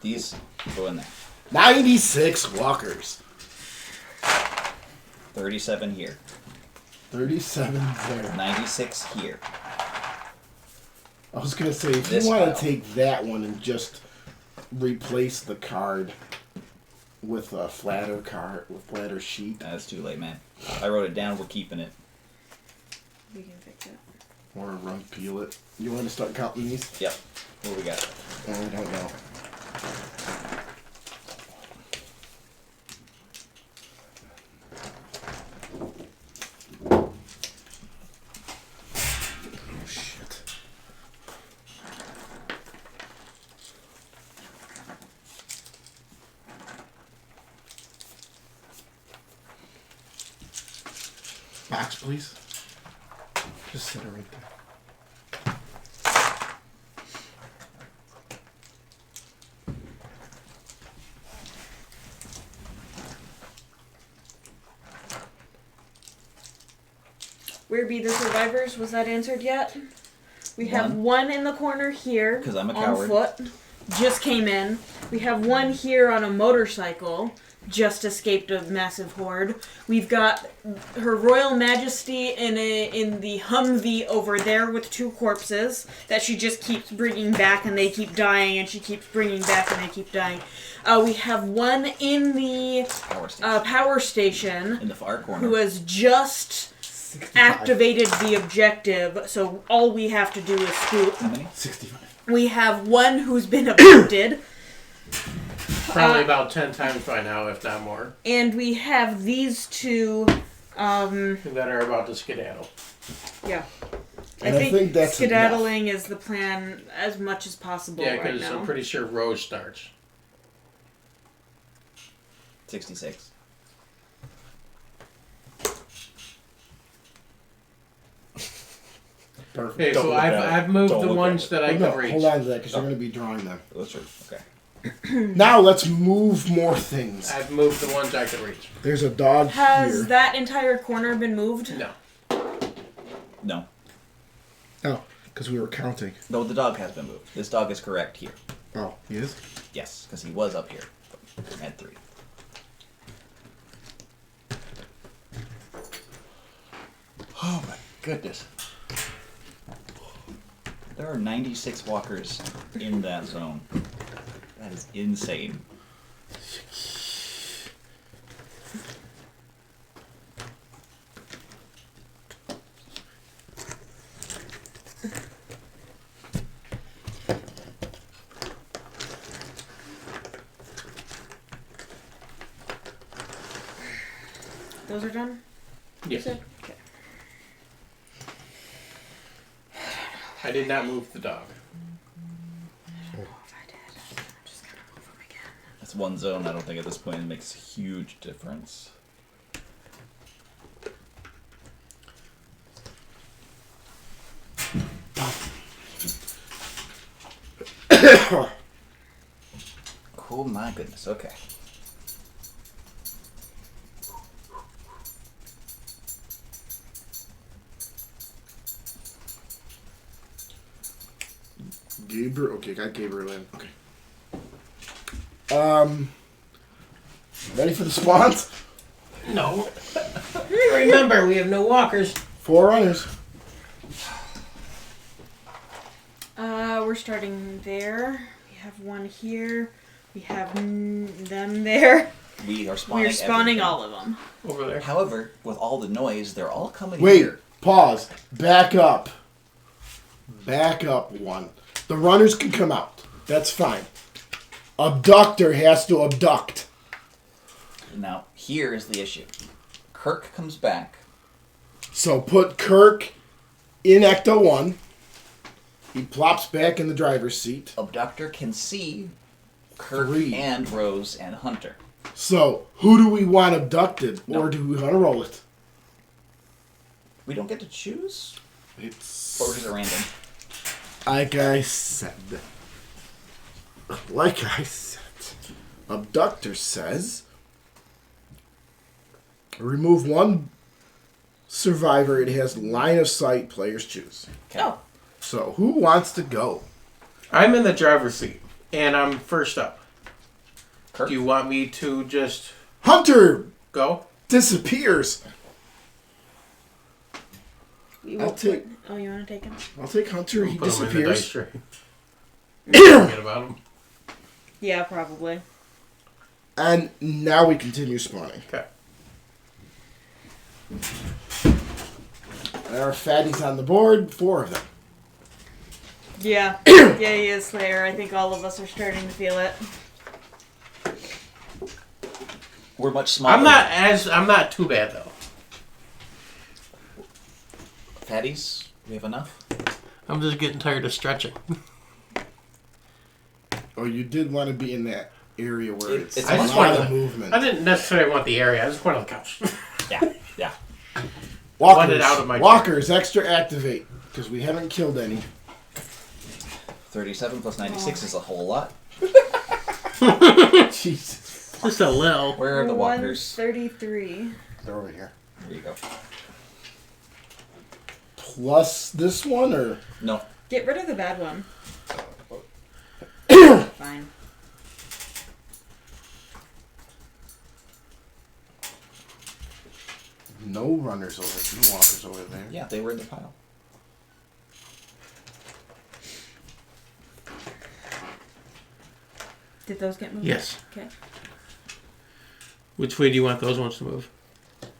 These go in there. 96 walkers. 37 here. 37 there. 96 here. I was going to say, if This you want pile. to take that one and just replace the card with a flatter sheet. That's too late, man. I wrote it down. We're keeping it. We can fix it. Or run peel it. You want to start counting these? Yep. What we got? I don't know. Oh, shit. Box, please. Just set it right there. Where be the survivors? Was that answered yet? We have One. one in the corner here. 'Cause I'm a on coward. foot. Just came in. We have one here on a motorcycle. Just escaped a massive horde. We've got Her Royal Majesty in the Humvee over there with 2 corpses that she just keeps bringing back and they keep dying, and she keeps bringing back and they keep dying. We have one in the power station In the far corner. who has just 65. activated the objective, so all we have to do is scoop. How many? 65. We have one who's been abducted. Probably about 10 times by now, if not more, And we have these 2, that are about to skedaddle. yeah. And I think that's skedaddling is the plan as much as possible Yeah, right because now. I'm pretty sure Rose starts. 66. Perfect. Okay, so Don't look at it. I've moved Don't the look ones at that I Oh, no, can reach. hold on to that because you're going to be drawing them. That's true. Okay. Now let's move more things. I've moved the ones I can reach. There's a dog Has here. that entire corner been moved? No. No. Oh, because we were counting. No, the dog has been moved. This dog is correct here. Oh, he is? Yes, because he was up here. At 3. Oh my goodness. There are 96 walkers in that zone. That is insane. Those are done? Yes. You said? Okay. I did not move the dog. I don't know if I did. I'm just gonna move them again. That's one zone. I don't think at this point it makes a huge difference. Oh my goodness. Okay. Gabriel. Okay, got Gabriel in. Okay. Ready for the spawns? No. Remember, we have no walkers. 4 runners. We're starting there. We have one here. We have them there. We are spawning. We're spawning everything. all of them. Over there. However, with all the noise, they're all coming Wait. here. Pause. Back up. Back up one. The runners can come out. That's fine. Abductor has to abduct. Now, here is the issue. Kirk comes back. So put Kirk in Ecto 1. He plops back in the driver's seat. Abductor can see Kirk 3. and Rose and Hunter. So, who do we want abducted? No. Or do we want to roll it? We don't get to choose? It's Or is it random? like I said. Abductor says, remove one survivor. It has line of sight. Players choose. Okay. Oh. So, who wants to go? I'm in the driver's seat, and I'm first up. Kirk? Do you want me to just Hunter go? disappears. I'll take. Oh, you want to take him? I'll take Hunter. He Put him in the dice disappears. tray. Forget about him. Yeah, probably. And now we continue spawning. Okay. There are fatties on the board. 4 of them. Yeah. Yeah, he is Slayer. I think all of us are starting to feel it. We're much smaller. I'm not too bad though. Fatties? We have enough? I'm just getting tired of stretching. Oh, you did want to be in that area where it's it's a much lot more of movement. I didn't necessarily want the area. I just wanted the couch. Yeah. Walkers, out of my walkers, extra activate because we haven't killed any. 37 plus 96 is a whole lot. Jesus, Just a little. Where are the walkers? 133. they're over here. There you go. Plus this one, or No. Get rid of the bad one. Fine. no runners over, no walkers over there. Yeah, they were in the pile. Did those get moved? Yes. Okay. Which way do you want those ones to move?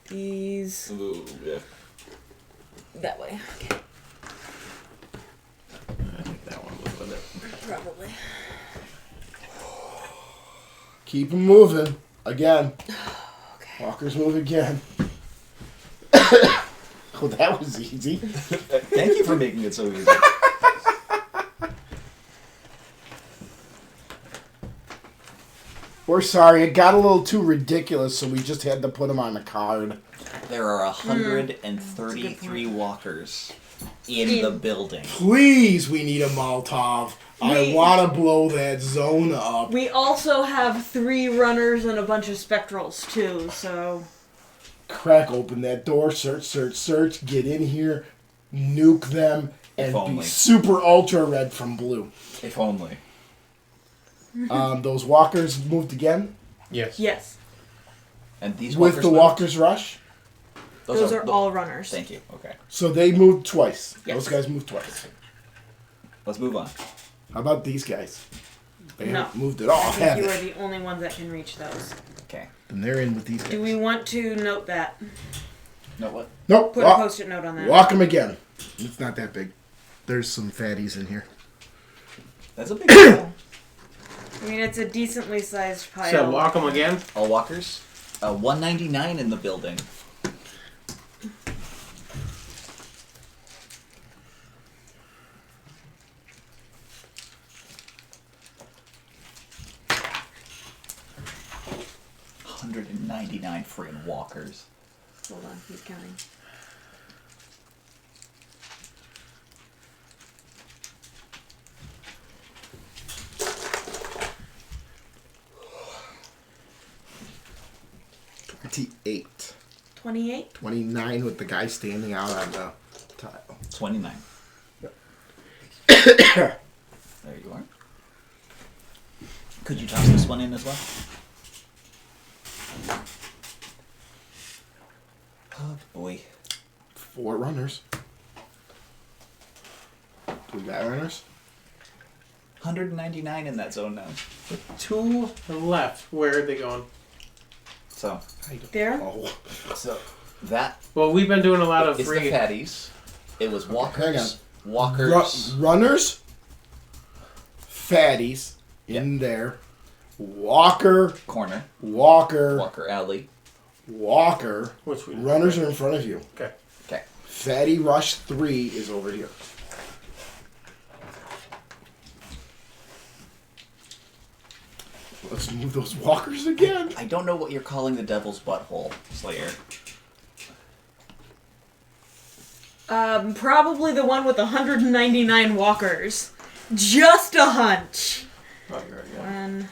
These. Ooh, yeah. That way. Okay. I think that one was with it. Probably. Keep them moving again. Okay. Walkers move again. Oh, that was easy. Thank you for making it so easy. We're sorry, it got a little too ridiculous, so we just had to put them on the card. There are 133 walkers in the building. Please, we need a Molotov. I want to blow that zone up. We also have 3 runners and a bunch of spectrals too, so. Crack open that door, search, search, search, get in here, nuke them, and If be only. super ultra red from blue. If only. Those walkers moved again Yes. Yes. And these with walkers the moved? walkers rush. Those are all runners. Thank you. Okay. So they moved twice. Yes. Those guys moved twice. Let's move on. How about these guys? They No. haven't moved at all, I have think you they? are the only ones that can reach those. Okay. Then they're in with these guys. Do we want to note that? No, what? Nope. Put a post-it note on that. Walk them again. It's not that big. There's some fatties in here. That's a big deal. I mean, it's a decently sized pile. So walk them again. All walkers. 199 in the building. $199 friggin' walkers. Hold on, he's counting. $28. 28? 29 with the guy standing out on the tile. 29. There you are. Could you toss this one in as well? Oh boy. 4 runners. Do we got runners? 199 in that zone now. 2 left. Where are they going? So There? Oh. that Well, we've been doing a lot of is free. the fatties. It was Hang walkers. on. Walkers. Runners. Fatties. In there. Walker. Corner. Walker. Walker alley. Walker. Which we Runners are in front of you. Okay. Okay. Fatty Rush 3 is over here. Let's move those walkers again. I don't know what you're calling the devil's butthole, Slayer. Probably the one with 199 walkers. Just a hunch. Oh, you're right, yeah. When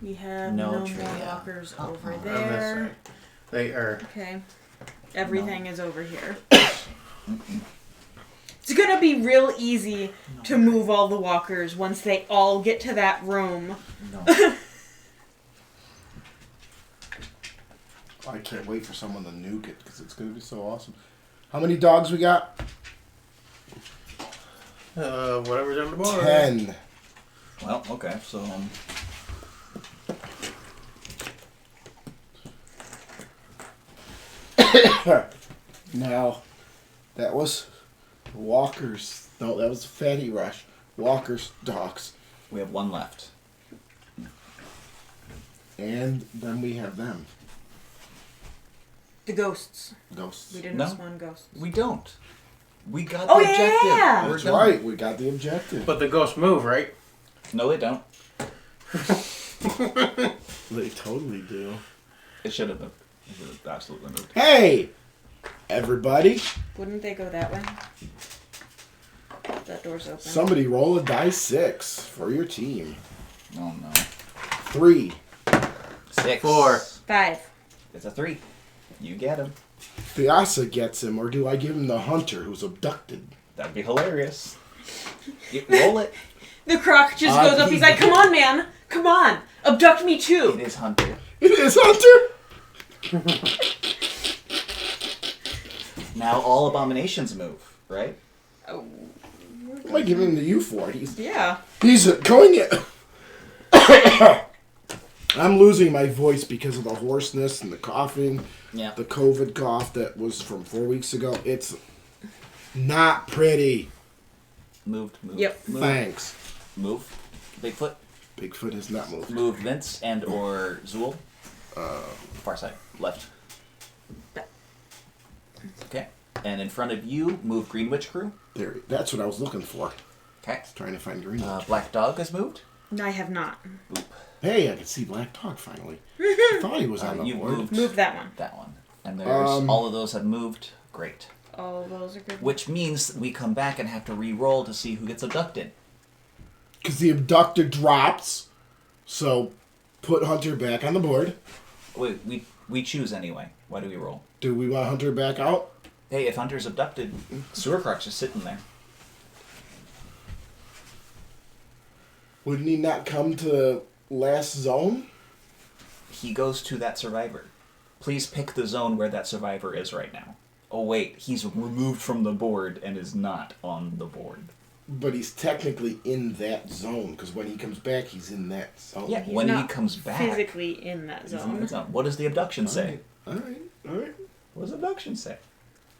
we have No no, tree, more yeah. walkers over On this there. side. They are. Okay. Everything is over here. It's gonna be real easy to move all the walkers once they all get to that room. No. I can't wait for someone to nuke it because it's going to be so awesome. How many dogs we got? Whatever's on the board. 10. Well, okay, so Now, that was Walker's. No, that was Fatty Rush. Walker's dogs. we have one left. And then we have them. The ghosts. Ghosts. We didn't No. spawn ghosts. We don't. We got Oh, the objective. yeah! We're That's done. right. We got the objective. But the ghosts move, right? No, they don't. They totally do. It should have been. It should have absolutely moved. Hey! Everybody, Wouldn't they go that way? That door's open. somebody roll a die 6 for your team. Oh no. 3. 6. 4. 5. It's a 3. You get him. Fiasa gets him, or do I give him the hunter who's abducted? That'd be hilarious. Roll it. The croc just goes up. He's like, "Come on, man! Come on! Abduct me It too!" is Hunter. It is Hunter! Now all abominations move, right? Oh, What am I giving him the U for? yeah. He's going it. I'm losing my voice because of the hoarseness and the coughing. Yeah. The COVID cough that was from 4 weeks ago. It's not pretty. Moved. Yep. Move. Thanks. Move. Bigfoot. Bigfoot has not moved. Move Vince and or Zool. Far side. Left. Okay. And in front of you, move Green Witch Crew. There. That's what I was looking for. Okay. Trying to find green. Black Dog has moved. I have not. Boop. Hey, I can see Black Dog finally. I thought he was on the You board. moved Move that one. that one. And there's all of those have moved. Great. All those are good. Which means we come back and have to re-roll to see who gets abducted. Because the abductor drops. So, put Hunter back on the board. Wait, we choose anyway. Why do we roll? Do we want Hunter back out? Hey, if Hunter's abducted, Sewer Croc's just sitting there. Wouldn't he not come to last zone? He goes to that survivor. Please pick the zone where that survivor is right now. Oh wait, he's removed from the board and is not on the board. But he's technically in that zone, because when he comes back, he's in that zone. Yeah, He's when he not comes back. physically in that He's in zone. that zone. What does the abduction say? Alright. What does abduction say?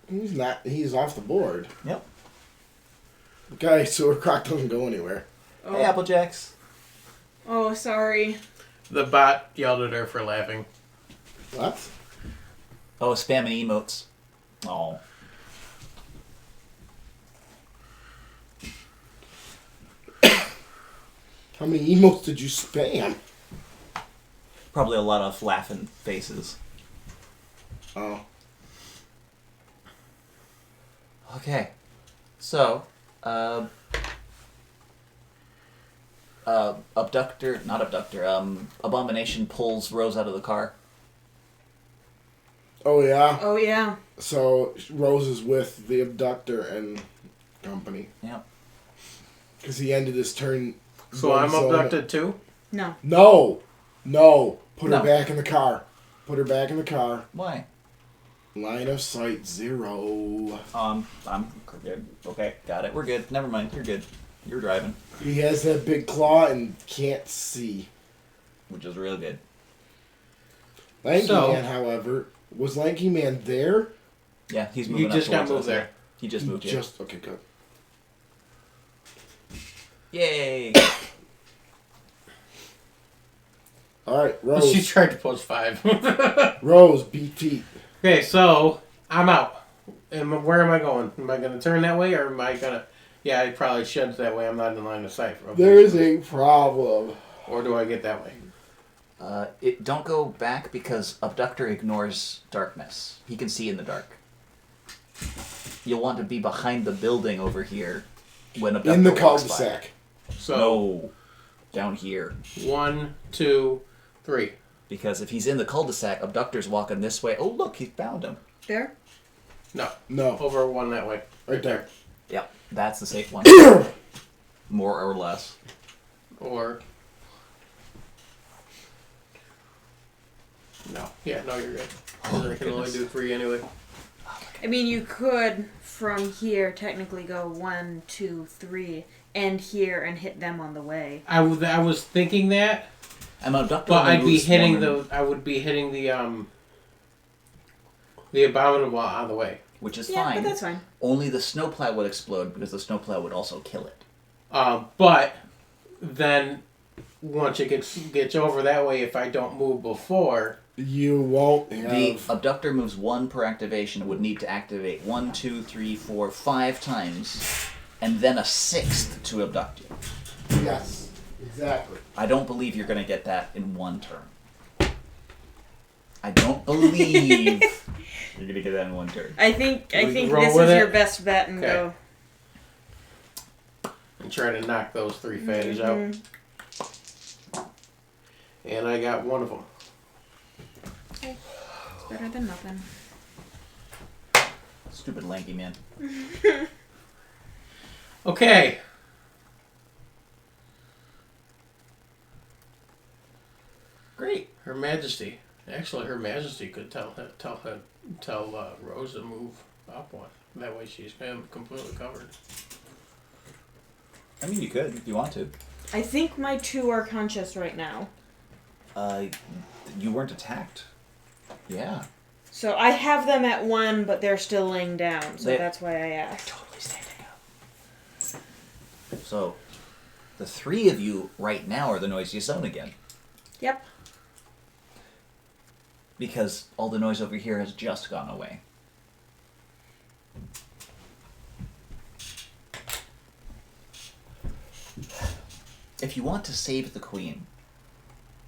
He's not, he's off the board. Yep. Okay, Sewer Croc doesn't go anywhere. Oh. Hey, Applejacks. Oh, sorry. The bot yelled at her for laughing. What? Oh, spamming emotes. Oh. How many emotes did you spam? Probably a lot of laughing faces. Oh. Okay. So, Abomination pulls Rose out of the car. Oh, yeah? Oh, yeah. So, Rose is with the abductor and company. Yep. Because he ended his turn. So I'm abducted too? No. No. Put her No. back in the car. Put her back in the car. Why? Line of sight 0. I'm good. Okay, got it. We're good. Never mind. You're good. You're driving, He has that big claw and can't see. which is real good. Lanky So- Man, however, was Lanky Man there? Yeah, he's moving. You just up got towards moved us. there. He just moved here. Okay, good. Yay! All right, She Rose. tried to post 5. Rose, beat feet. Okay, so I'm out. Where am I going? Am I going to turn that way, or am I going to... Yeah, I probably should that way. I'm not in line of sight. There is a problem. Or do I get that way? Don't go back because Abductor ignores darkness. He can see in the dark. You'll want to be behind the building over here when Abductor In the walks by. cul-de-sac. So No, down here. 1, 2, 3. Because if he's in the cul-de-sac, Abductor's walking this way. Oh, look, he found him. There? No. No, Over one that way. right there. Yep. That's the safe one. More or less. Or... No. Yeah, no, you're good. Oh, I can only do 3 anyway. I mean, you could, from here, technically go 1, 2, 3, end here and hit them on the way. I was thinking that, I'm abductor. but I'd be moves hitting one, I would be hitting the abominable on the way. which is Yeah, fine. but that's fine. Only the snowplow would explode because the snowplow would also kill it. But then once it gets over that way, if I don't move before, You won't have... The abductor moves 1 per activation. Would need to activate 1, 2, 3, 4, 5 times, and then a 6th to abduct you. Yes, exactly. I don't believe you're going to get that in 1 turn. I don't believe you're going to get that in 1 turn. I think roll this with is it? your best bet and Okay. go. and try to knock those 3 fatties out. And I got one of them. It's better than nothing. Stupid lanky man. Okay. Great. Her Majesty. Actually, Her Majesty could tell Rose to move up 1. That way she's completely covered. I mean, you could if you want to. I think my 2 are conscious right now. You weren't attacked. Yeah. So I have them at 1, but they're still laying down, so They- that's why I asked. Totally standing up. So, the 3 of you right now are the noisiest zone again. Yep. Because all the noise over here has just gone away. If you want to save the queen,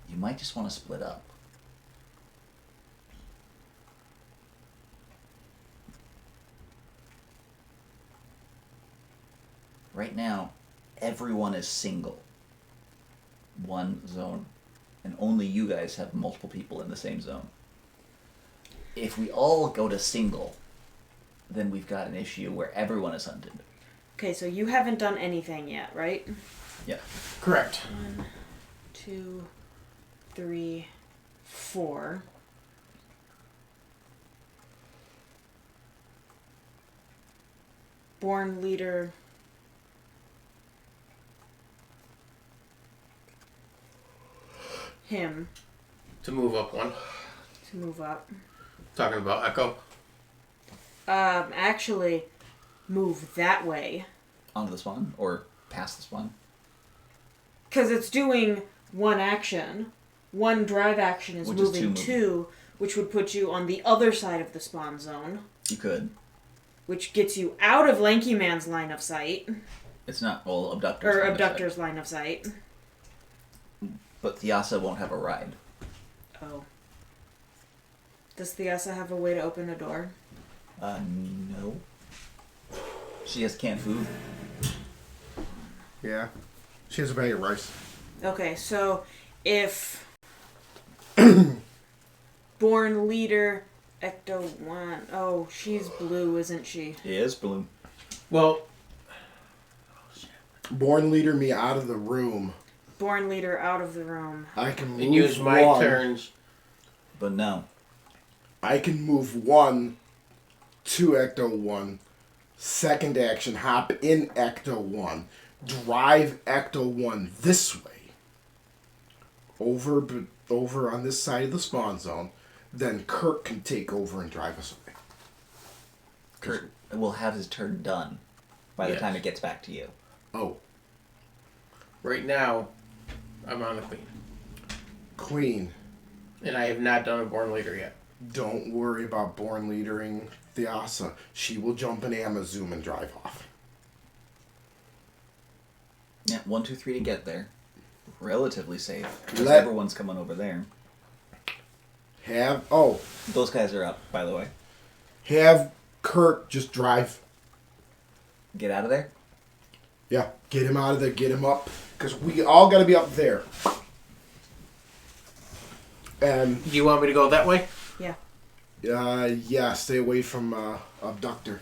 you might just want to split up. Right now, everyone is single. 1 zone. And only you guys have multiple people in the same zone. If we all go to single, then we've got an issue where everyone is hunted. Okay, so you haven't done anything yet, right? Yeah. Correct. 1, 2, 3, 4. Born leader. Him To move up 1. to move up. Talking about Echo. Actually, move that way. Onto the spawn? Or past the spawn? Because it's doing 1 action. 1 drive action is Which is moving 2 2, which would put you on the other side of the spawn zone, You could. which gets you out of Lanky Man's line of sight. It's not all abductors. Or line of sight. Abductor's line of sight. But Thiasa won't have a ride. Oh. Does Thiasa have a way to open a door? No. She has canned food. Yeah. She has a bag of rice. Okay, so if Born Leader Ecto 1... Oh, she's blue, isn't she? He is blue. Well, Born leader me out of the room. Born Leader out of the room. I can move and use my 1. turns. But no. I can move 1 to Ecto 1. Second action, hop in Ecto 1. Drive Ecto 1 this way. Over on this side of the spawn zone. Then Kirk can take over and drive us away. Kurt will have his turn done by the Yes. time it gets back to you. Oh, Right now, I'm on the Queen. Queen. And I have not done a Born Leader yet. Don't worry about Born leadering Thiasa. She will jump in Amazoom and drive off. Yeah, 1, 2, 3 to get there. Relatively safe. Because Let- everyone's coming over there. Those guys are up, by the way. Have Kirk just drive. Get out of there. Yeah, get him out of there, get him up. Because we all got to be up there. And, Do you want me to go that way? yeah, stay away from Abductor.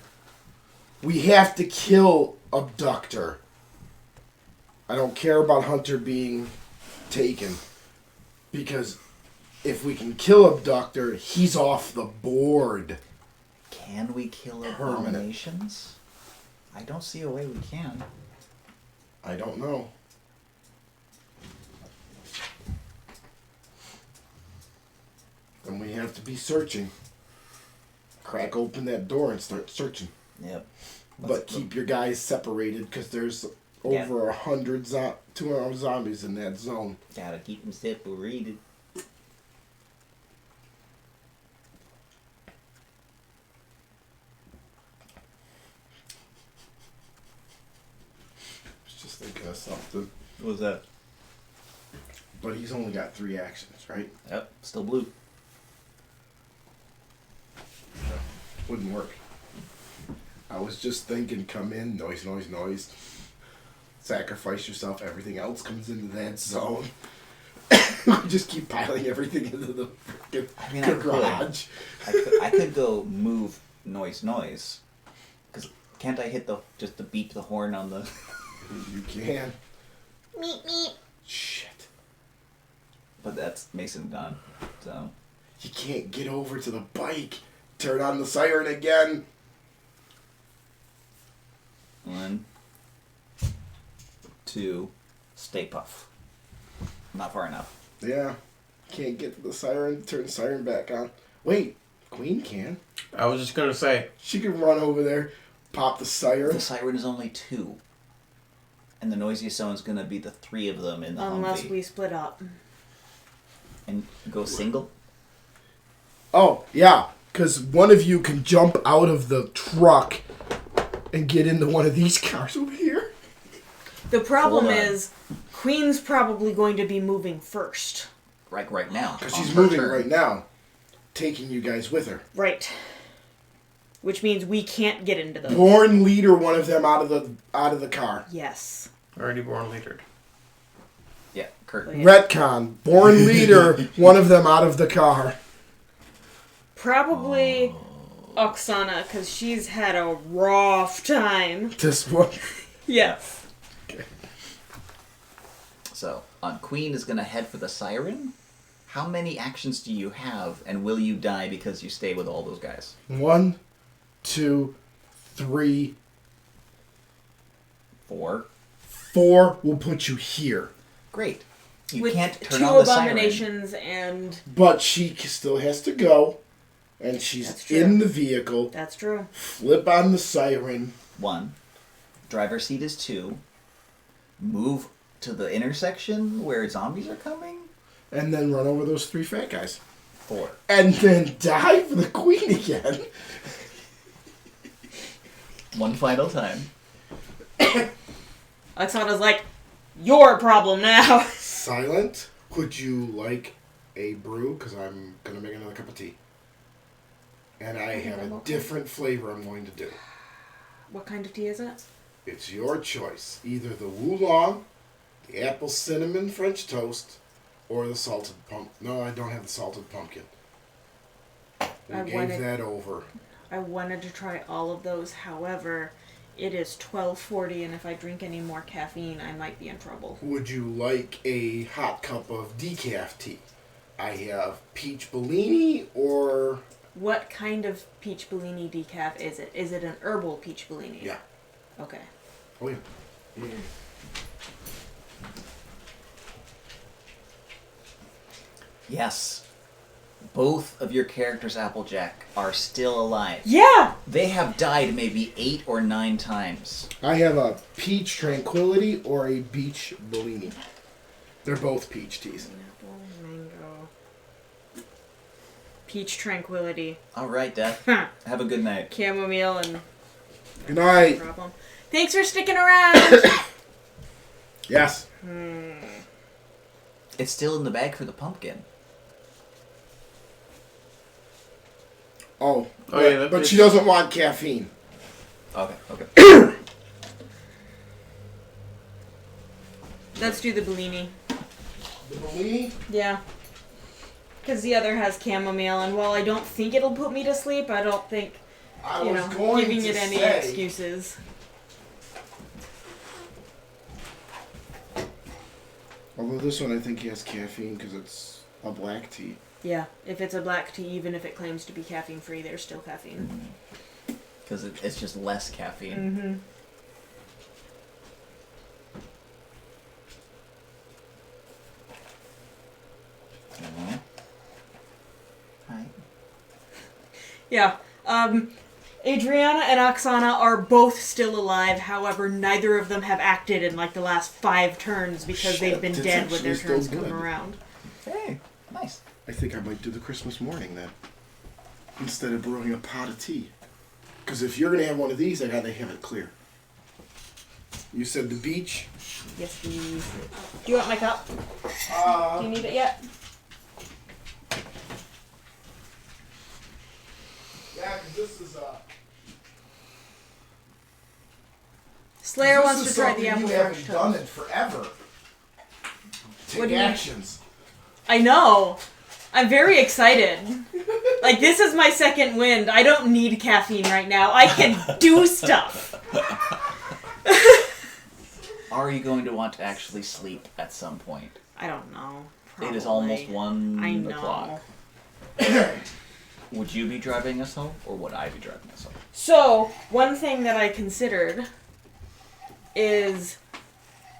We have to kill Abductor. I don't care about Hunter being taken. Because if we can kill Abductor, he's off the board. Can we kill Permanent. abominations? I don't see a way we can. I don't know. Then we have to be searching. Crack open that door and start searching. Yep. But keep your guys separated because there's over 100 200 zombies in that zone. Gotta keep them separated. I was just thinking of something. What was that? But he's only got 3 actions, right? Yep. Still blue. Wouldn't work. I was just thinking, come in, noise, noise, noise. Sacrifice yourself, everything else comes into that zone. Just keep piling everything into the freaking garage. I could go move noise. Because can't I hit just the beep the horn on the... You can. Meep meep. Shit. But that's Mason done, so... You can't get over to the bike. Turn on the siren again. 1, 2, Stay Puff. Not far enough. Yeah. Can't get to the siren. Turn the siren back on. Wait. Queen can. I was just gonna say. She can run over there, pop the siren. The siren is only 2. And the noisiest zone's gonna be the 3 of them in the Unless Humvee. we split up. And go single? Oh, yeah. Because one of you can jump out of the truck and get into one of these cars over here. The problem Hold on. is, Queen's probably going to be moving first. Right now. Because on she's her moving turn. right now, taking you guys with her. Right. Which means we can't get into those. Born leader, one of them out of the car. Yes. Already born leadered. Yeah, Kurt. Oh, yeah. Retcon, born leader, one of them out of the car. Probably Oksana, because she's had a rough time. This one. Yes. So, Queen is gonna head for the siren. How many actions do you have, and will you die because you stay with all those guys? 1, 2, 3, 4. 4 will put you here. Great. You With can't turn 2 on the siren. abominations and... But she still has to go. And she's That's true. in the vehicle. That's true. Flip on the siren. 1. Driver's seat is 2. Move to the intersection where zombies are coming. And then run over those 3 fat guys. 4. And then die for the queen again. One final time. Oksana's like, your problem now. Silent, would you like a brew? Because I'm going to make another cup of tea. And I have a different flavor I'm going to do. What kind of tea is it? It's your choice. Either the oolong, the apple cinnamon French toast, or the salted pumpkin. No, I don't have the salted pumpkin. We gave that over. I wanted to try all of those. However, it is 12:40, and if I drink any more caffeine, I might be in trouble. Would you like a hot cup of decaf tea? I have peach Bellini or... What kind of peach Bellini decaf is it? Is it an herbal peach Bellini? Yeah. Okay. Oh, yeah. Yes. Both of your characters, Applejack, are still alive. Yeah! They have died maybe 8 or 9 times. I have a peach Tranquility or a peach Bellini. They're both peach teas. Apple, mango. Peach Tranquility. All right, Death. Huh. Have a good night. Chamomile and... Good night. Problem. Thanks for sticking around! Yes. It's still in the bag for the pumpkin. Oh, Oh, yeah, but she doesn't want caffeine. Okay. Let's do the Bellini. The Bellini? Yeah. Because the other has chamomile, and while I don't think it'll put me to sleep, I don't think, I you was know, going giving to it any say, excuses. Although this one I think has caffeine because it's a black tea. Yeah, if it's a black tea, even if it claims to be caffeine free, there's still caffeine. Because it's just less caffeine. Mm-hmm. Hi. Yeah. Adriana and Oksana are both still alive. However, neither of them have acted in like the last 5 turns because they've been that's dead when their actually turns still come good. around. Hey, nice. I think I might do the Christmas morning then. Instead of brewing a pot of tea. Because if you're going to have one of these, I got to have it clear. You said the beach? Yes, please. Do you want my cup? Do you need it yet? Yeah, because this is Slayer wants to try the apple you French haven't done toast. it forever. What Take do you- actions. I know. I'm very excited. Like, this is my second wind. I don't need caffeine right now. I can do stuff. Are you going to want to actually sleep at some point? I don't know. It is Probably. almost 1 I know. o'clock. Would you be driving us home, or would I be driving us home? So, one thing that I considered is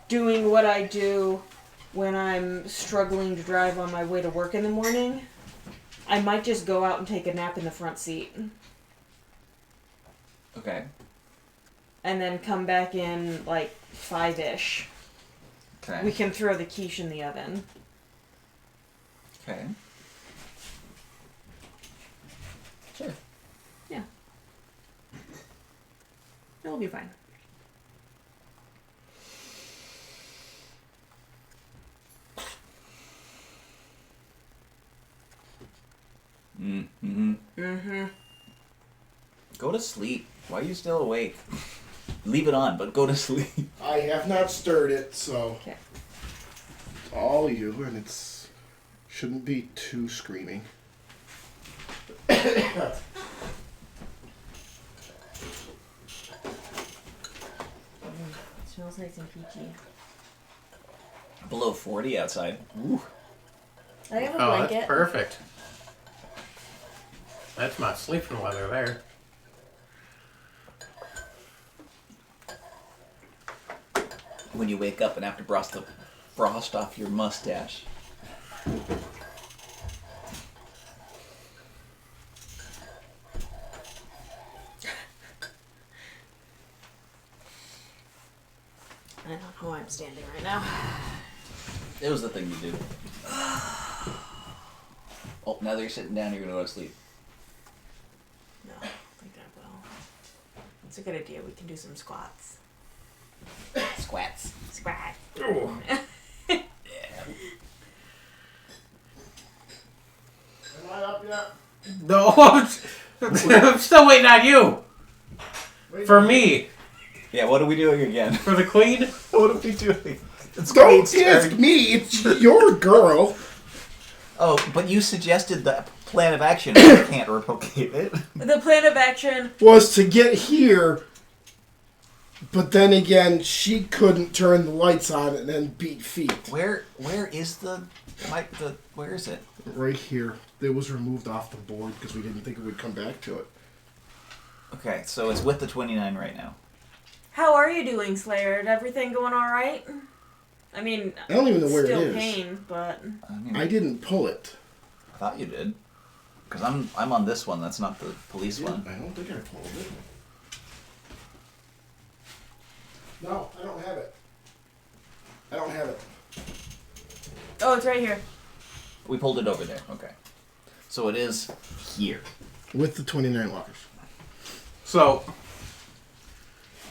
doing what I do when I'm struggling to drive on my way to work in the morning. I might just go out and take a nap in the front seat. Okay. And then come back in, like, 5-ish. Okay. We can throw the quiche in the oven. Okay. Sure. Yeah. It'll be fine. Mm-hmm. Mm-hmm. Go to sleep. Why are you still awake? Leave it on, but go to sleep. I have not stirred it, so Okay. it's all you, and it's shouldn't be too screaming. It smells nice and peachy. Below 40 outside. Ooh. I have a Oh, blanket. that's perfect. That's my sleeping weather there. When you wake up and have to brush the frost off your mustache. I don't know how I'm standing right now. It was the thing to do. Oh, now that you're sitting down, you're going to go to sleep. No, I don't think I will. It's a good idea. We can do some squats. Squats. Squat. Oh. Yeah. Am I up yet? No, I'm still waiting on you. For me. Yeah, what are we doing again? For the queen. What are we doing? It's Don't Queen's ask turn. me. It's your girl. Oh, but you suggested the plan of action. I can't replicate it. The plan of action. Was to get here, but then again, she couldn't turn the lights on and then beat feet. Where is the where is it? Right here. It was removed off the board because we didn't think it would come back to it. Okay, so it's with the 29 right now. How are you doing, Slayer? Is everything going all right? I mean, I don't even know where still it is. pain, but I mean, I didn't pull it. I thought you did. Because I'm on this one. That's not the police one. I don't think I pulled it. No, I don't have it. I don't have it. oh, it's right here. We pulled it over there. Okay. So it is here. With the 29 lockers. So,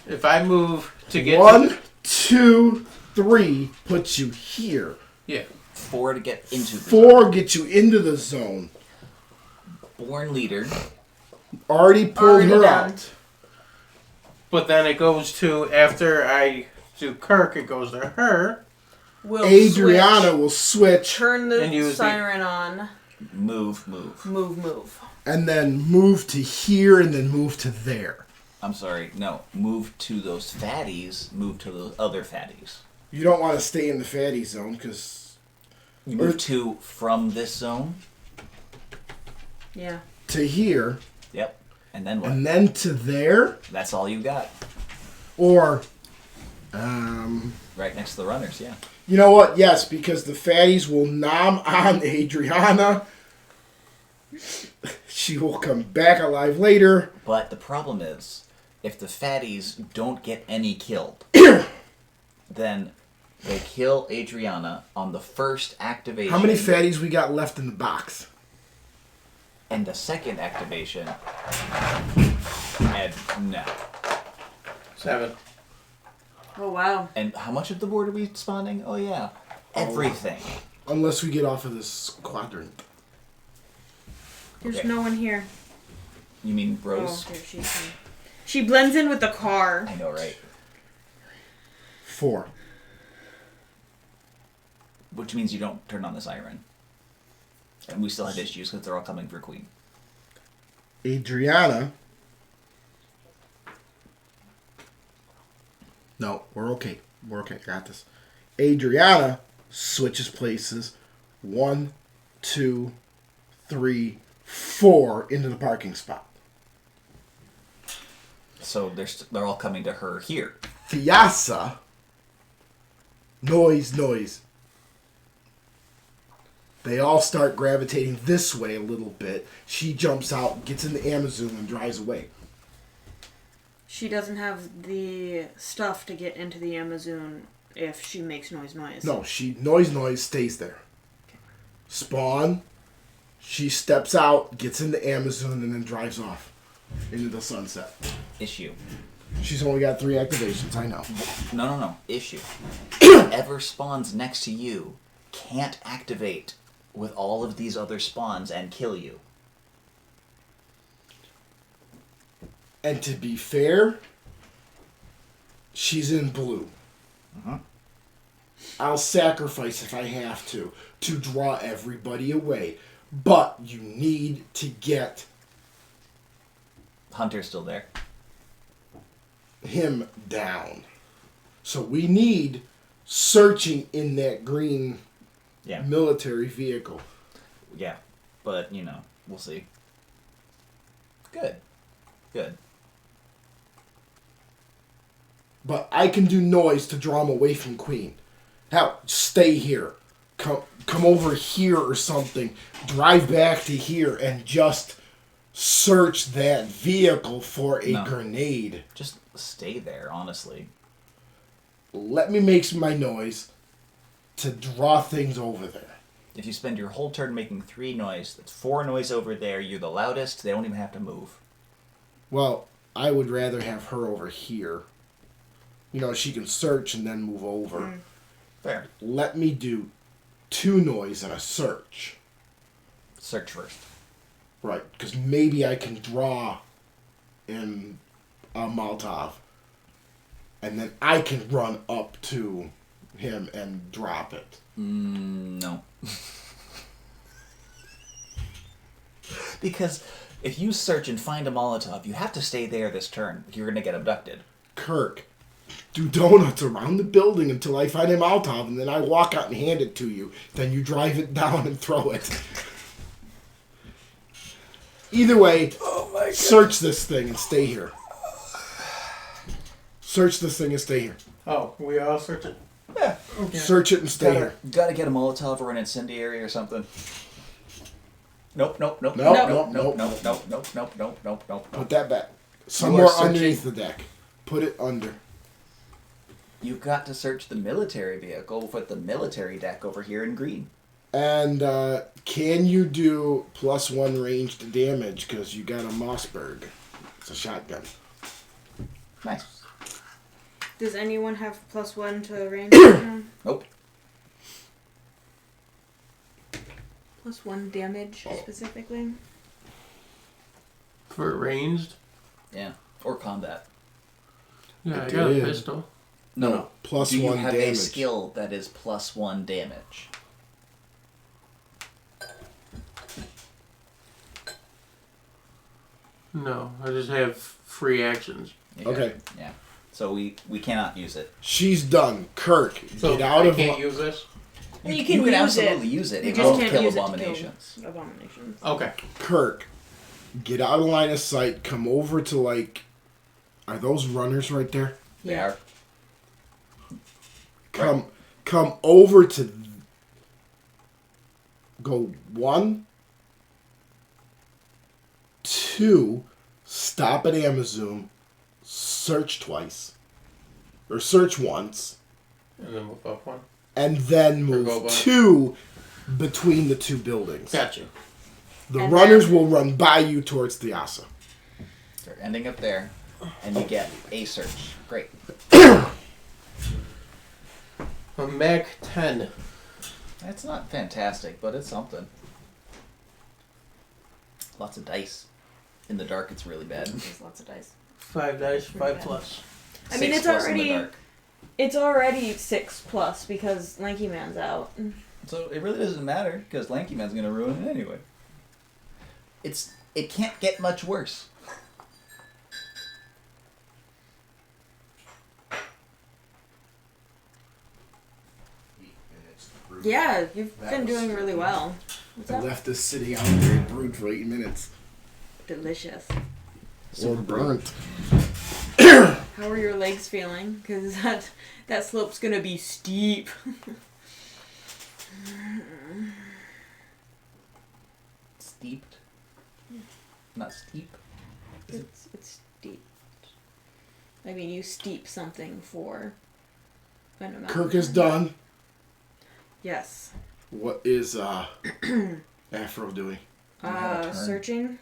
if I move to get 1, 2, 3 puts you here. yeah, 4 to get into the 4 gets you into the zone. born leader. Already pulled Already her done. out. but then it goes to after I do Kirk, it goes to her. We'll Adriana switch. will switch Turn the And use the- siren on. Move. Move. and then move to here and then move to there. I'm sorry. No. Move to those fatties. Move to those other fatties. You don't want to stay in the fatty zone because You move 2 from this zone. Yeah. to here Yep. And then what? and then to there, That's all you got. or Right next to the runners, yeah. you know what? Yes, because the fatties will nom on Adriana. She will come back alive later. But the problem is, if the fatties don't get any killed, then they kill Adriana on the first activation. How many fatties we got left in the box? And the second activation, and no. 7. Oh, wow. And how much of the board are we spawning? Oh yeah, everything. Unless we get off of this quadrant. There's Okay. no one here. You mean Oh, Rose? there she's here. She blends in with the car. I know, right? 4. Which means you don't turn on the siren. And we still have issues because they're all coming for Queen. Adriana. No, we're okay. We're okay. I got this. Adriana switches places. 1, 2, 3, 4 into the parking spot. So they're all coming to her here. Fiasa. Noise. They all start gravitating this way a little bit. She jumps out, gets in the Amazon, and drives away. She doesn't have the stuff to get into the Amazon if she makes noise. No, she noise stays there. Spawn. She steps out, gets in the Amazon, and then drives off into the sunset. Issue. She's only got 3 activations. I know. No. Issue. Whatever spawns next to you can't activate with all of these other spawns and kill you. And to be fair, she's in blue. Uh-huh. I'll sacrifice if I have to draw everybody away. But you need to get Hunter's still there. him down. So we need searching in that green Yeah. military vehicle. Yeah. But, we'll see. Good. But I can do noise to draw him away from Queen. Hell, stay here. Come over here or something. Drive back to here and just search that vehicle for a No. grenade. Just stay there, honestly. Let me make my noise to draw things over there. If you spend your whole turn making 3 noise, that's 4 noise over there, you're the loudest, they don't even have to move. Well, I would rather have her over here. She can search and then move over. Fair. Let me do 2 noise and a search. Search first. Right, because maybe I can draw in a Molotov. And then I can run up to him and drop it. No. Because if you search and find a Molotov, you have to stay there this turn. You're going to get abducted. Kirk, do donuts around the building until I find a Molotov, and then I walk out and hand it to you. Then you drive it down and throw it. Either way, search this thing and stay here. Search this thing and stay here. Oh, we all search it? Yeah. Okay. Search it and stay here. Gotta get a Molotov or an incendiary or something. Nope. Put that back. Somewhere searching. underneath the deck. Put it under. You've got to search the military vehicle with the military deck over here in green. And can you do +1 ranged damage? Because you got a Mossberg. It's a shotgun. Nice. Does anyone have +1 to range? Nope. +1 damage, specifically? For ranged? Yeah. Or combat. Yeah, I I got a did. pistol. No. +1 Do you have a damage. skill that is +1 damage? No, I just have free actions. Yeah. Okay. Yeah. So we cannot use it. She's done. Kirk, So get out I of... can't use this? You can can use absolutely it. use it. You It just won't can't kill use it to abominations. kill abominations. Okay. Kirk, get out of line of sight. Come over to, like... Are those runners right there? They Yeah. are. Come over to... Go 1, 2, stop at Amazon, search twice. Or search once. And then move up one. And then go move by. 2 between the 2 buildings. Gotcha. The And runners then- will run by you towards the Asa. They're ending up there, and you get a search. Great. A Mac 10. It's not fantastic, but it's something. Lots of dice. In the dark, it's really bad. There's lots of dice. 5 dice, 5 bad. plus. I mean, 6 it's plus in the already dark. it's already 6+ because Lanky Man's out. So it really doesn't matter because Lanky Man's gonna ruin it anyway. It can't get much worse. Yeah, you've That been was doing really well. What's I up? left this city out there and brewed for 8 minutes. Delicious. Or burnt. How are your legs feeling? Because that slope's gonna be steep. Steeped. Not steep. It's steep. I mean, you steep something for an amount. Kirk is done. Yes. What is Afro doing? You have a turn. Searching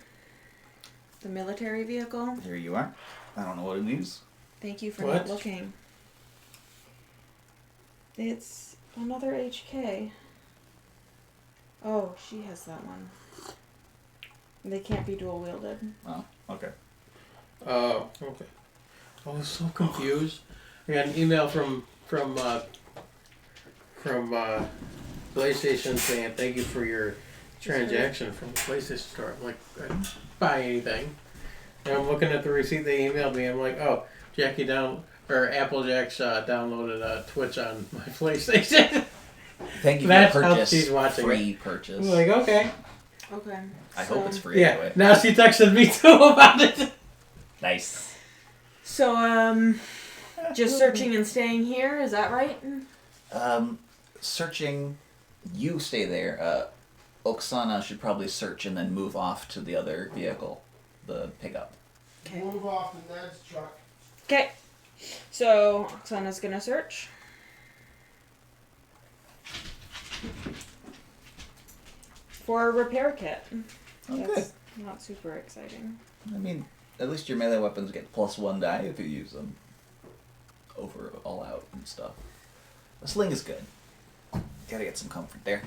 the military vehicle. Here you are. I don't know what it means. Thank you for What? not looking. It's another HK. Oh, she has that one. They can't be dual wielded. Oh, okay. Oh, okay. I was so confused. I got an email from PlayStation saying thank you for your transaction from the PlayStation Store. I'm like, I didn't buy anything. And I'm looking at the receipt they emailed me. I'm like, oh, Applejack's downloaded Twitch on my PlayStation. Thank you That's for how purchase. she's watching Free it. purchase. I'm like, okay. Okay. I hope it's free Yeah. anyway. Now she texted me too about it. Nice. So, just searching and staying here, is that right? Searching. You stay there. Oksana should probably search and then move off to the other vehicle, the pickup. Okay. Move off the Ned's truck. Okay. So, Oksana's gonna search. For a repair kit. Okay. That's not super exciting. I mean, at least your melee weapons get +1 die if you use them. Over all out and stuff. A sling is good. Gotta get some comfort there.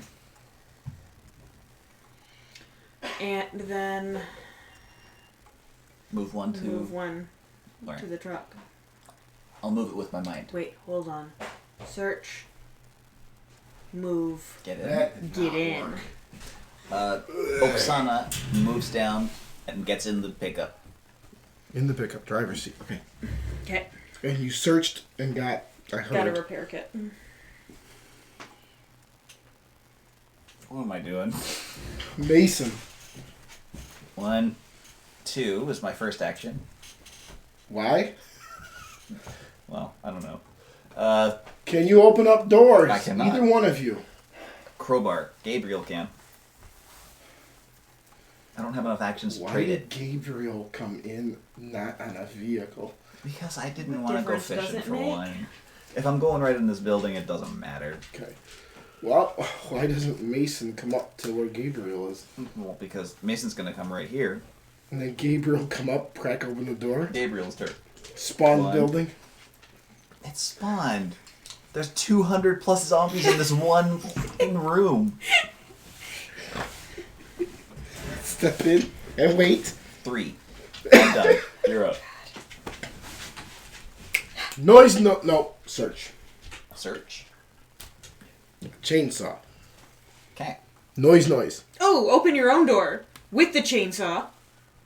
And then Move one to move one Lauren. to the truck. I'll move it with my mind. Wait, hold on. Search. Move. Get in. That did Get not in. work. Oksana moves down and gets in the pickup. In the pickup driver's seat. Okay. Okay. And you searched and got... I heard. Got a repair kit. What am I doing? Mason. 1, 2 is my first action. Why? Well, I don't know. Can you open up doors? I cannot. Either one of you. Crowbar. Gabriel can. I don't have enough actions to Why trade did it. Gabriel come in not on a vehicle? Because I didn't What want to go difference does fishing it for make? one. If I'm going right in this building, it doesn't matter. Okay. Well, why doesn't Mason come up to where Gabriel is? Well, because Mason's going to come right here. And then Gabriel come up, crack open the door, Gabriel's turn. spawn the One. building. It spawned. There's 200 plus zombies in this one fucking room. Step in and wait. 3. I'm done. You're up. Noise, no. Search. Search. Chainsaw. Okay. Noise. Oh, open your own door with the chainsaw.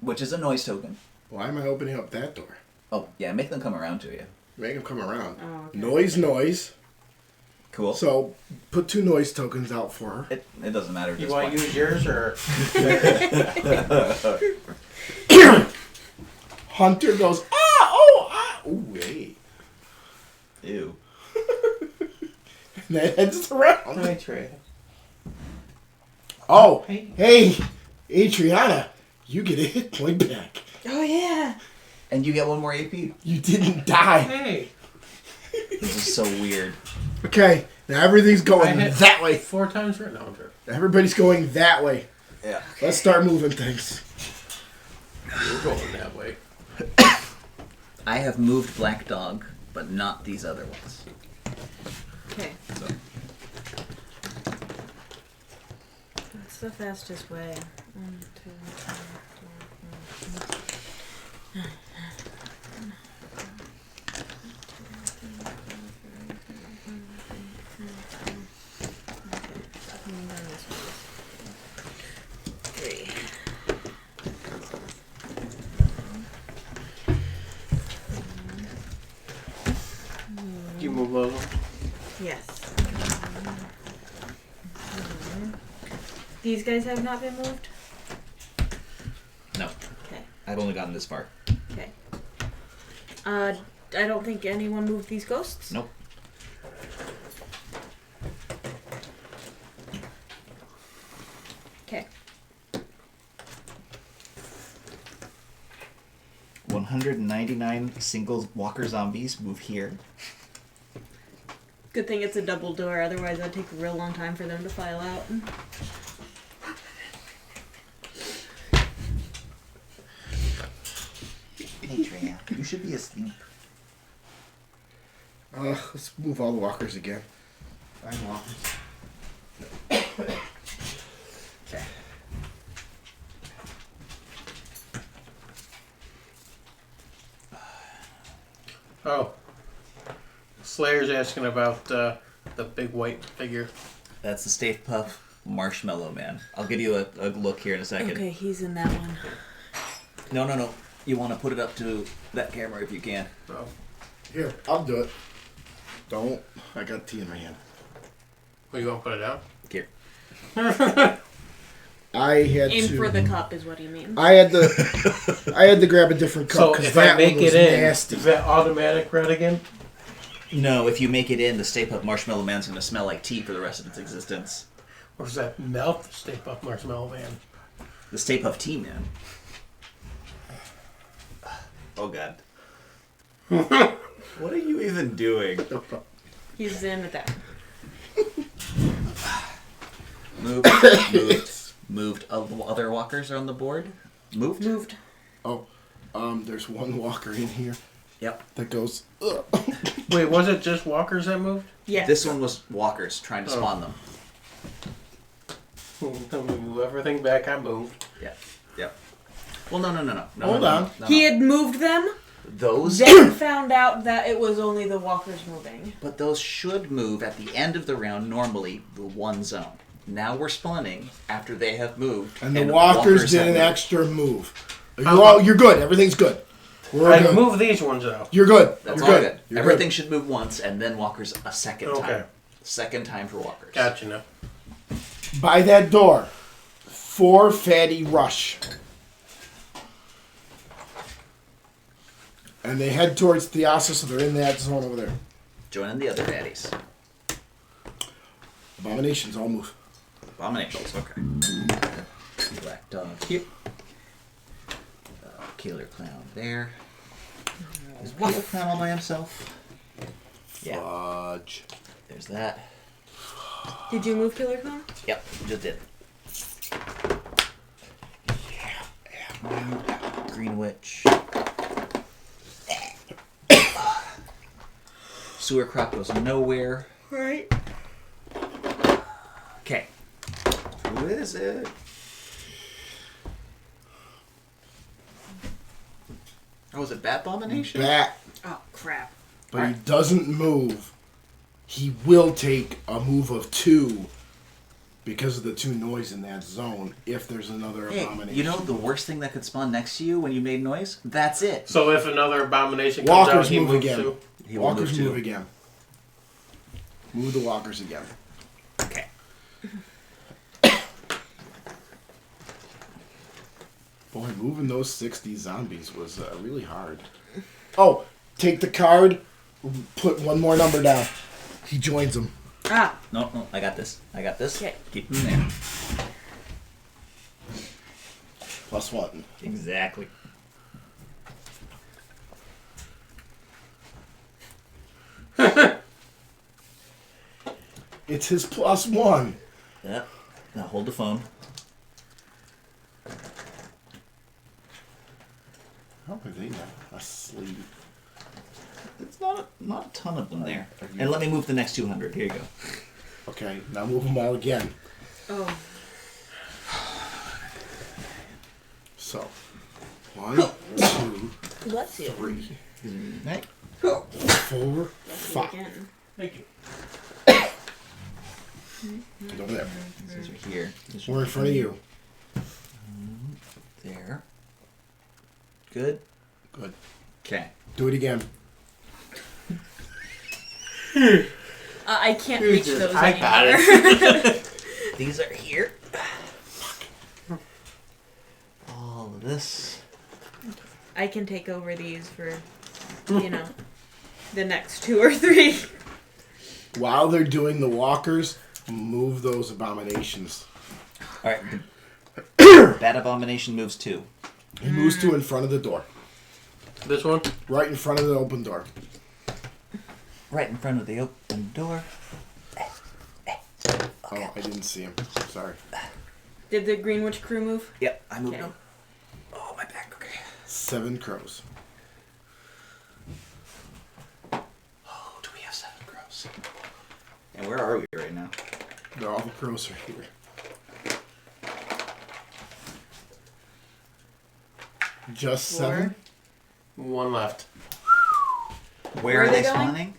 Which is a noise token. Why am I opening up that door? Oh, yeah, make them come around to you. Make him come around. Oh, okay. Noise. Cool. So, put 2 noise tokens out for her. It doesn't matter. You want to use yours or? Hunter goes, ooh, hey. Ew. And then heads around. Hi, Trey. Oh, Hey. hey, Adriana, you get a hit point back. Oh yeah. And you get 1 more AP. You didn't die. Hey. This is so weird. Okay, now everything's I going hit that way. 4 times right now. Everybody's going that way. Yeah. Let's start moving things. We're going that way. I have moved Black Dog, but not these other ones. Okay. So. What's the fastest way? 1, 2, 3, 4, 5, 6. Do you move those ones? Yes. These guys have not been moved? No. Okay. I've only gotten this far. Okay. I don't think anyone moved these ghosts? Nope. Okay. 199 single walker zombies move here. Good thing it's a double door, otherwise that'd take a real long time for them to file out. Hey, Treya, you should be asleep. Let's move all the walkers again. I'm walking. Okay. Oh. Slayer's asking about the big white figure. That's the Stay Puff Marshmallow Man. I'll give you a look here in a second. Okay, he's in that one. No. You want to put it up to that camera if you can. Oh. Here, I'll do it. Don't. I got tea in my hand. Well, you want to put it out? Here. I had Aim to. for the cup is what he means. I had to grab a different cup So because if I that make one was it in, nasty. is that automatic red again? No, if you make it in, the Stay Puft Marshmallow Man's going to smell like tea for the rest of its existence. Or does that melt the Stay Puft Marshmallow Man? The Stay Puft Tea Man. Oh, God. What are you even doing? He's in with that. Moved. Other walkers are on the board. Moved. Oh, there's one walker in here Yep. that goes. Ugh. Wait, was it just walkers that moved? Yes. This one was walkers trying to spawn them. Then we move everything back. I moved. Yep. Well, no. Hold on. No. He had moved them, Those, then found out that it was only the walkers moving. but those should move at the end of the round. Normally, the one zone. Now we're spawning after they have moved, And the walkers did have an moved. extra move. You're good. Everything's good. We're I good. moved these ones out. You're good. That's You're all good. good. You're Everything good. should move once, and then walkers a second Okay. time. Second time for walkers. Gotcha now. By that door, 4 fatty rush. And they head towards Theosis, so they're in that zone over there. Joining the other daddies. Abominations all move. Abominations. Okay. Black dog here. Killer clown there. Is Killer clown all by himself? Yeah. Fudge. There's that. Did you move Killer Clown? Yep. Just did. Green Witch. Sewer crop goes nowhere. Right. Okay. Who is it? Oh, is it Bat Abomination? Bat. Oh, crap. But he doesn't move. He will take a move of 2 because of the 2 noise in that zone if there's another Hey, abomination. you know the worst thing that could spawn next to you when you made noise? That's it. So if another abomination comes Walkers out, he move moves again. too. He will Walkers move move too. again. Move the walkers again. Okay. Boy, moving those 60 zombies was really hard. Oh, take the card, put one more number down. He joins them. Ah, No, I got this. Okay. Keep him there. +1. Exactly. It's his +1. Yep. Now hold the phone. How are they not asleep? It's not a ton of them there. And let me move the next 200. Here you go. Okay, now move them all again. oh. So, 1, 2, Bless you. 3, Right. 4, Bless you 5. again. Thank you. Get over there. These are here. These are We're in front of you. there. Good. Good. Okay. Do it again. I can't You reach just those iPad anymore. These are here. All of this. I can take over these for, the next 2 or 3. While they're doing the walkers, move those abominations. All right. That abomination moves 2. He moves 2 in front of the door. This one? Right in front of the open door. Right in front of the open door. Oh, I didn't see him. Sorry. Did the Greenwich crew move? Yep, I moved Okay. them. Oh, my back. Okay. 7 crows. Oh, do we have 7 crows? And where are we right now? All the crows are here. Just 7? One left. Where are they going? spawning?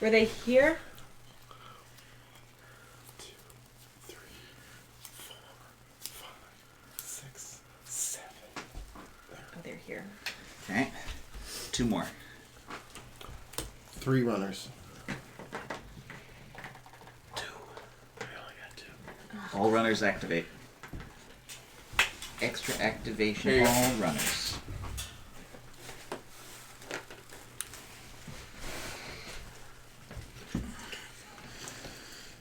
Were they here? 2, 3, 4, 5, 6, 7. Oh, they're here. Okay. 2 more. 3 runners. 2. I only got 2. All runners activate. Extra activation. There you go. All runners.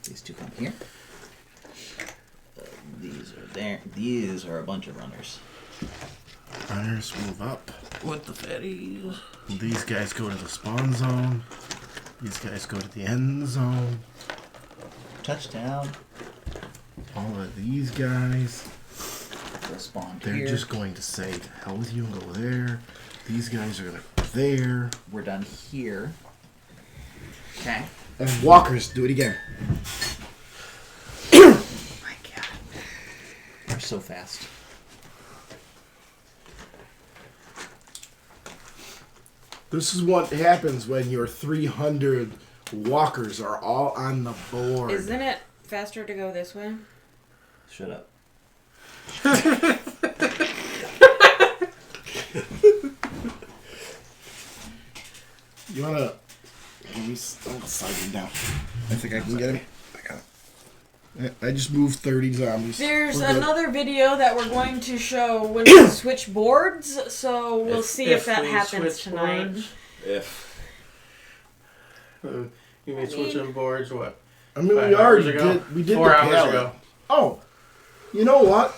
These 2 come here. These are there. These are a bunch of runners. Runners move up. What the fatties? These guys go to the spawn zone. These guys go to the end zone. Touchdown. All of these guys, They'll spawn they're here. just going to say, to hell with you and go there. These guys are going to go there. We're done here. Okay. And walkers, do it again. My God. They're so fast. This is what happens when your 300 walkers are all on the board. Isn't it faster to go this way? Shut up. You want to... Let me slide him down. I think I can get him. I got him. I just moved 30 zombies. There's We're good. another video that we're going to show when we switch boards, so we'll see if that we happens switch tonight. boards. If. You mean switching boards? What? I mean, 5 we hours already ago? did. We did 4 the hours pallet. ago. Oh, you know what?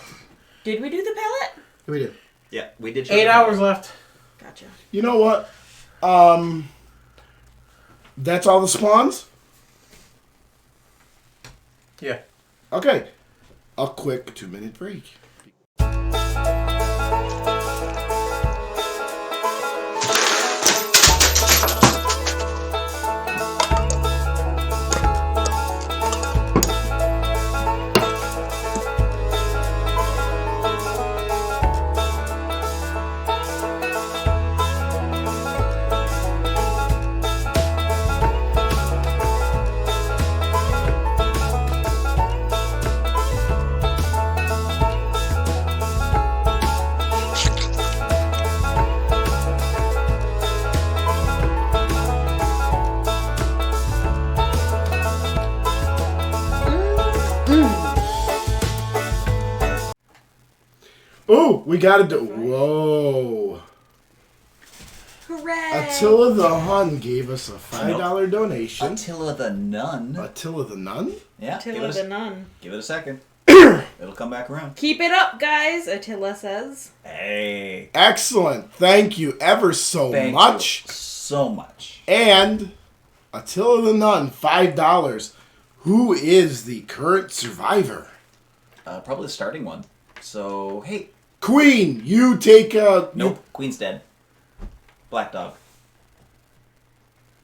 Did we do the pallet? We did. Yeah, we did. 8 hours left. Gotcha. You know what? That's all the spawns? Yeah. Okay. A quick 2-minute break. Oh, we gotta do. Whoa. Hooray! Attila the Hun gave us a $5 donation. Attila the Nun. Attila the Nun? Yeah. Attila the Nun. Give it a second. It'll come back around. Keep it up, guys, Attila says. Hey. Excellent. Thank you ever so Thank much. you so much. And Attila the Nun, $5. Who is the current survivor? Probably the starting one. So, hey. Queen, you take a... Nope. Queen's dead. Black Dog.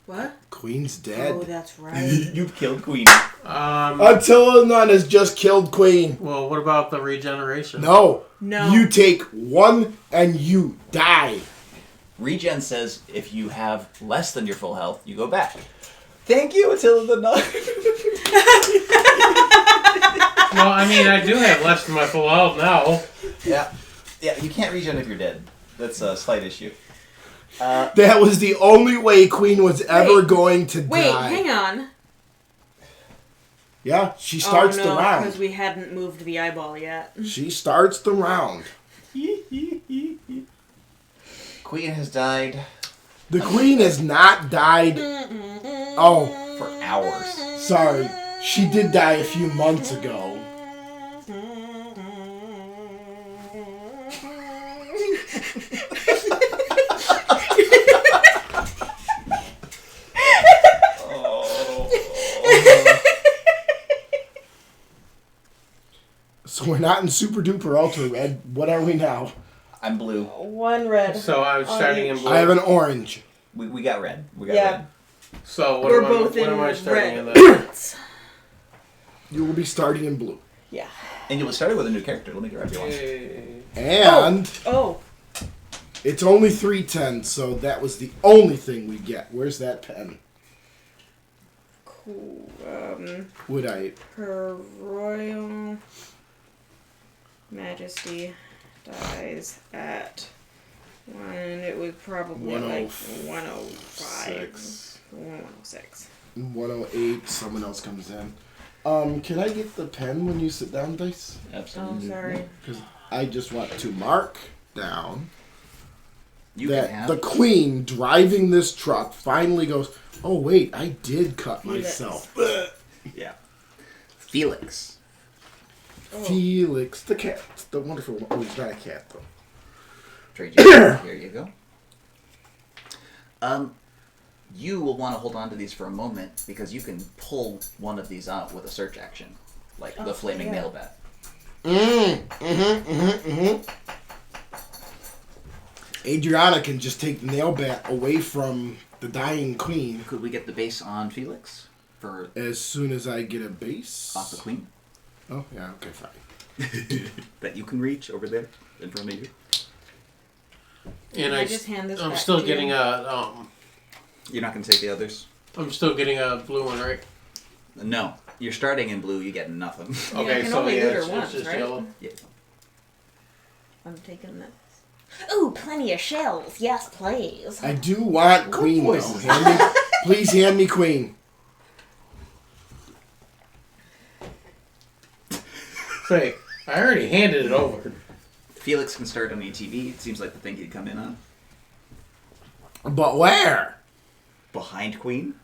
What? Queen's dead. Oh, that's right. You've killed Queen. Attila the Nun has just killed Queen. Well, what about the regeneration? No. No. You take one and you die. Regen says if you have less than your full health, you go back. Thank you, Attila the Nun. Well, I mean, I do have less than my full health now. Yeah. Yeah, you can't regen if you're dead. That's a slight issue. That was the only way Queen was ever going to Wait, die. hang on. Yeah, she starts the round. because we hadn't moved the eyeball yet. She starts the round. Queen has died The Queen has not died. Oh, for hours. sorry. She did die a few months ago. So we're not in Super Duper Ultra Red. What are we now? I'm blue. One red. So I was starting in blue. I have an orange. We got red. We got Yeah. red. So We're what both in am I starting in red. then? You will be starting in blue. Yeah. And you'll start with a new character. Let me grab you one. Yay. And Oh. it's only 310, so that was the only thing we get. Where's that pen? Cool. Would I... Her Royal Majesty dies at one. It was probably like 105. 106. 108, someone else comes in. Can I get the pen when you sit down, Dice? Oh, Absolutely. sorry. Because I just want to mark down You that can have the Queen driving this truck finally goes, oh wait, I did cut myself. Yeah. Felix. Felix, the cat, the wonderful one. Oh, he's not a cat though. Trade you. Here you go. You will want to hold on to these for a moment because you can pull one of these out with a search action, like the flaming nail bat. Adriana can just take the nail bat away from the dying Queen Could we get the base on Felix for as soon as I get a base. off the Queen Oh, yeah, okay, fine. that you can reach over there in front of you? And I just hand this I'm back still to getting you? You're not going to take the others? I'm still getting a blue one, right? No. You're starting in blue. You get nothing. Yeah, Okay, you can so only yeah, loot her it's once, just right? yellow. Yeah. I'm taking this. Ooh, plenty of shells. Yes, please. I do want Queen though. voice is Please hand me Queen. Say, I already handed it over. Felix can start on ATV. It seems like the thing he'd come in on. But where? Behind Queen.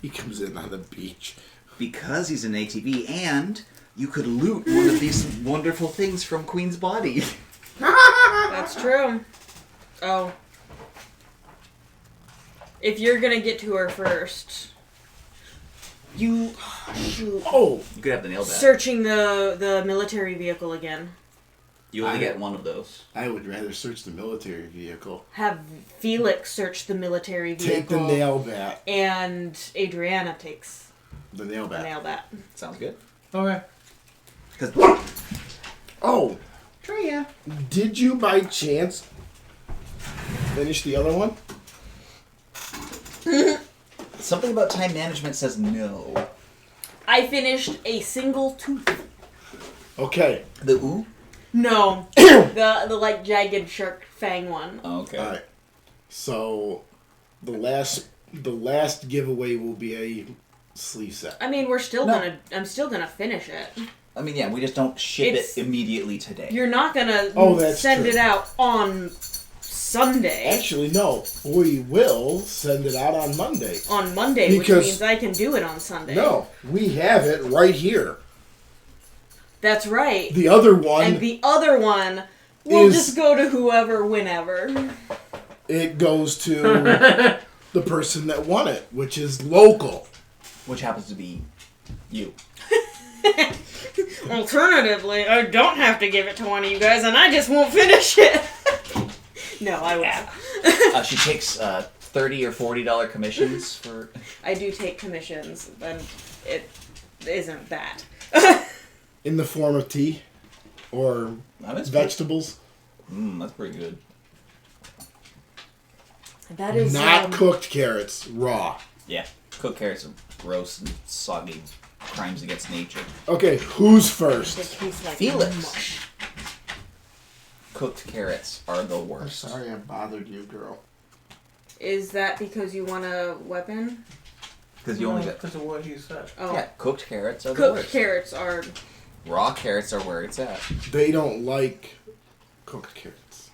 He comes in on the beach. Because he's an ATV, and you could loot one of these wonderful things from Queen's body. That's true. Oh. If you're gonna get to her first, you shoot. Oh, You could have the nail bat. Searching the military vehicle again. You only get one of those. I would rather search the military vehicle. Have Felix search the military vehicle. Take the nail bat. And Adriana takes The nail the bat. nail bat. Sounds good. Okay. Because Oh, Treya. did you by chance finish the other one? Something about time management says no. I finished a single tooth. Okay. The ooh? No, the like jagged shark fang one. Okay. All right. So the last giveaway will be a sleeve set. I mean, we're still No. I'm still gonna finish it. I mean, yeah, we just don't ship It's- it immediately today. You're not gonna that's send true. it out on Sunday. Actually, no. We will send it out on Monday. On Monday, Because- which means I can do it on Sunday. No, we have it right here. That's right. The other one, And the other one will is- just go to whoever, whenever. it goes to the person that won it, which is local. Which happens to be you. Alternatively, I don't have to give it to one of you guys, and I just won't finish it. No, I will. She takes $30 or $40 commissions for. I do take commissions, and it isn't that. In the form of tea or That's vegetables. that's pretty good. That is Not cooked carrots, raw. Yeah, cooked carrots are gross and soggy crimes against nature. Okay, who's They first? taste like Felix. mush. Cooked carrots are the I'm worst. sorry I bothered you, girl. Is that because you want a weapon? Because you only get. Because of what he said. Oh, Yeah, cooked carrots are the cooked worst. carrots are. Raw carrots are where it's at. They don't like cooked carrots.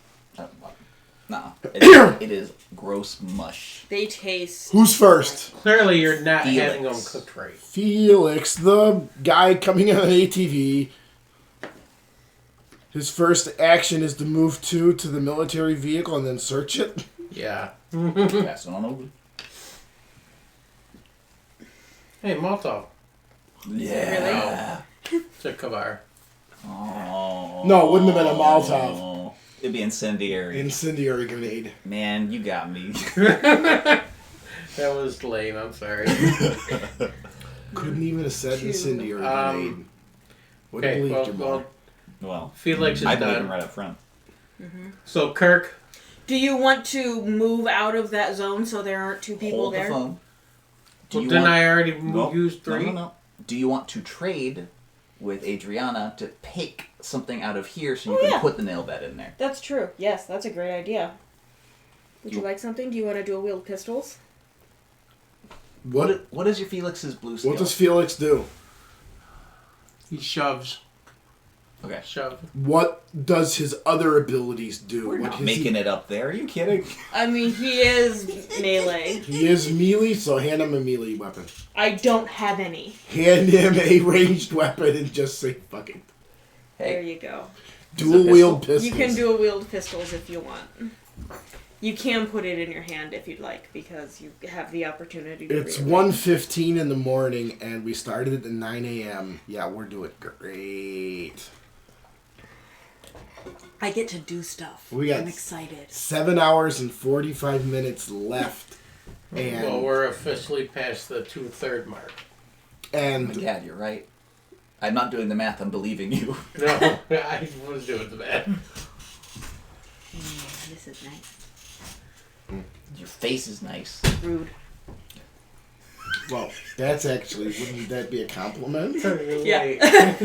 Nah, it is gross mush. They taste. Who's first? Clearly, you're not Felix. having them cooked right. Felix, the guy coming on an ATV. His first action is to move to the military vehicle and then search it. Yeah. Pass it on over. Hey, Molotov. Yeah. It's a Kavar. Oh. No, it wouldn't have been a Molotov. It'd be incendiary. Incendiary grenade. Man, you got me. That was lame. I'm sorry. Couldn't even have said incendiary grenade. Would have Okay, believed you more. Well, Felix is I believe him done. right up front. So Kirk, Do you want to move out of that zone so there aren't two people Hold there? the phone. Do well, you didn't want- I already Nope. use 3? No. Do you want to trade with Adriana to pick something out of here so you Oh, can yeah. put the nail bed in there? That's true. Yes, that's a great idea. Would you You- like something? Do you want to dual wield pistols? What is your Felix's blue skill? What does Felix do? He shoves. Okay. Shove. What does his other abilities do? We're What not is making it up there. Are you kidding? I mean, he is melee. He is melee, so hand him a melee weapon. I don't have any. Hand him a ranged weapon and just say, fuck it. There Hey, you go. Dual wield pistols. You can dual wield pistols if you want. You can put it in your hand if you'd like, because you have the opportunity to It's rearrange. 1:15 in the morning, and we started at 9 a.m. Yeah, we're doing great. I get to do stuff. We got- I'm excited. 7 hours and 45 minutes left. Well, And, we're officially past the 2/3 mark. and Dad, you're right. I'm not doing the math. I'm believing you. No, I was doing the math. This is nice. Your face is nice. Rude. well, that's actually, wouldn't that be a compliment? Yeah.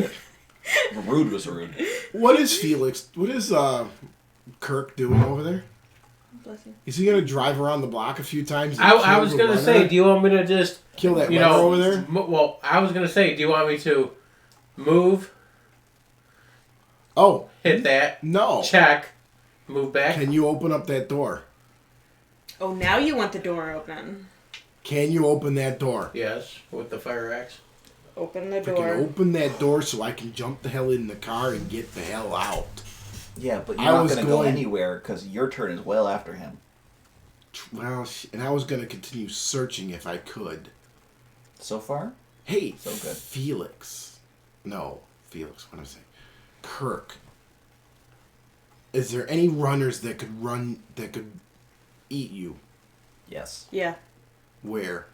Rude was rude. What is Felix, what is Kirk doing over there? Bless you. Is he going to drive around the block a few times? and I kill was the going to runner? say, do you want me to just, Kill that you runner know, over there? Well, I was going to say, do you want me to move, Oh, hit that, no. check, move back? Can you open up that door? Oh, now you want the door open. Can you open that door? Yes, with the fire axe. Open the Freaking door. open that door so I can jump the hell in the car and get the hell out. Yeah, but I you're not was going to go going- anywhere because your turn is well after him. Well, and I was going to continue searching if I could. So far? Hey, So good. Felix. No, Felix, what am I saying? Kirk. Is there any runners that could eat you? Yes. Yeah. Where?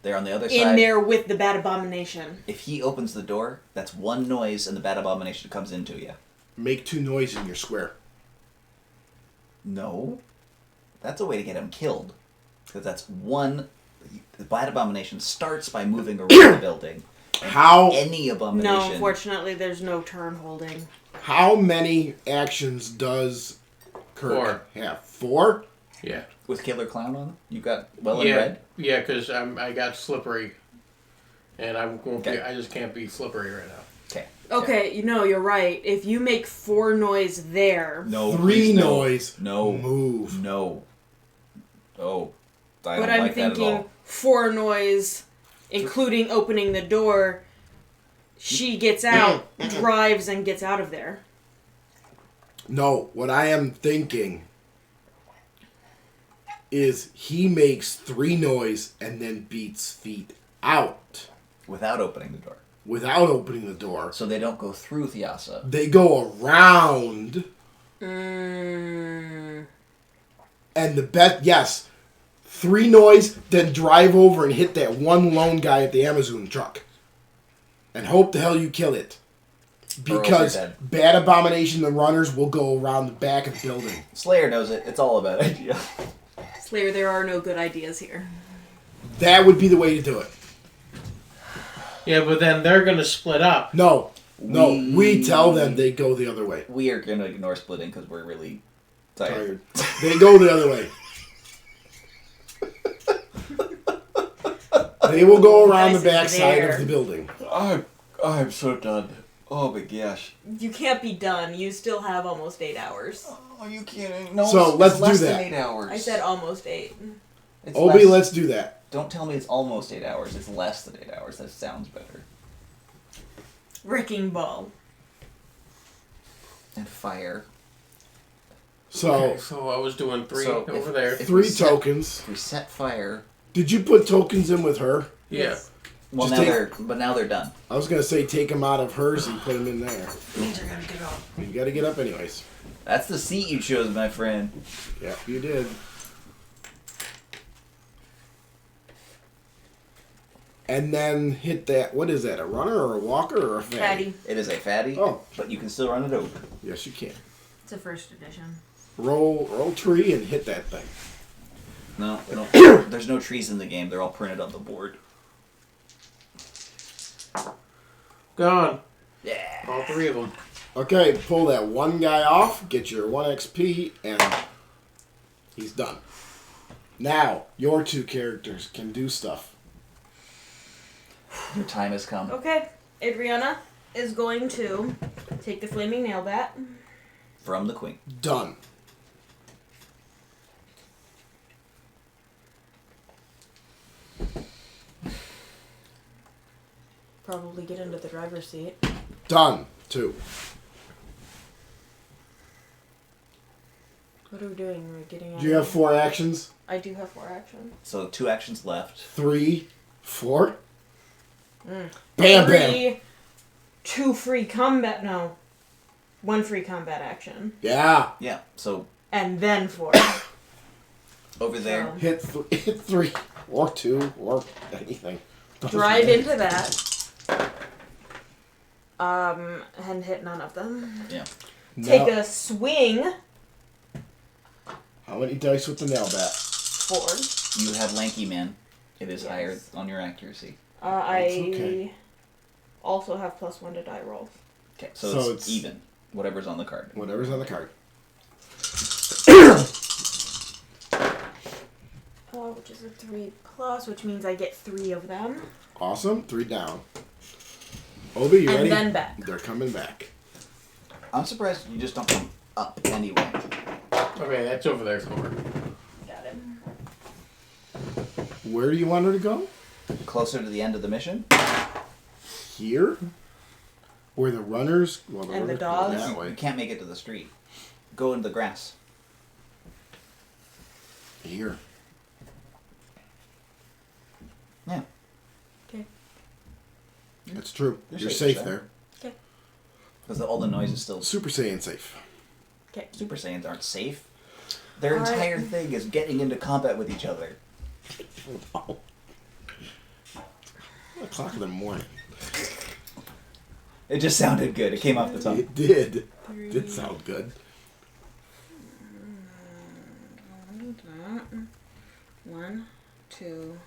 They're on the other In side. there with the bad abomination. If he opens the door, that's one noise and the bad abomination comes into you. Make 2 noise in your square. No. That's a way to get him killed. Because that's one... The bad abomination starts by moving around the building. How Any abomination... No, unfortunately, there's no turn holding. how many actions does Kirk 4. have? 4? Yeah. With Killer Clown on? You got well and Yeah, red? yeah, because I got slippery, and I won't be. Okay. I just can't be slippery right now. Okay. Okay, you're right. If you make 4 noise there, No. 3 please, no. noise. No. Move. No. Oh. I but don't I'm like that at thinking all. 4 noise, including opening the door, she gets out, drives, and gets out of there. No, what I am thinking is he makes 3 noise and then beats feet out Without opening the door. without opening the door. So they don't go through Thyasa. They go around, Mm. and the bet, yes, 3 noise, then drive over and hit that one lone guy at the Amazon truck. And hope the hell you kill it. Because dead. Bad Abomination and the runners will go around the back of the building. Slayer knows it. It's all a bad idea. Slayer, there are no good ideas here. That would be the way to do it. Yeah, but then they're going to split up. No, we tell them they go the other way. We are going to ignore splitting because we're really tired. They go the other way. They will go around the back side of the building. I'm so done. Oh my gosh. You can't be done. You still have almost 8 hours. Oh, you kidding? No, So, it's let's less do than that. 8 hours. I said almost 8. It's Obi, less- let's do that. Don't tell me it's almost 8 hours. It's less than 8 hours. That sounds better. Wrecking ball. And fire. So, Okay, so I was doing 3 So over there. if 3 we set- tokens. If we set fire... Did you put tokens in with her? Yeah. Well, Just now they're done. I was going to say take them out of hers and put them in there. Means I gotta get up. You got to get up anyways. That's the seat you chose, my friend. Yeah, you did. And then hit that. What is that? A runner or a walker or a fatty? Fatty. It is a fatty, Oh. but you can still run it over. Yes, you can. It's a first edition. Roll tree and hit that thing. No, there's no trees in the game. They're all printed on the board. Gone. Yeah. All 3 of them. Okay, pull that one guy off, get your 1 XP, and he's done. Now, your 2 characters can do stuff. Your time has come. Okay, Adriana is going to take the flaming nail bat. From the queen. Done. Probably get into the driver's seat. Done. 2. What are we doing? We're getting out Do you have 4 actions? I do have 4 actions. So 2 actions left. 3, 4. Bam, bam. 3, 2 free combat. No. 1 free combat action. Yeah. Yeah. So And then 4. over there. Hit 3 or 2 or anything. Drive into that. And hit none of them. Yeah. Take Now, a swing. how many dice with the nail bat? 4. You have lanky man. It is Yes. higher on your accuracy. I okay. also have +1 to die rolls. Okay. So, So it's it's- even. Whatever's on the card. Whatever's on the card. Which is a 3+, which means I get 3 of them. Awesome. 3 down. Obi, you And ready? then back. They're coming back. I'm surprised you just don't come up anyway. Okay, that's over there somewhere. Got it. Where do you want her to go? Closer to the end of the mission. Here? Where the runners... Well, And the runners go dogs? that You way. can't make it to the street. Go into the grass. Here. Yeah. Okay. That's true. You're You're safe safe there. there. Because all the noise is still... Super Saiyan safe. Okay. Super Saiyans aren't safe. Their All right. entire thing is getting into combat with each other. Oh. 1 o'clock in the morning. It just sounded good. It came off the tongue. It did. 3. Did sound good. 1, 2,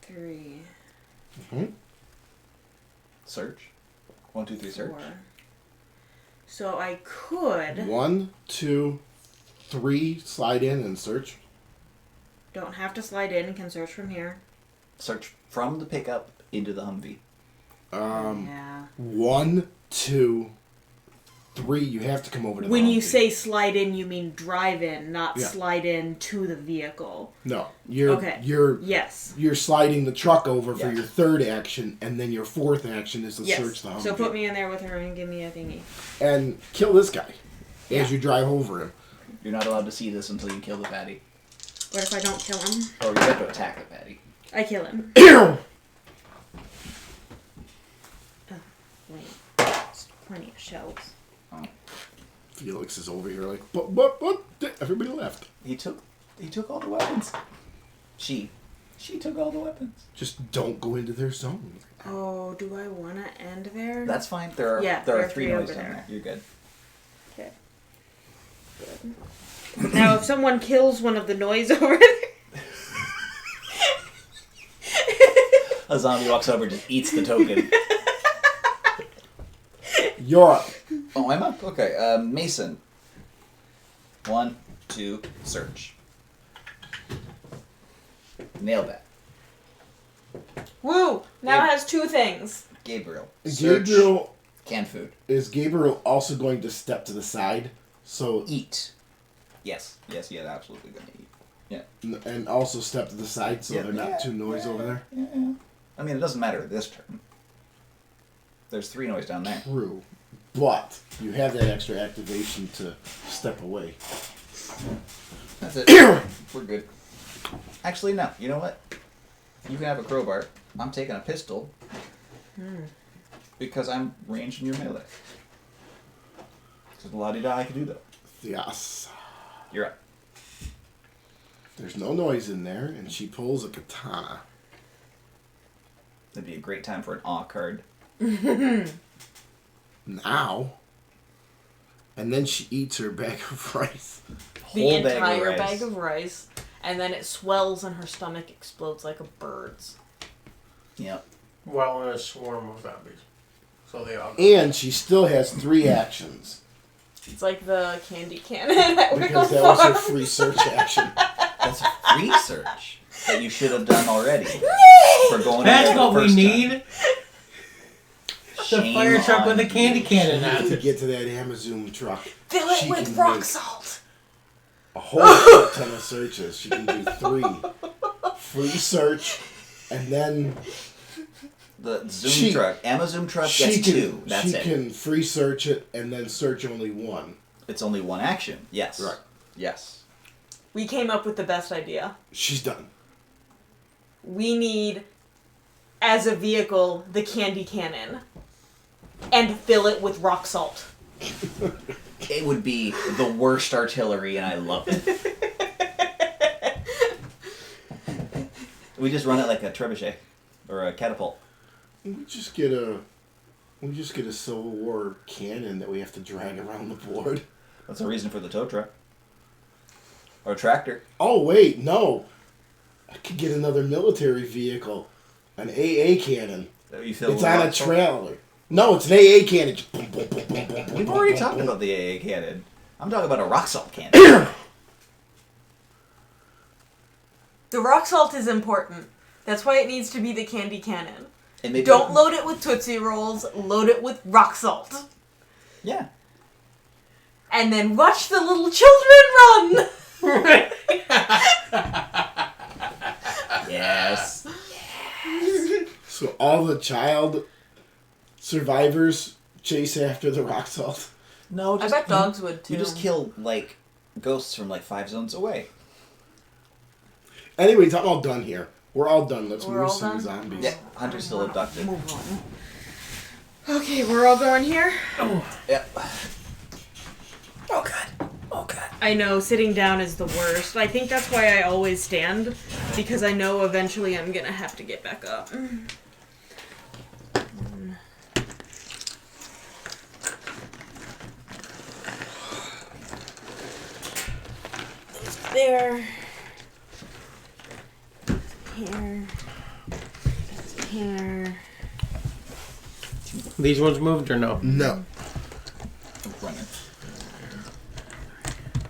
3, Search. 1, 2, 3, search. 4. So I could. 1, 2, 3. Slide in and search. Don't have to slide in and can search from here. Search from the pickup into the Humvee. Yeah. 1, 2, 3. You have to come over to the When you Humvee. say slide in, you mean drive in, not Yeah. slide in to the vehicle. No, you're Okay. you're Yes. you're sliding the truck over for Yes. your third action, and then your fourth action is to Yes. search the Humvee. So put me in there with her and give me a thingy. And kill this guy Yeah. as you drive over him. You're not allowed to see this until you kill the patty. What if I don't kill him? Or you have to attack the patty. I kill him. Wait. There's plenty of shells. Felix is over here like, but, everybody left. He took all the weapons. She took all the weapons. Just don't go into their zone. Oh, do I want to end there? That's fine. There are three noise down there. You're good. Okay. Good. Now, if someone kills one of the noise over there... A zombie walks over and just eats the token. You're up. Oh, I'm up? Okay. Mason. 1, 2, search. Nailed that. Woo! Now Yeah. it has 2 things. Gabriel. Search. Gabriel, Canned food. is Gabriel also going to step to the side? So Eat. Yes, absolutely gonna eat. Yeah. and also step to the side so Yeah. they're not Yeah. too noise over there? Yeah. I mean, it doesn't matter this turn. There's 3 noise down there. True. But you have that extra activation to step away. That's it. We're good. Actually, no. You know what? You can have a crowbar. I'm taking a pistol. Because I'm ranged in your melee. Because la-di-da, I can do that. Yes. You're up. There's no noise in there, and she pulls a katana. That'd be a great time for an awe card. Now. And then she eats her bag of rice. The Whole entire bag bag of rice. And then it swells and her stomach explodes like a bird's. Yep. Well, in a swarm of zombies. So they all go. And she still has 3 actions. It's like the candy cannon at Because Wiggle that was her Farm. free search action. That's research that you should have done already. For going That's in there what the we first need. time. The Shame fire truck with on a candy you. cannon on To it. get to that Amazon truck. Fill it She with can rock make salt. a whole shit ton of searches. She can do 3. Free search, and then The Zoom truck. Amazon truck gets 2. That's she it. can free search it, and then search only 1. It's only 1 action. Yes. Right. Yes. We came up with the best idea. She's done. We need, as a vehicle, the candy cannon. And fill it with rock salt. It would be the worst artillery, and I love it. We just run it like a trebuchet or a catapult. We just get a Civil War cannon that we have to drag around the board. That's a reason for the tow truck or tractor. Oh wait, no. I could get another military vehicle, an AA cannon. You fill It's with on a rock salt. trailer. No, it's an AA cannon. Just boom, boom, boom, boom, boom, boom, We've boom, already boom, talked boom. about the AA cannon. I'm talking about a rock salt cannon. The rock salt is important. That's why it needs to be the candy cannon. And maybe Don't load it with Tootsie Rolls, load it with rock salt. Yeah. And then watch the little children run! Yes. So all the child survivors chase after the rock salt. No, I just, bet dogs would too. You just kill, like, ghosts from, like, 5 zones away. Anyways, I'm all done here. We're all done. Let's We're move all some done? zombies. Yeah, Hunter's still abducted. Move on. Okay, we're all going here? Yep. Oh, God. Oh, God. I know, sitting down is the worst. I think that's why I always stand, because I know eventually I'm gonna have to get back up. There. Here. Here. These ones moved or no? No. Runner.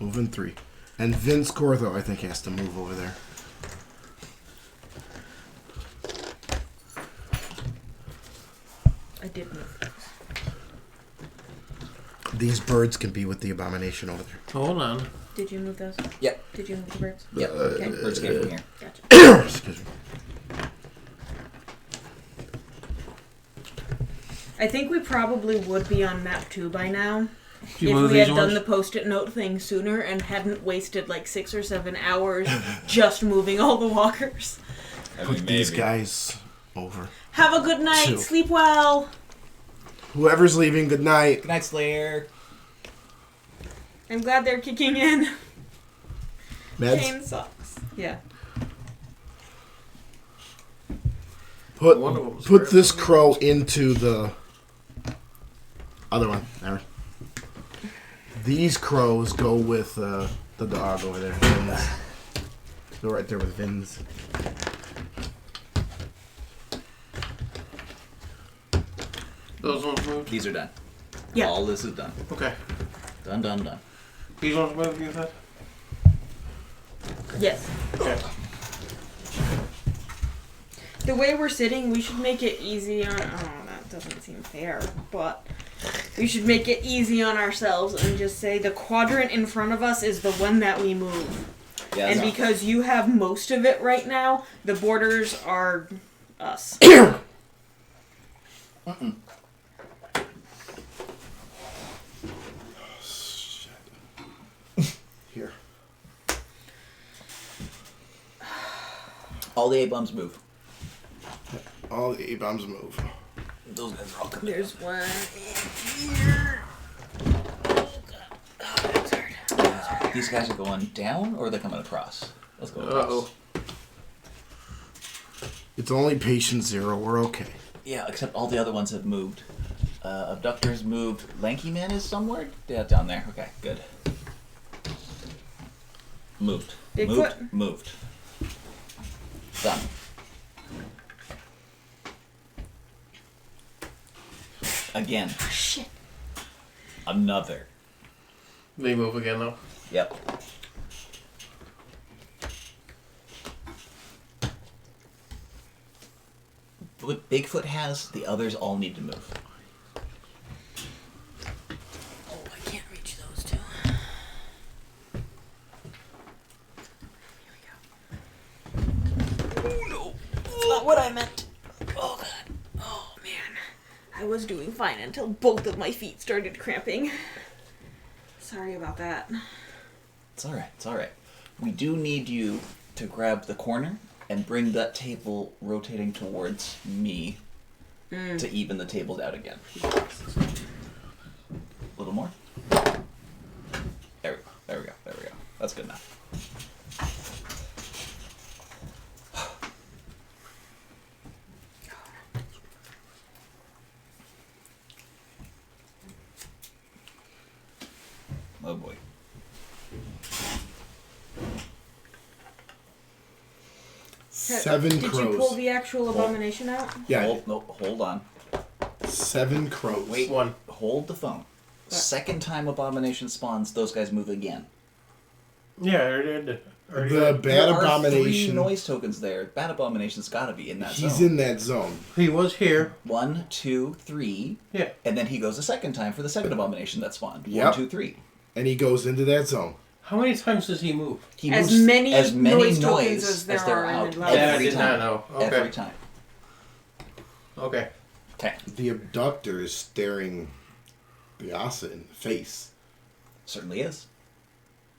Moving 3. And Vince Cortho, I think, has to move over there. I did move those. These birds can be with the abomination over there. Hold on. Did you move those? Yep. Did you move the birds? Yep. Okay. Birds came from here. Gotcha. Excuse me. I think we probably would be on map 2 by now. Did you If move we had these done ones? the post-it note thing sooner and hadn't wasted like 6 or 7 hours just moving all the walkers. Put these guys over. Have a good night. 2. Sleep well. Whoever's leaving, good night. Good night, Slayer. I'm glad they're kicking in. Meds. Pain sucks. Yeah. Put One of them's put rare. this crow into the other one. There. These crows go with the dog over there. Vin's. Go right there with Vin's. Those ones moved? These are done. Yeah. All this is done. Okay. Done, done, done. These ones moved, you said? Yes. Okay. The way we're sitting, we should make it easy on. Oh, that doesn't seem fair, but we should make it easy on ourselves and just say the quadrant in front of us is the one that we move. Yeah. And no. because you have most of it right now, the borders are us. Here. All the A-bombs move. All the A-bombs move. Those guys are all coming. There's one in here. Oh, God. Oh, that's hard. These guys are going down, or are they coming across? Let's go across. Uh-oh. It's only patient 0. We're okay. Yeah, except all the other ones have moved. Abductor's moved. Lanky Man is somewhere? Yeah, down there. Okay, good. Moved. Bigfoot? Moved. Done. Again. Oh, shit. Another. They move again, though. Yep. What Bigfoot has, the others all need to move. Oh, I can't reach those two. Oh, no. That's not what I meant. Oh, God. Oh, man. I was doing fine until both of my feet started cramping. Sorry about that. It's alright, it's alright. We do need you to grab the corner and bring that table rotating towards me to even the tables out again. A little more. There we go, there we go, there we go. That's good enough. Oh boy. Seven Did crows. you pull the actual abomination out? Yeah, Hold on. 7 crows. Wait. One. Hold the phone. Second time Abomination spawns, those guys move again. Yeah, I did. The bad There are 3 abomination. noise tokens there. Bad Abomination's gotta be in that He's zone. in that zone. He was here. 1, 2, 3. Yeah. And then he goes a second time for the second Abomination that spawned. Yep. 1, 2, 3. And he goes into that zone. How many times does he move? He As moves many as many noise tokens noise as there they're are in out the level. That I every did time. not know. Okay. Every time. Okay. Okay. The abductor is staring the Asa in the face. Certainly is.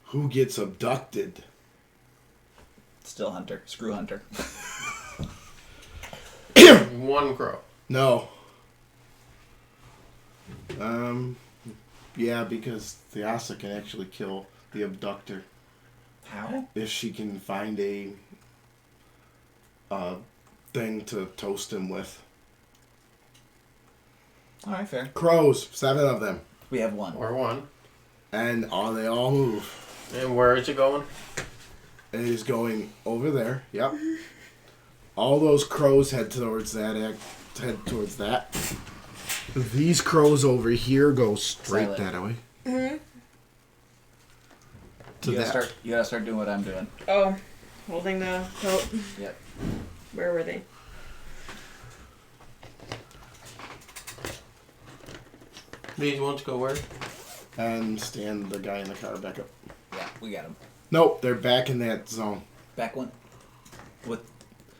Who gets abducted? Still Hunter. Screw Hunter. One crow. No. Yeah, because the Asa can actually kill the abductor How? if she can find a thing to toast him with. Alright, fair. Crows, 7 of them, We have 1. Or one. and they all move. And where is it going? It is going over there. Yep. All those crows head towards that. Head towards that. These crows over here go straight Silent. that way. Mm-hmm. To You gotta, that. start doing what I'm doing. Oh, holding the coat. Yep. Where were they? These ones go where? And stand the guy in the car back up. Yeah, we got him. Nope, they're back in that zone. Back one. With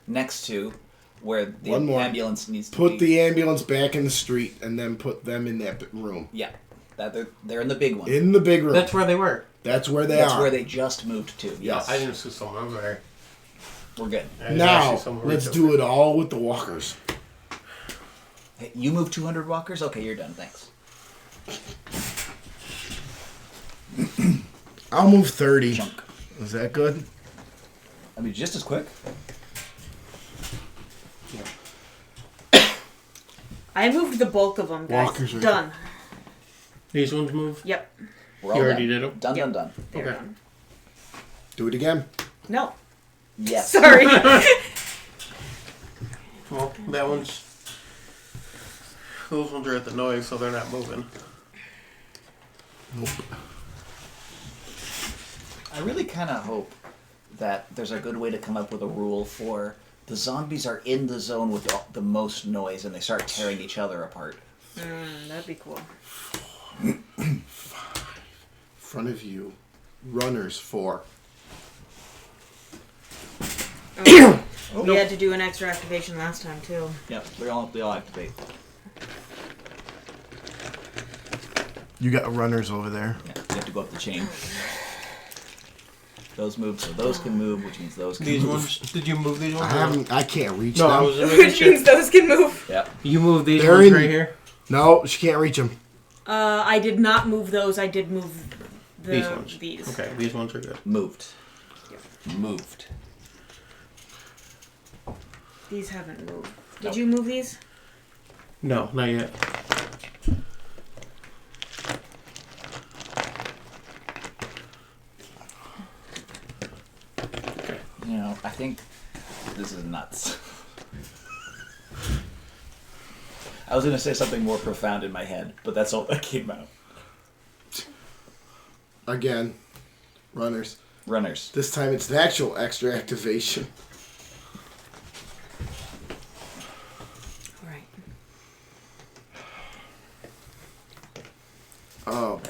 next to where the One more. ambulance needs to Put be. the ambulance back in the street and then put them in that room. Yeah, that they're in the big one. In the big room. That's where they were. That's where they That's are. where they just moved to. Yes, I didn't see someone over there. we're good. I didn't Now, see someone let's reach do over. it all with the walkers. Hey, you moved 200 walkers. Okay, you're done. Thanks. I'll move 30. Chunk. Is that good? I mean, just as quick. I moved the bulk of them, guys. Walkers are- Done. These ones move? Yep. We're all You already done. did 'em? Done, Yep. done, done. They're Okay. done. Do it again. No. Yes. Sorry. Well, that one's... Those ones are at the noise, so they're not moving. Nope. I really kind of hope that there's a good way to come up with a rule for the zombies are in the zone with the most noise and they start tearing each other apart. That'd be cool. Front of you. Runners 4. We had to do an extra activation last time, too. Yep, they all activate. You got runners over there. Yeah, you have to go up the chain. Those move, so those can move, which means those can These move. ones... Did you move these ones? I can't reach No, them. I was making Which sure. means those can move. Yep. You moved these They're ones in- right here? No, she can't reach them. I did not move those. I did move These ones. these. Okay, these ones are good. Moved. Moved. These haven't moved. Did Nope. you move these? No, not yet. You know, I think this is nuts. I was going to say something more profound in my head, but that's all that came out. Again. Runners. Runners. This time it's the actual extra activation. All right. Oh.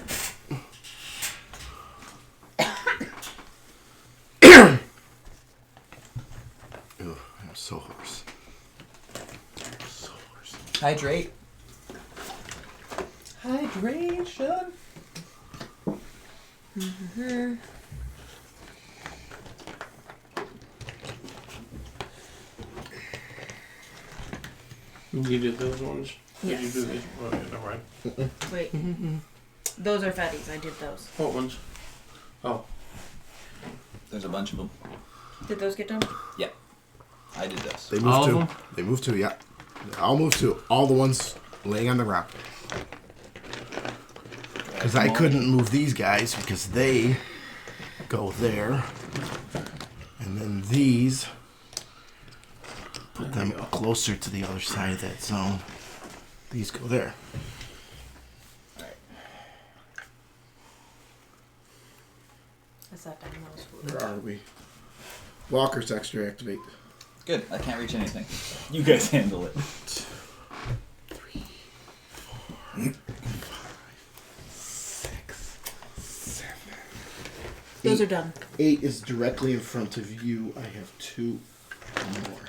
Ew, I'm so hoarse. So hoarse. Hydrate. Hydration. You did those ones? Did you Yes. do these? Oh, yeah, never mind. Wait. Those are fatties. I did those. What ones? Oh, There's a bunch of them. Did those get done? Yeah. I did this. They All moved of two. them? They moved two, yeah. I'll move two. All the ones laying on the ground. Because I couldn't move these guys because they go there. And then these put them closer to the other side of that zone. These go there. I sat down. That was food. Where are we? Walker's extra activate. Good. I can't reach anything. You guys handle it. 3, 4, 5, 6, 7. Those are done. 8 is directly in front of you. I have 2 more.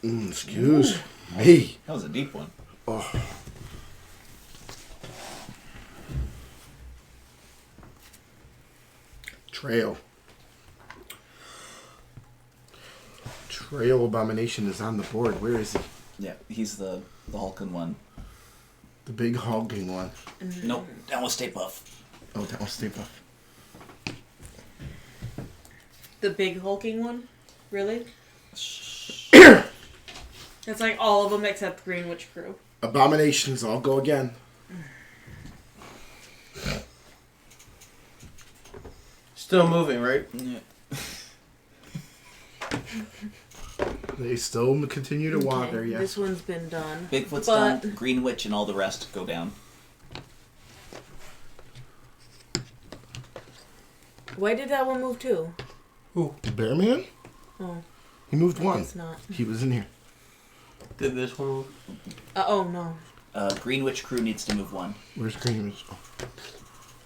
Excuse me. That was a deep one. Oh. Trail. Trail Abomination is on the board. Where is he? Yeah, he's the hulking one. The big hogging one. Nope. That was Stay Puff. Oh, that was Stay Puff. The big hulking one? Really? Abominations, It's like all of them except Greenwich Crew. Abominations, I'll go again. still moving, right? Yeah. They still continue to wander, Okay, yes. This one's been done. Bigfoot's But- done. Green Witch and all the rest go down. Why did that one move too? Who? The bear man? Oh, He moved I one. guess not. He was in here. Did this one move? Oh, no. Greenwich crew needs to move one. Where's Greenwich? Oh.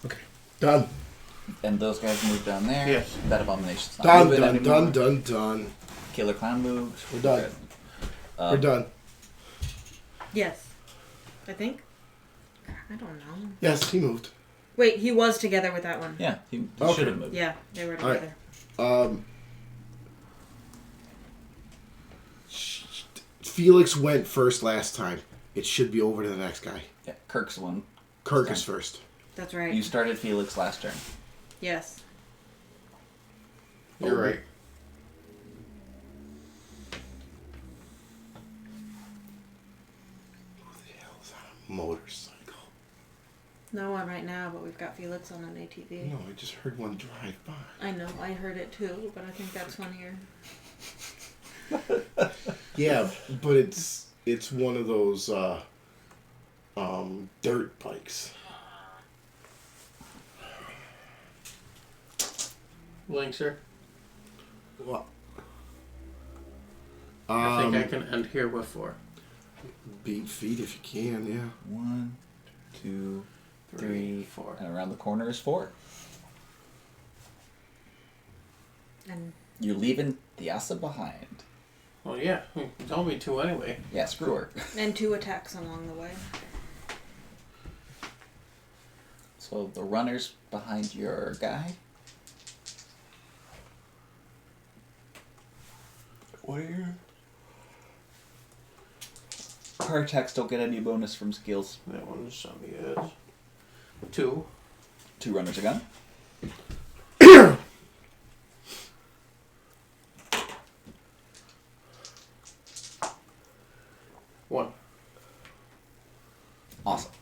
Okay. Done. And those guys move down there. Yes. That abomination's not Done, moving done, anymore. done. Killer Clown moves. We're done. Good. We're done. Yes. I think. I don't know. Yes, he moved. Wait, he was together with that one. Yeah, he Okay. should have moved. Yeah, they were All right. together. Felix went first last time. It should be over to the next guy. Yeah, Kirk's one. Kirk Okay. is first. That's right. You started Felix last turn. Yes. You're right. Who the hell is on a motorcycle? No one right now, but we've got Felix on an ATV. No, I just heard one drive by. I know, I heard it too, but I think that's funnier. Yeah, but it's one of those dirt bikes. Linkser. What? I think I can end here with 4. Beat feet if you can, yeah. 1, 2, 3, 4. and around the corner is 4. And You're leaving Thiasa behind. Well, yeah. You told me to anyway. Yeah, screw her. and 2 attacks along the way. So the runner's behind your guy. What are you? Car attacks don't get any bonus from skills. That one's on the edge. 2. 2 runners a gun. One. Awesome.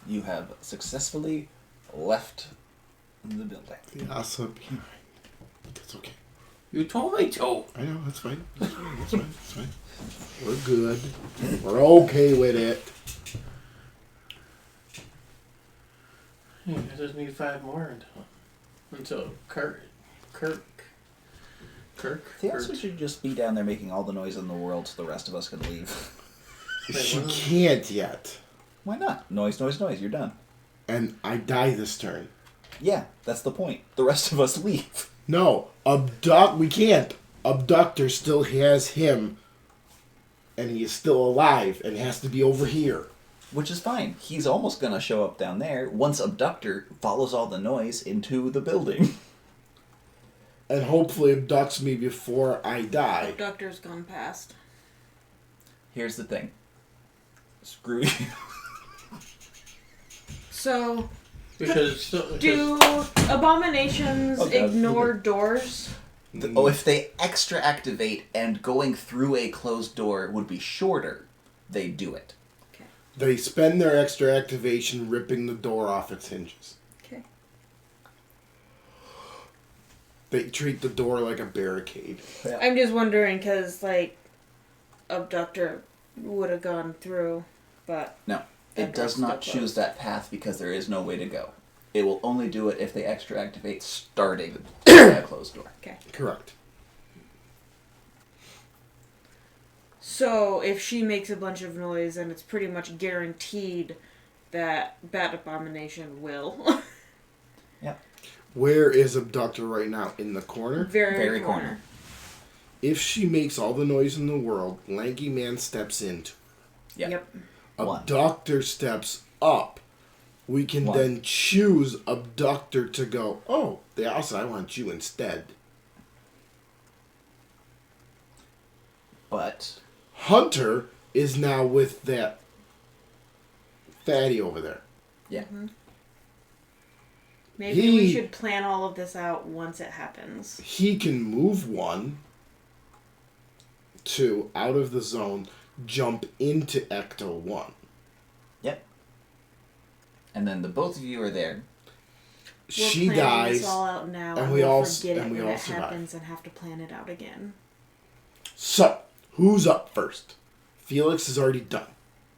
You have successfully left the building. The ass up behind. That's okay. You told me to. I know, that's fine. That's fine. We're good. We're okay with it. Yeah, I just need 5 more until Kirk. Thiasa should just be down there making all the noise in the world so the rest of us can leave. She can't yet. Why not? Noise, noise, noise. You're done. And I die this turn. Yeah, that's the point. The rest of us leave. No, we can't. Abductor still has him, and he is still alive, and has to be over here. Which is fine. He's almost going to show up down there once Abductor follows all the noise into the building. And hopefully abducts me before I die. Abductor's gone past. Here's the thing. Screw you. So, Because do abominations Oh, God. ignore doors? Oh, if they extra activate and going through a closed door would be shorter, they do it. Okay. They spend their extra activation ripping the door off its hinges. Okay. They treat the door like a barricade. I'm just wondering because, like, Abductor would have gone through, but No, That it does door's not still choose closed. that path because there is no way to go. It will only do it if they extra activate starting a closed door. okay. Correct. So if she makes a bunch of noise, then it's pretty much guaranteed that Bat Abomination will. Where is Abductor right now? In the corner? Very corner. corner. If she makes all the noise in the world, Lanky Man steps into. Yep. Yep. One. Abductor steps up. We can One. then choose Abductor to go, oh, the outside, I want you instead. But Hunter is now with that fatty over there. yeah, Maybe we should plan all of this out once it happens. He can move 1, 2 out of the zone, jump into Ecto 1. yep. And then the both of you are there. She We're planning dies. this all out now, and and we we'll all forget it and we when all it survive. happens and have to plan it out again. So, who's up first? Felix is already done.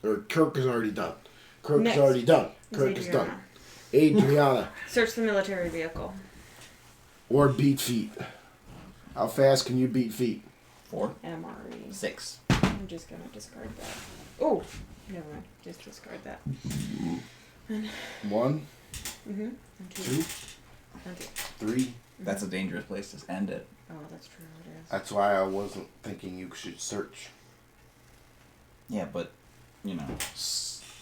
Or Kirk is already done. Kirk Next is already done. is Kirk is done. Adriana. Adriana. Search the military vehicle. Or beat feet. How fast can you beat feet? 4, MRE. 6. I'm just gonna discard that. Oh, never mind. Just discard that. 1, Mm-hmm. And 2. 2, And 3. 3. That's a dangerous place to end it. Oh, that's true. It is. That's why I wasn't thinking you should search. Yeah, but, you know.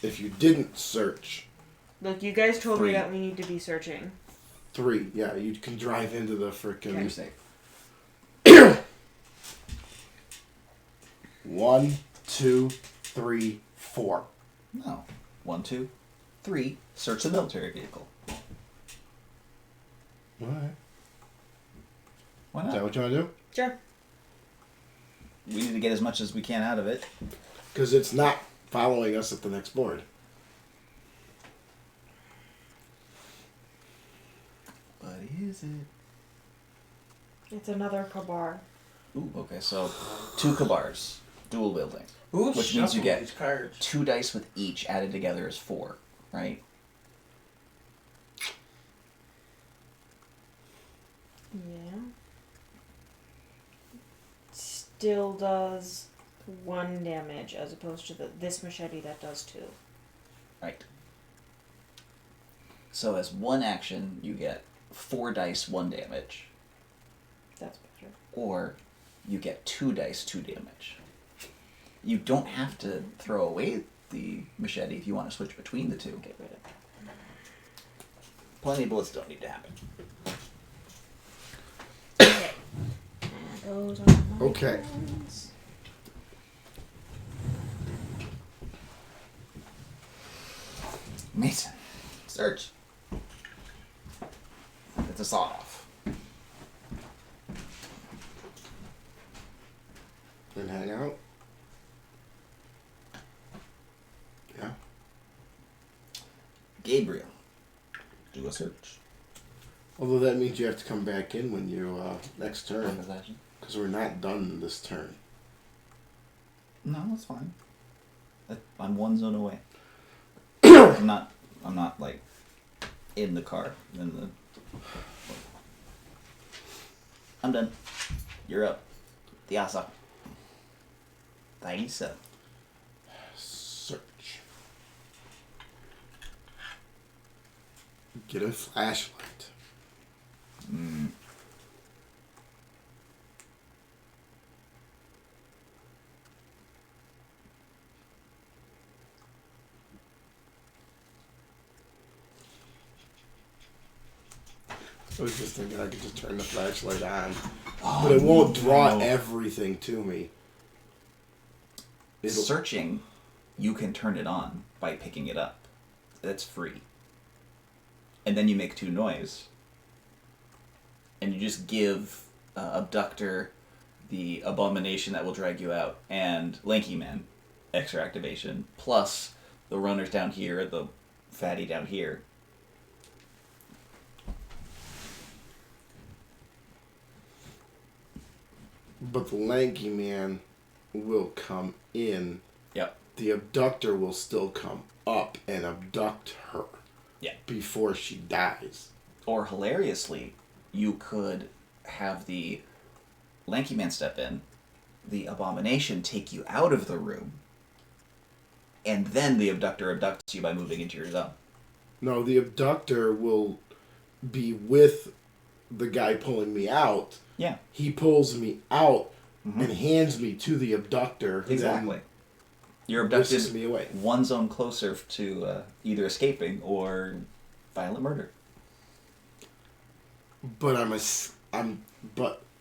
If you didn't search, Look, you guys told 3. me that we need to be searching. 3. Yeah, you can drive into the You're frickin' safe. 1, 2, 3, 4. No. 1, 2, 3. Search the military vehicle. Alright. Why Is not? that what you want to do? Sure. We need to get as much as we can out of it. Because it's not following us at the next board. But is it? It's another Kabar. Ooh, okay, so 2 Kabars. Dual wielding. Who Which means you shuffled get these cards? 2 dice with each added together is 4, right? Yeah. Still does 1 damage as opposed to this machete that does 2. Right. So as one action, you get 4 dice, 1 damage. That's better. Or you get 2 dice, 2 damage. You don't have to throw away the machete if you want to switch between the 2. Get rid of it. Plenty of bullets don't need to happen. Okay. And those are my Okay. ones. Mason, search. It's a sawed-off. And hang out. Yeah. Gabriel, do a search. Although that means you have to come back in when you, next turn. Bonus action. Because we're not done this turn. No, that's fine. I'm 1 zone away. I'm not like in the car. I'm done. You're up. Tiasa. Thaisa. Search. Get a flashlight. I was just thinking I could just turn the flashlight on. But it won't draw everything to me. It'll, Searching, you can turn it on by picking it up. That's free. And then you make 2 noise. And you just give Abductor the abomination that will drag you out and Lanky Man extra activation, plus the runners down here, the fatty down here. but the lanky man will come in. Yep. The abductor will still come up and abduct her. Yeah. Before she dies. Or hilariously, you could have the Lanky Man step in, the abomination take you out of the room, and then the abductor abducts you by moving into your zone. No, the abductor will be with the guy pulling me out. Yeah. He pulls me out Mhm. and hands me to the abductor. who Exactly. then You're whisks abducted me away. 1 zone closer to either escaping or violent murder. But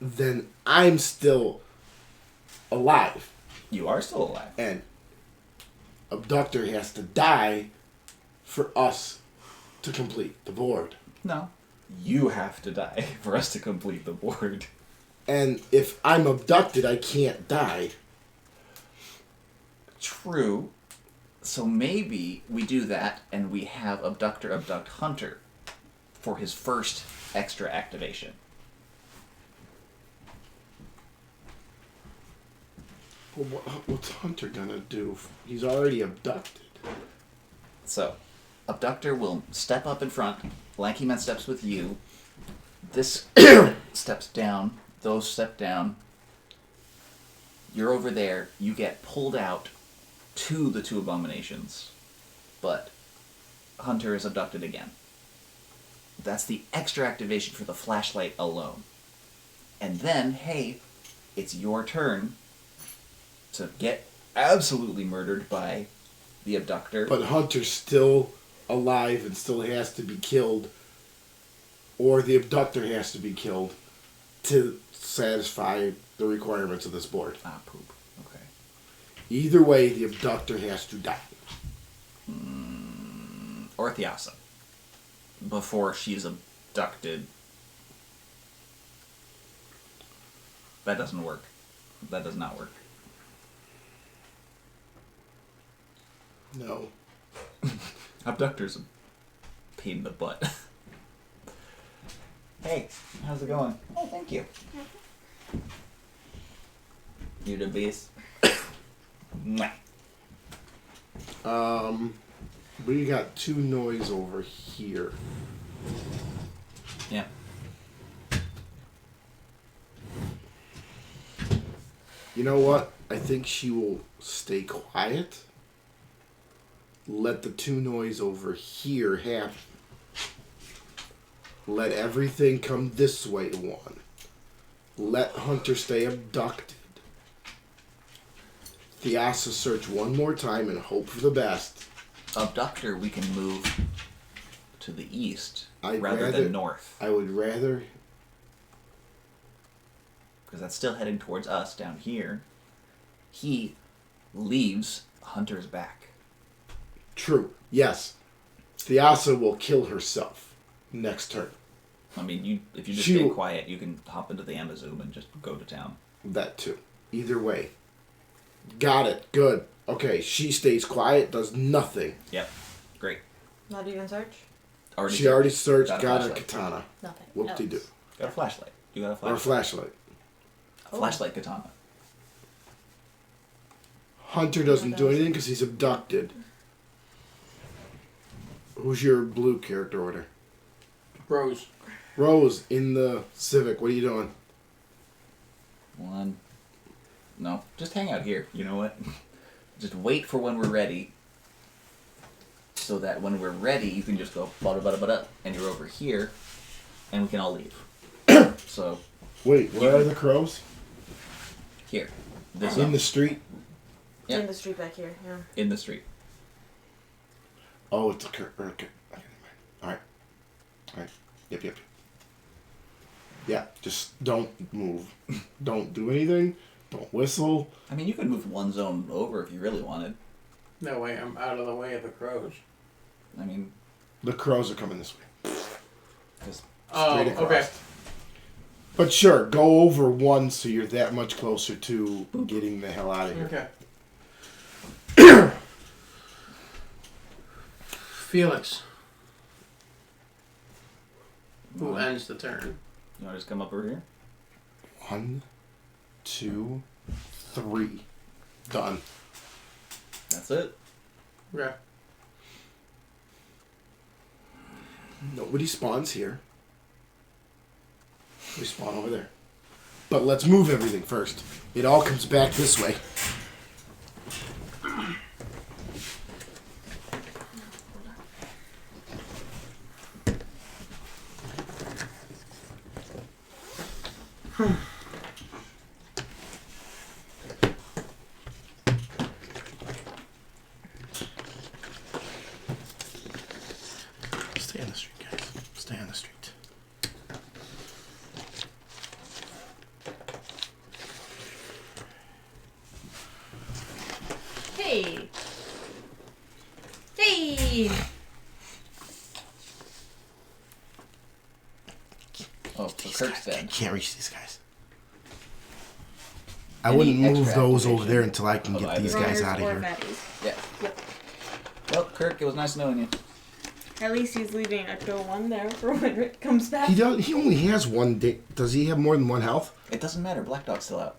then I'm still alive. You are still alive. And abductor has to die for us to complete the board. No. You have to die for us to complete the board. And if I'm abducted, I can't die. True. So maybe we do that and we have Abductor abduct Hunter for his first extra activation. Well, what's Hunter gonna do? He's already abducted. So, Abductor will step up in front, Lanky Man steps with you, This steps down. Those step down. You're over there. You get pulled out to the two abominations. But Hunter is abducted again. That's the extra activation for the flashlight alone. And then, hey, it's your turn to get absolutely murdered by the abductor. But Hunter's still alive and still has to be killed, or the abductor has to be killed to satisfy the requirements of this board. Ah, poop. Okay. Either way, the abductor has to die. Or Thiasa. Before she's abducted. That doesn't work. That does not work. No. Abductor's a pain in the butt. Hey, how's it going? Oh, thank you. You the beast. Mwah. We got two noise over here. Yeah. You know what? I think she will stay quiet. Let the two noise over here happen. Let everything come this way, one. Let Hunter stay abducted. Thiasa search one more time and hope for the best. Abductor, we can move to the east I'd rather rather- than north. I would rather... Because that's still heading towards us down here. He leaves Hunter's back. True. Yes. Thiasa will kill herself next turn. I mean, if you just She stay will- quiet, you can hop into the Amazon and just go to town. That too. Either way. Got it. Good. Okay, she stays quiet, does nothing. Yep. Great. Not even search? She already searched, Got a got a flashlight. katana. Nothing. Whoop-de-doo. else. Got a flashlight. You got a Or a flashlight. flashlight. Oh. Flashlight katana. Hunter doesn't do anything because he's abducted. Who's your blue character order? Rose. Rose, in the Civic, what are you doing? One. No, just hang out here. You know what? Just wait for when we're ready. So that when we're ready, you can just go bada, and you're over here, and we can all leave. So, Wait, where are the crows? here. This In up. the street? It's Yeah. in the street back here, yeah. In the street. Oh, it's a cur... Okay. Alright. Alright. Yep. Yeah, just don't move. Don't do anything. Don't whistle. I mean, you could move one zone over if you really wanted. No way, I'm out of the way of the crows. I mean, The crows are coming this way. just Oh, Straight across. okay. But sure, go over one so you're that much closer to getting the hell out of here. Okay. Felix. Who ends the turn? you want to just come up over here? 1, 2, 3. Done. That's it. Okay. Nobody spawns here. We spawn over there. But let's move everything first. It all comes back this way. Stay on the street, guys. Stay on the street. Hey! Hey! Oh, so Kirk's dead. Can't reach these guys. I wouldn't move extra those over activation there until I can of get either these guys Runners out of or here. fatties. Yeah. Yep. Well, Kirk, it was nice knowing you. At least he's leaving a kill one there for when Rick comes back. He does. He only has one day. Does he have more than one health? It doesn't matter. Black Dog's still out.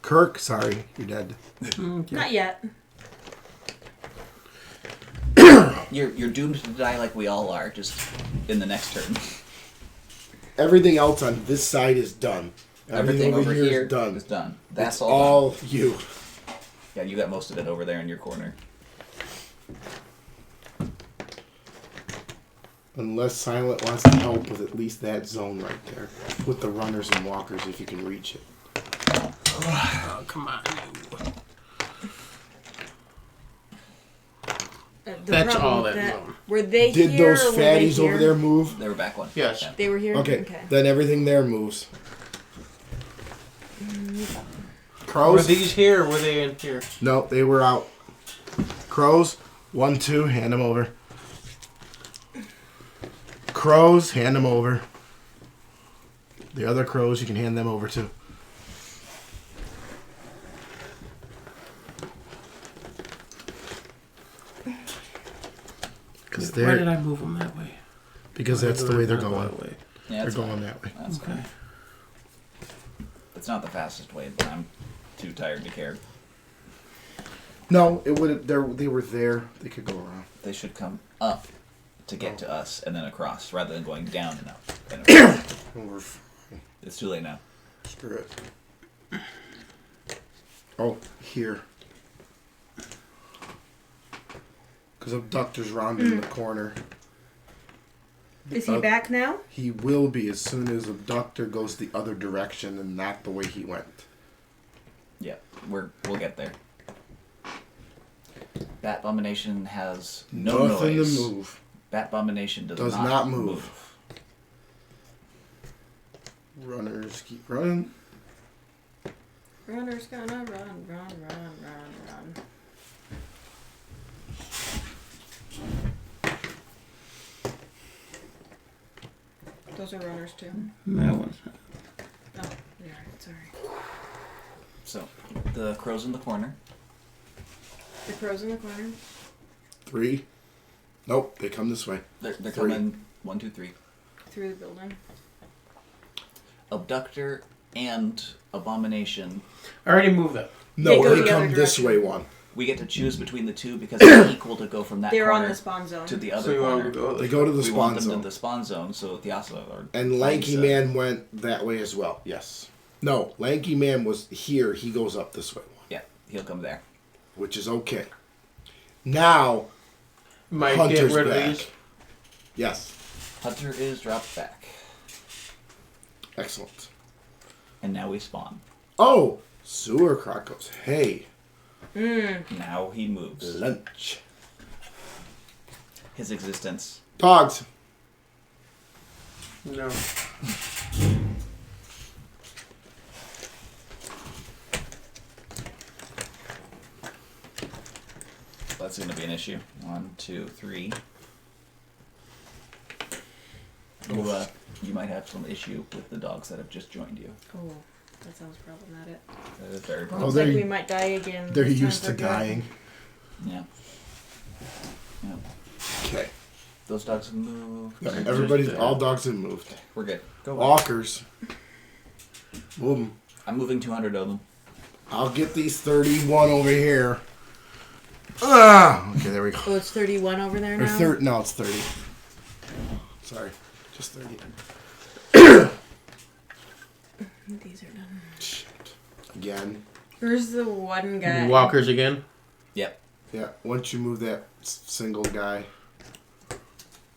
Kirk, sorry, you're dead. Not yet. You're doomed to die like we all are, just in the next turn. Everything else on this side is done. Everything over here is done. is done. That's It's all all you. done. Yeah, you got most of it over there in your corner. Unless Silent wants to help with at least that zone right there. With the runners and walkers if you can reach it. Oh, come on. That's all that zone. Were they Did here those or were they fatties over here? there move? They were back one. Yes. Yeah. They were here? Okay, then everything there moves. Were Crows? these here or were they in here? No, they were out. Crows, 1, 2, hand them over. Crows, hand them over. The other crows, you can hand them over too. Why did I move them that way? Because that's the way they're going. That way. Yeah, They're that's going fine. that way. That's Okay. fine. It's not the fastest way, but I'm too tired to care. No, it would. They were there. They could go around. They should come up to get to us and then across, rather than going down and up. And across. We're It's too late now. screw it. Oh, here. Because Abductor's round in the corner. Is he back now? He will be as soon as Abductor goes the other direction and not the way he went. Yeah, we'll get there. Bat Abomination has no Nothing noise. to move. Bat Abomination does Does not not move. Runners keep running. Runner's gonna run. Those are runners too. That one's. Oh, yeah, sorry. So, the crow's in the corner. The crow's in the corner. 3. Nope, they come this way. They're 3. coming 1, 2, 3. Through the building. Abductor and Abomination. I already moved them. No, They go they the come other this direction. way one. We get to choose between the two because they're equal to go from that They're corner on the spawn zone. to the So other you want corner. to go They go to the We want spawn them zone. to the spawn zone, so Thiasa or And Lanky Lanza- Man went that way as well. Yes. No, Lanky Man was here. He goes up this way one, Yeah, he'll come there. which is okay. Now, Might Hunter's get rid back. of these. Yes. Hunter is dropped back. Excellent. And now we spawn. Oh, Sewer Croc goes, hey, Now he moves. lunch. His existence. Dogs. No. That's going to be an issue. 1, 2, 3. You might have some issue with the dogs that have just joined you. Oh, that sounds problematic. That is very Oh, problematic. Looks like we might die again. They're this time used to for good. dying. Yeah. Yeah. Okay. Those dogs have moved. No, everybody's, just, all dogs have moved. We're good. Go away. Walkers. Move 'em. I'm moving 200 of them. I'll get these 31 over here. Ah! Okay, there we go. Oh, it's 31 over there Or now? no, it's 30. Sorry, just 30. These are done. Shit. Again. Where's the one guy? Walkers again. Yep. Yeah, once you move that single guy,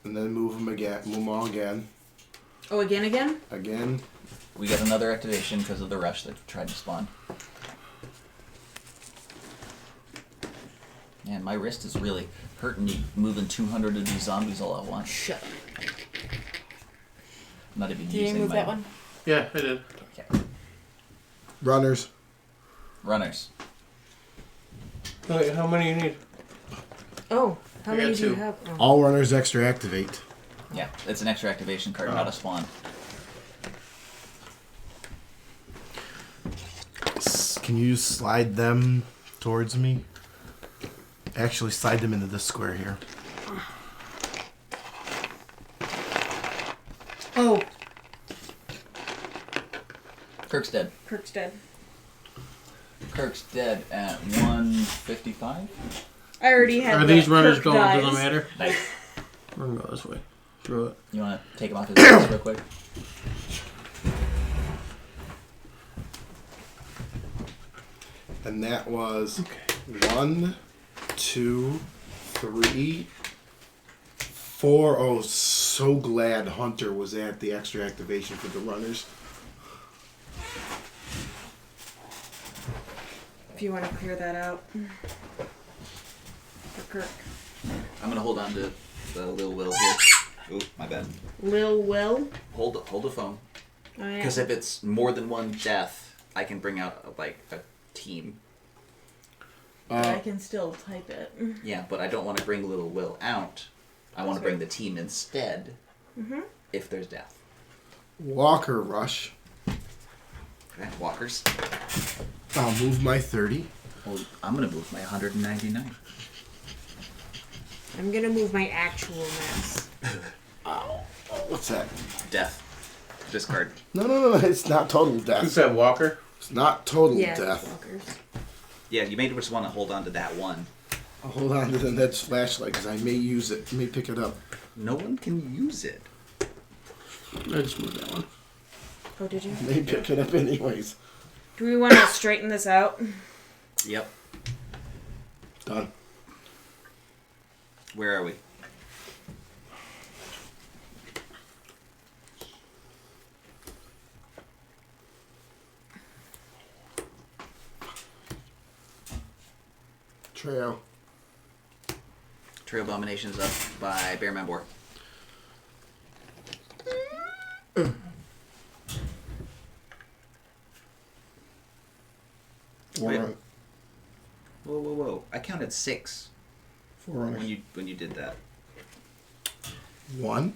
and then move them again, move them all again. Oh, again? Again. We got another activation because of the rush that tried to spawn. Man, my wrist is really hurting me moving 200 of these zombies all at once. Shut up. I'm not even Did you using move my... that one? Yeah, I did. Okay. Runners. Runners. Wait, how many you need? Oh, how I many got do you 2. have? Oh. All runners extra activate. Yeah, it's an extra activation card, not a spawn. Can you slide them towards me? Actually, slide them into this square here. Oh, Kirk's dead. Kirk's dead. Kirk's dead at 155. I already had Are the these runners Kirk going? dies. Doesn't matter. Nice. We're gonna go this way. Through it. You want to take him off his horse real quick? And that was 1, 2, 3, 4. Oh, so glad Hunter was at the extra activation for the runners. If you want to clear that out. For Kirk. I'm gonna hold on to the Lil Will here. Ooh, my bad. Lil Will. Hold the phone. Oh, yeah. Because if it's more than one death, I can bring out like a team. But I can still type it. Yeah, but I don't want to bring Little Will out. I want to That's bring right. the team instead. Mm-hmm. If there's death. Walker rush. Okay, walkers. I'll move my 30. Well, I'm gonna move my 199. I'm gonna move my actual mass. What's that? Death. Discard. No. It's not total Who death. said Walker? It's not total Yeah, death. walkers. Yeah, you may just want to hold on to that one. I'll hold on to the Ned's flashlight because I may use it. May pick it up. No one can use it. I just moved that one. Oh, did you? May pick it up anyways. Do we want to straighten this out? Yep. Done. Where are we? Trail. Trail Abomination is up by Bear Mambor. Wait. Whoa. I counted 6 when you did that. 1.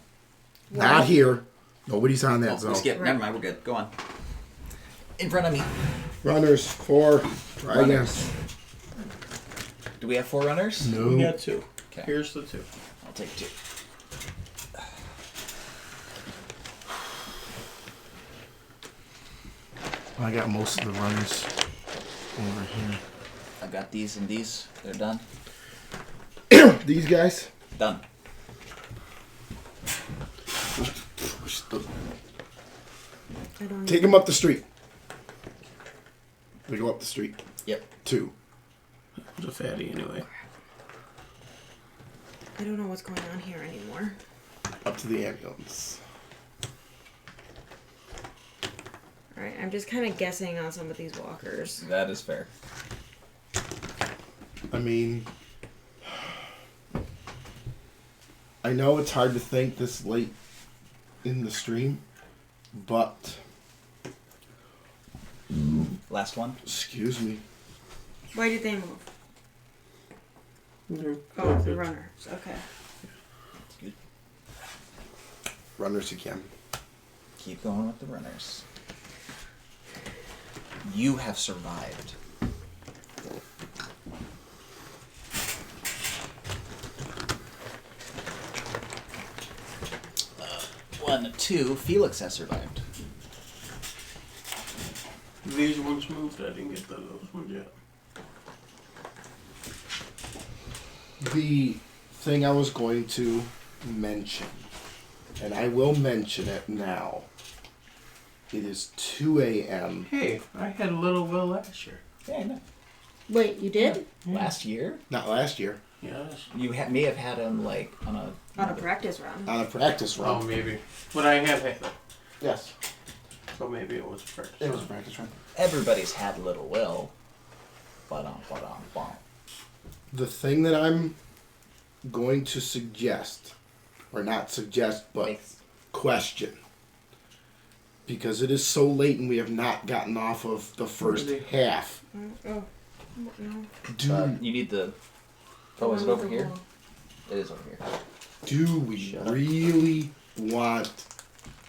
Not here. Nobody's on that Oh, zone. we skipped. Never mind, we're good. Go on. In front of me. Runners. 4. Try again. Runners. Do we have 4 runners? No. We got 2. Okay. Here's the 2. I'll take 2. I got most of the runners over here. I've got these and these. They're done. These guys? Done. I don't Take them up the street. They go up the street. Yep. 2. It was a fatty anyway. I don't know what's going on here anymore. Up to the ambulance. Alright, I'm just kind of guessing on some of these walkers. That is fair. I mean, I know it's hard to think this late in the stream, but Last one. excuse me. Why did they move? Oh, the runners. Okay. Good. Runners again. Keep going with the runners. You have survived. One, 2. Felix has survived. These ones moved. I didn't get those ones yet. The thing I was going to mention, and I will mention it now. It is 2 a.m. Hey, I had a little Will last year. Yeah, I know. Wait, you did? Last year, Not last year. Yes. you may have had him like on a On a practice run. On a practice Oh, run. maybe. But I have had them. Yes. So maybe it was a practice. It was a practice run. Everybody's had Little Will. Ba-dum. The thing that I'm going to suggest, or not suggest, but question, because it is so late and we have not gotten off of the first Really? half. Oh, no. Do You need the. Oh, is it over here? It is over here. do we really want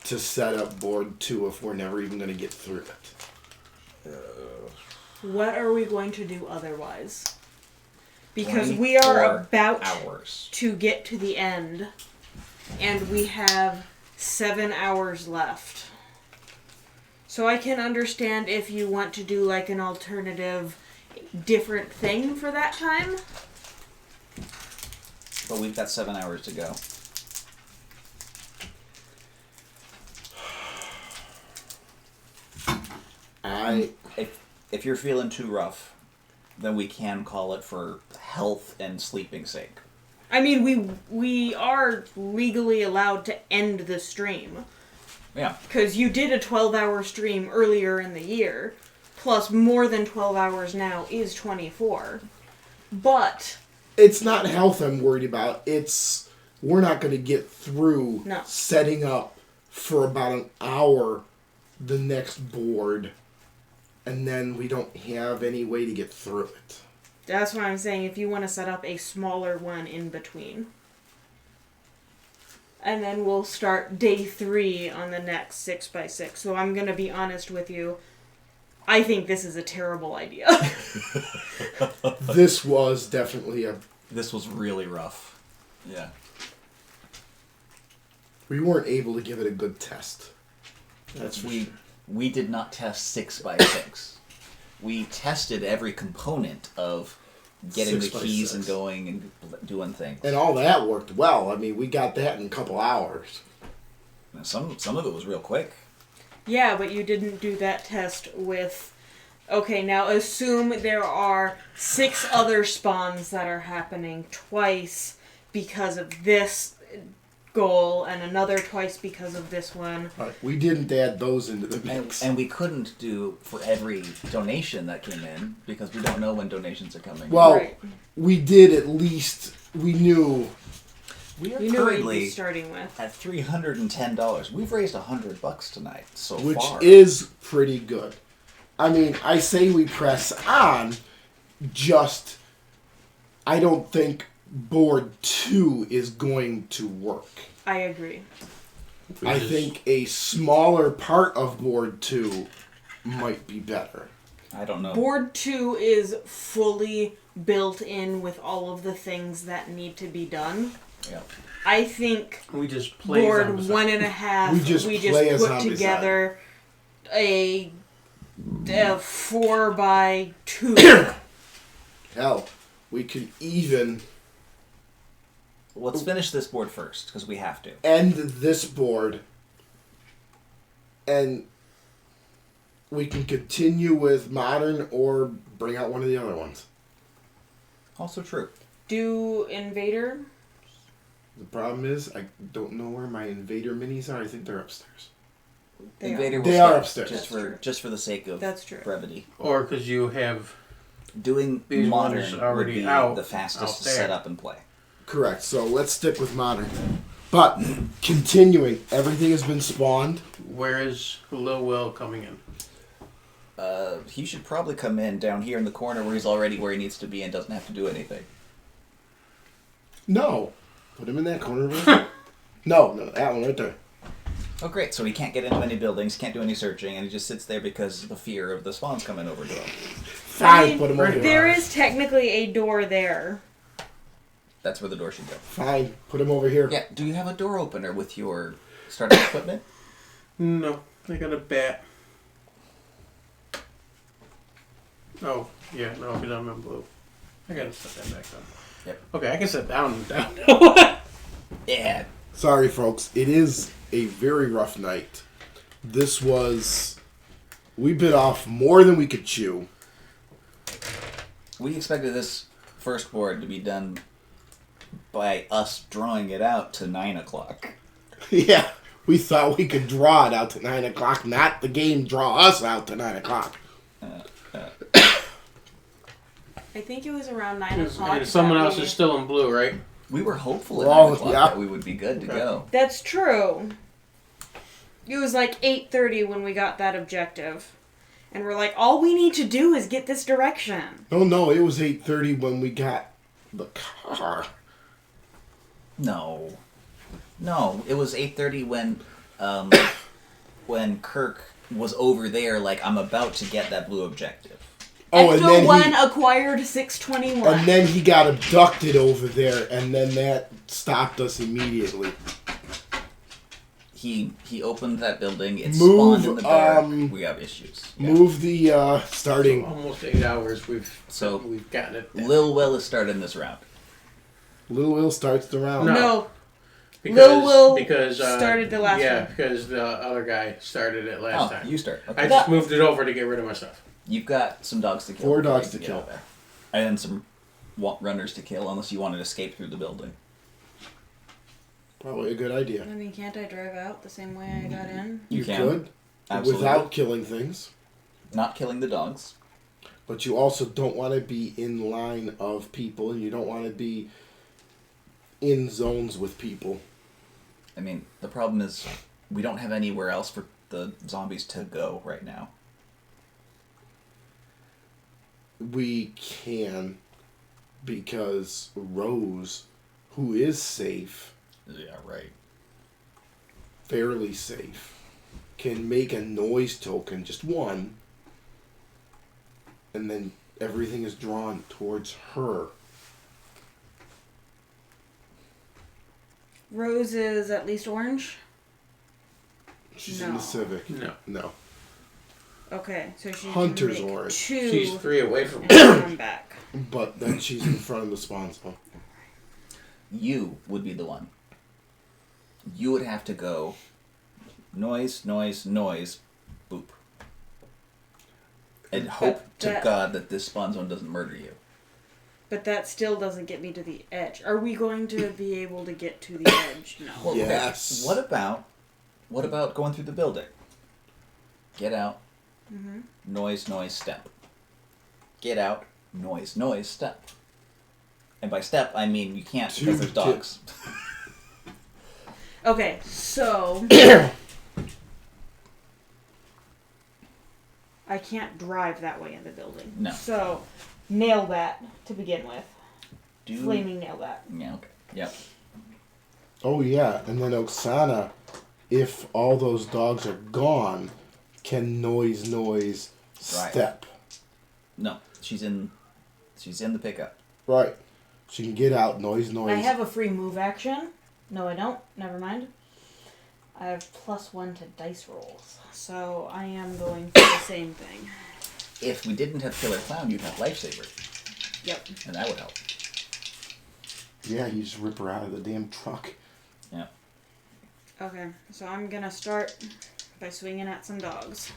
to set up board 2 if we're never even going to get through it? What are we going to do otherwise? Because we are 24 about hours. to get to the end, and we have 7 hours left. So I can understand if you want to do like an alternative, different thing for that time. But we've got 7 hours to go. If you're feeling too rough, then we can call it for health and sleeping sake. I mean, we are legally allowed to end the stream. Yeah. Because you did a 12-hour stream earlier in the year, plus more than 12 hours now is 24. But... It's not health I'm worried about. It's we're not going to get through setting up for about an hour the next board, and then we don't have any way to get through it. That's what I'm saying, if you want to set up a smaller one in between. And then we'll start day 3 on the next 6x6. So I'm going to be honest with you. I think this is a terrible idea. This was definitely This was really rough. Yeah. We weren't able to give it a good test. That's for sure. We did not test 6x6. We tested every component of getting the keys 6x6. and going and doing things. And all that worked well. I mean, we got that in a couple hours. Now, some of it was real quick. Yeah, but you didn't do that test with... Okay, now assume there are 6 other spawns that are happening twice because of this goal, and another twice because of this one. Right. We didn't add those into the mix. And we couldn't do for every donation that came in because we don't know when donations are coming. Well, Right. we did at least... We knew... we are You knew what you'd currently be starting with. at $310. We've raised $100 tonight so Which far. is pretty good. I mean, I say we press on, just... I don't think board 2 is going to work. I agree. I think a smaller part of board 2 might be better. I don't know. Board 2 is fully built in with all of the things that need to be done. Yeah. I think We just play board Zombicide. 1.5, We just play a put Zombicide. together a 4x2. Hell, we could even Let's finish this board first because we have to. end this board and we can continue with modern or bring out one of the other ones. Also true. Do Invader? The problem is, I don't know where my Invader minis are. I think they're upstairs. Invader will They are stay, upstairs. just for the sake of That's true. brevity. Or because you have... Doing These modern ones already would be out the fastest to there. set up and play. Correct. So let's stick with modern. But continuing, everything has been spawned. Where is Lil Will coming in? He should probably come in down here in the corner where he's already where he needs to be and doesn't have to do anything. No, put him in that corner. Right? No, that one right there. Oh, great. So he can't get into any buildings, can't do any searching, and he just sits there because of the fear of the spawns coming over to him. Fine, put him over There here. is technically a door there. That's where the door should go. Fine, put him over here. Yeah, do you have a door opener with your starting equipment? No, I got a bat. Oh, yeah, no, because I'm in blue. I gotta set that back down. Yep. Okay, I can sit down. Yeah. Sorry, folks. It is a very rough night. This was... We bit off more than we could chew. We expected this first board to be done by us drawing it out to 9 o'clock. Yeah, we thought we could draw it out to 9 o'clock, not the game draw us out to 9 o'clock. I think it was around 9 o'clock. And someone that else we- is still in blue, right? We were hopeful at Oh, 9 o'clock yeah. that we would be good to go. That's true. It was like 8:30 when we got that objective. And we're like, all we need to do is get this direction. No, it was 8:30 when we got the car. No, it was 8:30 when Kirk was over there. Like, I'm about to get that blue objective. Oh, and Ecto then 1 acquired 621. and then he got abducted over there, and then that stopped us immediately. He opened that building. It Move, spawned in the dark. um, We have issues. Yeah. Move the starting. Almost 8 hours we've So gotten it. Lil Well is starting this round. Little Will starts the round. No. Because started the last yeah, one. because the other guy started it last time. You start. Okay. I just moved it over to get rid of my stuff. You've got some dogs to kill. 4 dogs to kill. There. And then some runners to kill, unless you want to escape through the building. Probably a good idea. I mean, can't I drive out the same way I got in? You can. could. Absolutely. Without killing things. Not killing the dogs. But you also don't want to be in line of people, and you don't want to be in zones with people. I mean, the problem is we don't have anywhere else for the zombies to go right now. We can, because Rose, who is safe, Yeah, right. fairly safe, can make a noise token, just one, and then everything is drawn towards her. Rose is at least orange? She's in No. the Civic. No. No. Okay, so she Hunter's can make orange. 2 She's 3 away from and me. come back. But then she's in front of the spawn zone. You would be the one. You would have to go noise, noise, noise, boop. And hope to that- God that this spawn zone doesn't murder you. But that still doesn't get me to the edge. Are we going to be able to get to the edge? No. Well, okay, Yes. What about going through the building? Get out. Mm-hmm. Noise, noise, step. Get out. Noise, noise, step. And by step, I mean you can't because there's dogs. Okay, so I can't drive that way in the building. No. So nail that to begin with. Do Flaming nail that. Yeah. Okay. Yep. Oh, yeah. And then Oksana, if all those dogs are gone, can noise, Right. step. No, she's in the pickup. Right. She can get out, noise. I have a free move action. No, I don't. Never mind. I have +1 to dice rolls. So I am going for the same thing. If we didn't have Killer Clown, you'd have Lifesaver, Yep. and that would help. Yeah, you just rip her out of the damn truck. Yeah. Okay, so I'm gonna start by swinging at some dogs.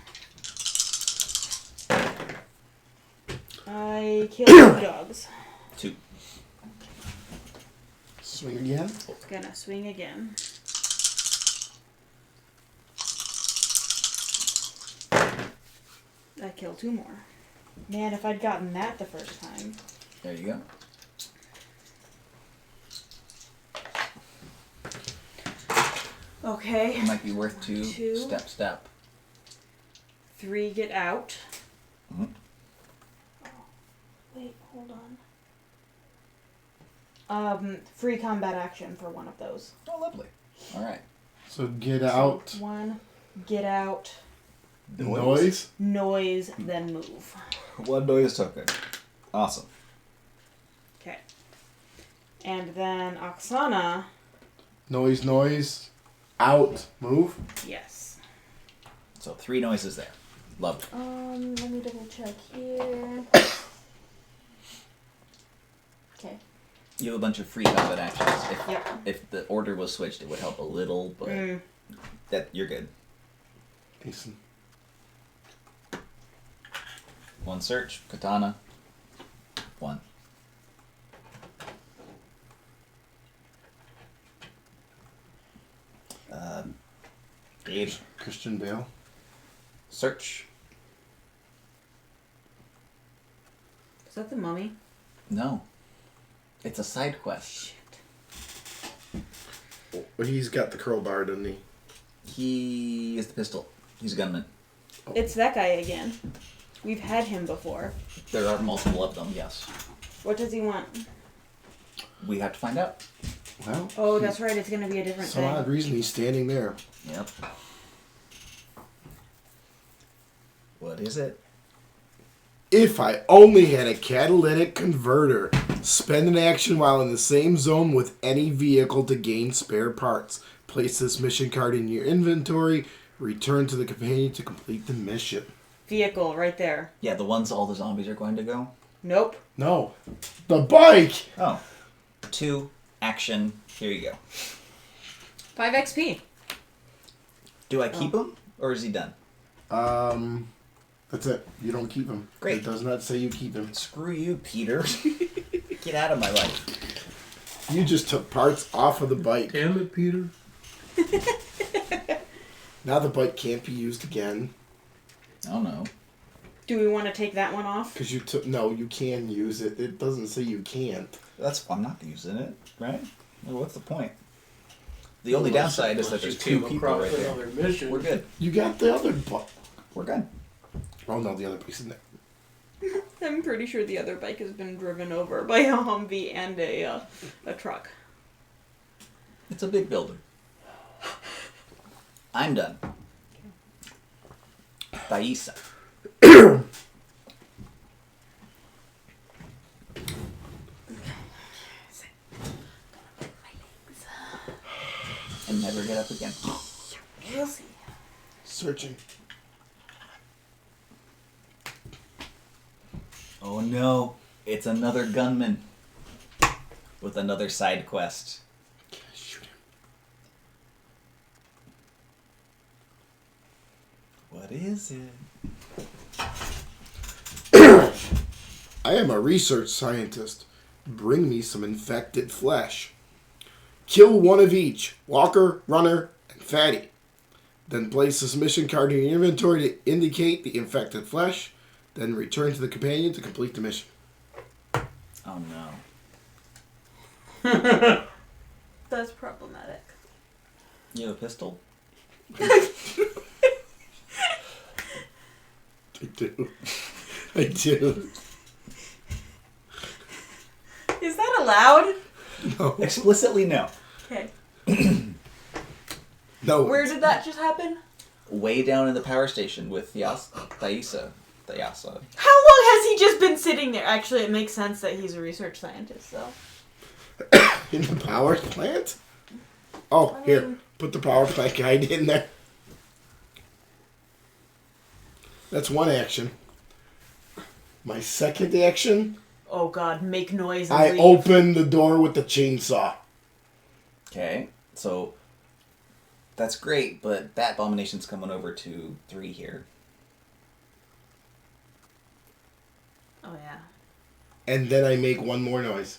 I killed 2 dogs. 2. Swing again. Gonna swing again. I killed 2 more. Man, if I'd gotten that the first time. There you go. Okay. It might be worth 2. 2. Step. 3 get out. Mhm. Oh, wait, hold on. Free combat action for one of those. Oh, lovely. All right. So get out, 1, get out, noise. noise, then move. 1 noise token. Awesome. Okay. And then Oksana, Noise, out, move. yes. So 3 noises there. Lovely. Let me double check here. Okay. You have a bunch of free combat actions. Yep. If the order was switched, it would help a little, but that you're good. Decent. 1 search, katana. 1. Gage. Christian Bale. Search. Is that the mummy? No. It's a side quest. Well, he's got the crowbar, doesn't he? He is the pistol. He's a gunman. It's that guy again. We've had him before. There are multiple of them, yes. What does he want? We have to find out. Well, Oh, that's right. It's going to be a different some odd thing. reason he's standing there. Yep. What is it? If I only had a catalytic converter, spend an action while in the same zone with any vehicle to gain spare parts. Place this mission card in your inventory. Return to the companion to complete the mission. Vehicle, right there. Yeah, the ones all the zombies are going to go? Nope. No. The bike! Oh. 2 Action. Here you go. 5 XP. Do I keep him, or is he done? That's it. You don't keep him. Great. It does not say you keep him. Screw you, Peter. Get out of my life. You just took parts off of the bike. Damn it, Peter. Now the bike can't be used again. Oh no. Do we want to take that one off? Because you took... No, you can use it. It doesn't say you can't. I'm not using it, right? Well, what's the point? The only downside is that there's two people right there. Mission. We're good. You got the other bike. We're good. Oh, no, the other bike's in there. I'm pretty sure the other bike has been driven over by a Humvee and a truck. It's a big building. I'm done. Thaisa. And never get up again. We'll see. Searching. Oh no, it's another gunman with another side quest. Shoot him. What is it? I am a research scientist. Bring me some infected flesh. Kill one of each, Walker, Runner, and Fatty. Then place this mission card in your inventory to indicate the infected flesh. Then return to the companion to complete the mission. Oh no. That's problematic. You have a pistol? I do. I do. Is that allowed? No. Explicitly no. Okay. No. Where did that just happen? Way down in the power station with Thaisa. How long has he just been sitting there? Actually, it makes sense that he's a research scientist, so. In the power plant? Oh, I here. mean- Put the power plant guide in there. That's one action. My second action, Oh god, make noise and I leave. open the door with the chainsaw. Okay, so that's great, but Bat Abomination's coming over to 3 here. Oh yeah. And then I make one more noise.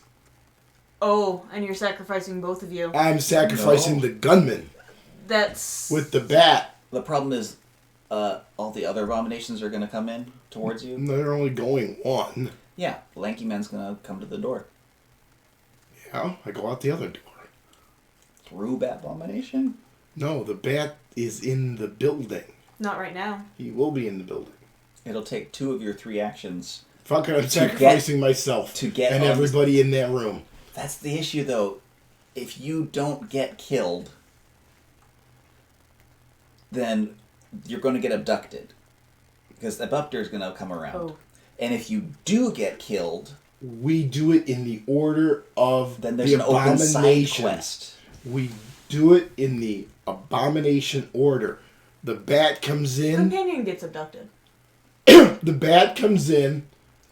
Oh, and you're sacrificing both of you. I'm sacrificing No. the gunman That's... with the bat. The problem is, all the other Abominations are going to come in towards you. They're only going one. Yeah, Lanky Man's going to come to the door. Yeah, I go out the other door. Through Bat Abomination? No, the bat is in the building. Not right now. He will be in the building. It'll take 2 of your 3 actions. Fuck it, I'm sacrificing myself to get and on everybody in that room. That's the issue, though. If you don't get killed, then you're going to get abducted. Because the abductor is going to come around. Oh. And if you do get killed, We do it in the order of then there's the an open side abomination. quest. We do it in the abomination order. The bat comes in. Companion gets abducted. The bat comes in.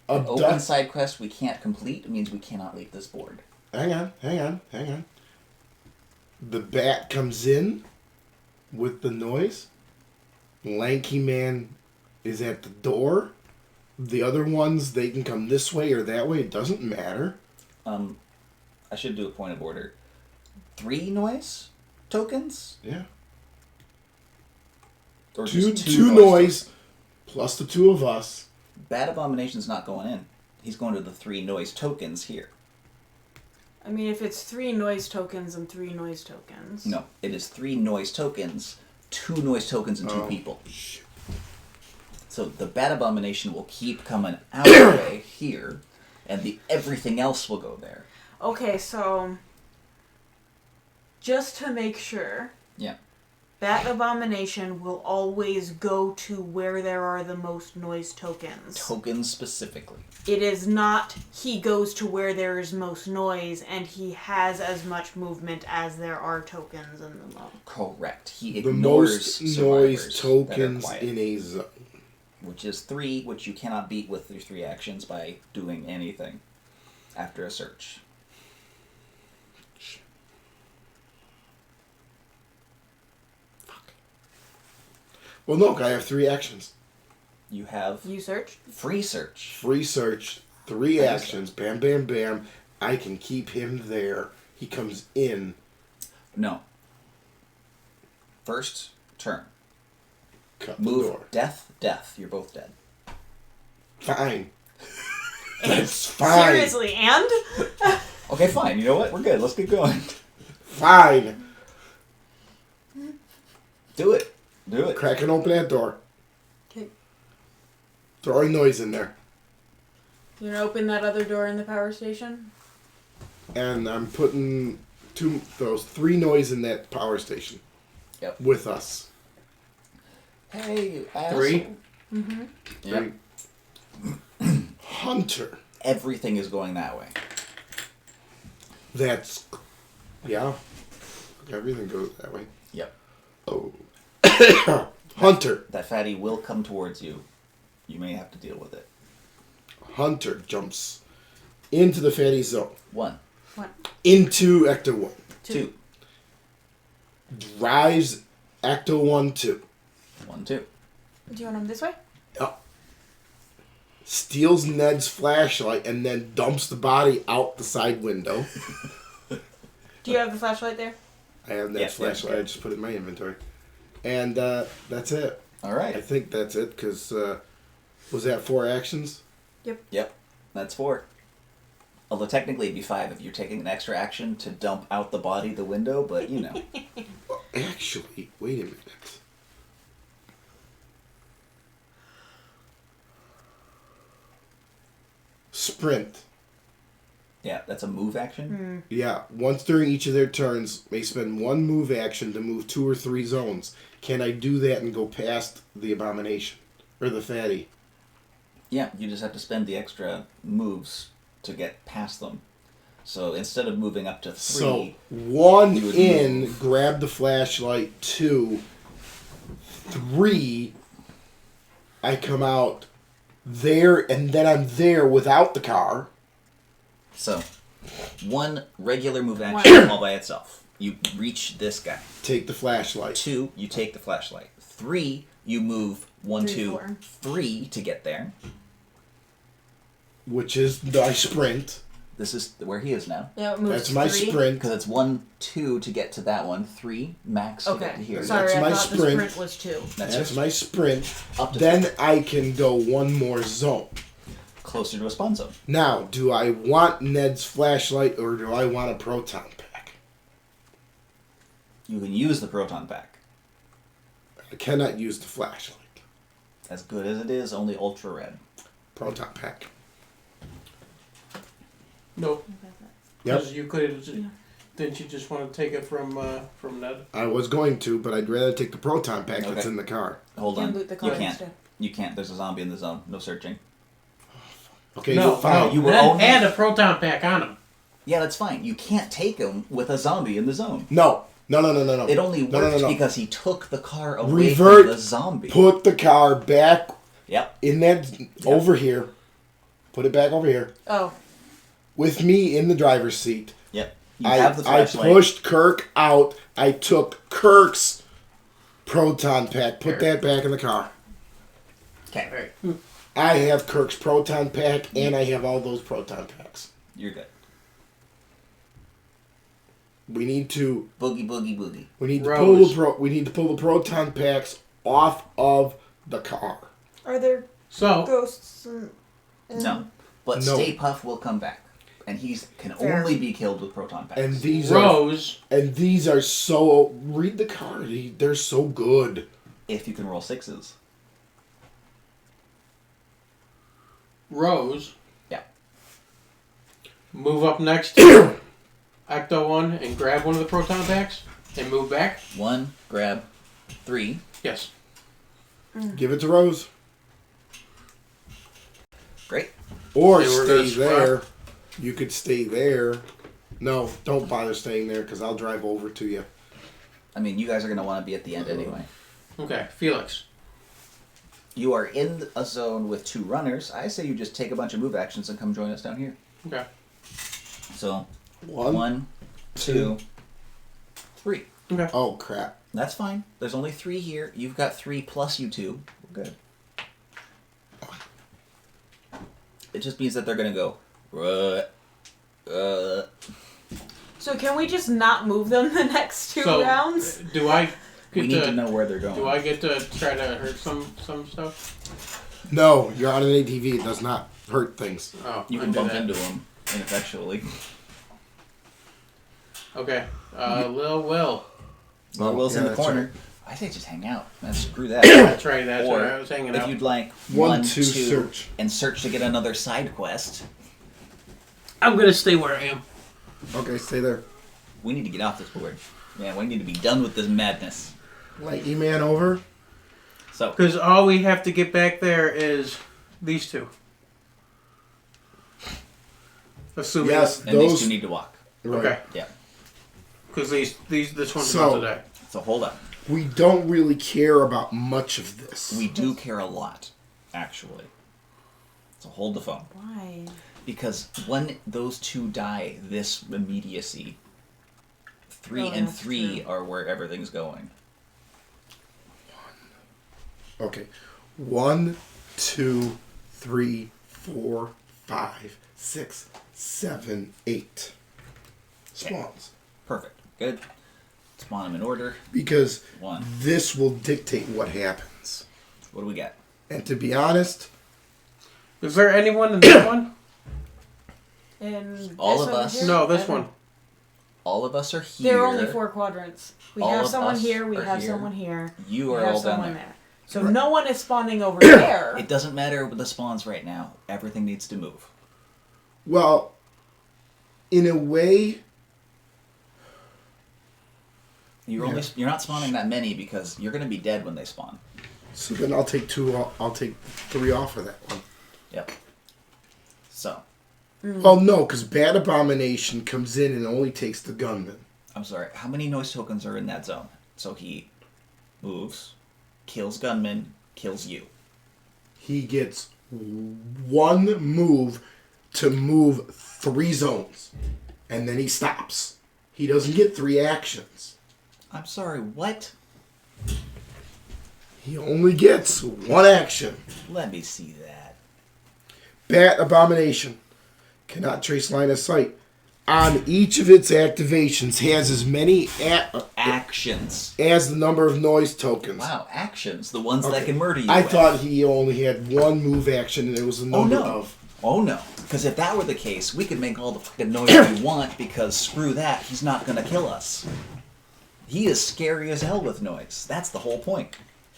An open Abduct. side quest we can't complete. It means we cannot leave this board. Hang on. The bat comes in with the noise. Lanky Man is at the door. The other ones, they can come this way or that way. It doesn't matter. I should do a point of order. 3 noise tokens? Yeah. Or Two just noise plus the 2 of us. Bat Abomination's not going in. He's going to the 3 noise tokens here. I mean, if it's 3 noise tokens and 3 noise tokens. No, it is 3 noise tokens, 2 noise tokens, and 2 people. Shit. So the Bat Abomination will keep coming our way here, and everything else will go there. Okay, so just to make sure, Yeah. Bat Abomination will always go to where there are the most noise tokens. Tokens specifically. It is not he goes to where there is most noise and he has as much movement as there are tokens in the mode. Correct. He The ignores most survivors noise that are tokens quiet, in a zone. which is 3, which you cannot beat with your 3 actions by doing anything after a search. Well, no, I have 3 actions. You have You search. free search. Free search, 3 That is actions. Bam, bam, bam. I can keep him there. He comes in. No. First turn. Cut the Move. door. Death. You're both dead. Fine. That's fine. Seriously, and? Okay, fine. You know what? We're good. Let's get going. Fine. Do it. Do it. Cracking open that door. Okay. Throwing noise in there. You gonna open that other door in the power station? And I'm putting those 3 noise in that power station. Yep. With us. Hey, you asshole. 3. Mm-hmm. Yep. Hunter. Everything is going that way. That's... Yeah. Everything goes that way. Yep. Oh. Hunter. That fatty will come towards you. You may have to deal with it. Hunter jumps into the fatty zone. 1. Into Ecto 1. 2. Drives Ecto 1 2. 1, 2. Do you want him this way? Steals Ned's flashlight and then dumps the body out the side window. Do you have the flashlight there? I have Ned's flashlight. I just put it in my inventory. And that's it. All I right. think that's it because was that 4 actions? Yep. That's 4. Although technically it'd be 5 if you're taking an extra action to dump out the body the window, but you know. Well, actually, wait a minute. Sprint. Yeah, that's a move action. Yeah, once during each of their turns, may spend 1 move action to move 2 or 3 zones. Can I do that and go past the abomination? Or the fatty? Yeah, you just have to spend the extra moves to get past them. So instead of moving up to 3, So, 1 you would in, move. grab the flashlight, 2, 3, I come out there, and then I'm there without the car. So 1 regular move action all by itself. You reach this guy. Take the flashlight. 2, you take the flashlight. 3, you move 1, 3, 2, 4. 3 to get there. Which is I sprint. This is where he is now. Yeah, it moves That's my 3. sprint. Because it's 1, 2 to get to that one, 3 max to get to Okay. here. Sorry, That's I my thought sprint. the sprint was 2. That's That's your my sprint. up to Then I can go 1 more zone. closer to a spawn zone. Now, do I want Ned's flashlight or do I want a proton pack? You can use the proton pack. I cannot use the flashlight. As good as it is, only ultra red. Proton pack. Nope. Yep. Because you could. Didn't you just want to take it from Ned? I was going to, but I'd rather take the proton pack that's Okay. in the car. Hold You on. can loot the You car can't. instead. You can't. There's a zombie in the zone. No searching. Okay, No, fine. You were Ned only- had a proton pack on him. Yeah, that's fine. You can't take him with a zombie in the zone. No. No. It only worked No. because he took the car away Revert. from the zombie. Put the car back Yep. in that over here. Put it back over here. Oh. With me in the driver's seat. Yep. You have the I flashlight. pushed Kirk out. I took Kirk's proton pack. Put that back in the car. Okay. I have Kirk's proton pack, and I have all those proton packs. You're good. We need to Boogie, boogie, boogie. we need to pull the proton packs off of the car. Are there So ghosts? No. But No. Stay Puft will come back. And he can Fair. only be killed with proton packs. And these Rose. are so read the card. They're so good. if you can roll 6s. Rose. Yeah. Move up next to Ecto 1 and grab one of the proton packs and move back. 1, grab 3. Yes. Give it to Rose. Great. Or They were stay gonna swap. there. You could stay there. No, don't bother staying there because I'll drive over to you. I mean, you guys are going to want to be at the end anyway. Okay, Felix. You are in a zone with 2 runners. I say you just take a bunch of move actions and come join us down here. Okay. So, One. 1, 2, 3. Okay. Oh crap. That's fine. There's only 3 here. You've got 3 plus you 2. We're good. It just means that they're gonna go. So can we just not move them the next 2 rounds? Do I get We need to know where they're going. Do I get to try to hurt some stuff? No, you're on an ATV. It does not hurt things. Oh, You can bump into them ineffectually. Okay. Lil Will. Well, Will's in the that's corner. right. I say just hang out. Man, screw that. That's right. That's Or right. I was hanging if out. you'd like 1, 1, 2, 2, search. and search to get another side quest, I'm gonna stay where I am. Okay, stay there. we need to get off this board. Man, we need to be done with this madness. Light E-Man over. So, Because all we have to get back there is these 2. Assuming. Yes, and these those. 2 need to walk. Right. Okay. Yeah. Because this one's So- about to die. So hold on. We don't really care about much of this. We do care a lot, actually. So hold the phone. Why? Because when those 2 die, this immediacy, 3 and that's 3 true. are where everything's going. Okay. 1, 2, 3, 4, 5, 6, 7, 8. Spawns. Perfect. Good. Spawn them in order. Because 1. this will dictate what happens. What do we got? And to be honest, Is there anyone in this one? And All this of one us? here? No, I this don't- one. All of us are here. There are only 4 quadrants. We All have of someone us here. We are have here. someone here. You we are have all down someone there. So no one is spawning over there. It doesn't matter with the spawns right now. Everything needs to move. well, in a way, You're not spawning that many because you're going to be dead when they spawn. so then I'll take 2. I'll take 3 off of that one. Yep. So, Oh no, because Bad Abomination comes in and only takes the gunman. I'm sorry. How many noise tokens are in that zone? So he moves, kills gunman, kills you. He gets 1 move to move 3 zones, and then he stops. He doesn't get 3 actions. I'm sorry. What? He only gets 1 action. Let me see that. Bat Abomination cannot trace line of sight. On each of its activations has as many Actions. as the number of noise tokens. Wow, actions. The ones that Okay. can murder you. I with. thought he only had 1 move action, and it was the Oh number no. of. Oh no. Because if that were the case, we could make all the fucking noise we want because screw that, he's not going to kill us. He is scary as hell with noise. That's the whole point.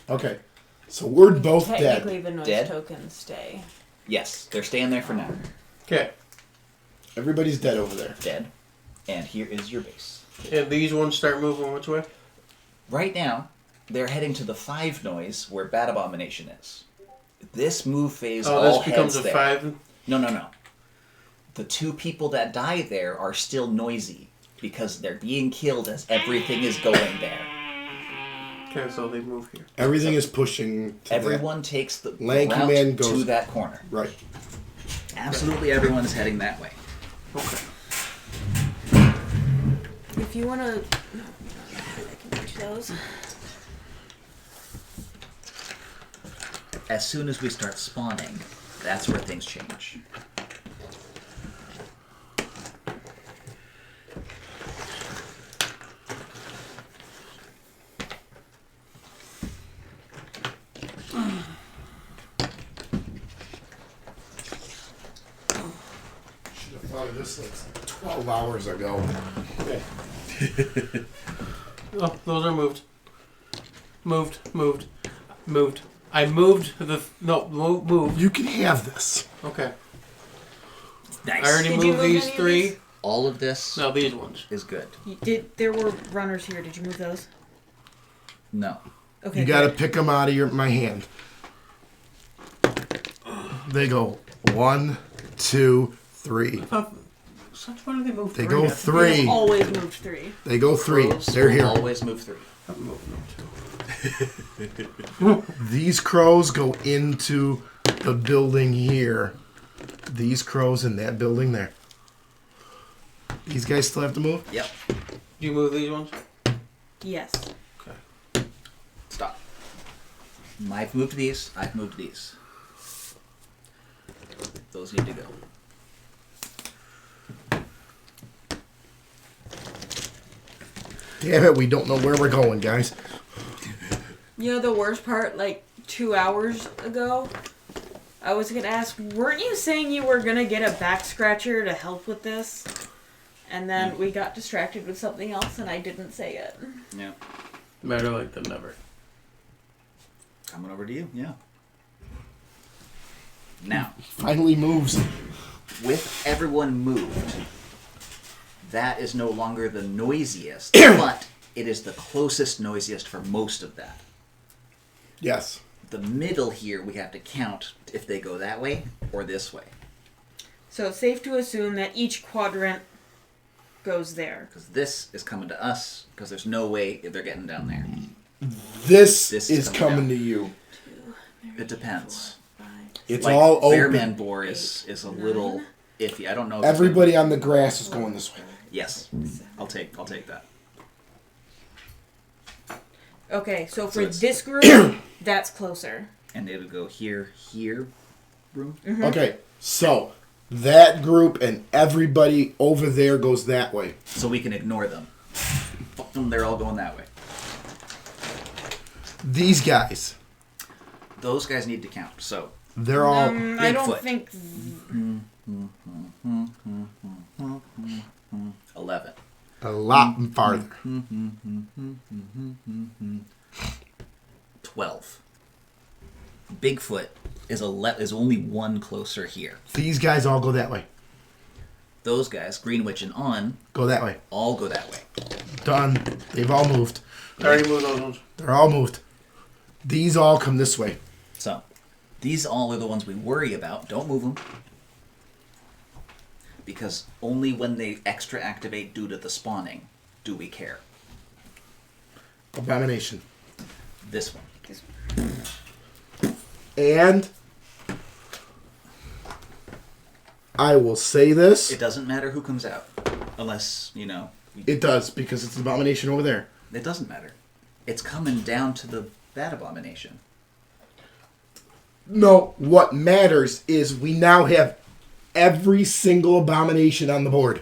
Okay, so we're both Technically, dead. the noise Dead? tokens stay. Yes, they're staying there for now. Okay. Everybody's dead over there. Dead. And here is your base. And these ones start moving which way? Right now, they're heading to the 5 noise where Bat Abomination is. This move phase Oh, all this becomes heads a there. 5. No. The 2 people that die there are still noisy because they're being killed as everything is going there. Okay, so they move here. Everything is pushing to Everyone takes the Lanky route man to goes- that corner. that. Right. Absolutely everyone is heading that way. Okay. If you want to... I can reach those. As soon as we start spawning, that's where things change. Should have thought of this like 12 hours ago. Okay. Oh, those are moved. Moved. I moved the... No, moved. You can have this. Okay. Nice. I already Did you moved move these any of 3. these? All of this No, these ones. is good. There were runners here. Did you move those? No. Okay. You got to good. pick them out of my hand. They go 1, 2, 3. Since when did they move They 3? go I We've 3. always moved 3. They go 3. Crows They're will here. always move 3. haven't moved them These crows go into the building here. These crows in that building there. These guys still have to move? Yep. Do you move these ones? Yes. Okay. I've moved these. Those need to go. Damn it, we don't know where we're going, guys. You know the worst part? Like 2 hours ago, I was gonna ask, weren't you saying you were gonna get a back scratcher to help with this? And then we got distracted with something else, and I didn't say it. Yeah. Better late than never. Coming over to you, yeah. Now, Finally moves. with everyone moved, that is no longer the noisiest, but it is the closest noisiest for most of that. Yes. The middle here, we have to count if they go that way or this way. So it's safe to assume that each quadrant goes there. Because this is coming to us, because there's no way they're getting down there. This This is is coming coming to you. It depends. It's Like, all open. Bearman Boar is a little iffy. I don't know. If Everybody on the grass is going this way. Yes, I'll take that. Okay, so for it's- this group, that's closer. And they would go here, room. Okay, so that group and everybody over there goes that way. So we can ignore them. Fuck them, they're all going that way. These guys, Those guys need to count. So they're all. I don't Bigfoot. think. 11. A lot farther. 12. Bigfoot is only one closer here. These guys all go that way. Those guys, Greenwich and On, Go that way. all go that way. Done. They've all moved. I already moved those ones. They're all moved. These all come this way. So, these all are the ones we worry about. Don't move them. Because only when they extra activate due to the spawning do we care. Abomination. This one. And I will say this. It doesn't matter who comes out. Unless, It does, because it's an abomination over there. it doesn't matter. It's coming down to that abomination. No, what matters is we now have every single abomination on the board.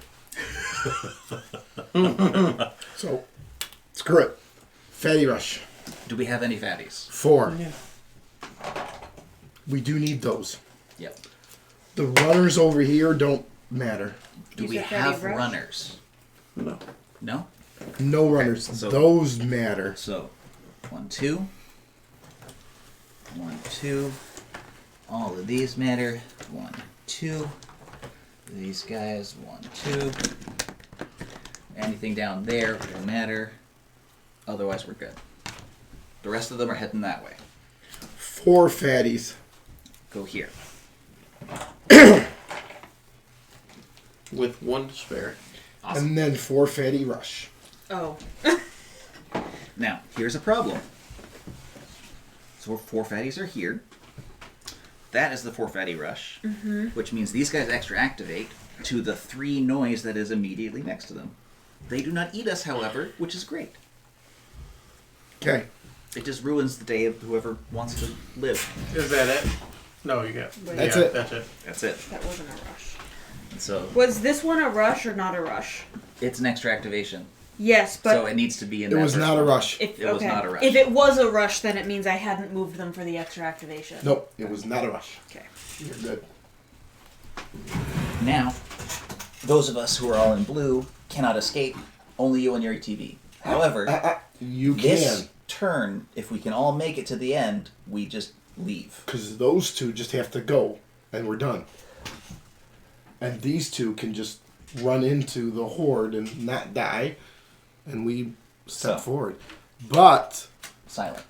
So, screw it. Fatty Rush. Do we have any fatties? 4. Yeah. We do need those. Yep. The runners over here don't matter. Do You we said fatty have rush? runners? No. No? No runners. so- Those matter. So, 1, 2. 1, 2. All of these matter. 1, 2. These guys, 1, 2. Anything down there will matter. Otherwise, we're good. The rest of them are heading that way. 4 fatties. Go here. With one to spare. Awesome. And then 4 fatty rush. Oh. Now, here's a problem. So 4 fatties are here. That is the 4 fatty rush, which means these guys extra activate to the 3 noise that is immediately next to them. They do not eat us, however, which is great. Okay. It just ruins the day of whoever wants to live. Is that it? No, you got. That's yeah, it. That's it. That's it. That wasn't a rush. And so Was this one a rush or not a rush? it's an extra activation. Yes, but So it needs to be in It that was first not a one. rush. if, it was okay. not a rush. If it was a rush, then it means I hadn't moved them for the extra activation. Nope, it was not a rush. Okay. You're good. Now, those of us who are all in blue cannot escape. Only you and your ATV. However, You this can. turn, if we can all make it to the end, we just leave. Because those 2 just have to go, and we're done. And these 2 can just run into the horde and not die, and we step So. forward. But, Silent.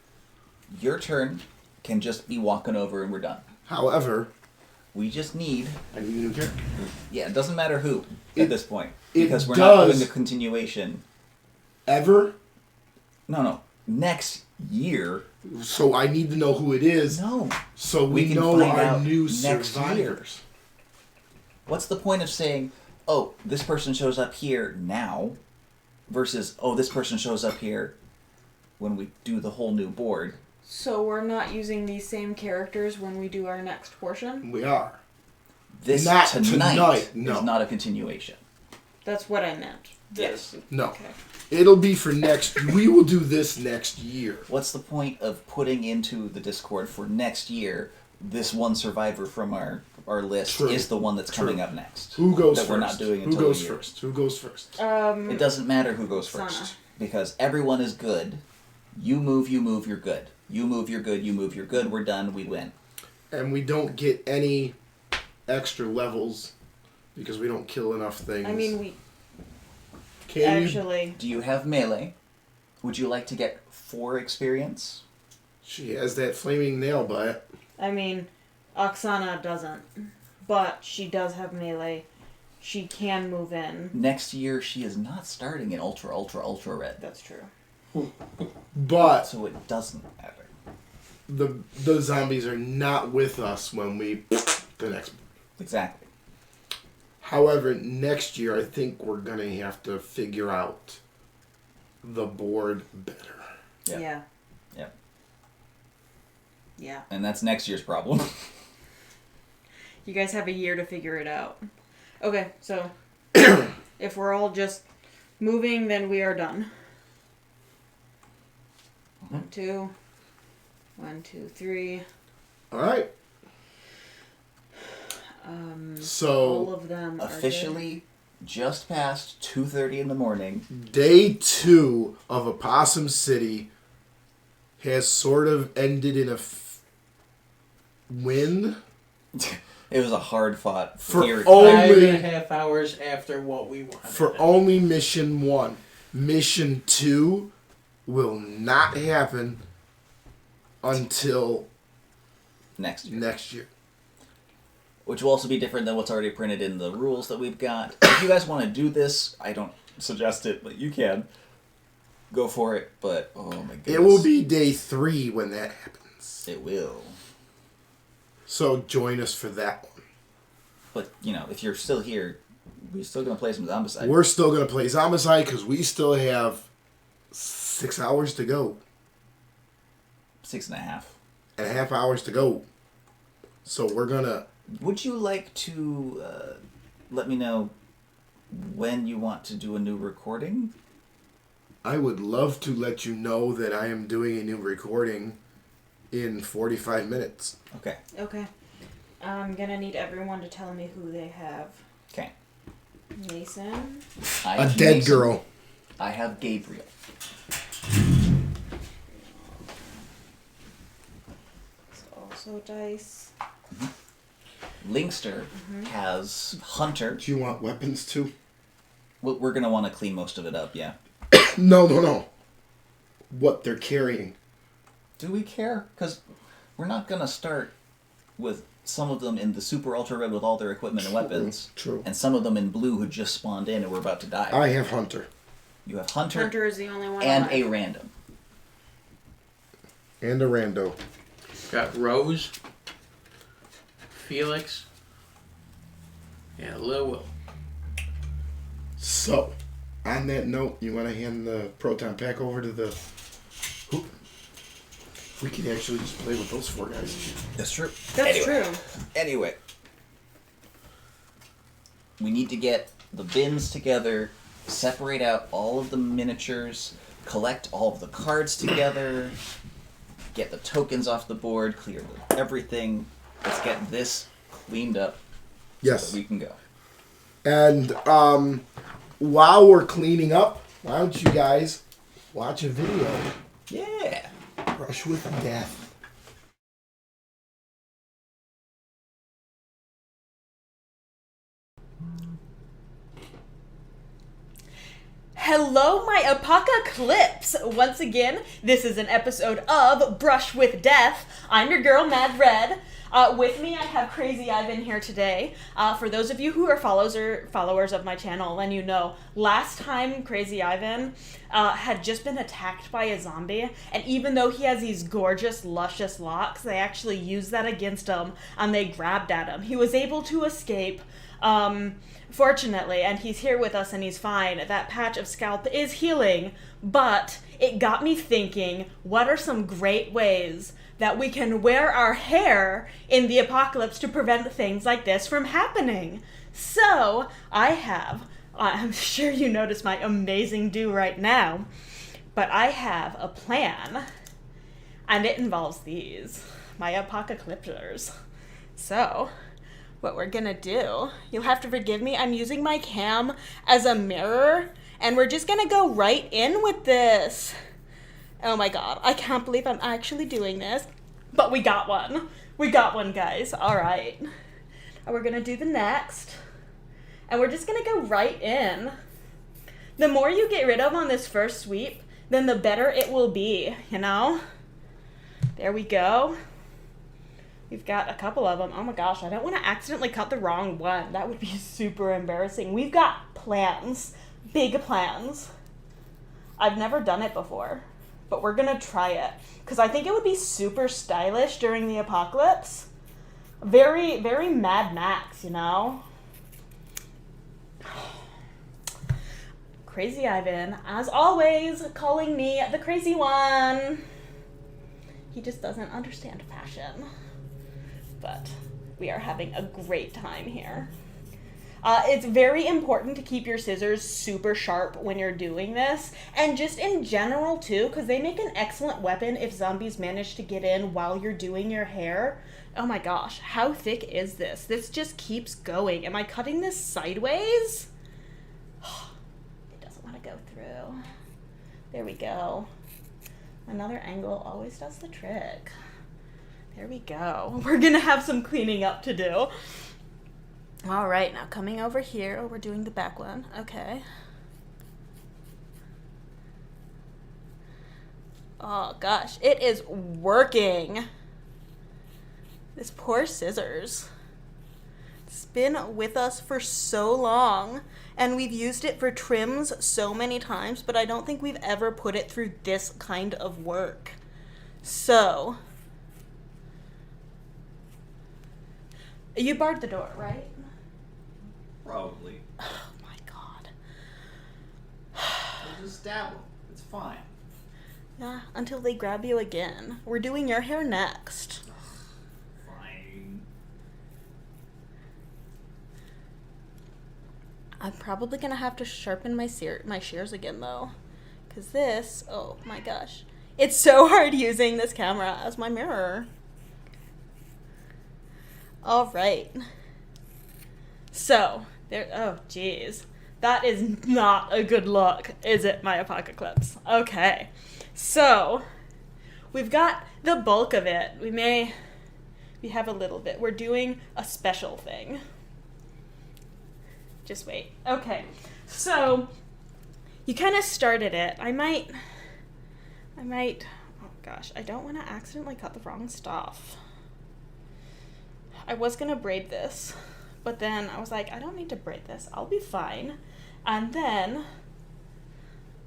Your turn can just be walking over and we're done. however, We just need... I need a new character. Yeah, it doesn't matter who It- at this point. it Because we're not does. doing a continuation. Ever? No. Next year... So I need to know who it is, No. so We we can know find our out new next year. survivors. What's the point of saying, oh, this person shows up here now, versus, oh, this person shows up here when we do the whole new board. So we're not using these same characters when we do our next portion? We are. This Not tonight no. is not a continuation. That's what I meant. Yes. No. Okay. It'll be for next... We will do this next year. What's the point of putting into the Discord for next year this one survivor from our list True. is the one that's coming True. up next? Who goes that first? we're not doing Who until goes a year. first? Who goes first? It doesn't matter who goes first. Sana. Because everyone is good. You move, you're good. You move, you're good, you're good, we're done, we win. And we don't get any extra levels because we don't kill enough things. I mean, we Can you? actually... Do you have melee? Would you like to get 4 experience? She has that flaming nail bite. I mean, Oksana doesn't. But she does have melee. She can move in. Next year, she is not starting in ultra red. That's true. But So it doesn't matter. the zombies are not with us when we the next. Exactly. However, next year I think we're gonna have to figure out the board better. Yeah. Yeah. Yep. Yeah. And that's next year's problem. You guys have a year to figure it out. Okay, so if we're all just moving, then we are done. 1, 2. 1, 2, 3. All right. All So of them Officially, just past 2:30 in the morning. day 2 of Opossum City has sort of ended in a win. It was a hard-fought, For fierce all- fight. 5.5 hours after what we wanted. For only mission 1. Mission 2 will not happen until next year. next year. Which will also be different than what's already printed in the rules that we've got. If you guys want to do this, I don't suggest it, but you can. Go for it, but oh my goodness. It will be day 3 when that happens. It will. So join us for that one. But, you know, if you're still here, we're still going to play some Zombicide. We're still going to play Zombicide because we still have 6 hours to go. 6.5. And a half hours to go. So we're going to... Would you like to let me know when you want to do a new recording? I would love to let you know that I am doing a new recording in 45 minutes. Okay. Okay. I'm gonna need everyone to tell me who they have. Okay. Mason. I A have dead Mason. girl. I have Gabriel. It's also dice. Linkster has Hunter. Do you want weapons too? We're going to want to clean most of it up, yeah. No. What they're carrying. Do we care? Because we're not going to start with some of them in the super ultra red with all their equipment and weapons. True. And some of them in blue who just spawned in and we're about to die. I have Hunter. You have Hunter, Hunter is the only one and alive. a random. And a rando. Got Rose, Felix, and Lil Will. So, on that note, you want to hand the proton pack over to the... We can actually just play with those 4 guys. That's true. That's true. Anyway. We need to get the bins together, separate out all of the miniatures, collect all of the cards together, get the tokens off the board, clear everything. Let's get this cleaned up Yes. so we can go. And while we're cleaning up, why don't you guys watch a video? Yeah. Brush with Death. Hello, my apocalypse! Once again, this is an episode of Brush with Death. I'm your girl, Mad Red. With me, I have Crazy Ivan here today. For those of you who are followers of my channel, and you know, last time Crazy Ivan had just been attacked by a zombie, and even though he has these gorgeous, luscious locks, they actually used that against him, and they grabbed at him. He was able to escape, fortunately, and he's here with us and he's fine. That patch of scalp is healing, but it got me thinking, what are some great ways that we can wear our hair in the apocalypse to prevent things like this from happening? So, I'm sure you notice my amazing do right now, but I have a plan, and it involves these, my apocalypters. So, what we're gonna do, you'll have to forgive me, I'm using my cam as a mirror, and we're just gonna go right in with this. Oh my god, I can't believe I'm actually doing this. But we got one. We got one, guys. Alright. And we're gonna do the next. And we're just gonna go right in. The more you get rid of on this first sweep, then the better it will be, you know? There we go. We've got a couple of them. Oh my gosh, I don't want to accidentally cut the wrong one. That would be super embarrassing. We've got plans. Big plans. I've never done it before, but we're gonna try it because I think it would be super stylish during the apocalypse. Very, very Mad Max, you know? Crazy Ivan, as always, calling me the crazy one. He just doesn't understand fashion. But we are having a great time here. It's very important to keep your scissors super sharp when you're doing this, and just in general too, because they make an excellent weapon if zombies manage to get in while you're doing your hair. Oh my gosh, how thick is this? This just keeps going. Am I cutting this sideways? It doesn't want to go through. There we go. Another angle always does the trick. There we go. We're gonna have some cleaning up to do. All right, now coming over here. Oh, we're doing the back one. Okay. Oh gosh, it is working. This poor scissors. It's been with us for so long, and we've used it for trims so many times, but I don't think we've ever put it through this kind of work. So, you barred the door, right? Probably. Oh my god. We'll just stab them. It's fine. Yeah, until they grab you again. We're doing your hair next. Fine. I'm probably gonna have to sharpen my shears again though. Cause this, oh my gosh. It's so hard using this camera as my mirror. Alright. So, there, oh geez. That is not a good look, is it, my apocalypse? Okay. So, we've got the bulk of it. We have a little bit. We're doing a special thing. Just wait. Okay. So, you kind of started it. I might, oh gosh, I don't want to accidentally cut the wrong stuff. I was going to braid this, but then I was like, I don't need to braid this. I'll be fine. And then,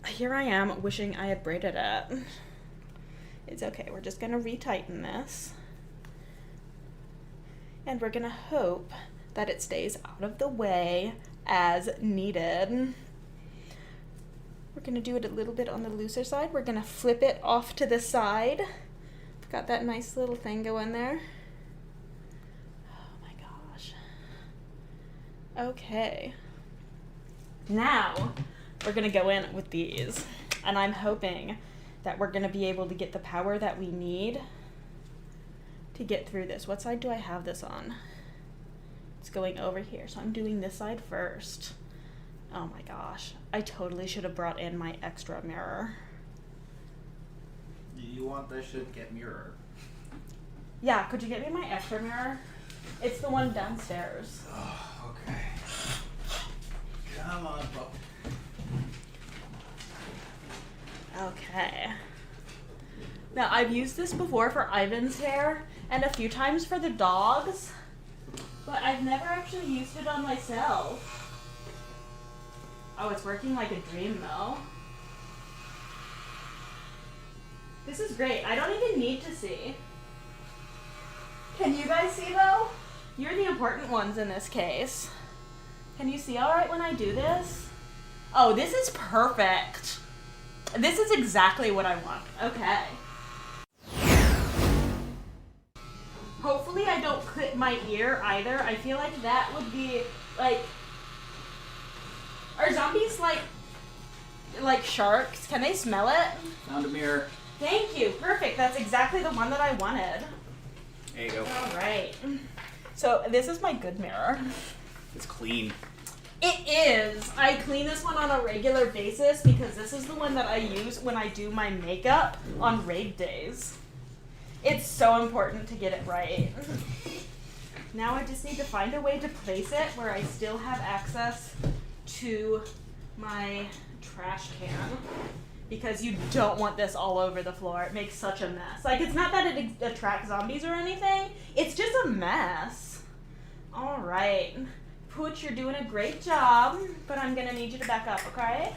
here I am wishing I had braided it. It's okay. We're just going to retighten this. And we're going to hope that it stays out of the way as needed. We're going to do it a little bit on the looser side. We're going to flip it off to the side. Got that nice little thing going there. Okay. Now, we're going to go in with these. And I'm hoping that we're going to be able to get the power that we need to get through this. What side do I have this on? It's going over here. So I'm doing this side first. Oh my gosh. I totally should have brought in my extra mirror. You want that shit, get mirror. Yeah, could you get me my extra mirror? It's the one downstairs. Oh, okay. Come on, Bob. Okay. Now, I've used this before for Ivan's hair and a few times for the dogs, but I've never actually used it on myself. Oh, it's working like a dream, though. This is great. I don't even need to see. Can you guys see, though? You're the important ones in this case. Can you see all right when I do this? Oh, this is perfect. This is exactly what I want. Okay. Hopefully I don't clip my ear either. I feel like that would be, like... Are zombies like sharks? Can they smell it? Found a mirror. Thank you. Perfect. That's exactly the one that I wanted. There you go. All right. So this is my good mirror. It's clean. It is. I clean this one on a regular basis because this is the one that I use when I do my makeup on raid days. It's so important to get it right. Now I just need to find a way to place it where I still have access to my trash can, because you don't want this all over the floor. It makes such a mess. Like, it's not that it attracts zombies or anything. It's just a mess. All right. Pooch, you're doing a great job, but I'm gonna need you to back up, okay?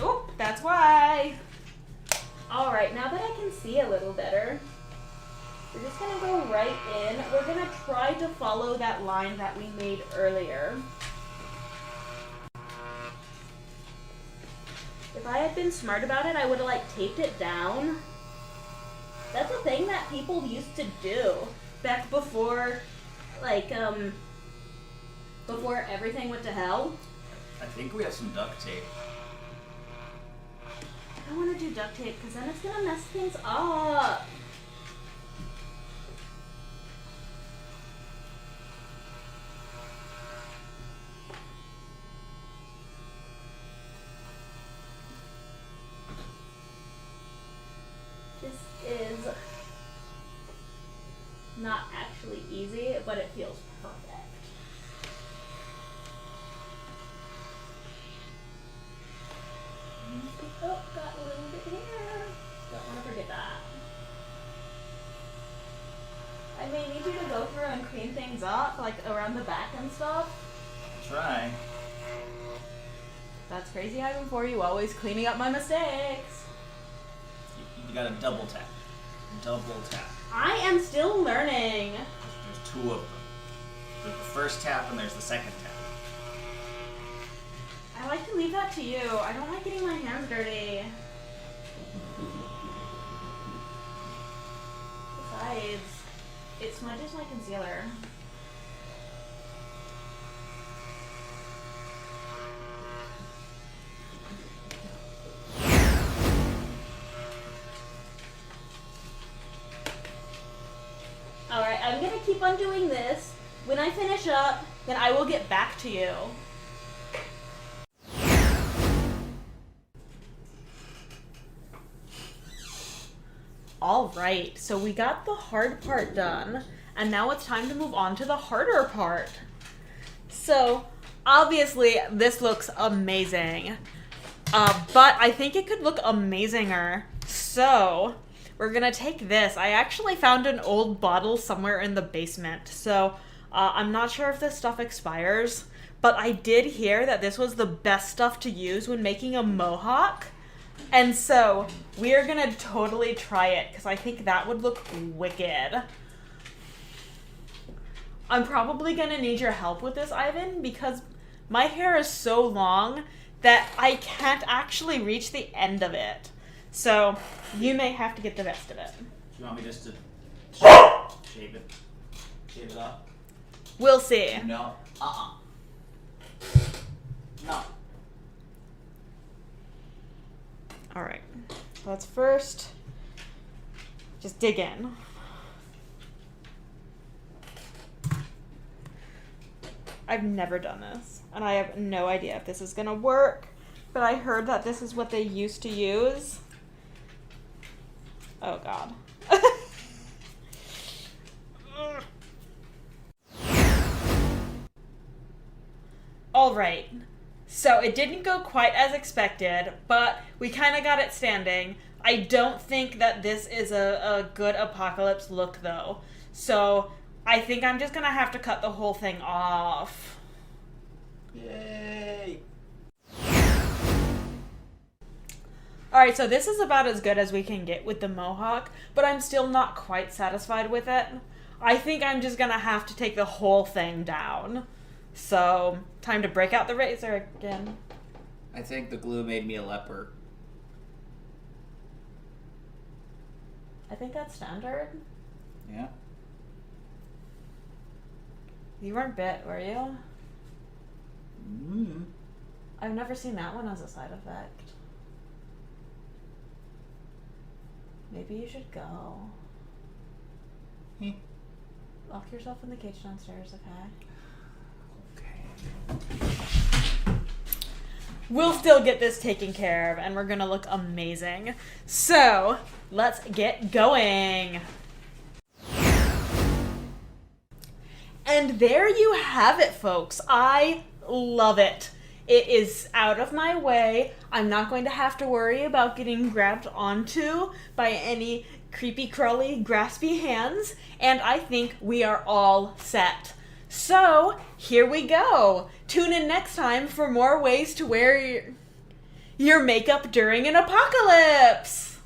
Oop, that's why. All right, now that I can see a little better, we're just gonna go right in. We're gonna try to follow that line that we made earlier. If I had been smart about it, I would have, like, taped it down. That's a thing that people used to do back before, like, before everything went to hell. I think we have some duct tape. I don't want to do duct tape because then it's gonna mess things up. This is not actually easy, but it feels perfect. Oh, got a little bit here. Don't want to forget that. I may need you to go through and clean things up, like around the back and stuff. Try. That's crazy Ivan for you, always cleaning up my mistakes. You gotta double tap. Double tap. I am still learning. There's two of them. There's the first tap and there's the second tap. I like to leave that to you. I don't like getting my hands dirty. Besides, it smudges my concealer. Alright, I'm gonna keep on doing this. When I finish up, then I will get back to you. Alright, so we got the hard part done, and now it's time to move on to the harder part. So, obviously, this looks amazing, but I think it could look amazinger. So, we're gonna take this. I actually found an old bottle somewhere in the basement, so I'm not sure if this stuff expires, but I did hear that this was the best stuff to use when making a mohawk. And so, we are gonna totally try it, because I think that would look wicked. I'm probably gonna need your help with this, Ivan, because my hair is so long that I can't actually reach the end of it. So, you may have to get the rest of it. Do you want me just to shave it? Shave it off? We'll see. No. No. Alright, let's first just dig in. I've never done this, and I have no idea if this is gonna work, but I heard that this is what they used to use. Oh god. Alright, so it didn't go quite as expected, but we kind of got it standing. I don't think that this is a good apocalypse look, though. So I think I'm just going to have to cut the whole thing off. Yay! Alright, so this is about as good as we can get with the mohawk, but I'm still not quite satisfied with it. I think I'm just going to have to take the whole thing down. So, time to break out the razor again. I think the glue made me a leper. I think that's standard. Yeah? You weren't bit, were you? Mm. I've never seen that one as a side effect. Maybe you should go. Hmm. Lock yourself in the cage downstairs, okay? Okay. We'll still get this taken care of, and we're gonna look amazing. So, let's get going. And there you have it, folks. I love it. It is out of my way. I'm not going to have to worry about getting grabbed onto by any creepy, crawly, graspy hands. And I think we are all set. So, here we go. Tune in next time for more ways to wear your makeup during an apocalypse.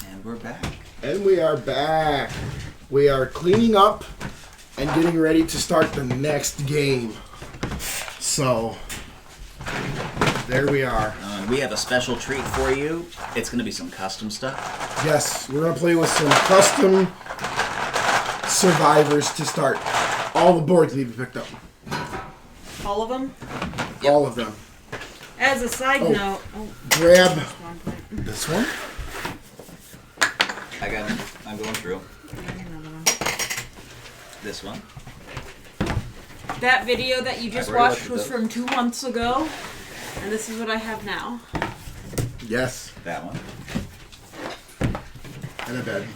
And we're back. And we are back. We are cleaning up and getting ready to start the next game. So, there we are. We have a special treat for you. It's going to be some custom stuff. Yes, we're going to play with some custom survivors to start. All the boards need to be picked up. All of them? Yep. All of them. As a side note... Oh, Grab wrong point. this one. I got it. I'm going through. Another one. This one. That video that you just I've already watched looked was at from 2 months ago, and this is what I have now. Yes, That one. and a bed.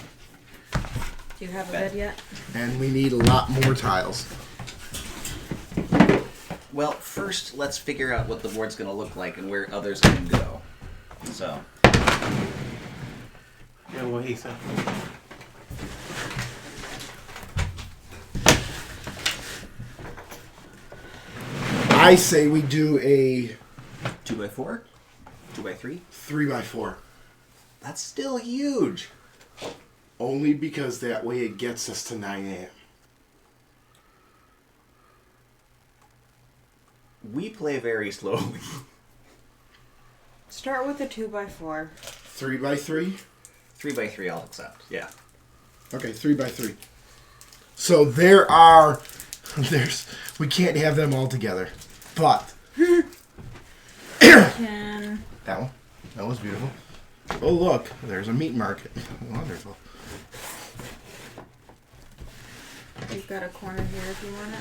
Do you have a Bed. bed yet? And we need a lot more tiles. Well, first, let's figure out what the board's going to look like and where others can go. So, Yeah, what he said. I say we do a 2x4? 2x3? 3x4. That's still huge. Only because that way it gets us to 9 a.m. We play very slowly. Start with a 2x4. 3x3? 3x3 I'll accept. Yeah. Okay, 3x3. So we can't have them all together. But Can... that was beautiful. Oh look, there's a meat market. Wonderful. You've got a corner here if you want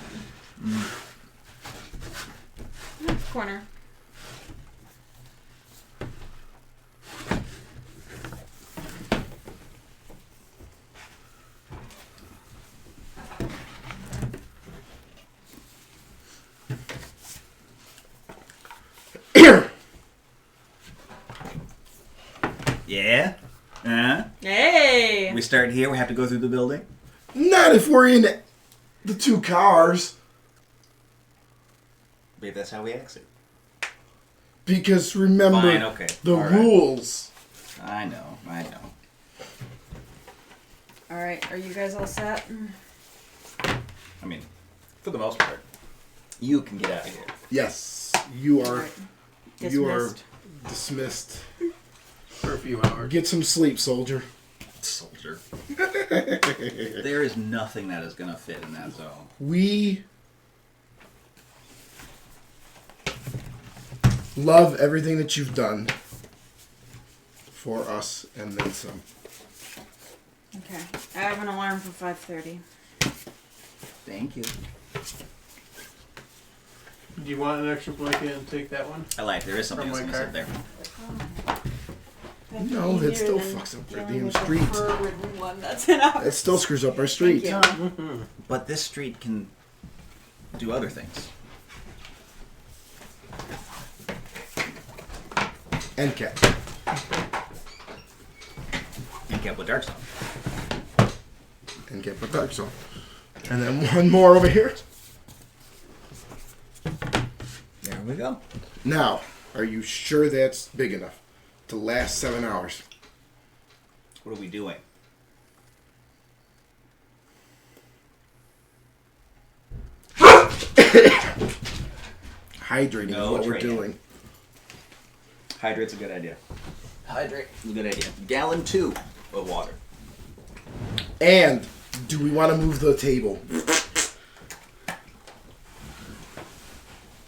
it. Corner. Yeah? Hey! We start here, we have to go through the building? Not if we're in the 2 cars. Maybe that's how we exit. Because remember Fine, okay. the All right. rules. I know. Alright, are you guys all set? I mean, for the most part. You can get out of here. Yes, you are. Alright. You are Dismissed. dismissed. For a few hours. Get some sleep, soldier. Soldier. There is nothing that is going to fit in that zone. We love everything that you've done for us and then some. Okay. I have an alarm for 5:30. Thank you. Do you want an extra blanket and take that one? I lied. There is something From else my I said car. there. No, that still fucks up our damn street. One that's in our That still screws up our street. But this street can do other things. End cap. And kept with Dark Zone. End cap with Dark Zone. And then one more over here. There we go. Now, are you sure that's big enough to last 7 hours? What are we doing? Hydrating No is what we're training. doing. Hydrate's a good idea. Hydrate is a good idea. Gallon 2 of water. And do we want to move the table?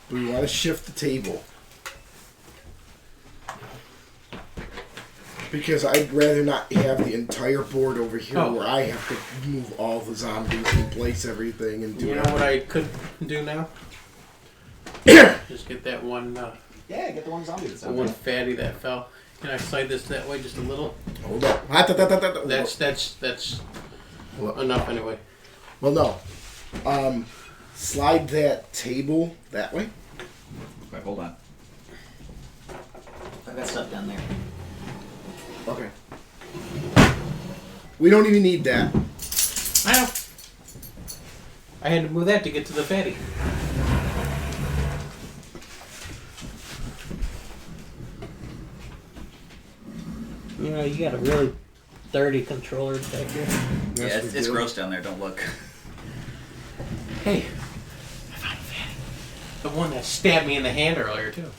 Do we want to shift the table? Because I'd rather not have the entire board over here where I have to move all the zombies and place everything and do You know what I could do now? Just get that one, Yeah, get the one zombie that's the out one there. fatty that fell. Can I slide this that way just a little? Hold up. That's Hold up. enough anyway. Well, no. Slide that table that way. Wait, hold on. I got stuff down there. Okay. We don't even need that. I know. I had to move that to get to the fatty. You know, you got a really dirty controller back here. Yeah, Yes, we it's do. gross down there. Don't look. Hey, I found a fatty. The one that stabbed me in the hand earlier, too.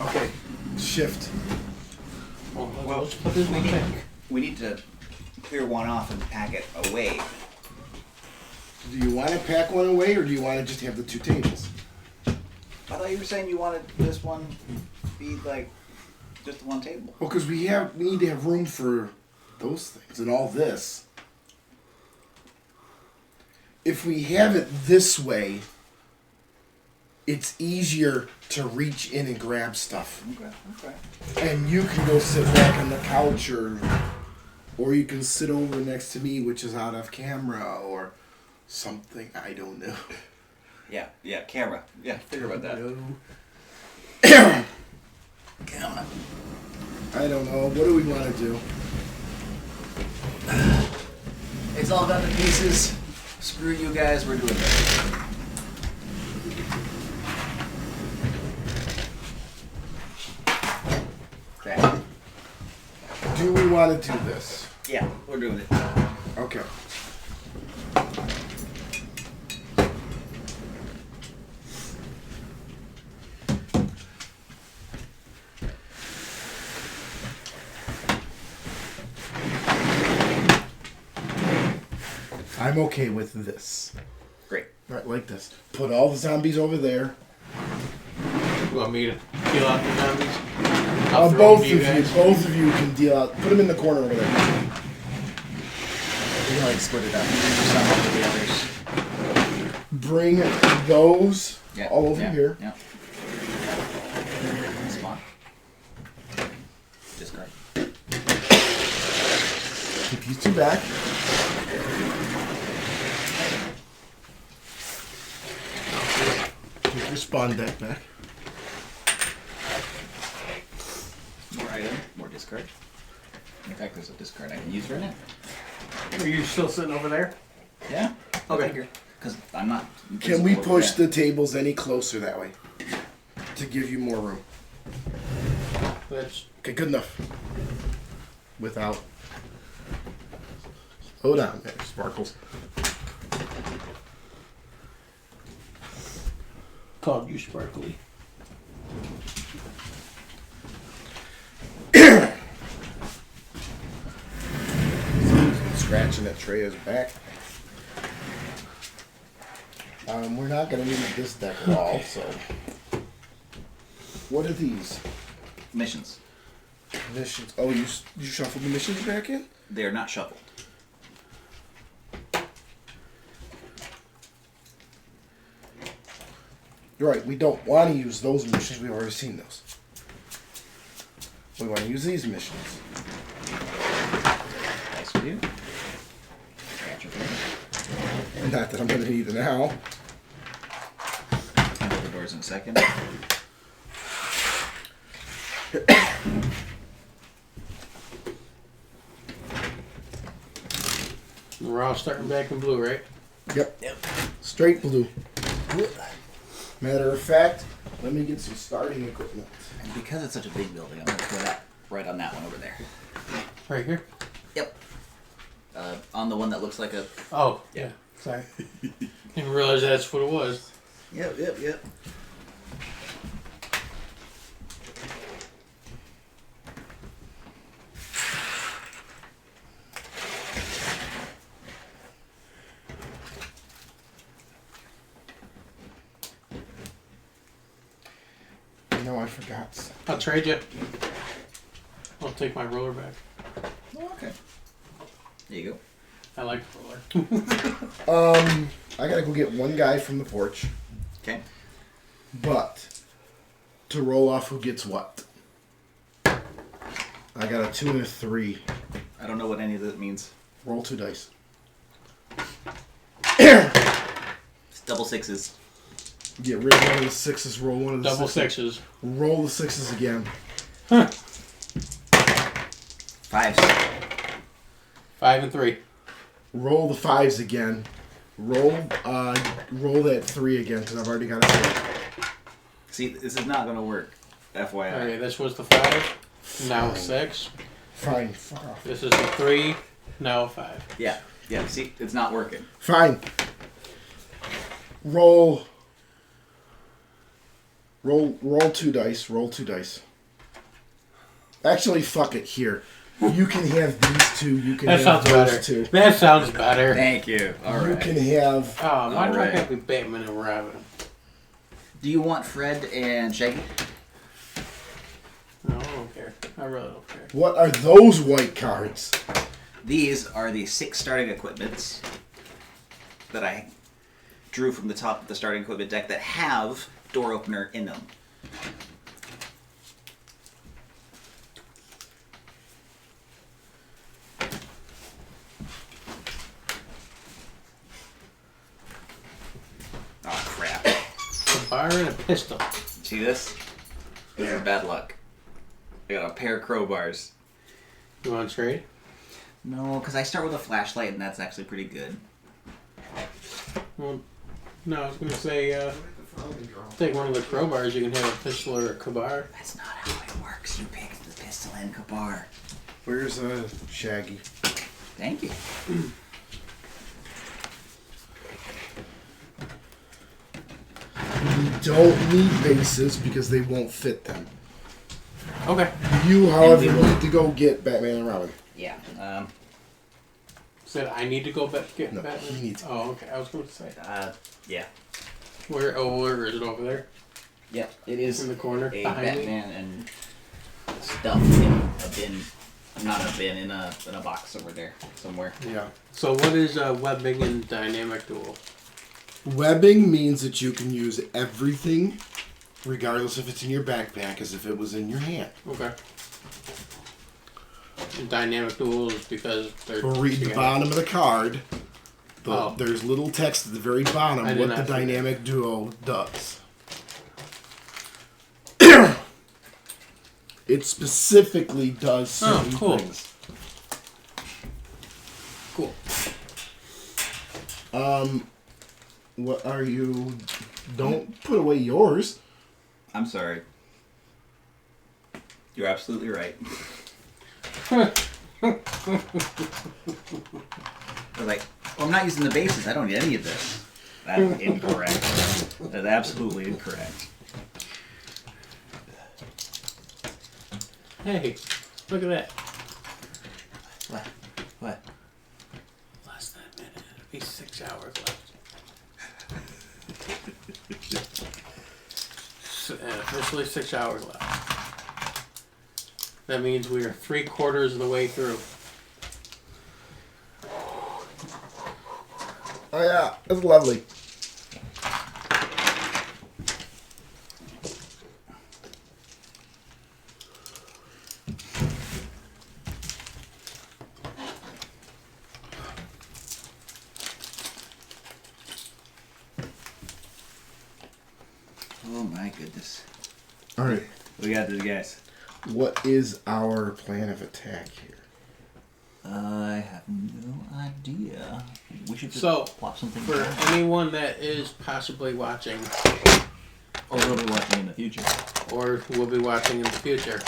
Okay. Shift. Well, let's put this one back. We need to clear one off and pack it away. Do you want to pack one away, or do you want to just have the 2 tables? I thought you were saying you wanted this one to be like just one table. Well, because we need to have room for those things and all this. If we have it this way, it's easier to reach in and grab stuff. Okay. And you can go sit back on the couch, or you can sit over next to me, which is out of camera, or something. I don't know. Yeah, camera. Yeah, figure about that. Camera. I don't know. What do we want to do? It's all about the pieces. Screw you guys, we're doing this. Okay. Do we want to do this? Yeah, we're doing it. Okay. I'm okay with this. Great. Right, like this. Put all the zombies over there. You want me to peel out the zombies? I'll throw Both them of to you, guys. both of you can deal out. Put them in the corner over there. We can like split it up. Some over the others. Bring those Yeah. all over yeah, here. Yeah. Spawn. Discard. Keep these 2 back. Take your spawn deck back. More item. More discard. In fact, there's a discard I can use right now. Are you still sitting over there? Yeah. Okay. Because I'm not. Can we visible push over the tables any closer that way? To give you more room. That's Okay, good enough. Without. Hold on there, Sparkles. called you Sparkly. Scratching at Treya's back. We're not going to need this deck wall, so. What are these? there. Missions. Missions. Oh, you shuffled the missions back in? They are not shuffled. You're right, we don't want to use those missions. We've already seen those. We want to use these missions. Nice for you. Got your thing. Not that I'm going to need it now. Handle the doors in a second. We're all starting back in blue, right? Yep. Straight blue. Matter of fact, let me get some starting equipment. And because it's such a big building, I'm going to put that right on that one over there. Right here? Yep. On the one that looks like a... Oh, yeah. Sorry. Didn't realize that's what it was. Yep. No, I forgot. I'll trade you. I'll take my roller back. Oh, okay. There you go. I like the roller. I gotta go get one guy from the porch, Okay. but to roll off who gets what. I got a 2 and a 3. I don't know what any of that means. Roll 2 dice. It's double sixes. Get rid of one of the 6s, roll one of the Double 6s. sixes. Roll the 6s again. Fives. 5 and 3. Roll the 5s again. Roll that 3 again, because I've already got a 3. See, this is not going to work. FYI. Okay, this was the 5. Now 6. Fine, fuck off. This is the 3. Now 5. Yeah, see, it's not working. Fine. Roll 2 dice. Roll 2 dice. Actually, fuck it. Here, you can have these 2. You can That have sounds those better. 2. That sounds better. Thank you. All You right. can have. Oh, why do I Alright. have to be Batman and Robin? Do you want Fred and Shaggy? No, I don't care. I really don't care. What are those white cards? These are the 6 starting equipments that I drew from the top of the starting equipment deck that have door opener in them. Oh crap. A bar and a pistol. See this? This is bad luck. I got a pair of crowbars. You want to trade? No, because I start with a flashlight and that's actually pretty good. Well, no, I was going to say, take one of the crowbars, you can have a pistol or a kabar. That's not how it works. You pick the pistol and Kabar. Where's Shaggy? Thank you. We don't need bases because they won't fit them. Okay. You, however, we will- need to go get Batman and Robin. Yeah. Said I need to go get No, Batman? he needs- Oh, okay. I was going to say. Yeah. Where is it over there? Yeah, it is In the corner? a Behind me? Batman and stuff in a bin. Not in a bin, in a box over there somewhere. Yeah. So what is webbing and dynamic duel? Webbing means that you can use everything, regardless if it's in your backpack, as if it was in your hand. Okay. And dynamic duel is because they're Read the together. bottom of the card. Oh. There's little text at the very bottom I did what not the see that. dynamic duo does. It specifically does certain cool. things. Cool. What are you? Don't put away yours. I'm sorry. You're absolutely right. I was like, well, I'm not using the bases. I don't need any of this. That's incorrect. That's absolutely incorrect. Hey, look at that. What? What? Less than a minute. It'll be 6 hours left. Officially 6 hours left. That means we are 3/4 of the way through. Oh yeah, that's lovely. Oh my goodness. All right. We got this, guys. What is our plan of attack here? I have no idea. We should just So, plop something for down. anyone that is possibly watching, Or will be watching in the future. or will be watching in the future,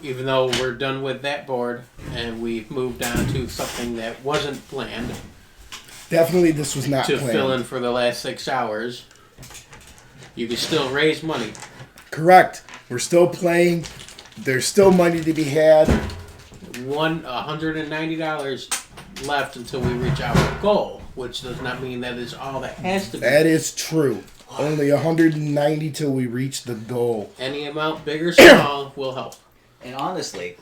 even though we're done with that board and we've moved on to something that wasn't planned Definitely this was not to planned. fill in for the last 6 hours, you can still raise money. Correct. We're still playing. There's still money to be had. $190 left until we reach our goal, which does not mean that is all that has to be. That is true. Only 190 till we reach the goal. Any amount, big or small, will help. And honestly,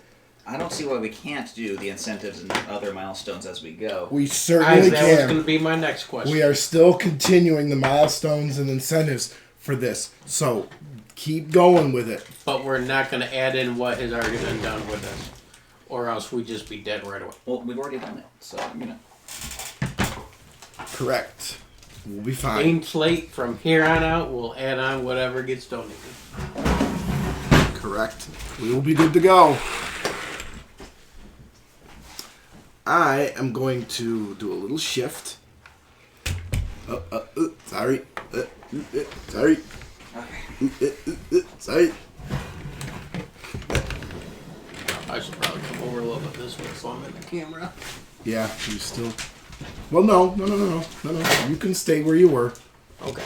I don't see why we can't do the incentives and other milestones as we go. We certainly That was going to can. be my next question. We are still continuing the milestones and incentives for this. So keep going with it. But we're not going to add in what has already been done with this. Or else we'd just be dead right away. Well, we've already done it, so, you know. Correct. We'll be fine. Game slate from here on out, we'll add on whatever gets donated. Correct. We will be good to go. I am going to do a little shift. Sorry. Sorry. Sorry. I should probably come over a little bit this way so I'm in the camera. Yeah, you still... Well, no. You can stay where you were. Okay.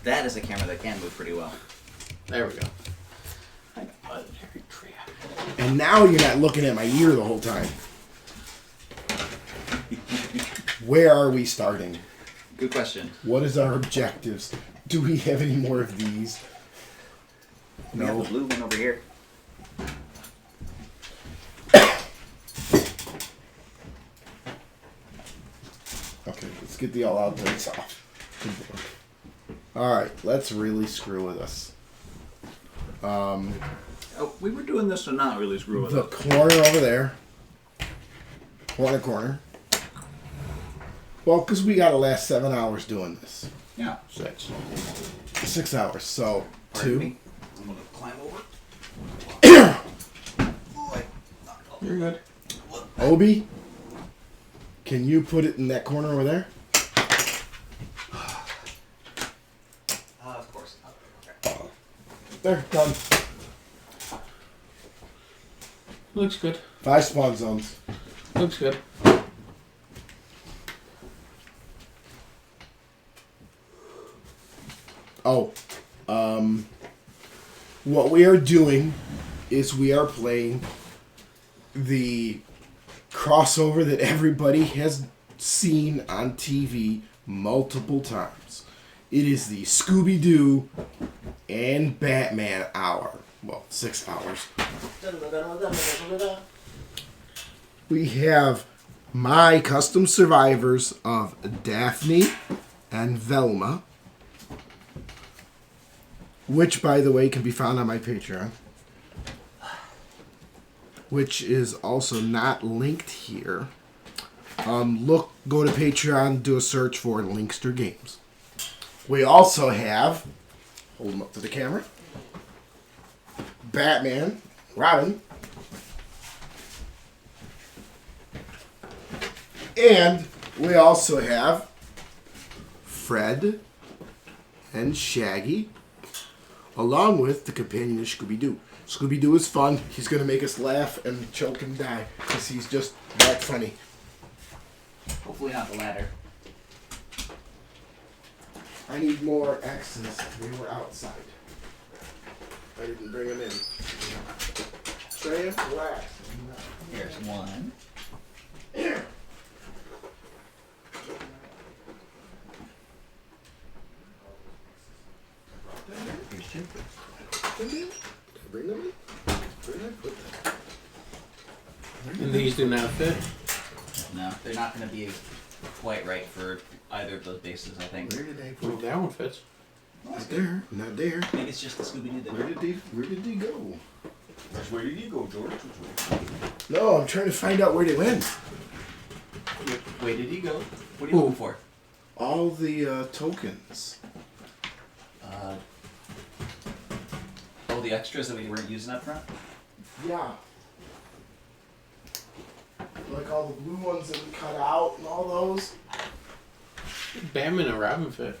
That is a camera that can move pretty well. There we go. I got legendary tree. And now you're not looking at my ear the whole time. Where are we starting? Good question. What is our objectives? Do we have any more of these? We have No. the blue one over here. Okay, let's get the all-out dice off. Alright, let's really screw with us. Oh, we were doing this to not really screw with The it. corner over there. Corner. Well, because we got to last 7 hours doing this. Yeah. 6 hours, so Pardon 2. me. I'm going to climb over. You're good. Obi, can you put it in that corner over there? Of course. Okay. There, done. Looks good. 5 spawn zones. Looks good. Oh, what we are doing is we are playing the crossover that everybody has seen on TV multiple times. It is the Scooby Doo and Batman hour. Well, 6 hours. We have my custom survivors of Daphne and Velma, which, by the way, can be found on my Patreon, which is also not linked here. Go to Patreon, do a search for Linkster Games. We also have, hold them up to the camera, Batman, Robin, and we also have Fred and Shaggy, along with the companion of Scooby Doo. Scooby Doo is fun. He's going to make us laugh and choke and die because he's just that funny. Hopefully not the ladder. I need more X's. They were outside. I didn't bring them in. Trey, relax. Here's one. Here's two. Bring them in. Where did I put them? And these do not fit. No, they're not going to be quite right for either of those bases, I think. Where did I Well, put them? that one fits. Not there. Not there. Maybe it's just the Scooby Doo that Where did they go? Where did you go, George? No, I'm trying to find out where they went. Where did he go? What are you looking for? All the tokens. Oh, the extras that we weren't using up front? Yeah. Like all the blue ones that we cut out and all those. Batman and Robin fit.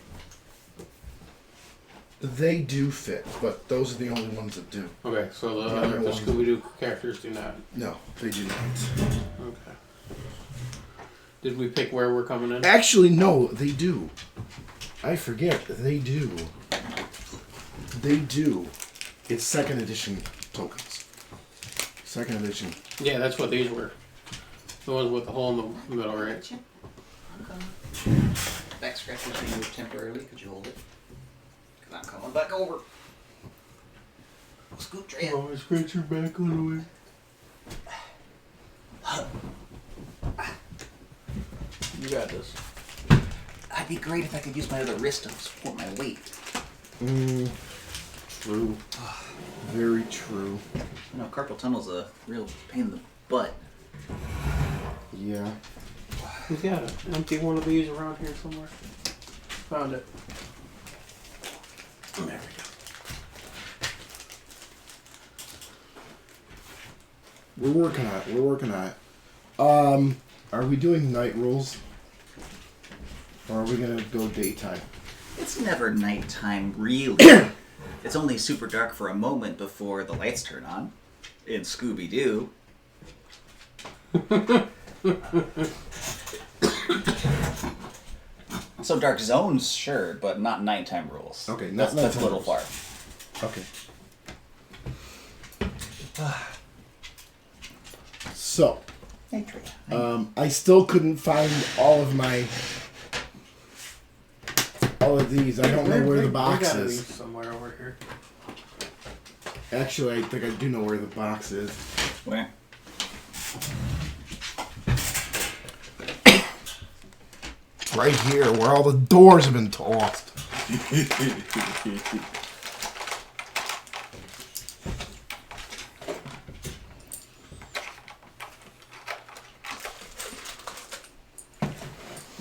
They do fit, but those are the only ones that do. Okay, so The other the ones- Scooby Doo characters do not. No, they do not. Okay. Did we pick where we're coming in? Actually, no, they do. I forget. They do. They do. It's second edition tokens. Second edition. Yeah, that's what these were. The ones with the hole in the middle, right? Back scratches being moved temporarily. Could you hold it? Because I'm coming back over. Scoot Trey. Oh, I scratch your back all the way. You got this. I'd be great if I could use my other wrist to support my weight. True. Very true. You know, carpal tunnel's a real pain in the butt. Yeah. Who's got an empty one of these around here somewhere? Found it. There we go. We're working on it. We're working on it. Are we doing night rules? Or are we gonna go daytime? It's never nighttime, really. It's only super dark for a moment before the lights turn on. In Scooby Doo. So dark zones, sure, but not nighttime rules. Okay, that's a nighttime little rules. far. Okay. So, Hey, Trey. I still couldn't find all of these. I don't know where the box I got is. these somewhere over here. Actually, I think I do know where the box is. Where? It's right here, where all the doors have been tossed.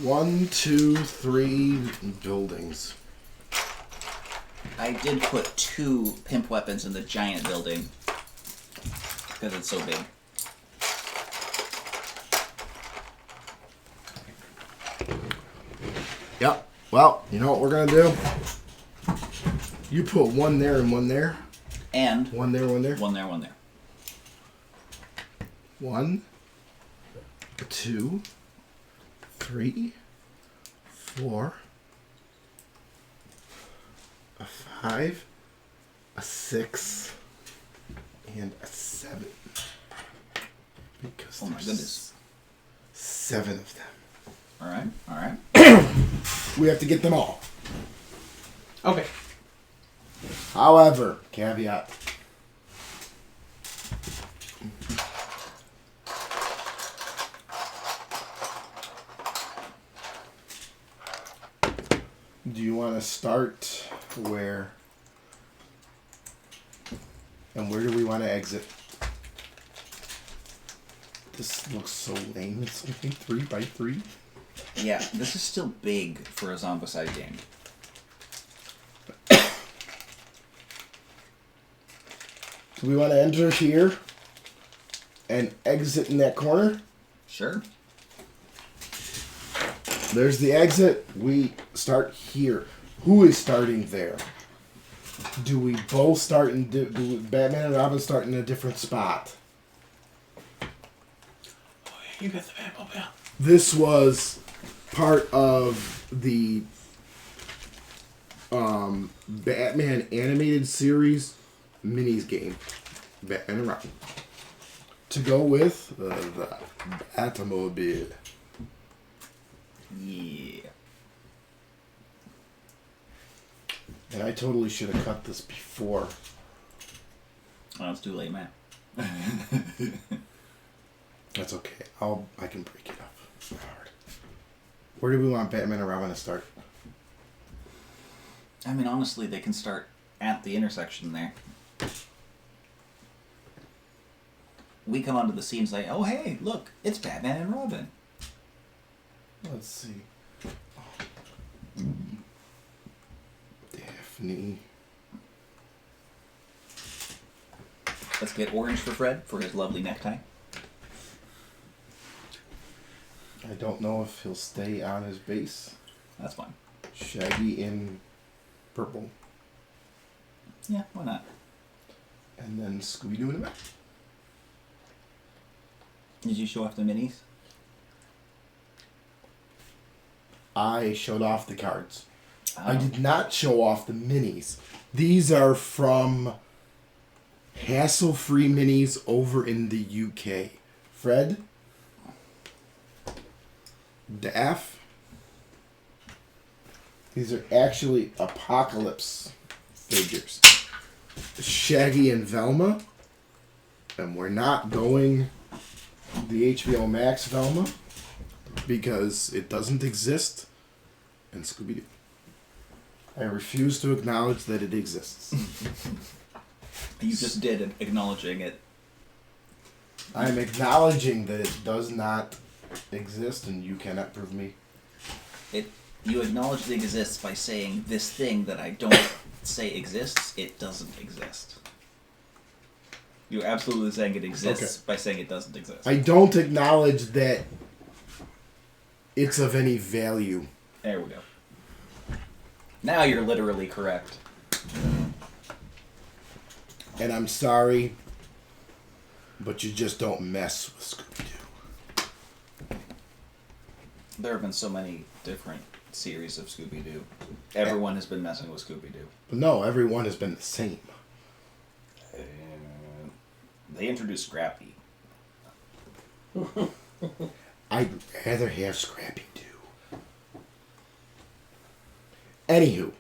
One, two, three buildings. I did put 2 pimp weapons in the giant building. Because it's so big. Yep. Well, you know what we're gonna do? You put one there and one there. And One there, one there. one there, one there. 1, 2, 3, 4, a 5, a 6, and a 7. Because Oh my there's goodness. 7 of them. Alright, alright. We have to get them all. Okay. However, caveat. Do you want to start where? And where do we want to exit? This looks so lame. It's only 3 by 3. Yeah, this is still big for a zombicide game. Do we want to enter here and exit in that corner? Sure. There's the exit. We start here. Who is starting there? Do we both start in... Do Batman and Robin start in a different spot? You got the Batmobile. This was part of the Batman animated series minis game. Batman and Robin. To go with the Batmobile. Yeah. And I totally should have cut this before. Oh, it's too late, man. That's okay. I can break it up. It's not hard. Where do we want Batman and Robin to start? I mean, honestly, they can start at the intersection there. We come onto the scene and say, oh, hey, look, it's Batman and Robin. Let's see. Diff. Daphne. Let's get orange for Fred for his lovely necktie. I don't know if he'll stay on his base. That's fine. Shaggy in purple. Yeah, why not? And then Scooby Doo in the back. Did you show off the minis? I showed off the cards. I Oh. did not show off the minis. These are from Hassle-Free Minis over in the UK. Fred? Daff? These are actually Apocalypse figures. Shaggy and Velma. And we're not going the HBO Max Velma because it doesn't exist in Scooby Doo. I refuse to acknowledge that it exists. You just did, acknowledging it. I'm acknowledging that it does not exist and you cannot prove me. You acknowledge it exists by saying this thing that I don't say exists, it doesn't exist. You're absolutely saying it exists by saying it doesn't exist. I don't acknowledge that it's of any value. There we go. Now you're literally correct. And I'm sorry, but you just don't mess with Scooby-Doo. There have been so many different series of Scooby-Doo. Everyone has been messing with Scooby-Doo. But no, everyone has been the same. They introduced Scrappy. I'd rather have Scrappy-Doo. Anywho,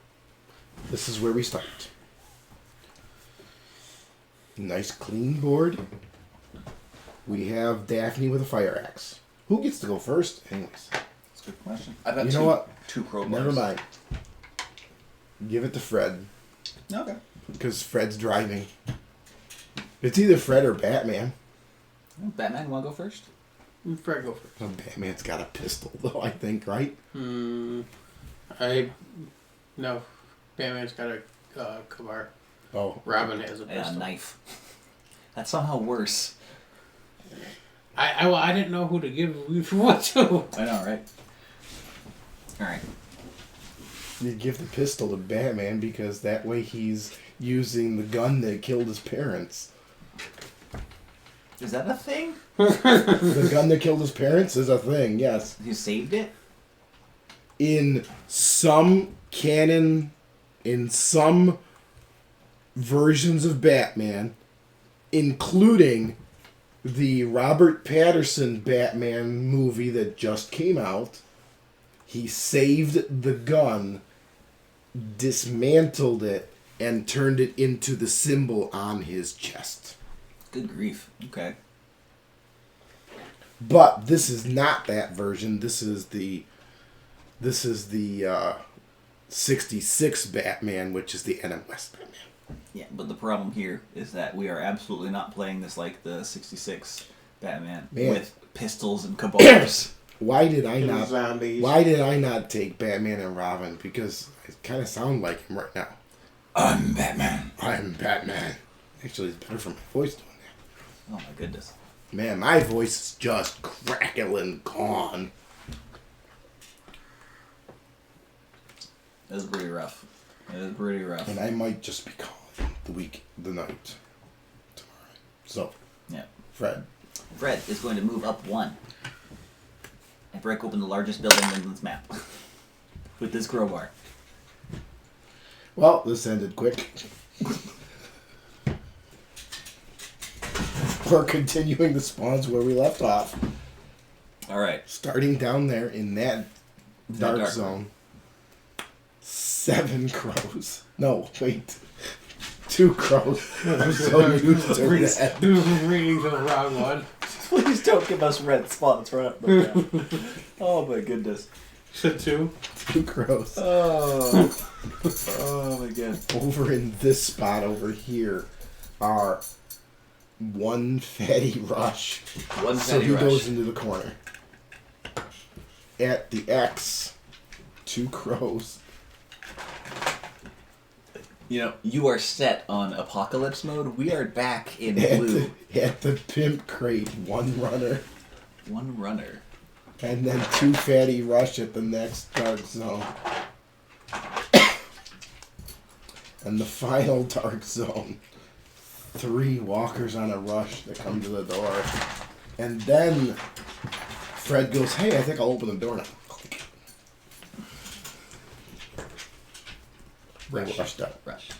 this is where we start. Nice clean board. We have Daphne with a fire axe. Who gets to go first? Anyways. That's a good question. I've got You know what? two crowbars. Never mind. Give it to Fred. Okay. Because Fred's driving. It's either Fred or Batman. Batman, you want to go first? Fred, go first. Oh, Batman's got a pistol, though, I think, right? No. Batman's got a kabar. Oh. Robin has a And pistol. a knife. That's somehow worse. I didn't know who to give what to. I know, right? Alright. You give the pistol to Batman because that way he's using the gun that killed his parents. Is that a thing? The gun that killed his parents is a thing, yes. You saved it? In some canon, in some versions of Batman, including the Robert Pattinson Batman movie that just came out, he saved the gun, dismantled it, and turned it into the symbol on his chest. Good grief. Okay. But this is not that version. This is the 66 Batman, which is the Adam West Batman. Yeah, but the problem here is that we are absolutely not playing this like the 66 Batman Man. with pistols and cabals. Why did I And not? zombies. Why did I not take Batman and Robin? Because I kind of sound like him right now. I'm Batman. I'm Batman. Actually, it's better for my voice doing that. Oh my goodness. Man, my voice is just crackling gone. It was pretty rough. It was pretty rough. And I might just be calling the night tomorrow. So, Yeah. Fred. Fred is going to move up one and break open the largest building in England's map with this crowbar. Well, this ended quick. We're continuing the spawns where we left off. All right. Starting down there in that dark dark zone. 7 crows. No, wait. 2 crows. I'm so used to that. Reading the wrong one. Please don't give us red spots right up the back. Oh my goodness. So 2. 2 crows. Oh. Oh my god. Over in this spot over here are 1 fatty rush. One So fatty he rush. goes into the corner. At the X, 2 crows. You know, you are set on apocalypse mode. We are back in blue. At the pimp crate, one runner. One runner. And then 2 fatty rush at the next dark zone. And the final dark zone. 3 walkers on a rush that come to the door. And then Fred goes, hey, I think I'll open the door now. Click. They rushed up. Rush.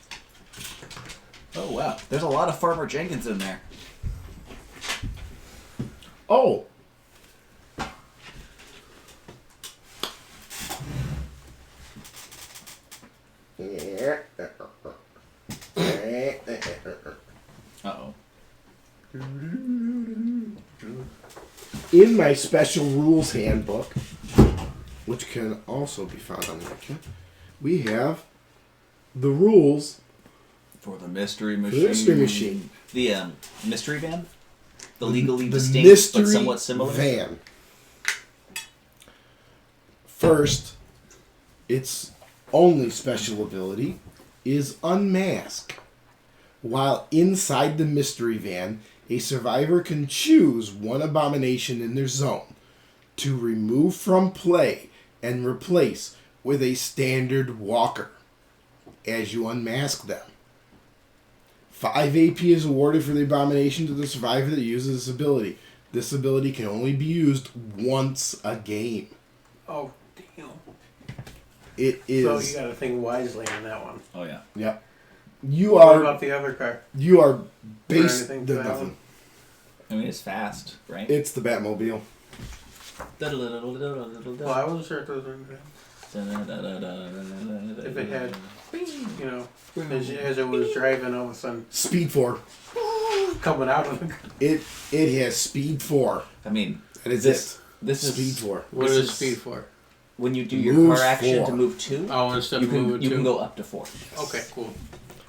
Oh, wow. There's a lot of Farmer Jenkins in there. Oh! Uh-oh. In my special rules handbook, which can also be found on Wiki, we have the rules For the Mystery for Machine. the Mystery Machine. The Mystery Van? The legally The distinct mystery but somewhat similar? van. First, its only special ability is unmask. While inside the mystery van, a survivor can choose one abomination in their zone to remove from play and replace with a standard walker as you unmask them. 5 AP is awarded for the abomination to the survivor that uses this ability. This ability can only be used once a game. Oh, damn. It is. So you gotta think wisely on that one. Oh, yeah. Yep. You What are. about the other car? You are based. anything There's to that nothing. I mean, it's fast, right? It's the Batmobile. Well, I wasn't sure if there was anything. If it had, you know, as it was driving, all of a sudden, Speed 4. coming out of the... It has Speed 4. I mean, That is this, it. this is Speed 4. What This is is- speed for? when you do your Move car action 4. to move 2. Oh, instead You of moving can you two. can go up to 4. Okay, cool.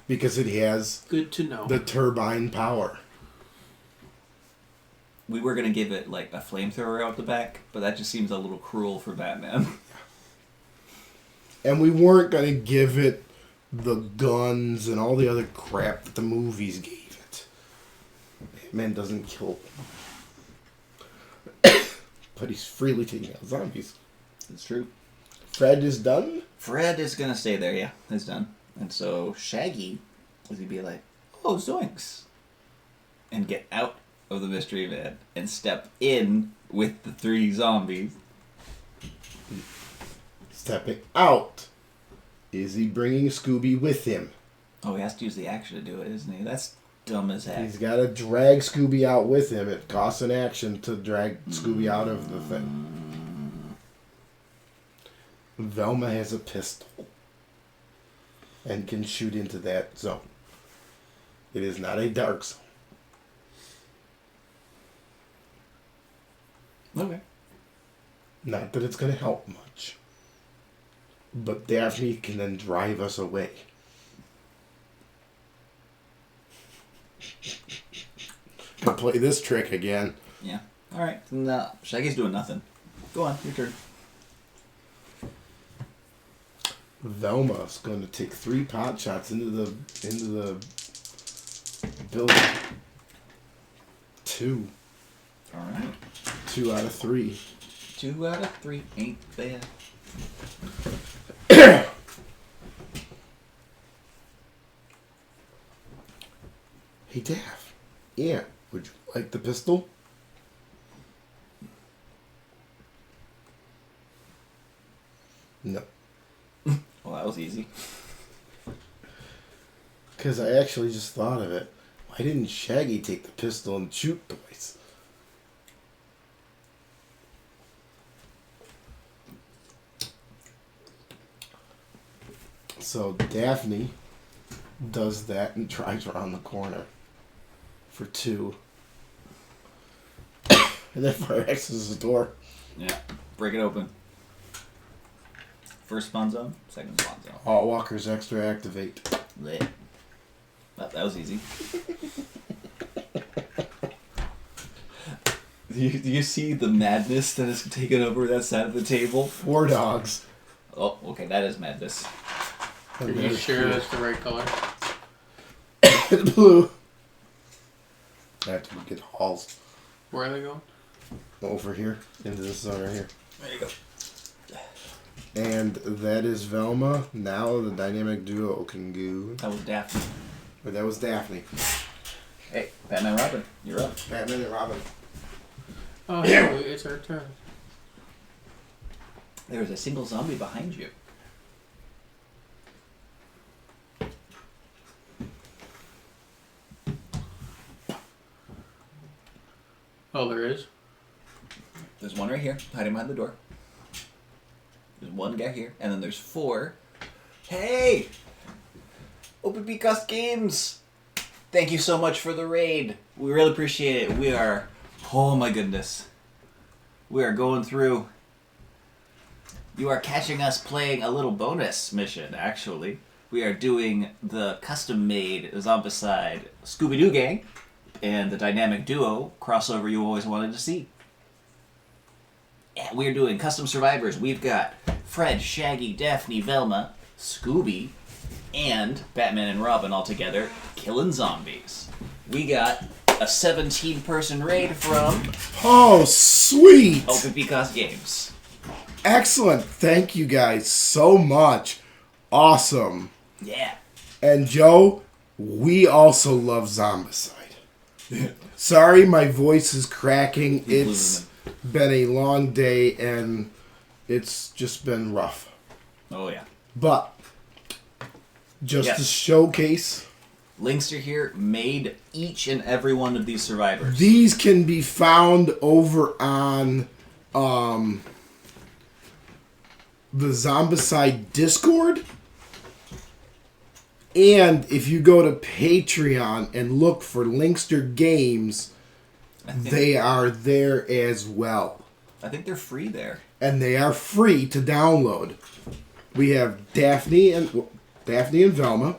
Because it has Good to know. the turbine power. We were gonna give it like a flamethrower out the back, but that just seems a little cruel for Batman. And we weren't going to give it the guns and all the other crap that the movies gave it. Batman doesn't kill them. But he's freely taking out zombies. It's true. Fred is done. Fred is gonna stay there. Yeah, it's done. And so Shaggy is gonna be like, "Oh, zoinks," and get out of the mystery van and step in with the 3 zombies. Stepping out. Is he bringing Scooby with him? Oh, he has to use the action to do it, isn't he? That's dumb as heck. He's got to drag Scooby out with him. It costs an action to drag Scooby out of the thing. Velma has a pistol and can shoot into that zone. It is not a dark zone. Okay. Not that it's going to help much. But Daphne can then drive us away. Can play this trick again. Yeah. All right. No, Shaggy's doing nothing. Go on, your turn. Velma's going to take 3 pot shots into the building. 2. All right. 2 out of 3. 2 out of 3 ain't bad. Hey, Daph. Yeah. Would you like the pistol? No. Well, that was easy. Because I actually just thought of it. Why didn't Shaggy take the pistol and shoot twice? So Daphne does that and drives around the corner for 2. And then fire accesses the door. Yeah. Break it open. First spawn zone, second spawn zone. All walkers extra activate. Lit. That was easy. Do you see the madness that has taken over that side of the table? 4 dogs. Oh, okay, that is madness. Are you sure that's the right color? It's blue. I have to get halls Where are they going? over here into this zone right here. There you go. And that is Velma. Now the dynamic duo can go. That was Daphne. But that was Daphne. Hey, Batman Robin, you're up. Batman and Robin. Oh, hey, it's our turn. There's a single zombie behind you. Oh, there is? There's one right here, hiding behind the door. There's one guy here, and then there's 4. Hey! Open Cast Games! Thank you so much for the raid. We really appreciate it. We are, oh my goodness. We are going through. You are catching us playing a little bonus mission, actually. We are doing the custom-made Zombicide Scooby Doo gang and the dynamic duo crossover you always wanted to see. And we're doing custom survivors. We've got Fred, Shaggy, Daphne, Velma, Scooby, and Batman and Robin all together killing zombies. We got a 17-person raid from Oh, sweet! Open Cast Games. Excellent. Thank you guys so much. Awesome. Yeah. And Joe, we also love Zombicide. Sorry, my voice is cracking. It's been a long day and it's just been rough. Oh, yeah. But just Yes. to showcase, Linkster here made each and every one of these survivors. these can be found over on the Zombicide Discord. And if you go to Patreon and look for Linkster Games, they are there as well. I think they're free there. And they are free to download. We have Daphne and Velma.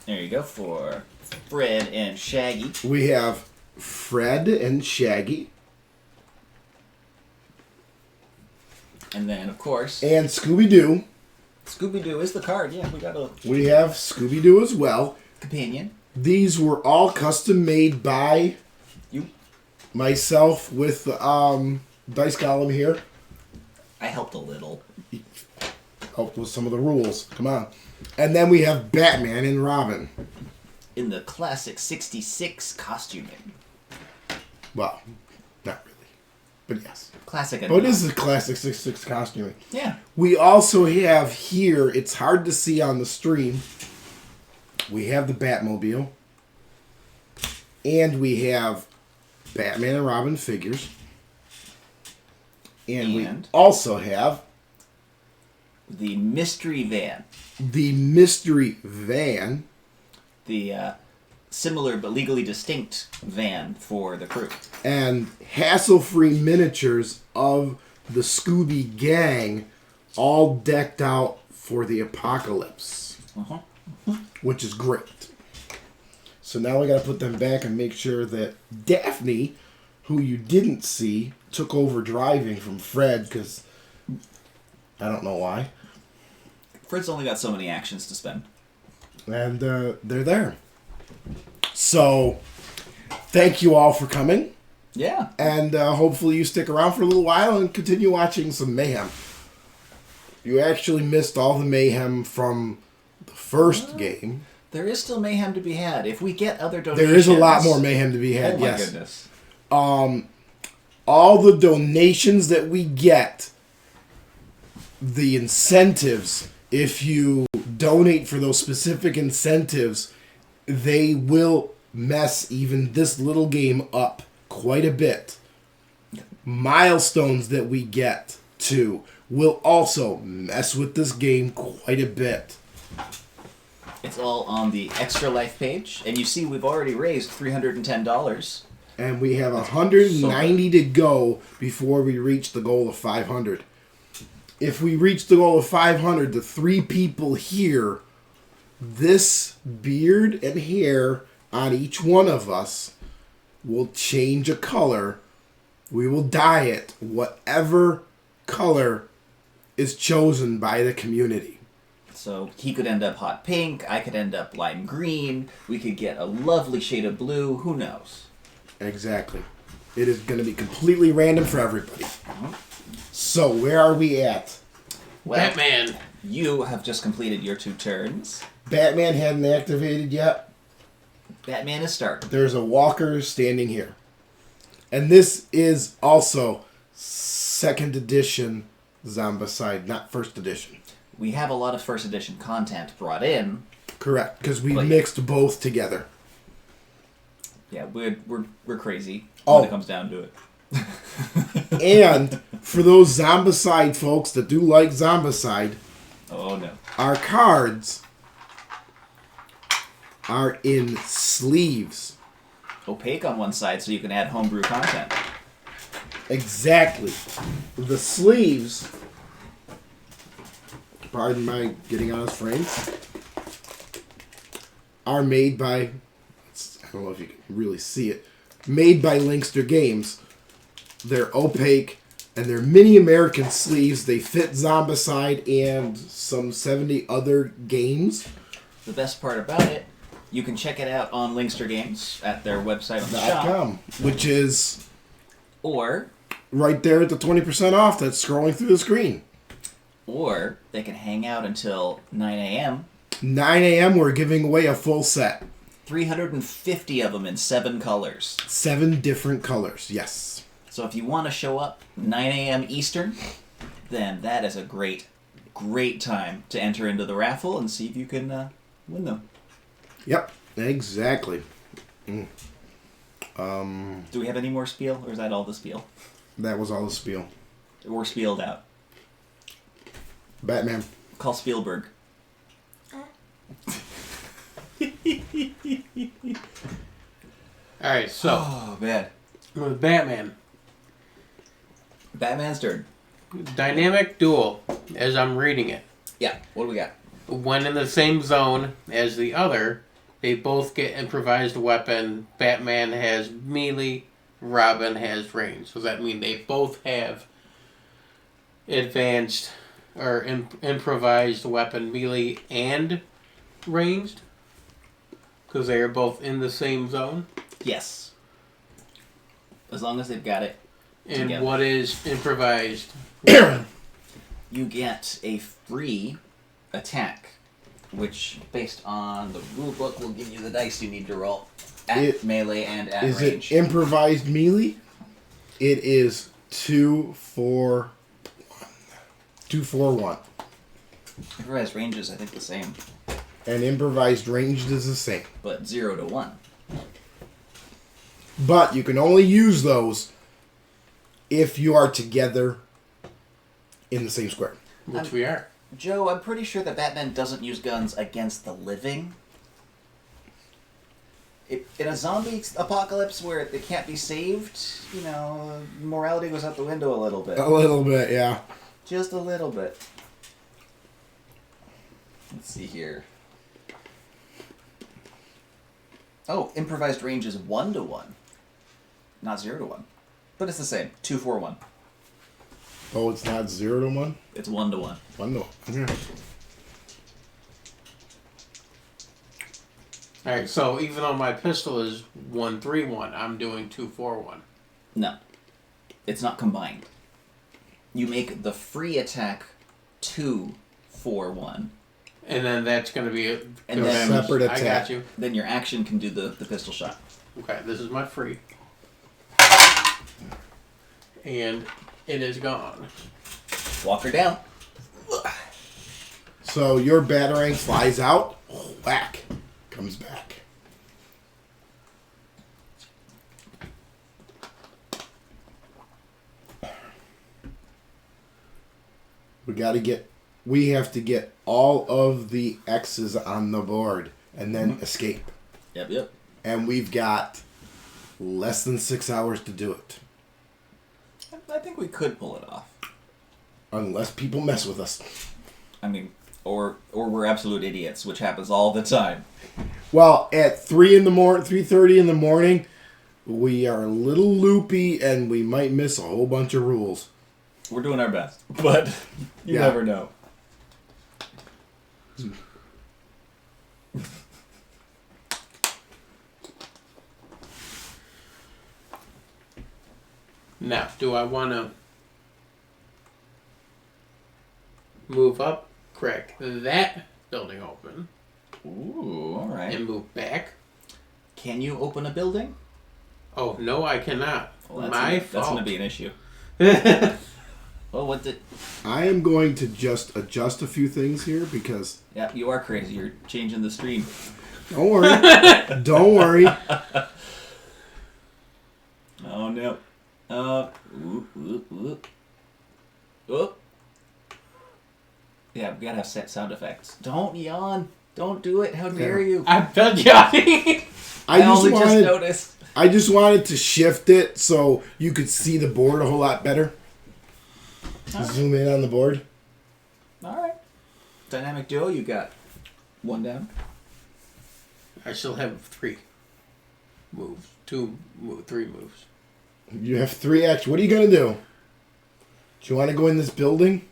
There you go for Fred and Shaggy. We have Fred and Shaggy. And then, of course, And Scooby Doo. Scooby Doo is the card. Yeah, we got a We have Scooby Doo as well. companion. These were all custom made by You. myself with Dice Column here. I helped a little. Helped with some of the rules. Come on. And then we have Batman and Robin. In the classic 66 costuming. Well, not really. But yes. Classic. But it is the classic 6'6 costuming. Yeah. We also have here, it's hard to see on the stream, we have the Batmobile. And we have Batman and Robin figures. And we And? also have The mystery van. the mystery van. The similar but legally distinct van for the crew. And hassle-free miniatures of the Scooby gang, all decked out for the apocalypse, which is great. So now we got to put them back and make sure that Daphne, who you didn't see, took over driving from Fred, because I don't know why. Fred's only got so many actions to spend. And they're there. So thank you all for coming. Yeah. And hopefully you stick around for a little while and continue watching some mayhem. You actually missed all the mayhem from the first game. There is still mayhem to be had. If we get other donations... There is a lot more mayhem to be had, Oh my yes. goodness. All the donations that we get, the incentives, if you donate for those specific incentives, they will mess even this little game up quite a bit. Milestones that we get to will also mess with this game quite a bit. It's all on the Extra Life page. And you see we've already raised $310. And we have 190 to go before we reach the goal of 500. If we reach the goal of 500, the 3 people here, this beard and hair on each one of us will change a color. We will dye it whatever color is chosen by the community. So he could end up hot pink, I could end up lime green, we could get a lovely shade of blue, who knows? Exactly. It is going to be completely random for everybody. So, where are we at? Well, Batman. you have just completed your 2 turns. Batman hadn't activated yet. Batman is starting. There's a walker standing here. And this is also 2nd edition Zombicide, not 1st edition. We have a lot of 1st edition content brought in. Correct, because we But- mixed both together. Yeah, we're crazy Oh. when it comes down to it. And for those Zombicide folks that do like Zombicide, Oh no. our cards are in sleeves. Opaque on one side so you can add homebrew content. Exactly. The sleeves, pardon my getting on his frames, are made by, I don't know if you can really see it, made by Linkster Games. They're opaque, and they're mini American sleeves. They fit Zombicide and some 70 other games. The best part about it, you can check it out on Linkster Games at their website on the shop. .com, which is Or right there at the 20% off that's scrolling through the screen. Or they can hang out until 9 a.m. 9 a.m. we're giving away a full set. 350 of them in 7 colors. 7 different colors, yes. So if you want to show up 9 a.m. Eastern, then that is a great time to enter into the raffle and see if you can win them. Yep, exactly. Do we have any more spiel, or is that all the spiel? That was all the spiel. We're spieled out. Batman. Call Spielberg. All right, so Oh, man. with Batman, Batman's turn. dynamic duel, as I'm reading it. Yeah, what do we got? When in the same zone as the other, they both get improvised weapon. Batman has melee, Robin has range. Does that mean they both have advanced or improvised weapon melee and ranged? Because they are both in the same zone? Yes. As long as they've got it. And Together. what is improvised? You get a free attack, which, based on the rule book, will give you the dice you need to roll at melee and at Is range. it improvised melee? It is 2-4-1. 2-4-1. Improvised range is, I think, the same, And improvised ranged is the same. but 0 to 1. But you can only use those if you are together in the same square. Which we are. Joe, I'm pretty sure that Batman doesn't use guns against the living. In a zombie apocalypse where they can't be saved, morality goes out the window a little bit. A little bit, yeah. Just a little bit. Let's see here. Oh, improvised range is 1 to 1. Not 0 to 1. But it's the same. 2-4-1. Oh, it's not 0 to 1? It's 1 to 1. 1 to 1. Okay. Alright, so even though my pistol is 1-3-1, I'm doing 2-4-1. No. It's not combined. You make the free attack 2-4-1. And then that's going to be a And then- Separate I attack. got you. Then your action can do the pistol shot. Okay, this is my free. And it is gone. Walk her down. So your batarang flies out, whack, comes back. We have to get all of the X's on the board and then escape. Yep. And we've got less than 6 hours to do it. I think we could pull it off. Unless people mess with us. I mean, or we're absolute idiots, which happens all the time. Well, at 3:30 in the morning, we are a little loopy and we might miss a whole bunch of rules. We're doing our best, but you Yeah. never know. Now, do I want to move up, crack that building open, Ooh, all right. and move back? Can you open a building? Oh, no, I cannot. Well, My that's fault. going to be an issue. Well, what did... I am going to just adjust a few things here because... Yeah, you are crazy. You're changing the stream. Don't worry. Don't worry. Oh, no. Oop. Yeah, we gotta have set sound effects. Don't yawn. Don't do it. How dare you? I'm done yawning. I only just noticed. I just wanted to shift it so you could see the board a whole lot better. Zoom in on the board. All right. Dynamic duo, you got one down. I still have 3 moves. 3 moves. You have 3 actions. What are you going to do? Do you want to go in this building?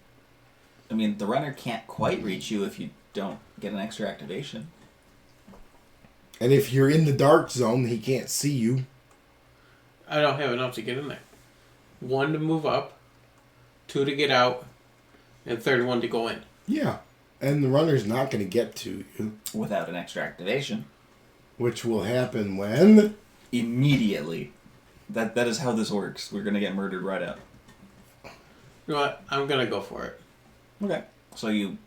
I mean, the runner can't quite reach you if you don't get an extra activation. And if you're in the dark zone, he can't see you. I don't have enough to get in there. 1 to move up, 2 to get out, and third one to go in. Yeah. And the runner's not going to get to you. Without an extra activation. Which will happen when? Immediately. That is how this works. We're gonna get murdered right out. You know what? I'm going to go for it. Okay. So you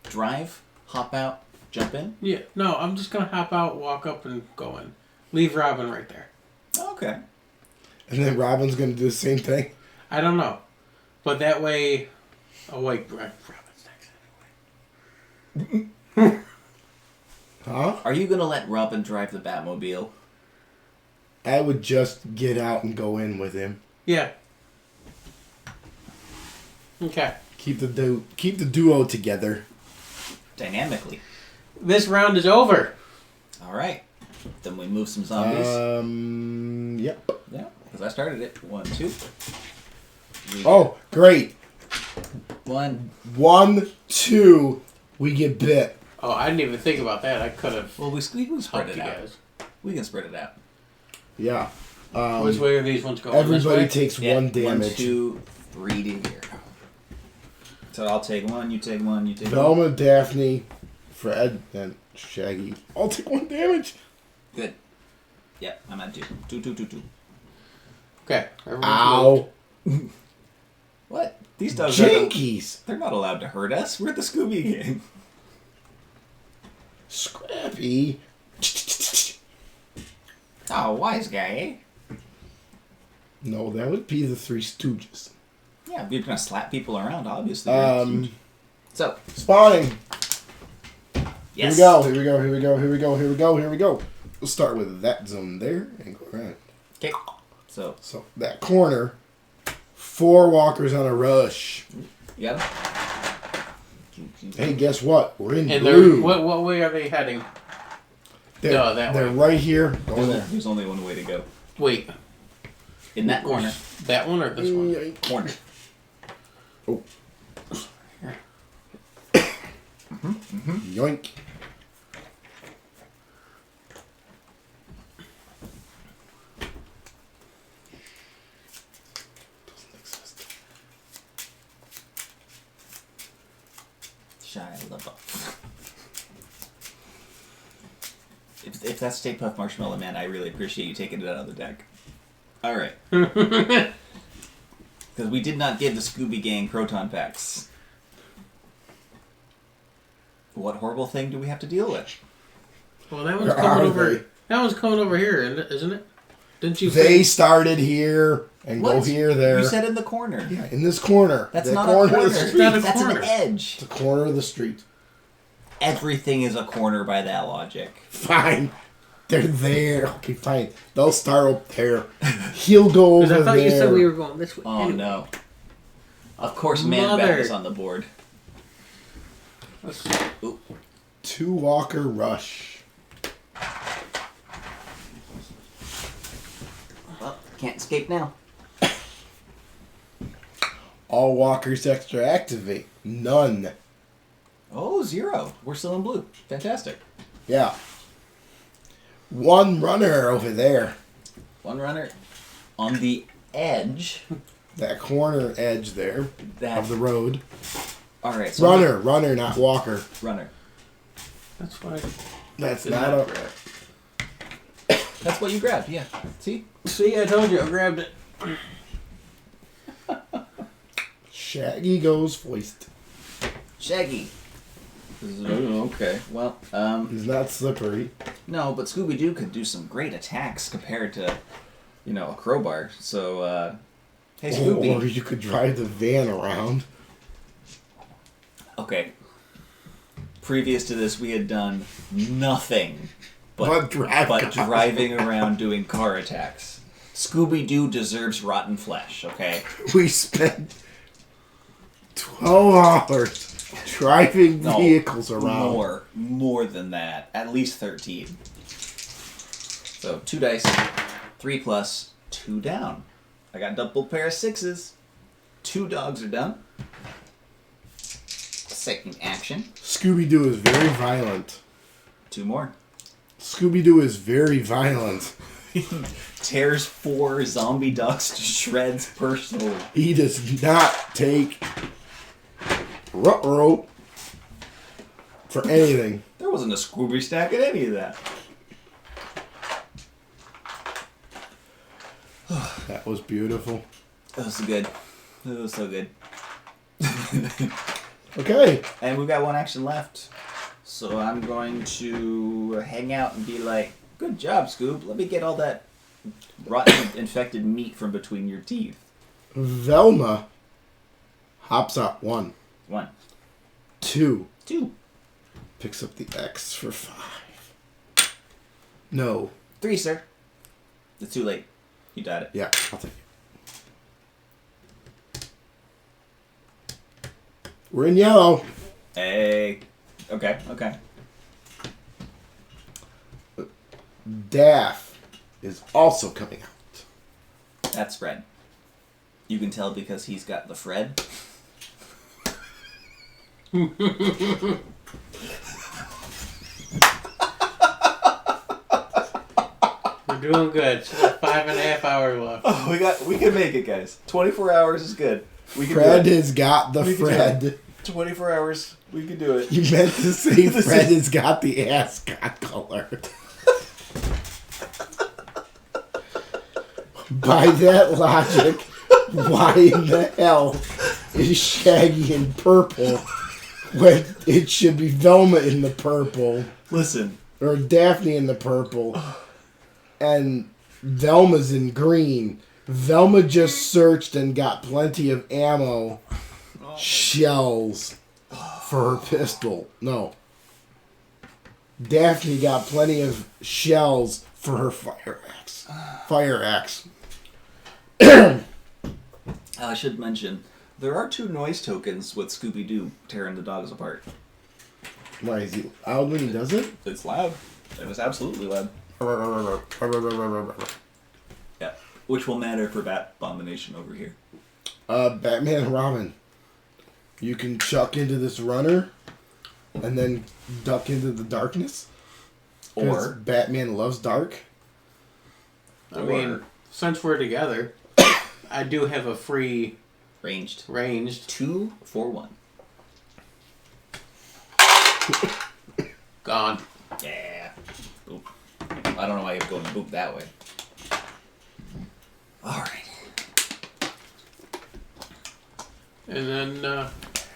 drive, hop out, jump in? Yeah, no, I'm just going to hop out, walk up, and go in. Leave Robin right there. Okay. And then Robin's going to do the same thing? I don't know. But that way... Oh, wait, Robin's next anyway. Huh? Are you gonna let Robin drive the Batmobile? I would just get out and go in with him. Yeah. Okay. Keep the duo together. Dynamically. This round is over. Alright. Then we move some zombies. Yep. Yeah, because I started it. 1, 2. 3, Oh, great. 1. 1, 2, we get bit. Oh, I didn't even think about that. I could have Well, we can spread helped it you out. guys. We can spread it out. Yeah. Which way are these ones going? Everybody This way? takes Yeah, 1 damage. 1, 2, 3 to here. So I'll take 1, you take 1, you take 1. Velma, Daphne, Fred, and Shaggy. I'll take 1 damage. Good. Yep, I'm at 2. 2, 2, 2, 2. Okay. everyone's Ow. moved. What? These dogs are... Jinkies. They're not allowed to hurt us. We're the Scooby Gang. Scrappy. Oh, wise guy, eh? No, that would be the Three Stooges. Yeah, if you're gonna slap people around, obviously. So, Spawning. yes. Here we go. We'll start with that zone there and go around. Okay. So, that corner, 4 walkers on a rush. you got Hey, guess what? We're in And blue. what way are they heading? They're, that they're way. right here. Going There's, there. there's only one way to go. Wait. In that corner. That one or this one? Corner. Oh. Yoink. Shia LaBeouf. If that's Stay Puft Marshmallow Man, I really appreciate you taking it out of the deck. Alright. Because we did not give the Scooby Gang proton packs. What horrible thing do we have to deal with? Well, that one's Where coming are over. they? That one's coming over here, isn't it? Didn't you? They say? started here and go What? here, there. You said in the corner. Yeah, in this corner. That's The not a corner. of the It's street. not a That's corner. an edge. The corner of the street. Everything is a corner by that logic. Fine. They're there. Okay, fine. They'll start up there. He'll go over Because I thought there. you said we were going this way. Oh Anyway. no. Of course, Man Mother. Bat is on the board. Ooh. 2 walker rush. Well, can't escape now. All walkers extra activate. None. Oh, 0. We're still in blue. Fantastic. Yeah. One runner over there. One runner on the edge. That corner edge there That. of the road. All right. So Runner, not walker. Runner. That's why. That's Did not not a... grab. That's what you grabbed. Yeah. See? See, I told you, I grabbed it. Shaggy goes first. Shaggy. Okay. Well, He's not slippery. no, but Scooby Doo could do some great attacks compared to, a crowbar. So, hey, Scooby. Or you could drive the van around. Okay. Previous to this, we had done nothing But driving around doing car attacks. Scooby Doo deserves rotten flesh. Okay. We spent 12 hours driving No, vehicles around. More than that. At least 13. So 2 dice, 3 plus, 2 down. I got double pair of 6s. 2 dogs are done. Second action. Scooby-Doo is very violent. 2 more. Scooby-Doo is very violent. Tears 4 zombie ducks to shreds personally. He does not take ruh-roh for anything. There wasn't a Scooby stack in any of that. That was beautiful. That was good. It was so good. Okay. And we've got 1 action left. So I'm going to hang out and be like, good job, Scoob. Let me get all that rotten, infected meat from between your teeth. Velma hops up. 1. 1. 2. 2. Picks up the X for 5. No. 3, sir. It's too late. You died it. Yeah, I'll take it. We're in yellow. Hey. Okay, okay. Daff is also coming out. That's Fred. You can tell because he's got the Fred. We're doing good. Still 5.5 hours left. Oh, we can make it, guys. 24 hours is good. We can Fred do it. has got the We can do Fred. 24 hours, we can do it. You meant to say Fred has got the ascot color. By that logic, why in the hell is Shaggy in purple when it should be Velma in the purple, Listen, or Daphne in the purple, and Velma's in green? Velma just searched and got plenty of ammo, shells for her pistol. No. Daphne got plenty of shells for her fire axe. Fire axe. I should mention, there are 2 noise tokens with Scooby Doo tearing the dogs apart. Why is he loud when he does it? It's loud. It was absolutely loud. Yeah. Which will matter for Bat Abomination over here. Batman and Robin. You can chuck into this runner and then duck into the darkness. 'Cause Or, Batman loves dark. I mean, since we're together, I do have a free ranged. 2 for 1. gone. Yeah. Boop. I don't know why you're going boop that way. Alright. And then,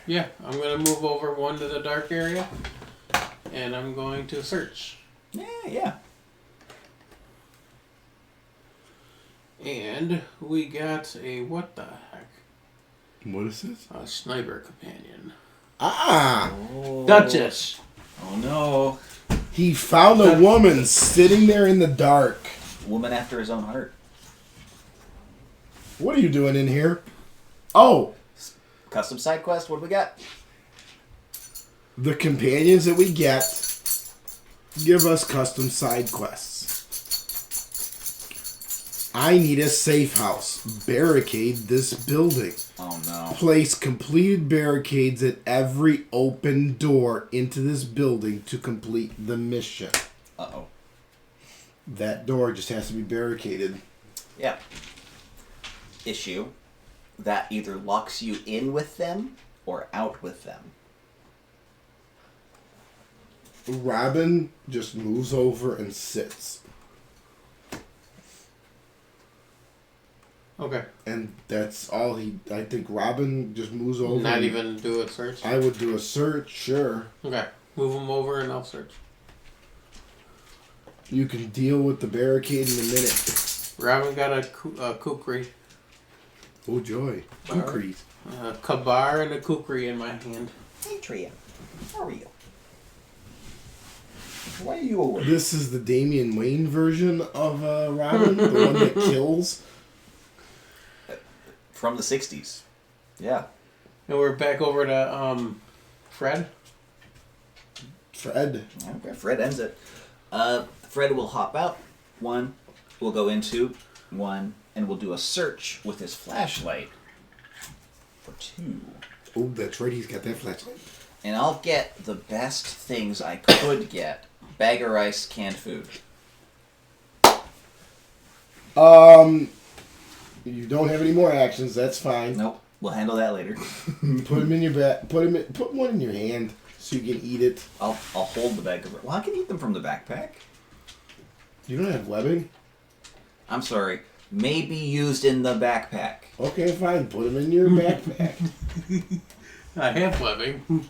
yeah, I'm going to move over 1 to the dark area. And I'm going to search. Yeah. And we got a, what the heck? What is this? A sniper companion. Ah! Oh. Duchess. Oh no. He found a woman sitting there in the dark. Woman after his own heart. What are you doing in here? Oh! Custom side quest, what do we got? The companions that we get give us custom side quests. I need a safe house. Barricade this building. Oh no. Place completed barricades at every open door into this building to complete the mission. Uh-oh. That door just has to be barricaded. Yeah. Issue. That either locks you in with them or out with them. Robin just moves over and sits. Okay. And that's all I think Robin just moves over. Not and even do a search? I would do a search, sure. Okay. Move them over and I'll search. You can deal with the barricade in a minute. Robin got a kukri. Oh, joy. Kukri. A kabar and a kukri in my hand. Hey, Tria. How are you? Why are you awake? This is the Damian Wayne version of Robin, the one that kills. From the 60s. Yeah. And we're back over to Fred. Fred. Okay, Fred ends it. Fred will hop out. 1. We'll go into 1. And we'll do a search with his flashlight. For 2. Oh, that's right. He's got that flashlight. And I'll get the best things I could get. Bag of rice, canned food. You don't have any more actions. That's fine. Nope. We'll handle that later. Put them in your back. Put one in your hand so you can eat it. I'll hold the bag of rice. Well, I can eat them from the backpack. You don't have webbing? I'm sorry. May be used in the backpack. Okay, fine. Put them in your backpack. I have webbing.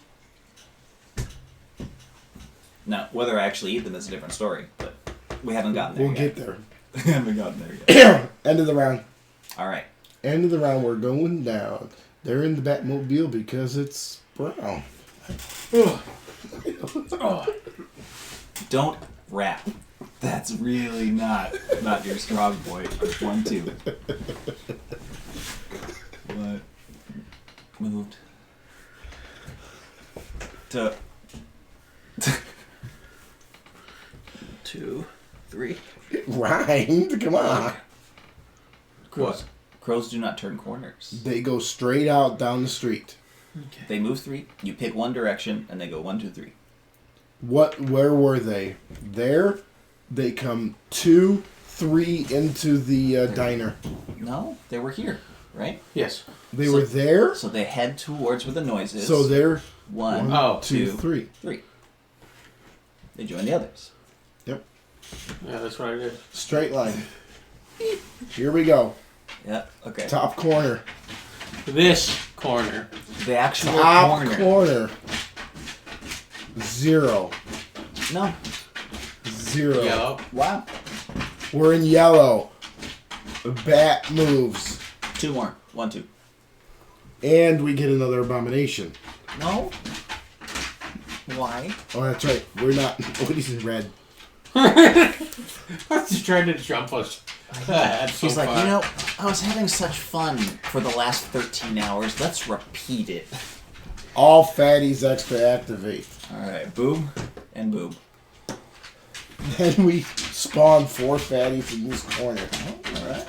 Now, whether I actually eat them is a different story, but we haven't gotten there We'll yet. get there. We haven't gotten there yet. End of the round. All right. End of the round. We're going down. They're in the Batmobile because it's brown. Don't rap. That's really not your strong point. 1, 2. What? Moved. To 2, 3. It rhymed. Come on. Crows. Crows do not turn corners. They go straight out down the street. Okay. They move 3. You pick one direction, and they go 1, 2, 3. Where were they? There. They come 2, 3 into the diner. No, they were here, right? Yes. They were there. So they head towards where the noise is. So they're 1, Oh. 2, 2, 3. 3. They join the others. Yep. Yeah, that's what I did. Straight line. Here we go. Yeah. Okay. Top corner. This corner. The actual Top corner. corner. 0. No. 0. Yellow. Wow. We're in yellow. The bat moves. 2 more. 1, 2. And we get another abomination. No. Why? Oh, that's right. We're not. Woody's in red. I was just trying to jump us. He's like, you know, I was having such fun for the last 13 hours. Let's repeat it. All fatties extra activate. All right. Boom and boom. Then we spawn 4 fatties in this corner. All right.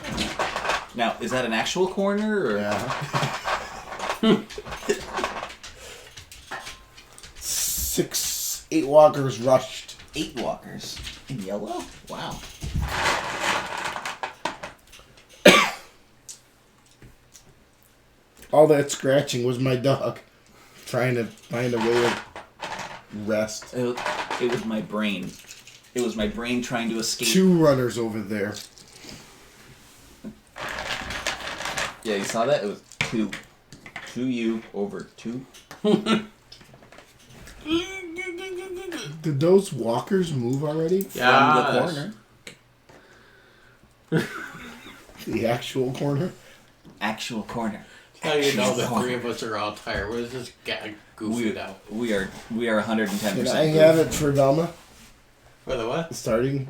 Now, is that an actual corner or? Yeah. 8 walkers rushed. 8 walkers in yellow. Wow. All that scratching was my dog trying to find a way of rest. It was my brain. It was my brain trying to escape. 2 runners over there. Yeah, you saw that? It was 2. 2U over 2. Did those walkers move already? From the corner. The actual corner? Actual corner. How you know the Actual 3 of us are all tired? Where's this guy goofing out? We are 110%. Can I have it for Velma? For the what? Starting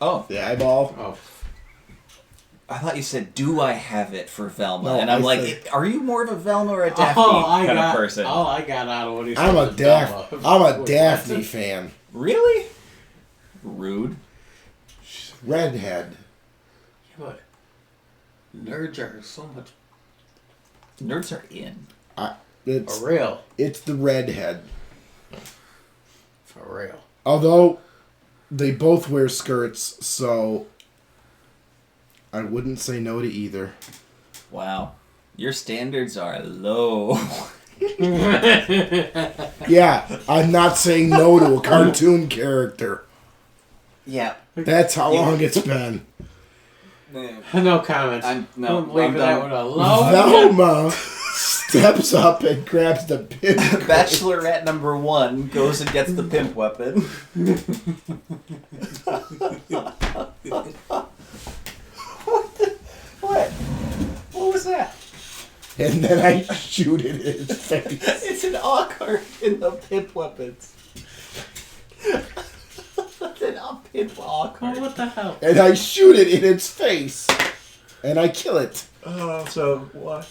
Oh, the eyeball. Oh. I thought you said, "Do I have it for Velma?" No, and I'm I like, said- "Are you more of a Velma or a Daphne kind of person?" Oh, I got out of what he said. I'm a was Velma. I'm a What- Daphne fan. Really? Rude. Redhead. What? Nerds are so much Nerds are in. It's for real. it's the redhead. For real. Although they both wear skirts, so I wouldn't say no to either. Wow. Your standards are low. Yeah, I'm not saying no to a cartoon character. Yeah. That's how long it's been. No comments. I'm leaving that one alone. Velma steps up and grabs the pin. Bachelorette number 1 goes and gets the pimp weapon. What? What was that? And then I shoot it in his face. It's an A-card in the pimp weapons. It's an pimp Oh, A-card. what the hell? And I shoot it in its face. And I kill it. Oh, so what,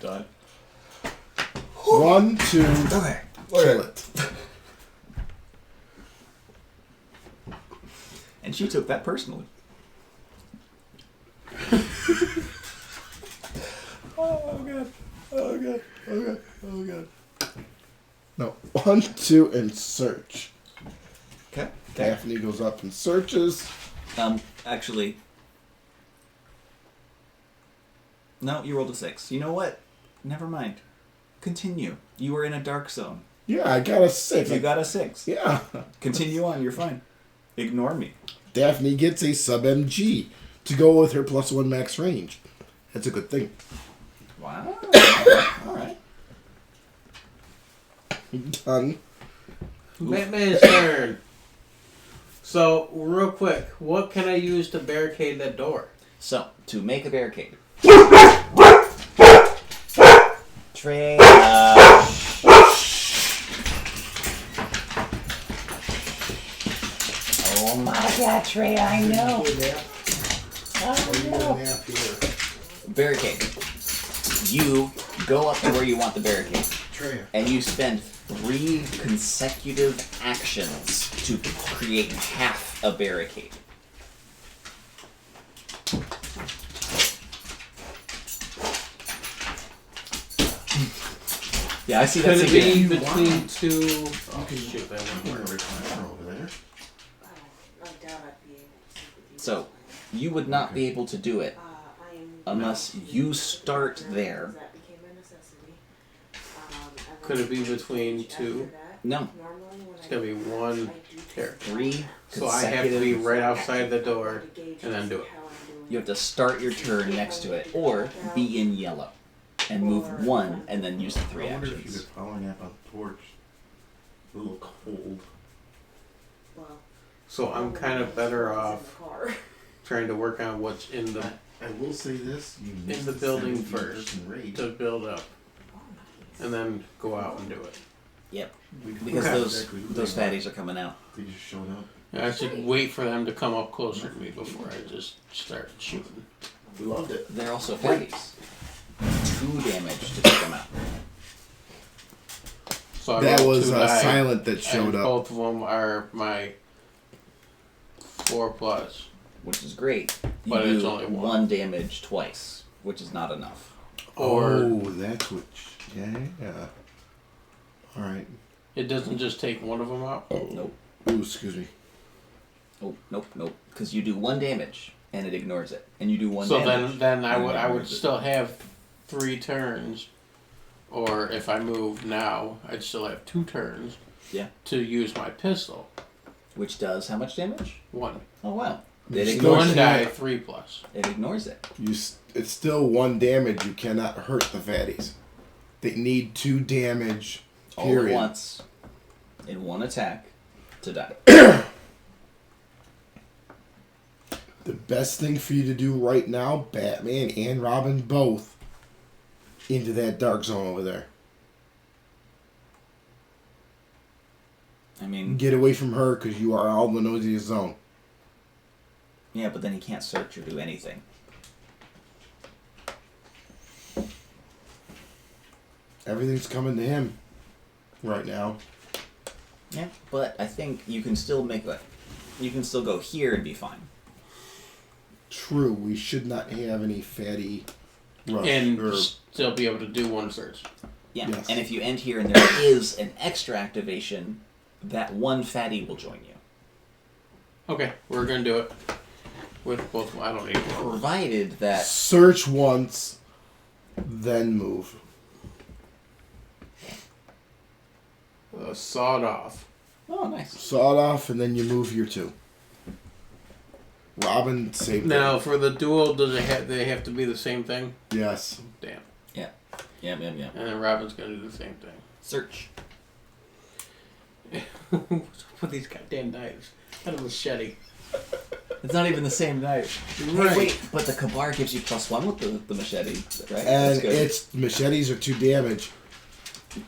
done. 1, 2, Okay. kill it. And she took that personally. Oh god. Oh god. Oh god. Oh god. No, 1, 2, and search. Okay. Daphne goes up and searches. Actually. No, you rolled a 6. You know what? Never mind. Continue. You were in a dark zone. Yeah, I got a 6. You got a 6. Yeah. Continue on, you're fine. Ignore me. Daphne gets a sub MG to go with her +1 max range. That's a good thing. Wow. Alright. Done. Batman's turn. So, real quick, what can I use to barricade that door? So, to make a barricade. Trey. Oh my god, Trey, I know. Barricade. You go up to where you want the barricade, and you spend 3 consecutive actions to create half a barricade. Yeah, I see that. Could it be again. between two... Oh, shoot, that wouldn't work. So, you would not be able to do it unless you start there. Could it be between two? No, It's gonna be one character. 3 So I have to be right outside the door and then do it. You have to start your turn next to it, or be in yellow, and move 1, and then use the 3 I wonder if you actions. could power nap on the torch. A little cold. So I'm kind of better off trying to work on what's in the I will say this: you in missed the building 17% first rate. to build up, and then go out and do it. Yep, We could- because Okay. those fatties are coming out. They just showed up. I should wait for them to come up closer to me before I just start shooting. We loved it. They're also fatties. 2 damage to take them out. So I That rolled was 2 die, Silent that showed and up. both of them are my 4+. Which is great. You But it's do only 1 damage twice, which is not enough. Or That's what. Yeah. All right. it doesn't just take one of them out. Nope. Ooh, excuse me. Oh, nope. Because you do 1 damage, and it ignores it. And you do 1 So damage. then I and it would ignores it. still have 3 turns, or if I move now, I'd still have 2 turns. Yeah. To use my pistol. Which does how much damage? 1. Oh, wow. It Still ignores One it. die, 3+. It ignores it. It's still 1 damage. You cannot hurt the fatties. They need 2 damage. All Period. at once. In 1 attack. To die. The best thing for you to do right now, Batman and Robin both, into that dark zone over there. I mean, Get away from her because you are all in the noisiest zone. yeah, but then he can't search or do anything. Everything's coming to him right now. Yeah, but I think you can still make that. You can still go here and be fine. True, we should not have any fatty rush. And still be able to do one search. Yeah, Yes. and if you end here and there is an extra activation, that one fatty will join you. Okay, we're gonna do it with both. I don't need it. Provided that Search once, then move. Sawed off. oh nice. Saw it off, and then you move your 2. Robin saved Now, for the duel, does it have? They have to be the same thing. it. Yes. Damn. Yeah. And then Robin's gonna do the same thing. Search. What's up with these goddamn knives? Got a machete. It's not even the same knife. Right. Hey, wait, but the Kabar gives you +1 with the machete, right? And That's good. it's machetes are 2 damage.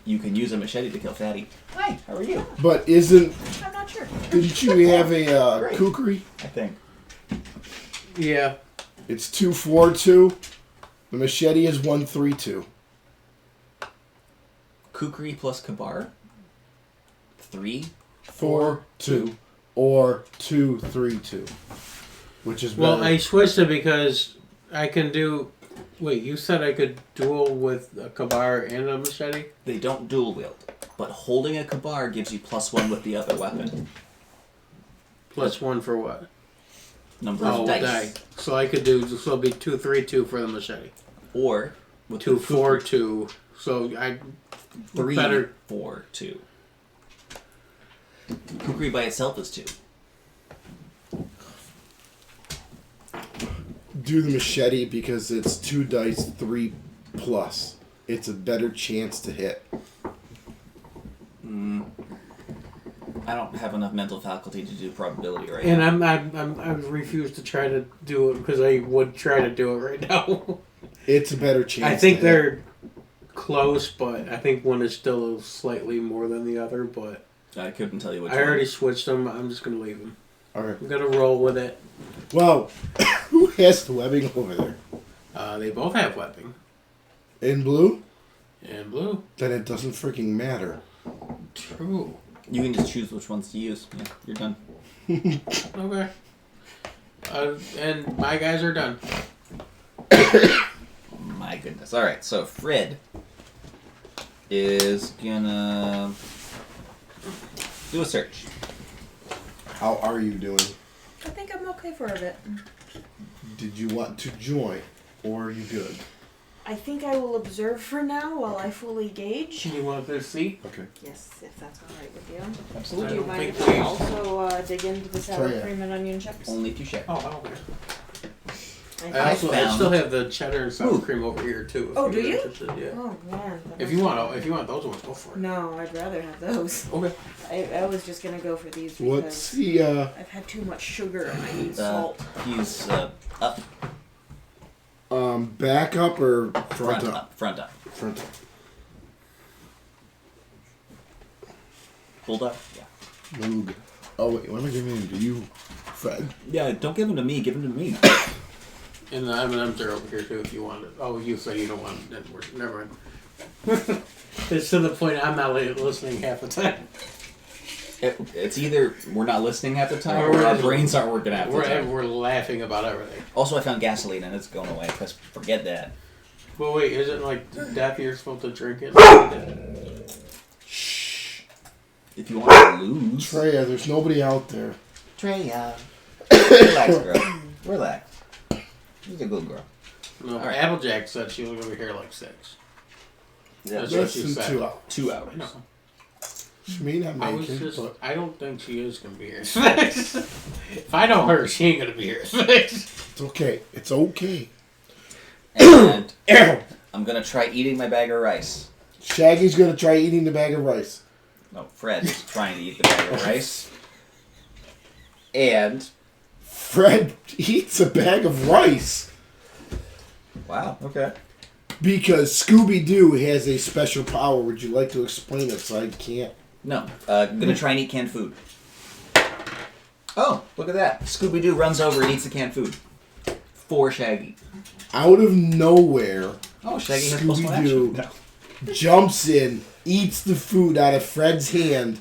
You can use a machete to kill fatty. Hi, how are you? But I'm not sure. didn't you have a Great. kukri? I think. Yeah. It's 2-4-2. The machete is 1-3-2. Kukri plus Kabar? 3? 4-2 or 2-3-2, which is better. Well, I switched it because I can do. Wait, you said I could duel with a Kabar and a machete? They don't dual wield, but holding a Kabar gives you +1 with the other weapon. +1 for what? Number of dice. die. So I could do. So it'll be 2-3-2 for the machete. Or with the 2-4-2. So I 3, better. 4, 2. Kukri by itself is 2. Do the machete because it's 2 dice, 3+. It's a better chance to hit. I don't have enough mental faculty to do probability right And now. I refuse to try to do it because I would try to do it right now. It's a better chance. I think to hit. they're close, but I think one is still slightly more than the other. But I couldn't tell you which I one. already switched them. I'm just gonna leave them. Okay. I'm gonna roll with it. Well, who has the webbing over there? They both have webbing In blue? and blue. Then it doesn't freaking matter. True. You can just choose which ones to use. Yeah, you're done. Okay. And my guys are done. My goodness. Alright, so Fred is gonna do a search. How are you doing? I think I'm okay for a bit. Did you want to join, or are you good? I think I will observe for now while I fully gauge. You want this seat? Okay. Yes, if that's alright with you. Absolutely. Do you don't mind think if I we- also dig into the sour Try it. cream and onion chips? Only if you share. Oh, I don't care. I I found- still have the cheddar and sour Ooh. cream over here too. if Oh, you're do you? interested, yeah. Oh man. If you want those ones, go for it. No, I'd rather have those. Okay. I was just gonna go for these What's because the I've had too much sugar and I need salt. He's up, back up or front, front up? up, front up. Front up. Hold up. Yeah. Moog. Oh wait, what am I giving him to you, Fred? Yeah, don't give him to me. Give him to me. And the M&M's are over here too if you want it. Oh, you said you don't want it. Then never mind. It's to the point I'm not listening half the time. It's either we're not listening half the time Or or we're our just- brains aren't working half the time. We're laughing about everything. Also, I found gasoline and it's going away because forget that. But wait, isn't like death you're supposed to drink it? Shh. If you want to lose. Treya, there's nobody out there. Treya. Relax, girl. Relax. She's a good girl. No, All right. Applejack said she was over here like 6. That's what Less she than said. 2 hours. 2 hours. I know. She may not I make was it, just. but I don't think she is gonna be here. If I know her, she ain't gonna be here. it's okay. It's okay. And I'm going to try eating my bag of rice. Shaggy's gonna try eating the bag of rice. No, Fred is trying to eat the bag of rice. And... Fred eats a bag of rice Wow, okay. because Scooby Doo has a special power. Would you like to explain it so I can't? No, I'm going to try and eat canned food. Oh, look at that. Scooby Doo runs over and eats the canned food. For Shaggy. Out of nowhere, Oh, Shaggy has plus 1 Scooby-Doo action. No. jumps in, eats the food out of Fred's hand,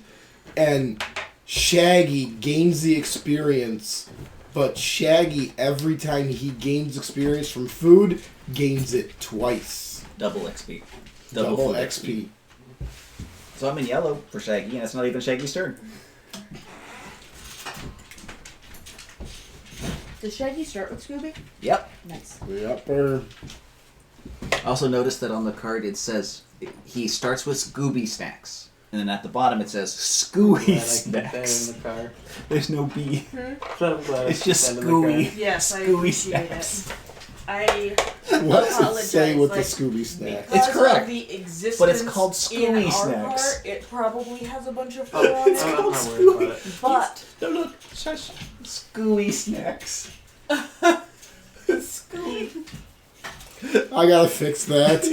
and Shaggy gains the experience But Shaggy, every time he gains experience from food, gains it twice. Double XP. Double food XP. So I'm in yellow for Shaggy, and it's not even Shaggy's turn. Does Shaggy start with Scooby? Yep. Nice. Yepper. Also notice that on the card it says he starts with Scooby snacks. And then at the bottom it says Scooby Glad I keep that snacks. in the car. There's no B. So I'm glad I It's keep just that in the Scooby. car. Yes, I Scooby appreciate snacks. it. I What's it say apologize, with like, the Scooby snack? because It's correct, of the existence but it's called in Scooby our snacks. Part, it probably has a bunch of Oh, fur on It's it. I'm called not worried about it. But No, look. Shush. Scooby snacks. Scooby. I gotta fix that.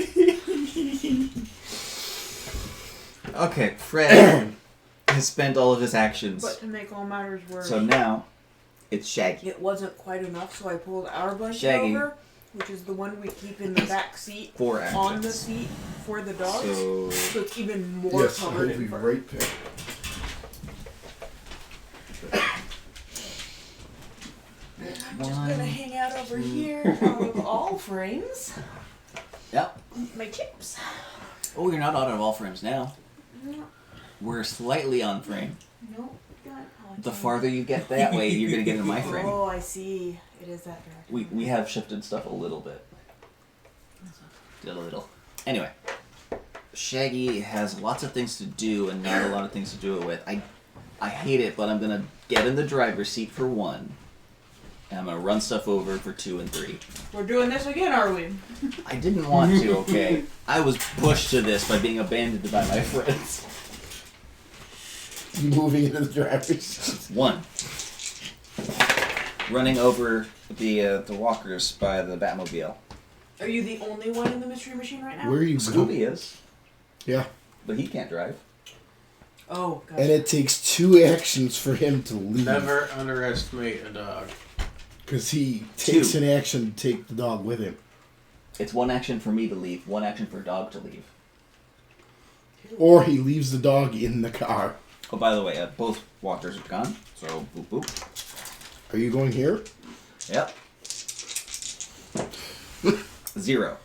Okay, Fred has spent all of his actions. to make all matters worse, So now it's Shaggy. it wasn't quite enough, so I pulled our blanket Shaggy. over, which is the one we keep in the back seat 4 actions. on the seat for the dogs. So So it's even more Yes, I covered hope in we fur. right pick. I'm just gonna hang out over here out of all frames. Yep. Eat my chips. Oh, you're not out of all frames now. No, We're slightly on frame. no, God, The farther you get that way, you're gonna get in my frame. Oh, I see. It is that direction. We have shifted stuff a little bit. Did a little. Anyway, Shaggy has lots of things to do and not a lot of things to do it with. I hate it, but I'm gonna get in the driver's seat for 1. And I'm gonna run stuff over for 2 and 3. We're doing this again, are we? I didn't want to, okay? I was pushed to this by being abandoned by my friends. Moving into the driver's seat. 1. Running over the walkers by the Batmobile. Are you the only one in the mystery machine right now? Where are you going? Scooby is, Yeah. but he can't drive. Oh, gotcha. And it takes 2 actions for him to leave. Never underestimate a dog. Because he takes 2. an action to take the dog with him. It's 1 action for me to leave, 1 action for dog to leave. Or he leaves the dog in the car. Oh, by the way, both walkers are gone, so boop boop. Are you going here? Yep. 0.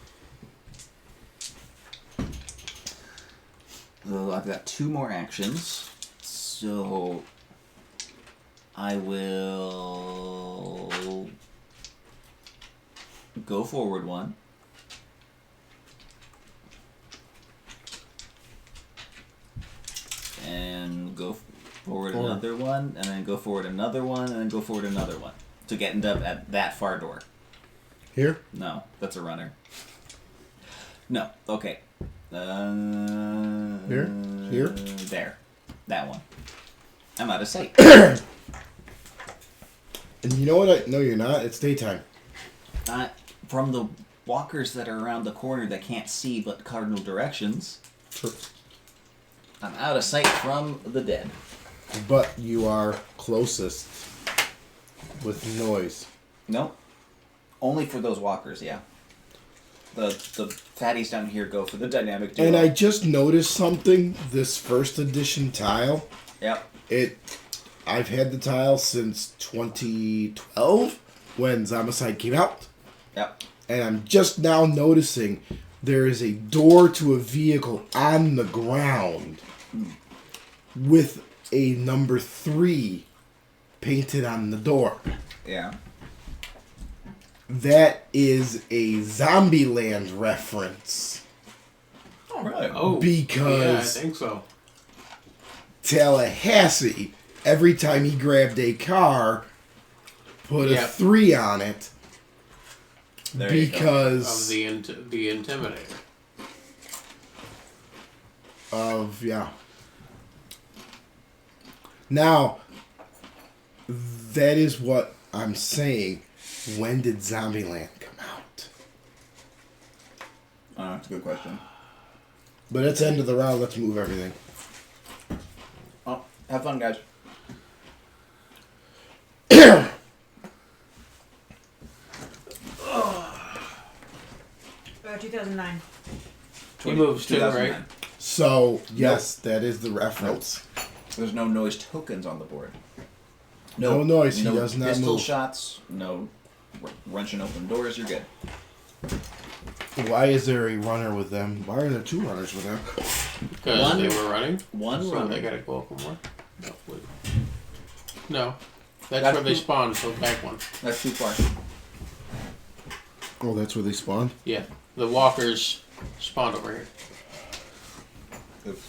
So I've got 2 more actions, so I will go forward 1. And go forward another 1, and then go forward another 1, and then go forward another 1 to get end up at that far door. Here? No, that's a runner. No, okay. Here? Here? There. That one. I'm out of sight. And you know what? No, you're not. It's daytime. From the walkers that are around the corner that can't see but cardinal directions, I'm out of sight from the dead. But you are closest with noise. Nope. Only for those walkers, yeah. The fatties down here go for the dynamic duo. And I just noticed something. This first edition tile. Yep. I've had the tile since 2012 when Zombicide came out. Yep. And I'm just now noticing there is a door to a vehicle on the ground with a number 3 painted on the door. Yeah. That is a Zombieland reference. Oh, really? Oh, Because yeah, I think so. Tallahassee, every time he grabbed a car, put a Yep. 3 on it. There you go. Because Of the Intimidator. yeah. Now, that is what I'm saying. When did Zombieland come out? That's a good question. But it's end of the round. Let's move everything. Oh, have fun, guys. 2009. He moves too, right? 2009. So, yes, that is the reference. There's no noise tokens on the board. No noise, he No does not pistol move. shots. No wrenching open doors. You're good. Why is there a runner with them? Why are there two runners with them? Because One- they were running. One So runner. they gotta go up more. No, wait. No. That's That's where they too- spawned, so back one. That's too far. Oh, that's where they spawned? Yeah. The walkers spawned over here. Oops.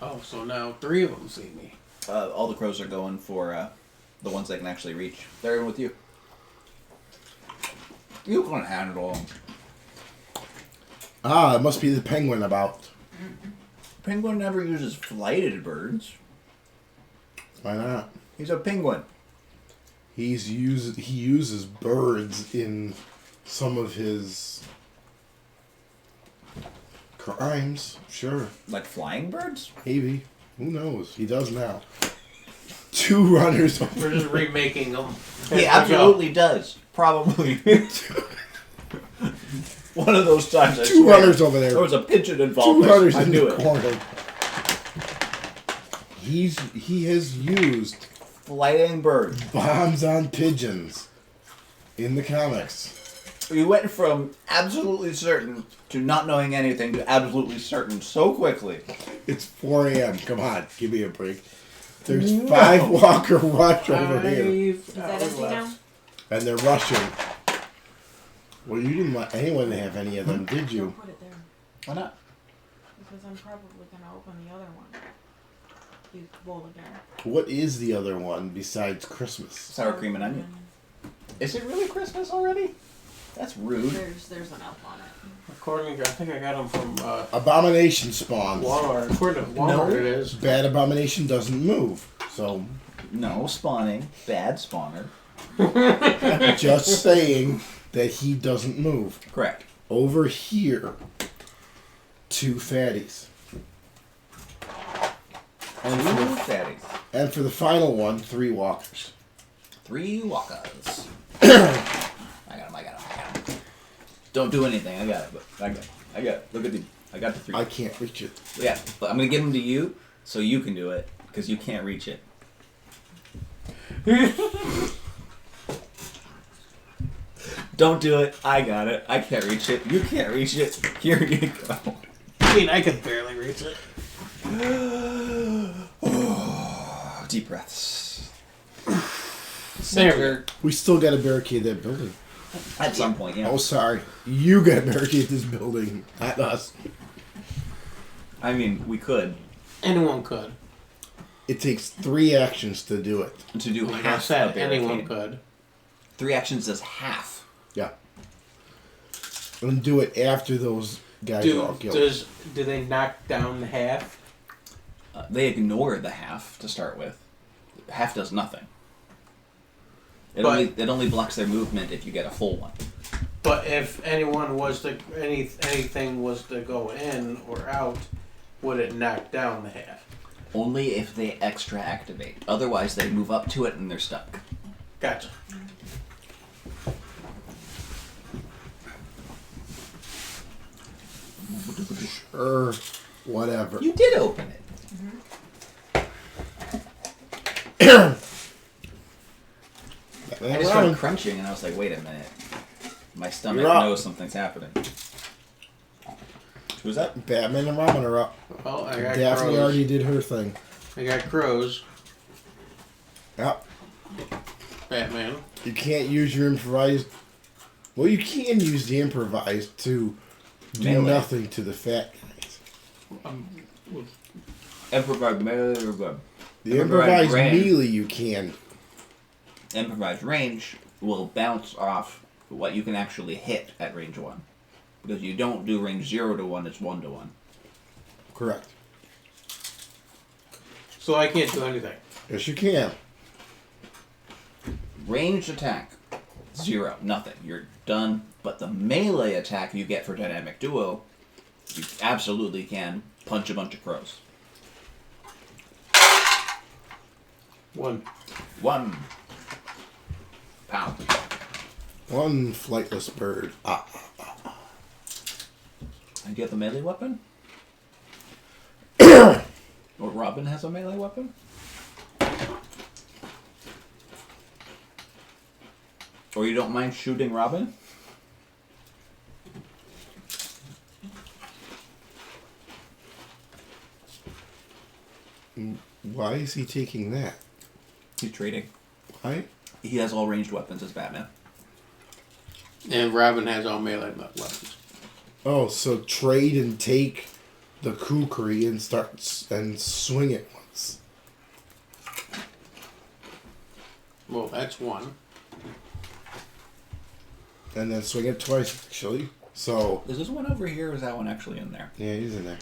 Oh, so now 3 of them see me. All the crows are going for the ones they can actually reach. They're in with you. You can handle them. Ah, it must be the penguin about. Penguin never uses flighted birds. Why not? He's a penguin. He uses birds in some of his crimes. Sure, Like flying birds? maybe. Who knows? He does now. 2 runners We're over. just remaking them. He absolutely does. Probably. One of those times I 2 swear, runners over there. there was a pigeon 2 involved. runners I in knew the it. corner. He has used Flying birds. bombs on pigeons in the comics. We went from absolutely certain to not knowing anything to absolutely certain so quickly. It's 4 a.m. Come on, give me a break. There's 5 Walker Rush over here, Is that empty now? and they're rushing. Well, you didn't want anyone to have any of them, did you? Don't put it there. Why not? Because I'm probably going to open the other one. Use the bowl again. What is the other one besides Christmas? Sour cream and onion. Is it really Christmas already? That's rude. There's an elf on it. According to, I think I got them from Abomination spawns. Walmart. According to Walmart, No. it is. Bad Abomination doesn't move, so No spawning. Bad spawner. just saying that he doesn't move. Correct. Over here, 2 fatties. And for, Two the, fatties. and for the final one, 3 walkers. 3 walkers. I got him. Don't do anything. I got it. But I got it. Look at the. I got the 3. I can't reach it. Yeah, but I'm gonna give them to you so you can do it because you can't reach it. Don't do it. I got it. I can't reach it. You can't reach it. Here you go. I mean, I could barely reach it. Deep breaths. There. We still got to barricade that building. At some point, yeah. Oh, sorry. You got to barricade this building, not us. I mean, we could Anyone could. It takes 3 actions to do it. to do Like I half a said, barricade. anyone could. 3 actions is half. Yeah. And do it after those guys are all killed. Do they knock down the half? They ignore the half to start with. Half does nothing. It only blocks their movement if you get a full one. But if anyone was to anything was to go in or out, would it knock down the half? Only if they extra activate. Otherwise, they move up to it and they're stuck. Gotcha. Or whatever. You did open it. I just started crunching and I was like, wait a minute. My stomach You're up. knows something's happening. Who's that? Batman and Robin are up. Well, I got Daphne crows. already did her thing. I got crows. Yep. Batman. You can't use your improvised. Well, you can use the improvised to do Melee. nothing to the fat guys. Improvised The improvised range. melee you can. Improvised range will bounce off what you can actually hit at range 1. Because you don't do range 0 to 1, it's 1 to 1. Correct. So I can't do anything. Yes, you can. Ranged attack, 0, nothing. You're done. But the melee attack you get for Dynamic Duo, you absolutely can punch a bunch of crows. 1. 1. Pow. One flightless bird. And do you have the melee weapon? Or Robin has a melee weapon? Or you don't mind shooting Robin? Why is he taking that? He's trading. Why? He has all ranged weapons as Batman. And Robin has all melee weapons. Oh, so trade and take the kukri and start and swing it once. Well, that's one. And then swing it twice, actually. So, Is this one over here or is that one actually in there? yeah, he's in there.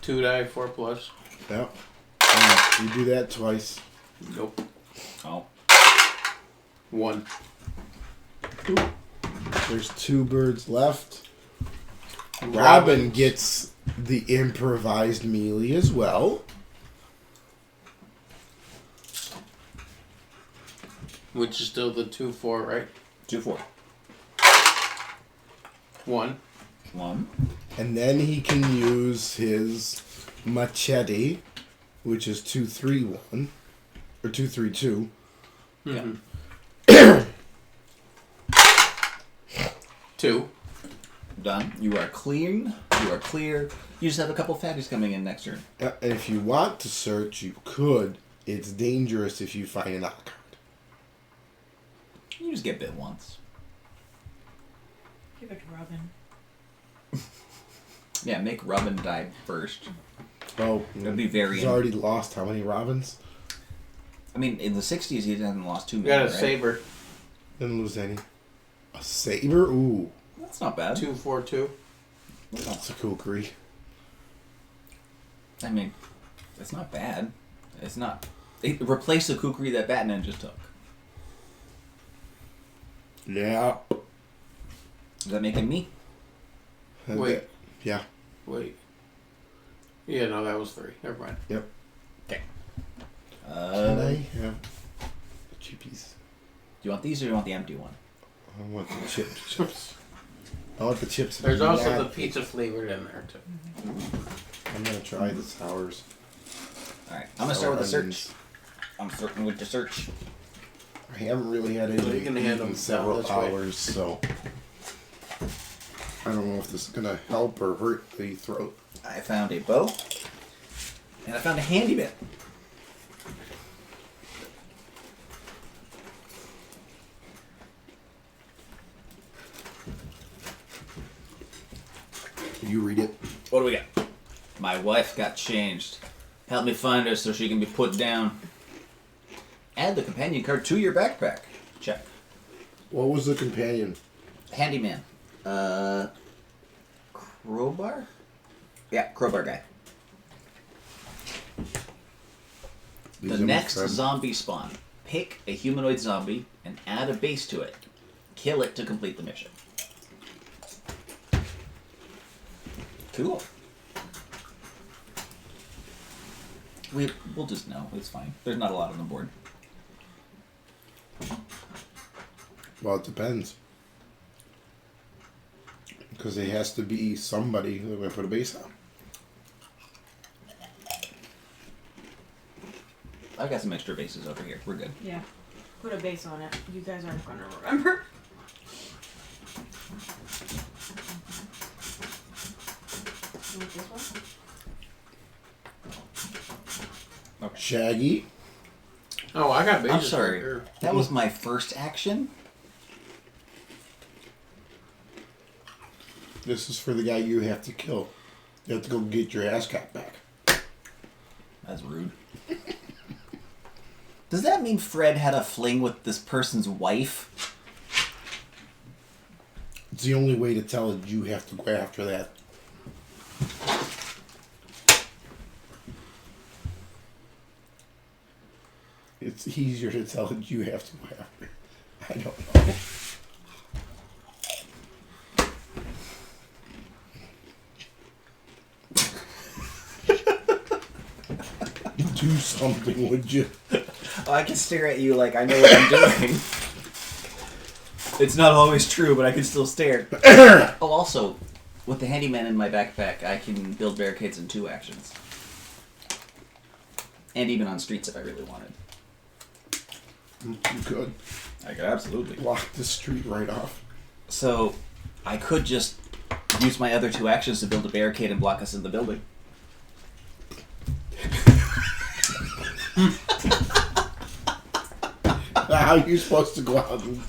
2 die, 4+. Yep. And you do that twice. Nope. Oh. 1. There's 2 birds left. Robin Robin gets the improvised melee as well. Which is still the 2-4, right? 2-4. 1. 1. And then he can use his machete, which is 2-3-1. Or 2-3-2. Mm-hmm. 2. Done. You are clean. You are clear. You just have a couple fatties coming in next turn. And if you want to search, you could. It's dangerous if you find an out card. You just get bit once. Give it to Robin. Yeah, make Robin die first. Oh, That'd be very... he's already lost how many Robins? I mean, in the 60s, he hasn't lost too You many, got a right? saber. Didn't lose any. A saber? Ooh. That's not bad. 2-4-2. That's a kukri. I mean, it's not bad. It's not... It replaced the kukri that Batman just took. Yeah. Does that make him me? Wait. Yeah. Wait. Yeah, no, that was 3. Never mind. Yep. Okay. Can I have the chippies? Do you want these or do you want the empty one? I want the chips. I want the chips. There's also the Not- pizza flavored in there, too. I'm gonna try the sours. Alright, I'm gonna start with the search. Onions. I'm starting with the search. I haven't really had So you any can to eat hand in them several down this way. hours, so I don't know if this is gonna help or hurt the throat. I found a bow. And I found a handy bit. You read it. What do we got? My wife got changed. Help me find her so she can be put down. Add the companion card to your backpack. Check. What was the companion? Handyman. Crowbar? Yeah, crowbar guy. These The are my next friends. zombie spawn. Pick a humanoid zombie and add a base to it. Kill it to complete the mission. Cool. We'll just know. It's fine. There's not a lot on the board. Well, it depends. Because it has to be somebody who we're going to put a base on. I've got some extra bases over here. We're good. Yeah. Put a base on it. You guys aren't going to remember. You want this one? Shaggy. Oh, I got bases. I'm sorry. right here. That was my first action? This is for the guy you have to kill. You have to go get your ascot back. That's rude. Does that mean Fred had a fling with this person's wife? It's the only way to tell it you have to go after that. It's easier to tell it you have to go after it. I don't know. Do something, would you? Oh, I can stare at you like I know what I'm doing. It's not always true, but I can still stare. Oh, also, with the handyman in my backpack, I can build barricades in 2 actions. And even on streets if I really wanted. You could I could absolutely. block the street right off. So, I could just use my other 2 actions to build a barricade and block us in the building. How are you supposed to go out and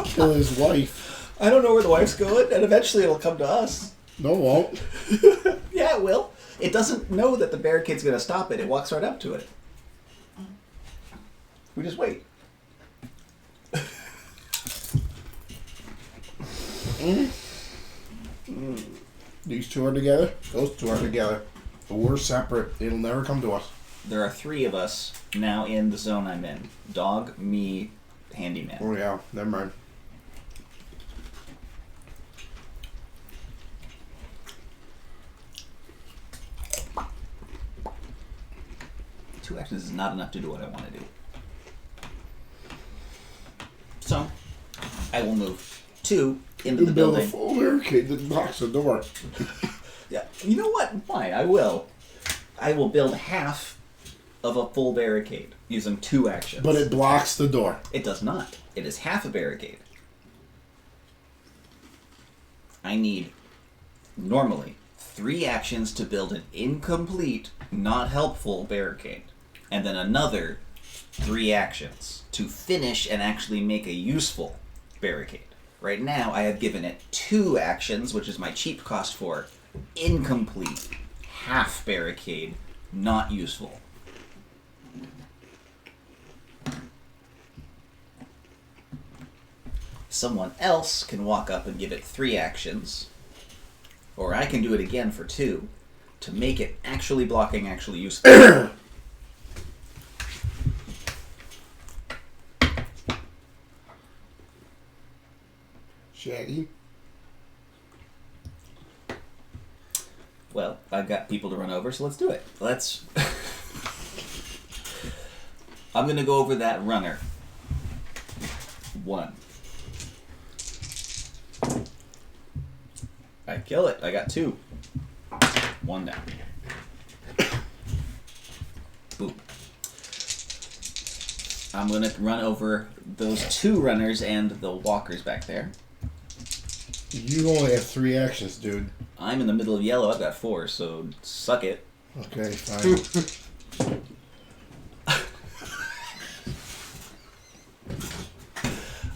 kill his wife? I don't know where the wife's going, and eventually it'll come to us. No, it won't. Yeah, it will. It doesn't know that the barricade's going to stop it. It walks right up to it. We just wait. These 2 are together. Those 2 are together. But we're separate. It'll never come to us. There are 3 of us now in the zone I'm in. Dog, me, handyman. Oh yeah, never mind. Two actions is not enough to do what I want to do. So, I will move 2 into You the build building. a full barricade that blocks the door. Yeah, you know what? Fine, I will. I will build half of a full barricade using 2 actions. But it blocks the door. It does not. It is half a barricade. I need, normally, 3 actions to build an incomplete, not helpful barricade. And then another 3 actions to finish and actually make a useful barricade. Right now, I have given it 2 actions, which is my cheap cost for incomplete, half barricade, not useful. Someone else can walk up and give it 3 actions, or I can do it again for 2 to make it actually blocking, actually useful. Shaggy. Well, I've got people to run over, so let's do it. Let's. I'm gonna go over that runner. 1. I kill it. I got 2. 1 down. Boom. I'm gonna run over those 2 runners and the walkers back there. You only have 3 actions, dude. I'm in the middle of yellow. I've got 4, so suck it. Okay, fine.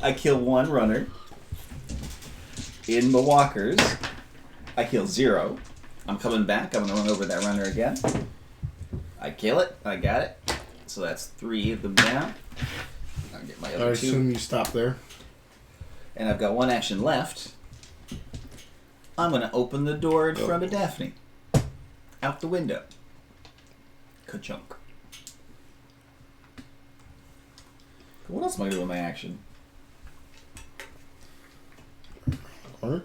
I kill 1 runner. In the walkers, I kill 0. I'm coming back. I'm going to run over that runner again. I kill it. I got it. So that's 3 of them down. I'll get my I other 2. assume you stop there. And I've got 1 action left. I'm going to open the door in front of Daphne. Out the window. Ka-chunk. What else am I going to do with my action? Or?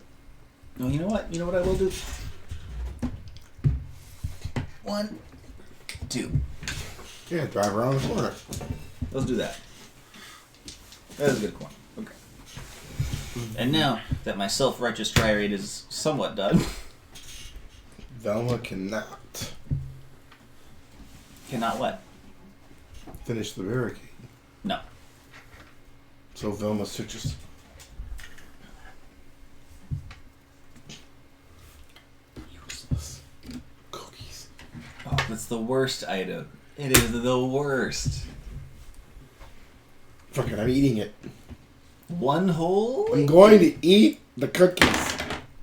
No, you know what? You know what I will do? 1, 2. Yeah, drive around the corner. Let's do that. That is a good point. Okay. And now that my self-righteous tirade is somewhat done, Velma cannot cannot what? finish the barricade. No. So Velma switches. Useless cookies. Oh, that's the worst item. It is the worst. Fucking, I'm eating it. 1 whole? I'm going to eat the cookies.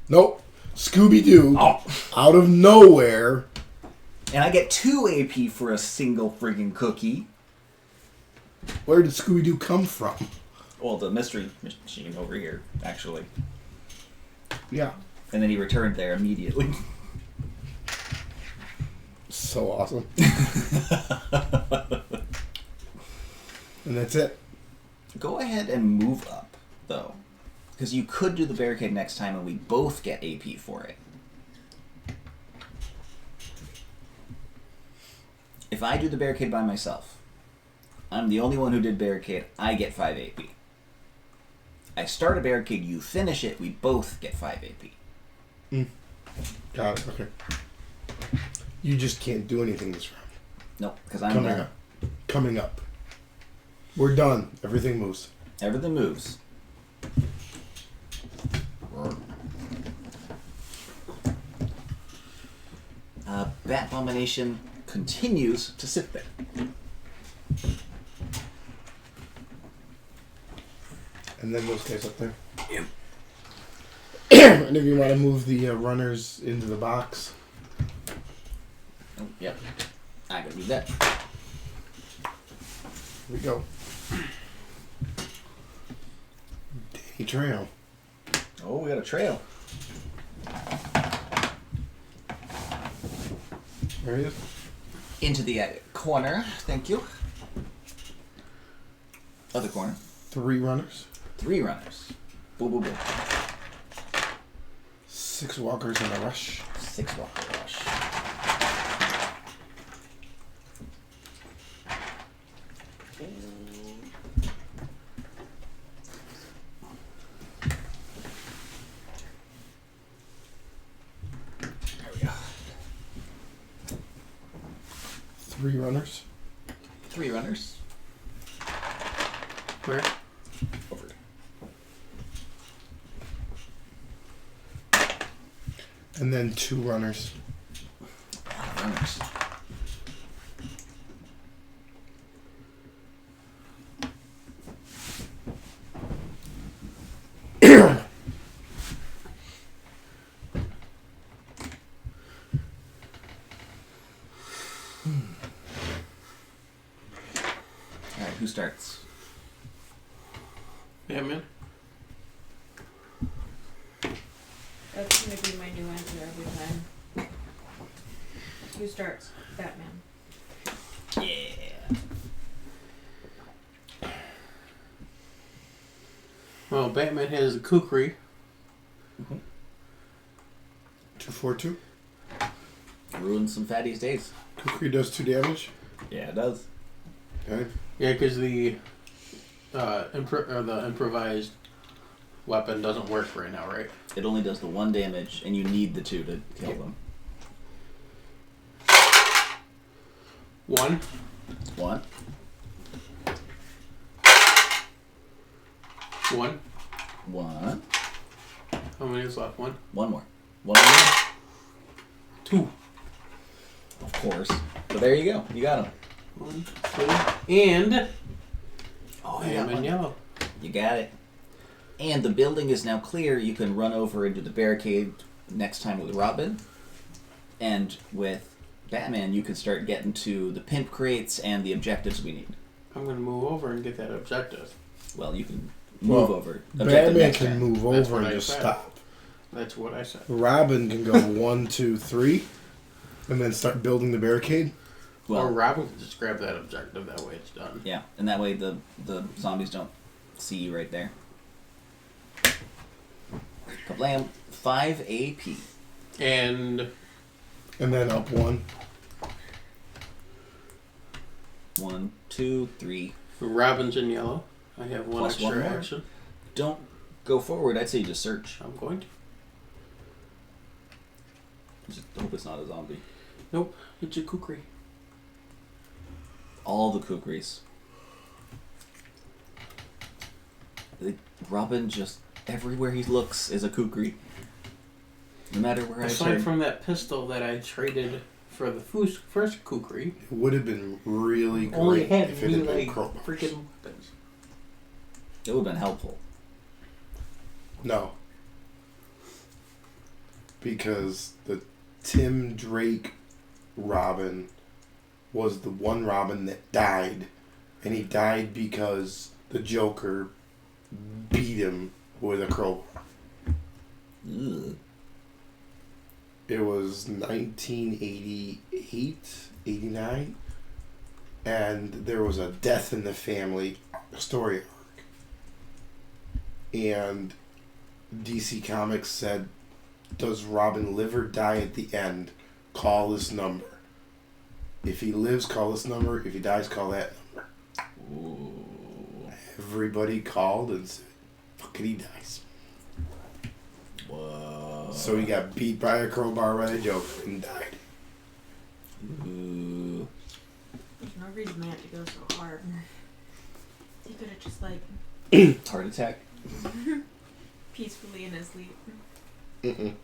Nope. Scooby Doo, Oh. out of nowhere. And I get 2 AP for a single friggin' cookie. Where did Scooby Doo come from? Well, the mystery machine over here, actually. Yeah. And then he returned there immediately. So awesome. And that's it. Go ahead and move up, though. Because you could do the barricade next time and we both get AP for it. If I do the barricade by myself, I'm the only one who did barricade, I get 5 AP. I start a barricade, you finish it, we both get 5 AP. Got it. Okay. You just can't do anything this round. Nope, because I'm Coming done. up. Coming up. We're done. Everything moves. Everything moves. Bat-Abomination continues to sit there. And then those guys up there. Yep. And if you want to move the runners into the box. Oh, yep. I gotta do that. Here we go. Danny Trail. Oh, we got a trail. There he is. Into the corner. Thank you. Other corner. 3 runners. 3 runners. Boom, boom, boom. 6 walkers in a rush. 6 walker rush. There we go. 3 runners. 3 runners. Where? Over. And then 2 runners. Runners. Alright, who starts? Batman. That's gonna be my new answer every time. Who starts? Batman. Yeah. Well, Batman has a kukri. 2-4-2. Ruins some fatties' days. Kukri does 2 damage. Yeah, it does. Okay. Yeah, because the improvised weapon doesn't work right now, right? It only does the 1 damage, and you need the 2 to kill them. 1. 1. 1. 1. How many is left? 1. 1 more. 1 more. 2. Of course. But there you go. You got him. 1, 2, and Oh, I am in yellow. You got it. And the building is now clear. You can run over into the barricade next time with Robin. And with Batman, you can start getting to the pimp crates and the objectives we need. I'm gonna move over and get that objective. Well, you can move Well, over. Objective Batman next can turn. move That's over what and I just said. stop. That's what I said. Robin can go 1, 2, 3, and then start building the barricade. Well, Or Robin can just grab that objective. That way it's done. yeah, and that way the zombies don't see you right there. Kablam! 5 AP. And And then up 1. 1, 2, 3. Robin's in yellow. I have 1 Plus extra 1 more. action. Don't go forward. I'd say just search. I'm going to. Just hope it's not a zombie. Nope, it's a kukri. All the kukris. Robin just everywhere he looks is a kukri. No matter where I Aside turn. from that pistol that I traded for the first kukri, It would have been really only great had if it had melee been crowbars. freaking weapons. It would have been helpful. No. Because the Tim Drake Robin was the one Robin that died. And he died because the Joker beat him with a crowbar. Ugh. It was 1988, 89. And there was a death in the family story arc. And DC Comics said, does Robin live or die at the end? Call this number. If he lives, call this number. If he dies, call that number. Ooh. Everybody called and said, fucking he dies. Whoa. So he got beat by a crowbar by the Joker and died. Ooh. No reason they had to go so hard. He could have just like Heart attack. peacefully in his sleep. Mm-mm.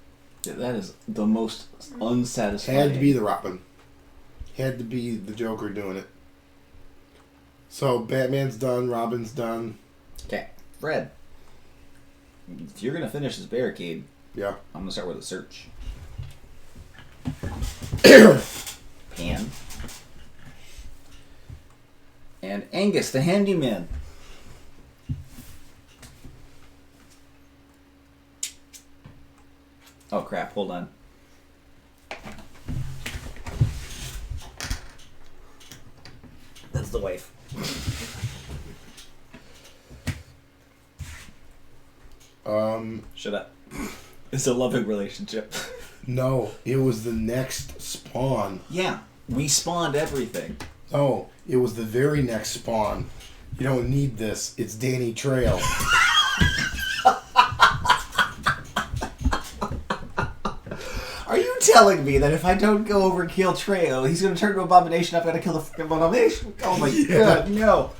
Yeah, that is the most unsatisfying. Had to be the Robin. Had to be the Joker doing it. So Batman's done, Robin's done. Okay, Fred. If you're gonna finish this barricade, Yeah. I'm gonna start with a search. Pan. And Angus, the handyman. Oh crap, hold on. That's the wife. Shut up. It's a loving relationship. No, it was the next spawn. Yeah, we spawned everything. No, it was the very next spawn. You don't need this. It's Danny Trail. Are you telling me that if I don't go over and kill Trejo, he's going to turn to Abomination? I've got to kill the fucking Abomination? Oh my god, no.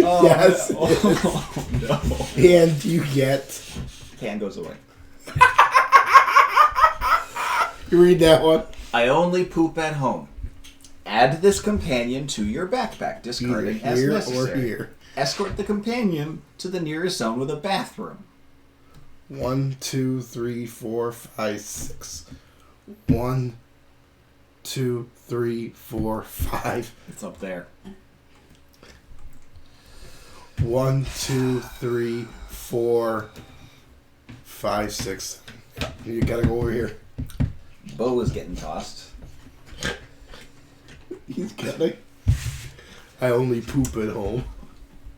Oh, Yes. no. Oh, no. And you get... Can goes away. You read that one? I only poop at home. Add this companion to your backpack, discarding Either as here necessary. or here. Escort the companion to the nearest zone with a bathroom. 1, 2, 3, 4, 5, 6. 1, 2, 3, 4, 5. It's up there. 1, 2, 3, 4, 5, 6. You gotta go over here. Bo is getting tossed. He's getting. I only poop at home.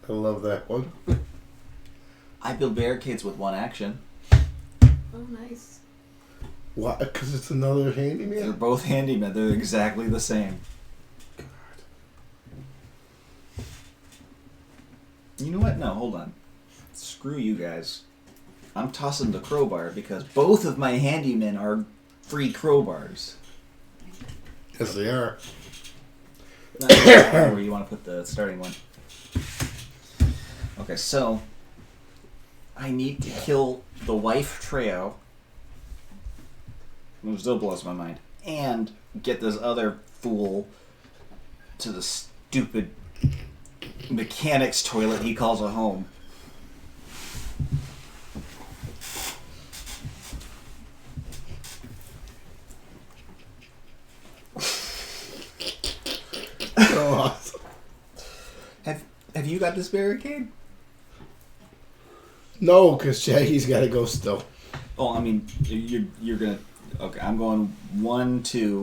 I love that one. I build barricades with one action. Oh, nice. Why? Because it's another They're handyman? both handymen. They're exactly the same. You know what? No, hold on. Screw you guys. I'm tossing the crowbar because both of my handymen are free crowbars. Yes, they are. Where you want to put the starting one. Okay, so I need to kill the wife Treo. It still blows my mind. And get this other fool to the stupid mechanic's toilet he calls a home. So awesome. Have you got this barricade? No, because Shaggy's got to go still. Oh, I mean, you're gonna. Okay, I'm going 1, 2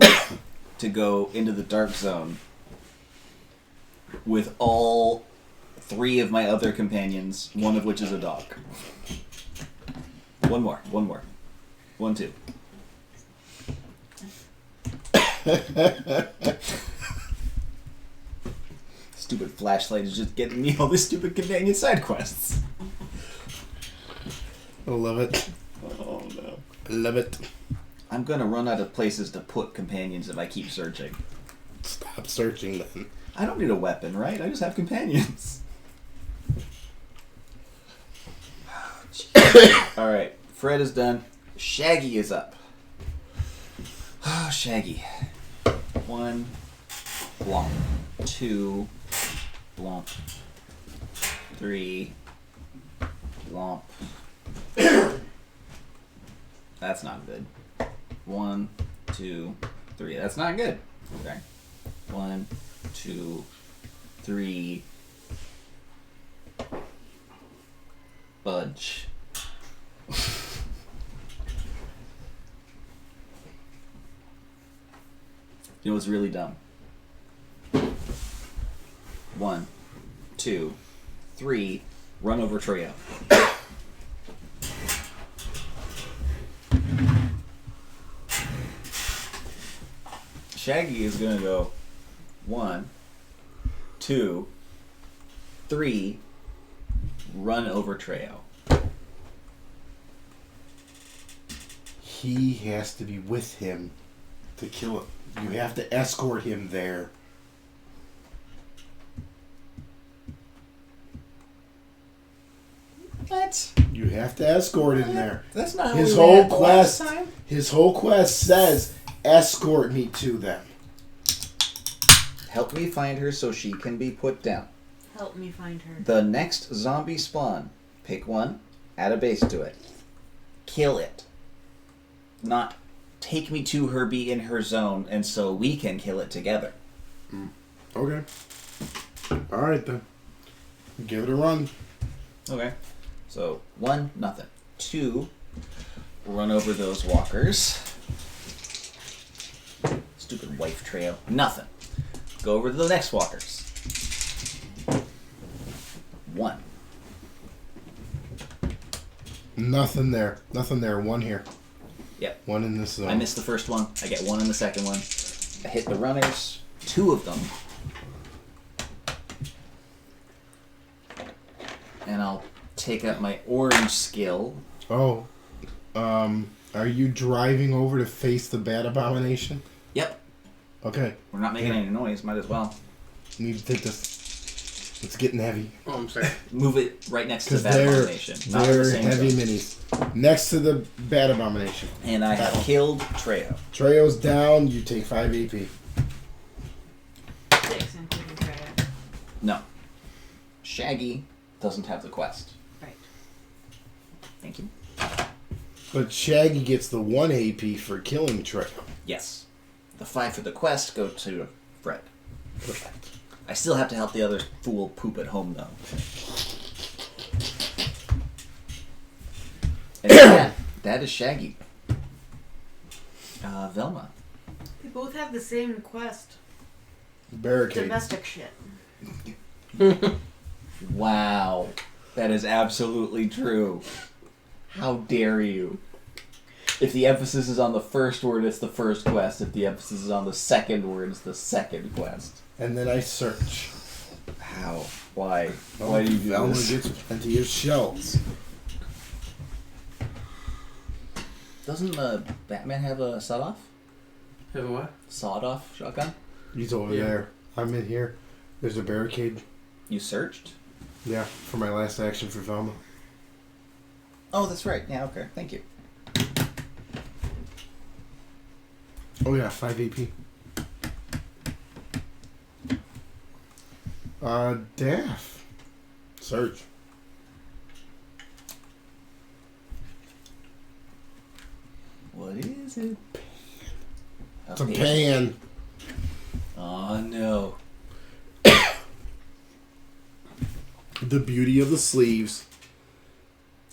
to go into the dark zone with all 3 of my other companions, one of which is a dog. One more. 1, 2. Stupid flashlight is just getting me all these stupid companion side quests. I love it. Oh no. I love it. I'm gonna run out of places to put companions if I keep searching. Stop searching then. I don't need a weapon, right? I just have companions. Alright, Fred is done. Shaggy is up. Oh, Shaggy. 1, blomp. 2, blomp. 3, blomp. That's not good. 1, 2, 3. That's not good. Okay. 1, 2, 3. Budge. You know what's really dumb? 1, 2, 3. Run over Trio. Shaggy is gonna go 1, 2, 3. Run over Treo. He has to be with him to kill him. You have to escort him there. have to escort in there. That's not how His we whole ran last quest. time. His whole quest says, escort me to them. Help me find her so she can be put down. Help me find her. The next zombie spawn, pick one, add a base to it. Kill it. Not take me to her, be in her zone, and so we can kill it together. Okay. Alright then. Give it a run. Okay. So, 1, nothing. 2, run over those walkers. Stupid wife trail. Nothing. Go over to the next walkers. 1. Nothing there. Nothing there. One here. Yep. One in this zone. I missed the first one. I get 1 in the second one. I hit the runners. 2 of them. And I'll take up my orange skill. Oh. Are you driving over to face the bat abomination? Yep. Okay. We're not making any noise. Might as well. Need to take this. It's getting heavy. Oh, I'm sorry. Move it right next to the Because bat they're, abomination. Not in the they're same heavy zone. minis. Next to the bat abomination. And I have killed Trejo. Treo's down. You take 5 AP. 6, including Freya. No. Shaggy doesn't have the quest. Right. Thank you. But Shaggy gets the 1 AP for killing Treo. Yes. The 5 for the quest go to Fred. Perfect. I still have to help the other fool poop at home, though. And yeah, that is Shaggy. Velma. We both have the same quest. Barricade. Domestic shit. Wow. That is absolutely true. How dare you? If the emphasis is on the first word, it's the first quest. If the emphasis is on the second word, it's the second quest. And then I search. How? Why? Why do you do Velma this? gets plenty of shells. Doesn't Batman have a sawed-off? Have a what? Sawed-off shotgun? He's over Yeah. there. I'm in here. There's a barricade. You searched? Yeah, for my last action for Velma. Oh, that's right. Yeah, okay. Thank you. Oh yeah, 5 AP. Daff. Search. What is it? It's a pan. Oh, no. The beauty of the sleeves.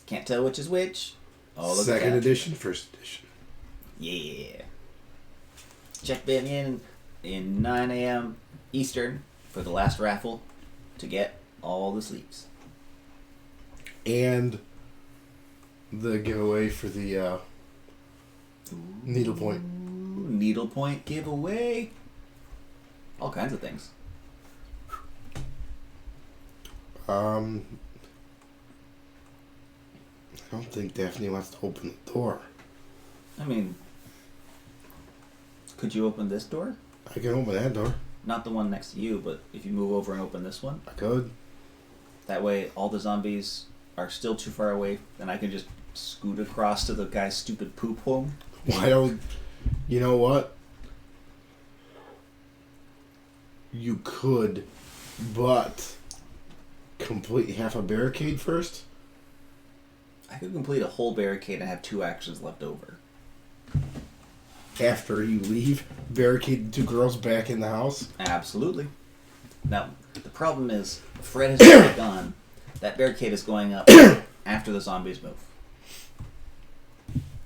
Can't tell which is which. Oh, look Second at that. edition, first edition. Yeah. Check back in 9 a.m. Eastern for the last raffle to get all the sleeves. And the giveaway for the needlepoint. Ooh, needlepoint giveaway. All kinds of things. I don't think Daphne wants to open the door. I mean, could you open this door? I can open that door. Not the one next to you, but if you move over and open this one, I could. that way all the zombies are still too far away, and I can just scoot across to the guy's stupid poop home. Why don't... You know what? You could, but complete half a barricade first? I could complete a whole barricade and have 2 actions left over. After you leave, barricade the 2 girls back in the house? Absolutely. Now, the problem is, Fred has already gone. That barricade is going up after the zombies move.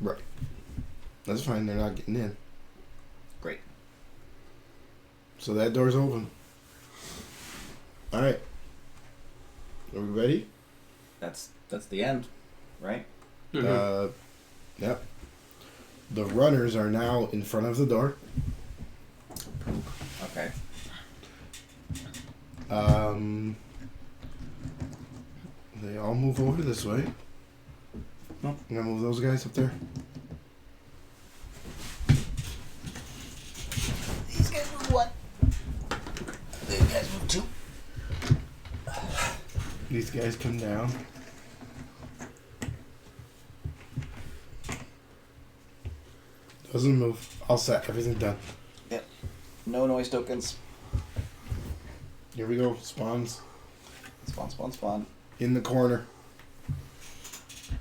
Right. That's fine, they're not getting in. Great. So that door's open. Alright. Are we ready? That's the end, right? Mm-hmm. Yep. The runners are now in front of the door. Okay. They all move over this way. Nope. I'm gonna move those guys up there. These guys move 1. These guys move 2. These guys come down. Doesn't move. All set. Everything done. Yep. No noise tokens. Here we go. Spawns. Spawn. In the corner.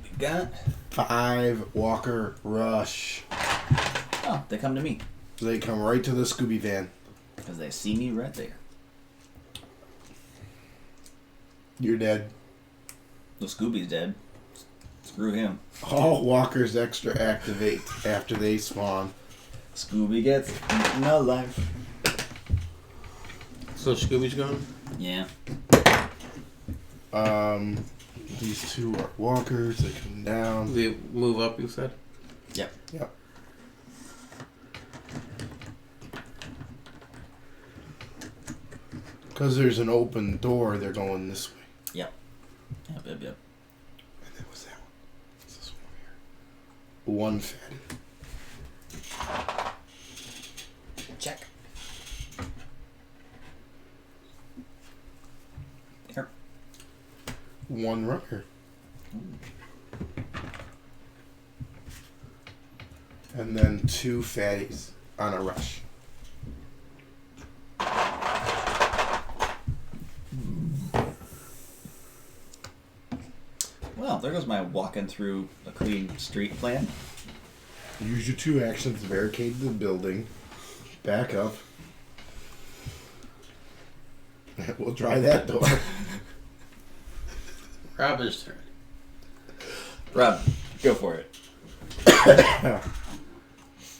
We got. 5 walker rush. Oh, they come to me. They come right to the Scooby van. Because they see me right there. You're dead. The Scooby's dead. Screw him. All walkers extra activate after they spawn. Scooby gets eaten alive. So Scooby's gone? Yeah. These 2 are walkers. They come down. They move up, you said? Yep. Yep. Because there's an open door, they're going this way. Yep. And then what's that one? What's this one over here? 1 fatty. Check. There. 1 runner. And then 2 fatties on a rush. Well, there goes my walking through a clean street plan. Use your 2 actions to barricade the building. Back up. We'll try that door. Robin's turn. Rob, go for it.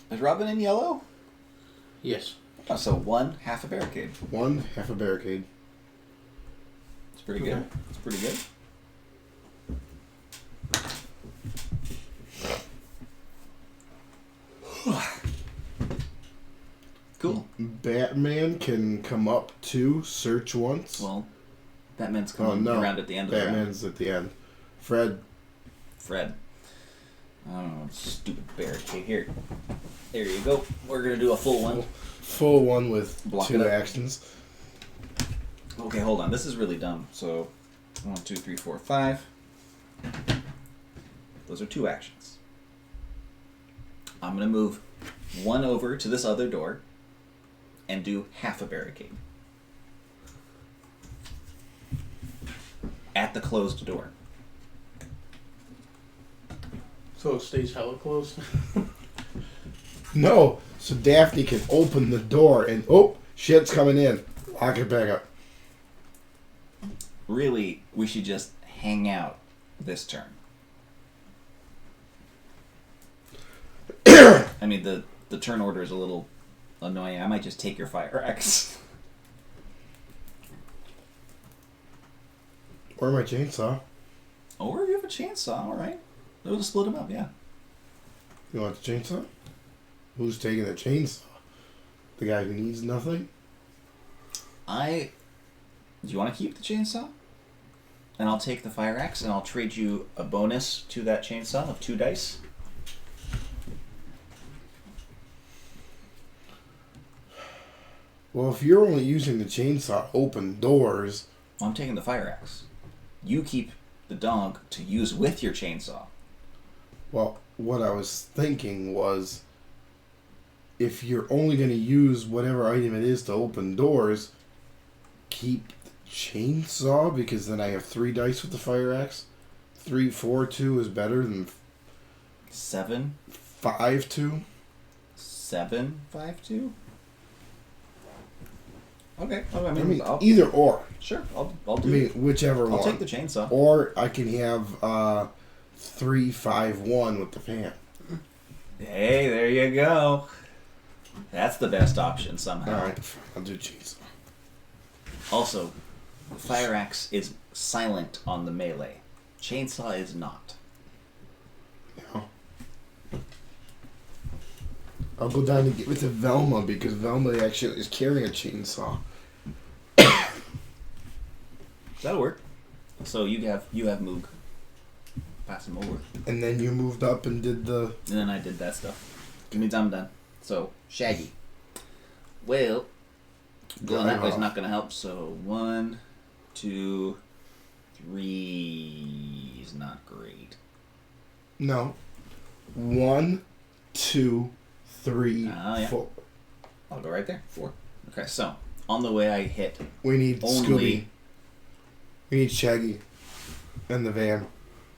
Is Robin in yellow? Yes. Oh, so 1 half a barricade. 1 half a barricade. It's pretty good. It's pretty good. Cool. Batman can come up to search once. Well, Batman's coming around at the end of the round. Batman's at the end. Fred. I don't know, stupid barricade here. There you go. We're gonna do a full one. Full one with Block 2 it up. actions. Okay, hold on. This is really dumb. So, 1, 2, 3, 4, 5. Those are 2 actions. I'm gonna move 1 over to this other door and do half a barricade at the closed door. So it stays hella closed? No, so Daphne can open the door and shit's coming in. Lock it back up. Really, we should just hang out this turn. I mean, the turn order is a little annoying. I might just take your fire axe. Or my chainsaw. Or you have a chainsaw, alright. We'll just split them up, yeah. You want the chainsaw? Who's taking the chainsaw? The guy who needs nothing? Do you want to keep the chainsaw? And I'll take the fire axe and I'll trade you a bonus to that chainsaw of 2 dice. Well, if you're only using the chainsaw to open doors... Well, I'm taking the fire axe. You keep the dog to use with your chainsaw. Well, what I was thinking was... if you're only going to use whatever item it is to open doors, keep the chainsaw, because then I have 3 dice with the fire axe. 3, 4, 2 is better than 7, 5, 2. 7, 5, 2? Okay. Oh, I mean, either or. Sure, I'll do I mean, it. whichever one. I'll take the chainsaw. Or I can have 3, 5, 1 with the fan. Hey, there you go. That's the best option somehow. Alright, I'll do chainsaw. Also, the fire axe is silent on the melee. Chainsaw is not. No. I'll go down and get with the Velma, because Velma actually is carrying a chainsaw. That'll work. So you have Moog. Pass him over. And then you moved up and did the... And then I did that stuff. It means I'm done. So, Shaggy. Well, going that way's not going to help. So, 1, 2, 3 is not great. No. 1, 2, 3, Yeah. 4. I'll go right there. 4. Okay, so on the way I hit We need only. Scooby. We need Shaggy. And the van.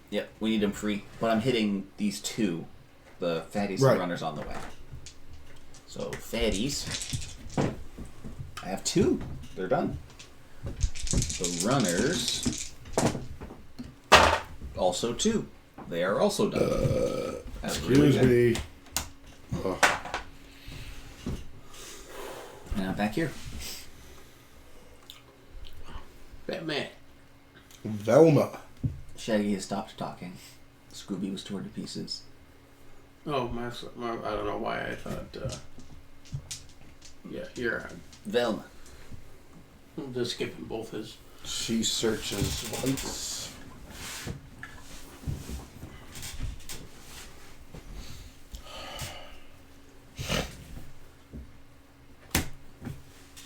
Yep, we need them free. But I'm hitting these 2, the fatties Right. and runners on the way. So fatties, I have 2. They're done. The runners, also 2. They are also done. That's really Excuse good. me. Oh. And I'm back here. Batman. Velma. Shaggy has stopped talking. Scooby was torn to pieces. Oh, my, I don't know why I thought. Yeah, you're on. Velma. I'm just skipping both his. She searches once.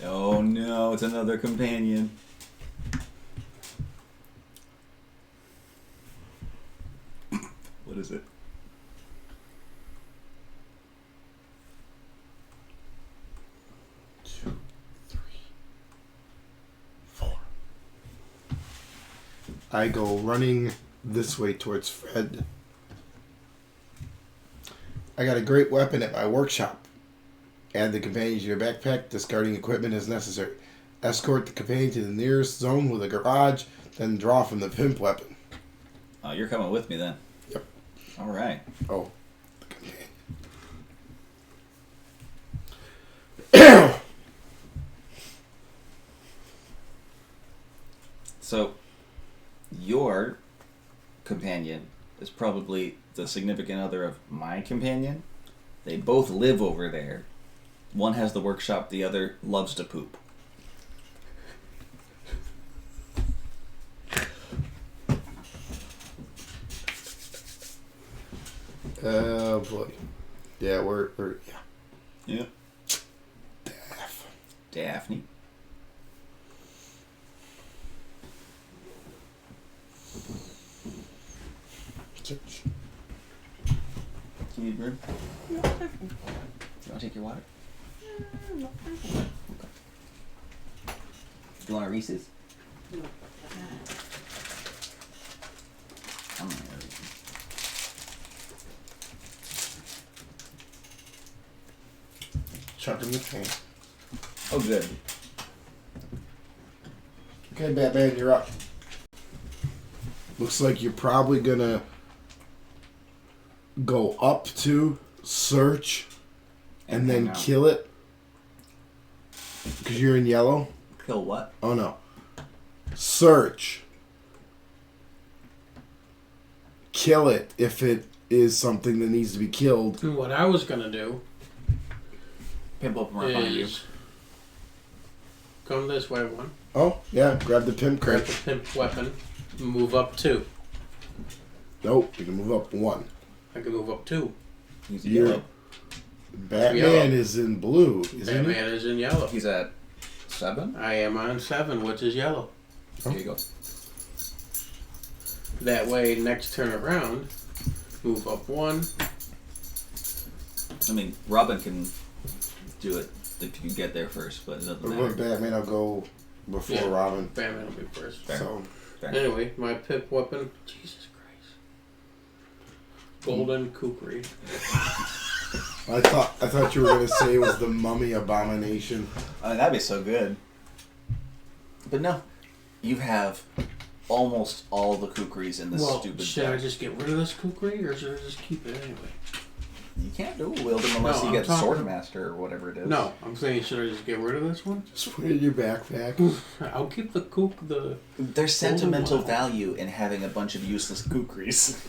Oh no, it's another companion. What is it? I go running this way towards Fred. I got a great weapon at my workshop. Add the companion to your backpack. Discarding equipment is necessary. Escort the companion to the nearest zone with a garage, then draw from the pimp weapon. Oh, you're coming with me then. Yep. All right. Oh, the companion. So, your companion is probably the significant other of my companion. They both live over there. One has the workshop, the other loves to poop. Oh boy. Yeah, we're yeah. Yeah. Daphne. Search. Do you need room? No, You want to take your water? no. Do you want a Reese's? I'm not gonna eat. Chuck in the pan. Oh, good. Okay, Batman, you're up. Looks like you're probably gonna go up to search and then hang out. kill it because you're in yellow. Kill what? Oh no, search. Kill it if it is something that needs to be killed. What I was gonna do Pimp up right behind you. is come this way one, Oh yeah, grab the pimp grab crate. the pimp weapon, move up 2. Nope, you can move up 1. I can move up 2. He's You're- yellow. Batman Yellow. is in blue, isn't Batman is in yellow. He's at 7. I am on 7, which is yellow. Here you go. That way, next turn around, move up 1. I mean, Robin can do it if you get there first, but it doesn't he? matter. But Batman, I'll go before Yeah. Robin. Batman will be first. Fair. So Fair. Anyway, my pimp weapon. Jesus Christ. Golden kukri. I thought you were gonna say it was the mummy abomination. That'd be so good. But no, you have almost all the kukris in this Well, stupid should I deck. just get rid of this kukri or should I just keep it anyway? You can't dual wield them unless No, you I'm get talking- Swordmaster or whatever it is. No, I'm saying should I just get rid of this one? Just put it in your backpack. I'll keep the There's sentimental one. value in having a bunch of useless kukris.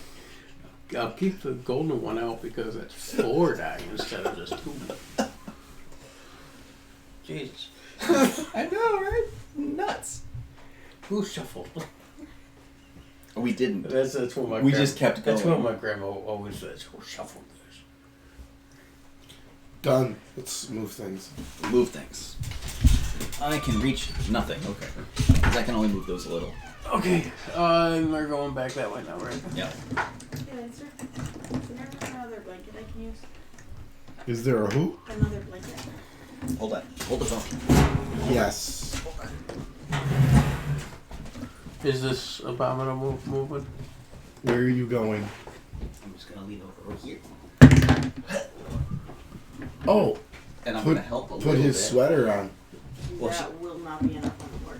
I'll keep the golden one out because it's 4 die instead of just 2. Jesus. I know, right? Nuts. Who shuffled? We didn't. That's what my We just kept That's what going. my grandma always says. Who shuffled this? Done. Let's move things. Move things. I can reach nothing. Okay. Because I can only move those a little. Okay, and we're going back that way now, right? Yeah. Yeah, is there another blanket I can use? Is there a who? Another blanket. Hold on. Hold the phone. Yes. Is this abominable moving? Where are you going? I'm just gonna lean over here. Oh, And I'm gonna help a little put his bit. sweater on. Well, That will not be enough on the porch.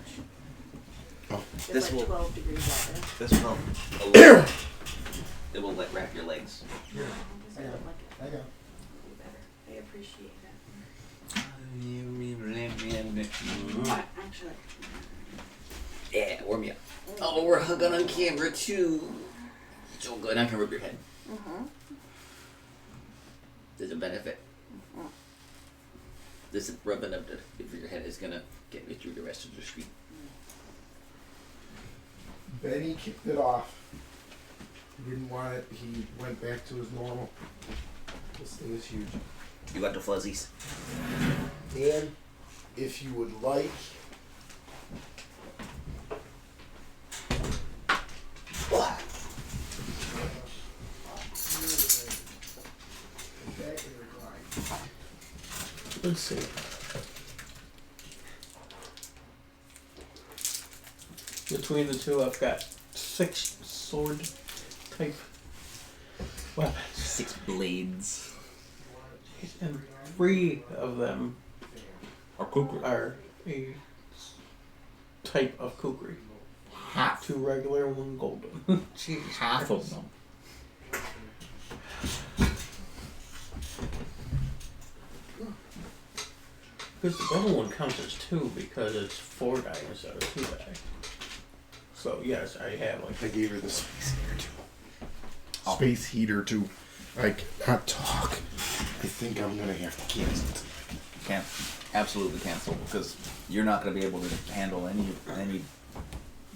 Oh. It's This like will- 12 degrees out there. This will help a little. It will let wrap your legs. I got. I appreciate that. Yeah, Actually, warm you up. Oh, we're hugging on camera too. So good. I can rub your head. There's a benefit. This rubbing of your head is gonna get me through the rest of the street. Benny kicked it off. He didn't want it. He went back to his normal. This thing is huge. You got the fuzzies. And if you would like, Let's see. Between the two, I've got 6 sword type weapons. 6 blades. And 3 of them Or kukri. are a type of kukri. Half. 2 regular and 1 golden. Jeez. Half of them. Because the golden one counts as 2 because it's 4 die instead of 2 die. So yes, I have like I gave her the space heater too. Space heater too. I cannot talk. I think I'm gonna have to cancel it. Can't absolutely cancel because you're not going to be able to handle any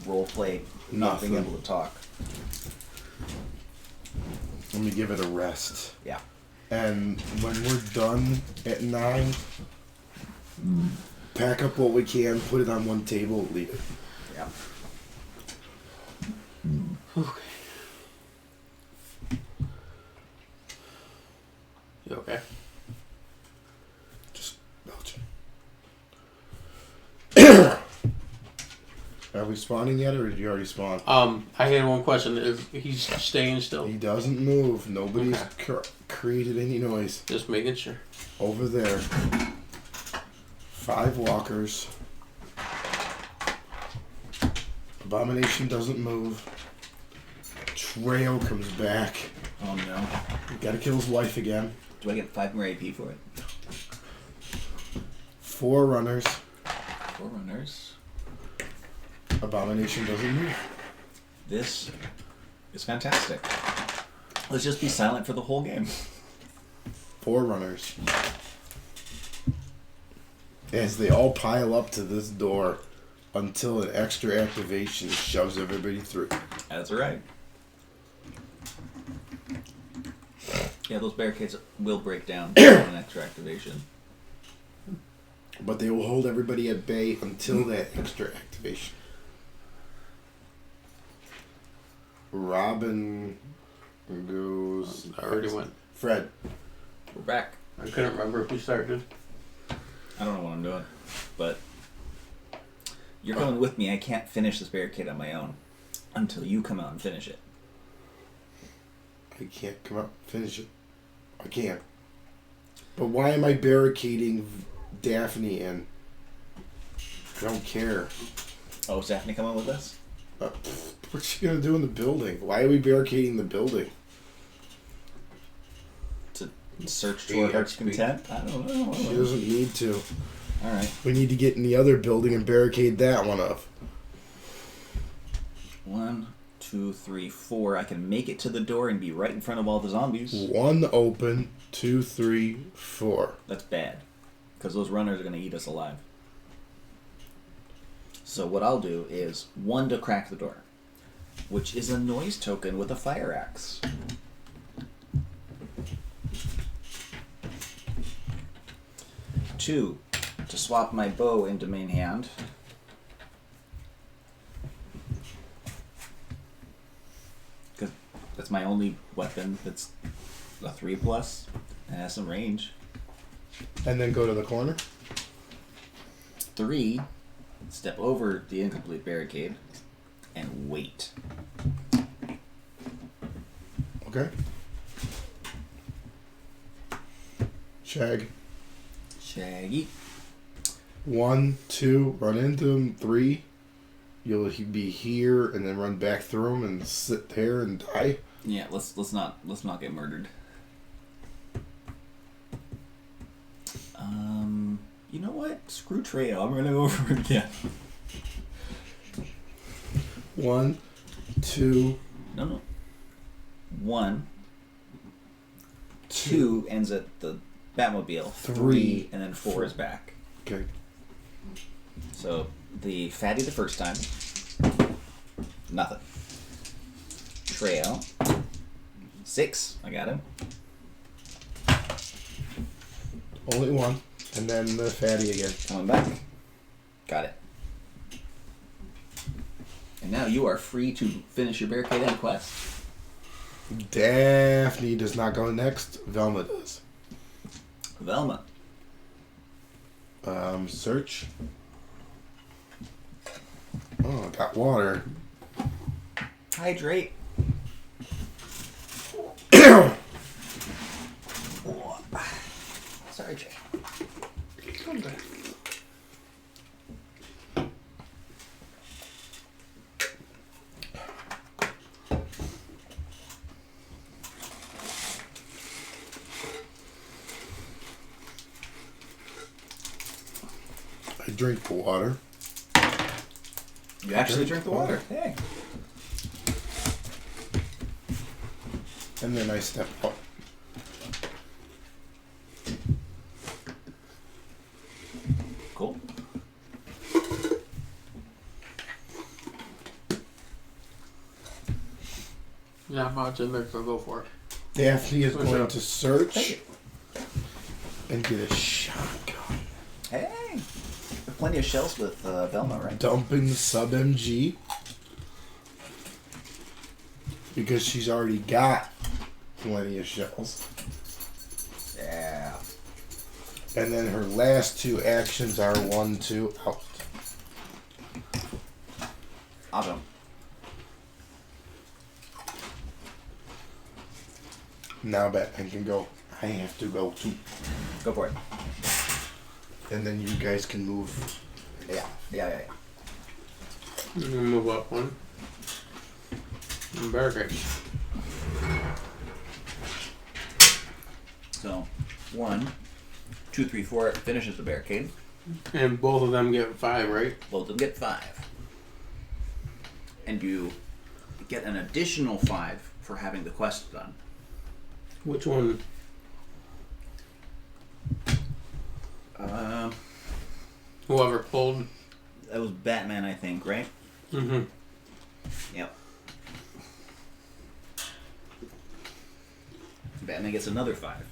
role play. Not being Nothing. able to talk. Let me give it a rest. Yeah. And when we're done at 9, pack up what we can, put it on one table, leave it. Yeah. okay. You okay? Just belch. Are we spawning yet, or did you already spawn? I had one question. Is he's staying still? He doesn't move. Nobody's Okay. created any noise. Just making sure. Over there. 5 walkers. Abomination doesn't move. Trail comes back. Oh no. Gotta kill his wife again. Do I get 5 more AP for it? 4 runners. 4 runners. Abomination doesn't move. This is fantastic. Let's just be silent for the whole game. 4 runners. As they all pile up to this door until an extra activation shoves everybody through. That's right. Yeah, those barricades will break down for an extra activation. But they will hold everybody at bay until that extra activation. Robin goes. I already went. Fred. We're back. I couldn't remember if we started. I don't know what I'm doing, but you're coming with me. I can't finish this barricade on my own until you come out and finish it. I can't come up and finish it. I can't. But why am I barricading Daphne in? I don't care. Oh, is Daphne coming with us? What's she gonna do in the building? Why are we barricading the building? To search to her heart's content? I don't know. She doesn't need to. Alright. We need to get in the other building and barricade that one up. 1, 2, 3, 4. I can make it to the door and be right in front of all the zombies. 1 open, 2, 3, 4. That's bad. Because those runners are going to eat us alive. So what I'll do is 1 to crack the door, which is a noise token with a fire axe. 2 to swap my bow into main hand. Because that's my only weapon that's a 3+. Has some range. And then go to the corner. 3, step over the incomplete barricade and wait. Okay. Shaggy. 1, 2, run into him. 3, you'll be here and then run back through him and sit there and die. Yeah, let's not get murdered. You know what? Screw Treo. I'm gonna go over it again. 1, 2, No. 1, 2 ends at the Batmobile. 3, and then 4 is back. Okay. So the fatty the first time. Nothing. Treo. 6. I got him. Only 1. And then the fatty again. Coming back. Got it. And now you are free to finish your barricade and quest. Daphne does not go next. Velma does. Velma. Search. Oh, I got water. Hydrate. Sorry, Jay. I drink the water. You actually drink the water. Hey. And then I step up. Cool. Not much in there, so go for it. Daphne is Push going up. to search Take and get a shotgun. Hey. There's plenty of shells with Velma, right? Dumping the sub MG because she's already got plenty of shells. Yeah. And then her last 2 actions are 1, 2, out. Awesome. Now Batman can go. I have to go too. Go for it. And then you guys can move. Yeah. I'm gonna move up 1. And barricade. So, 1, 2, 3, 4 finishes the barricade. And both of them get 5, right? Both of them get 5. And you get an additional 5 for having the quest done. Which one? Whoever pulled. That was Batman, I think, right? Mm-hmm. Yep. Batman gets another 5.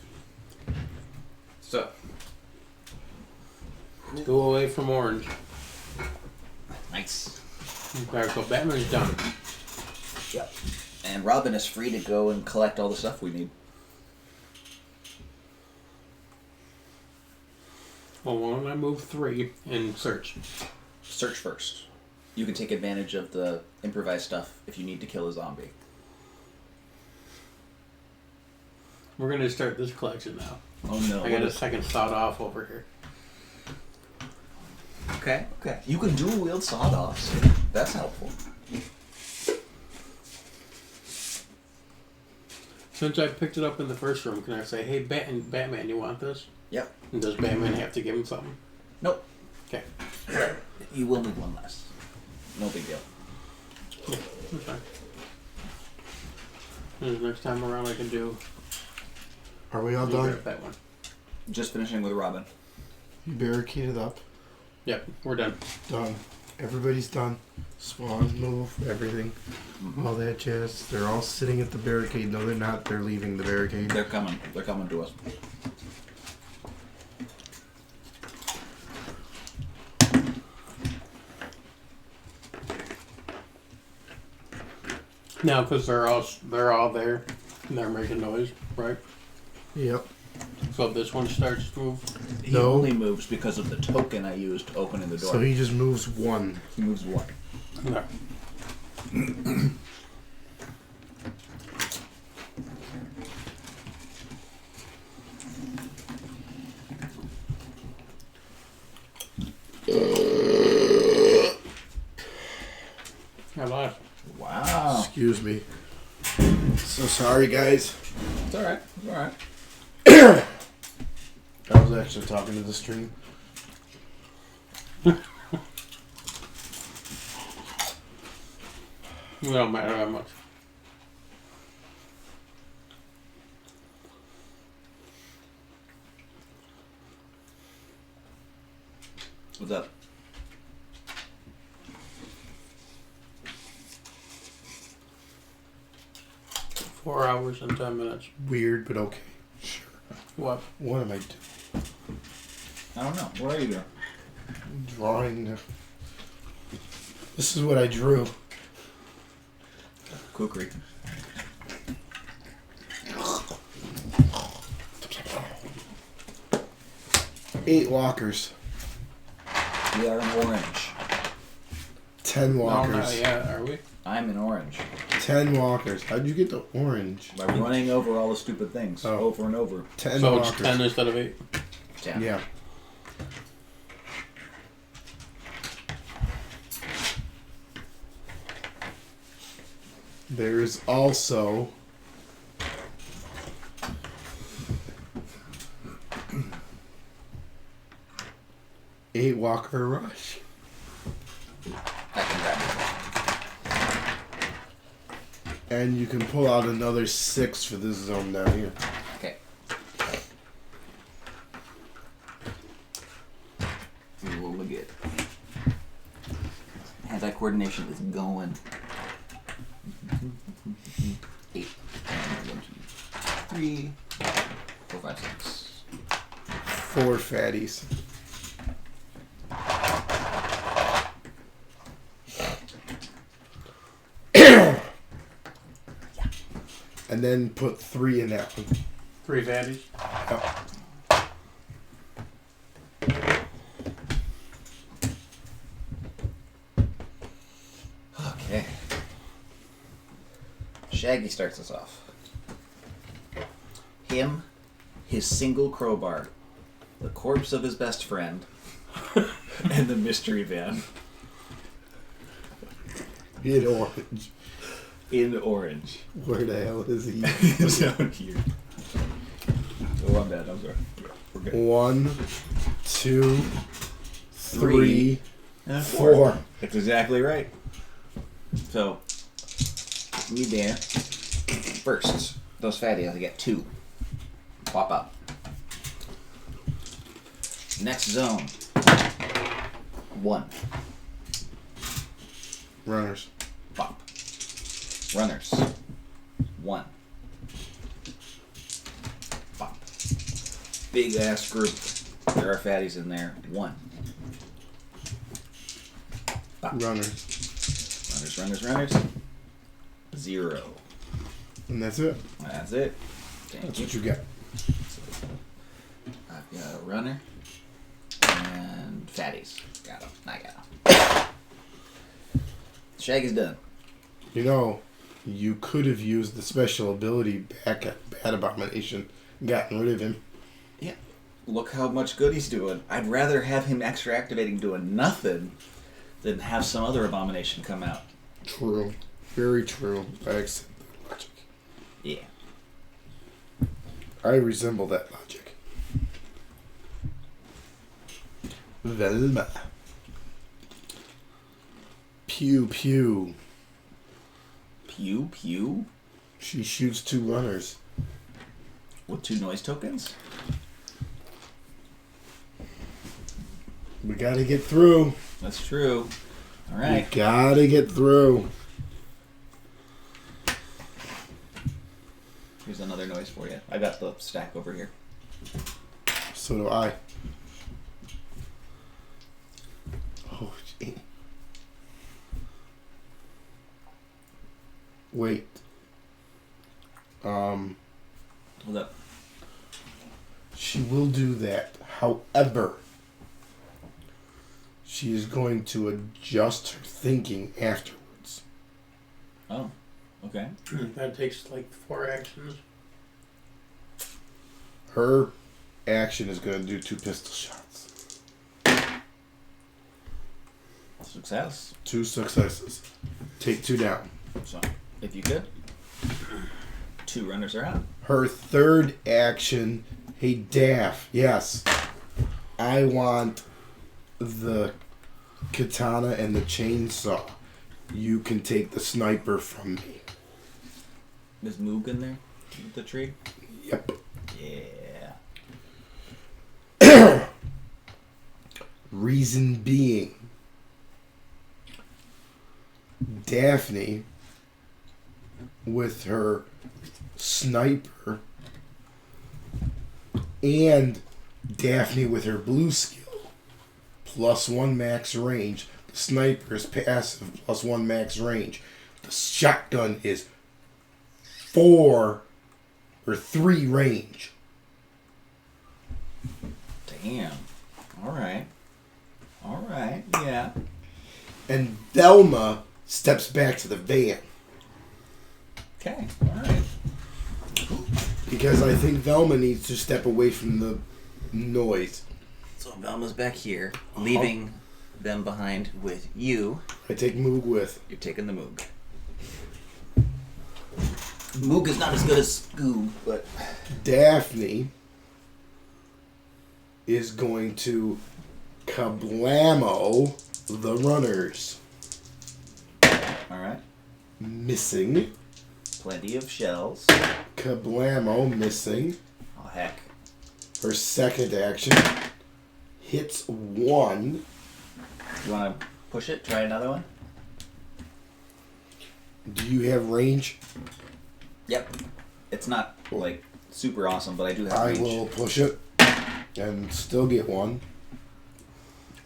So, 2 away from orange. nice. Okay, so Batman's done. Yep. And Robin is free to go and collect all the stuff we need. Well, why don't I move 3 and search? Search first. You can take advantage of the improvised stuff if you need to kill a zombie. We're gonna start this collection now. Oh no. I got a second sawed off over here. Okay. You can dual wield sawed-offs. That's helpful. Since I picked it up in the first room, can I say, hey, Batman, you want this? Yep. And does Batman have to give him something? Nope. Okay. You will need one less. No big deal. Yeah, that's fine. And next time around I can do... Are we all done? That one. Just finishing with Robin. You barricaded up. Yep, we're done. Done. Everybody's done. Swan, move, everything. All that jazz. They're all sitting at the barricade. No, they're not. They're leaving the barricade. They're coming. They're coming to us. Now, because they're all there, and they're making noise, right? Yep. So this one starts to move. He No. only moves because of the token I used to open in the door. So he just moves one. He moves one. Okay. I lost. Wow. Excuse me. So sorry, guys. It's alright. It's alright. I was actually talking to the stream. It don't matter that much. What's up? Four hours and 10 minutes. Weird, but okay. Sure. What? What am I doing? I don't know. What are you doing? Drawing. This is what I drew. Kukri. Eight walkers. We are in orange. 10 No, walkers. not yet, are we? I'm in orange. 10 walkers. How'd you get to orange? By running over all the stupid things Oh. over and over. 10 So walkers. it's 10 instead of 8. Yeah. There's also eight walker rush. I can grab And you can pull out another 6 for this zone down here. it. Okay. See what we get. Hand-eye coordination is going. 8. 1, 2, 3, 4, 5, 6. 4 fatties. And then put 3 in that one. 3 fatties. Yep. Okay. Shaggy starts us off. Him, his single crowbar, the corpse of his best friend, and the mystery van In orange. in orange. Where the hell is he? Down here. Oh, I'm bad. I'm sorry. We're good. 1, 2, 3, And 4. That's exactly right. So, me there. First, those fatties, I get 2. Pop up. Next zone. 1. Runners. Pop. Runners. 1. Pop. Big ass group. There are fatties in there. 1. Pop. Runners. Runners. 0. And that's it. That's it. Thank That's you. what you got. I've got a runner and fatties. Got them. I got them. Shaggy's done. You know, you could have used the special ability back at Bad Abomination, gotten rid of him. Yeah. Look how much good he's doing. I'd rather have him extra activating doing nothing than have some other abomination come out. True. Very true. I accept that logic. Yeah. I resemble that logic. Velma. Pew pew. Pew pew She shoots 2 runners. with 2 noise tokens. We gotta get through. That's true. All We right. gotta get through. Here's another noise for you. I got the stack over here. So do I. Oh, gee. Wait. Hold up. She will do that. However, she is going to adjust her thinking afterwards. Oh, okay. That takes like 4 actions. Her action is going to do 2 pistol shots. Success. 2 successes. Take 2 down. So, if you could. 2 runners are out. Her third action, hey Daff, yes. I want the katana and the chainsaw. You can take the sniper from me. Is Moog in there? With the tree? Yep. Yeah. Reason being, Daphne, with her sniper, and Daphne with her blue skill, +1 max range. The sniper is passive, +1 max range. The shotgun is 4 or 3 range. Damn. Alright. Alright, yeah. And Velma steps back to the van. Okay, alright. Because I think Velma needs to step away from the noise. So Velma's back here, leaving them behind with you. I take Moog with. You're taking the Moog. Moog is not as good as Scoob, but... Daphne is going to kablamo the runners. Alright. Missing. Plenty of shells. Kablamo missing. Oh, heck. Her second action hits 1. You want to push it? Try another one? Do you have range? Yep. It's not, like, super awesome, but I do have I range. will push it and still get 1.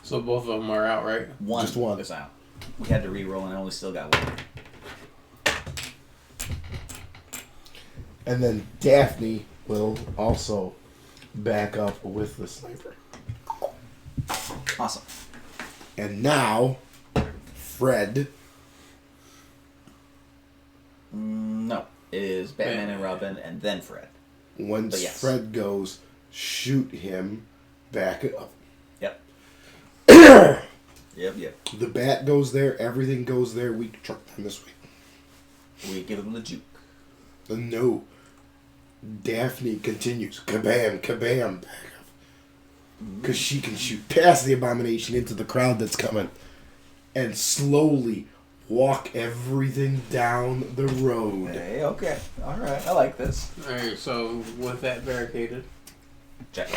So both of them are out, right? One Just one. is out. We had to re-roll and I only still got 1. And then Daphne will also back up with the sniper. Awesome. And now, Fred. No. It is Batman and Robin and then Fred. Once But yes. Fred goes, shoot him back up. Yep. Yep. The bat goes there, everything goes there. We truck them this way. We give him the juke. No. Daphne continues. Kabam, kabam, back up. Because she can shoot past the abomination into the crowd that's coming. And slowly walk everything down the road. Hey, okay. Alright, I like this. Alright, so with that barricaded. Check.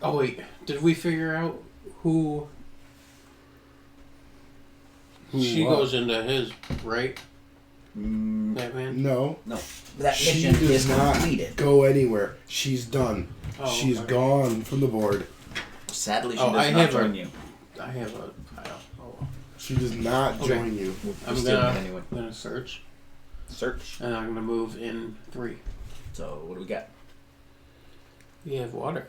Oh wait, did we figure out who she what? goes into his, right? Batman? No. No. That She mission does is not completed. go anywhere. She's done. Oh, She's okay. gone from the board. Sadly, she Oh, does I not have join a- you. I have a pile. Oh. She does not Okay. join you. We're I'm stealing gonna, it anyway. gonna search. Search. And I'm gonna move in 3. So, what do we got? We have water.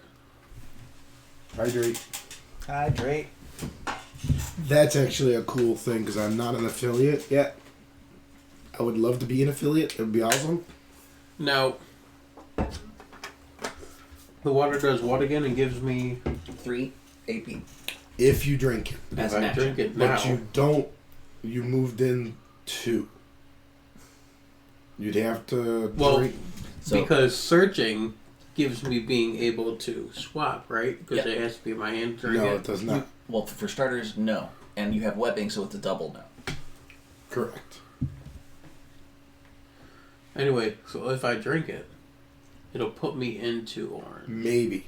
Hydrate. Hydrate. That's actually a cool thing because I'm not an affiliate yet. I would love to be an affiliate. It would be awesome. Now, the water does what again? It gives me 3 AP. If you drink it. As if an I action. drink it But now. you don't. You moved in 2. You'd have to Well, drink. So, because searching gives me being able to swap, right? Because Yeah. it has to be my hand during No, it. it does not. well, for starters, no. And you have webbing, so it's a double no. Correct. Anyway, so if I drink it, it'll put me into orange. Maybe.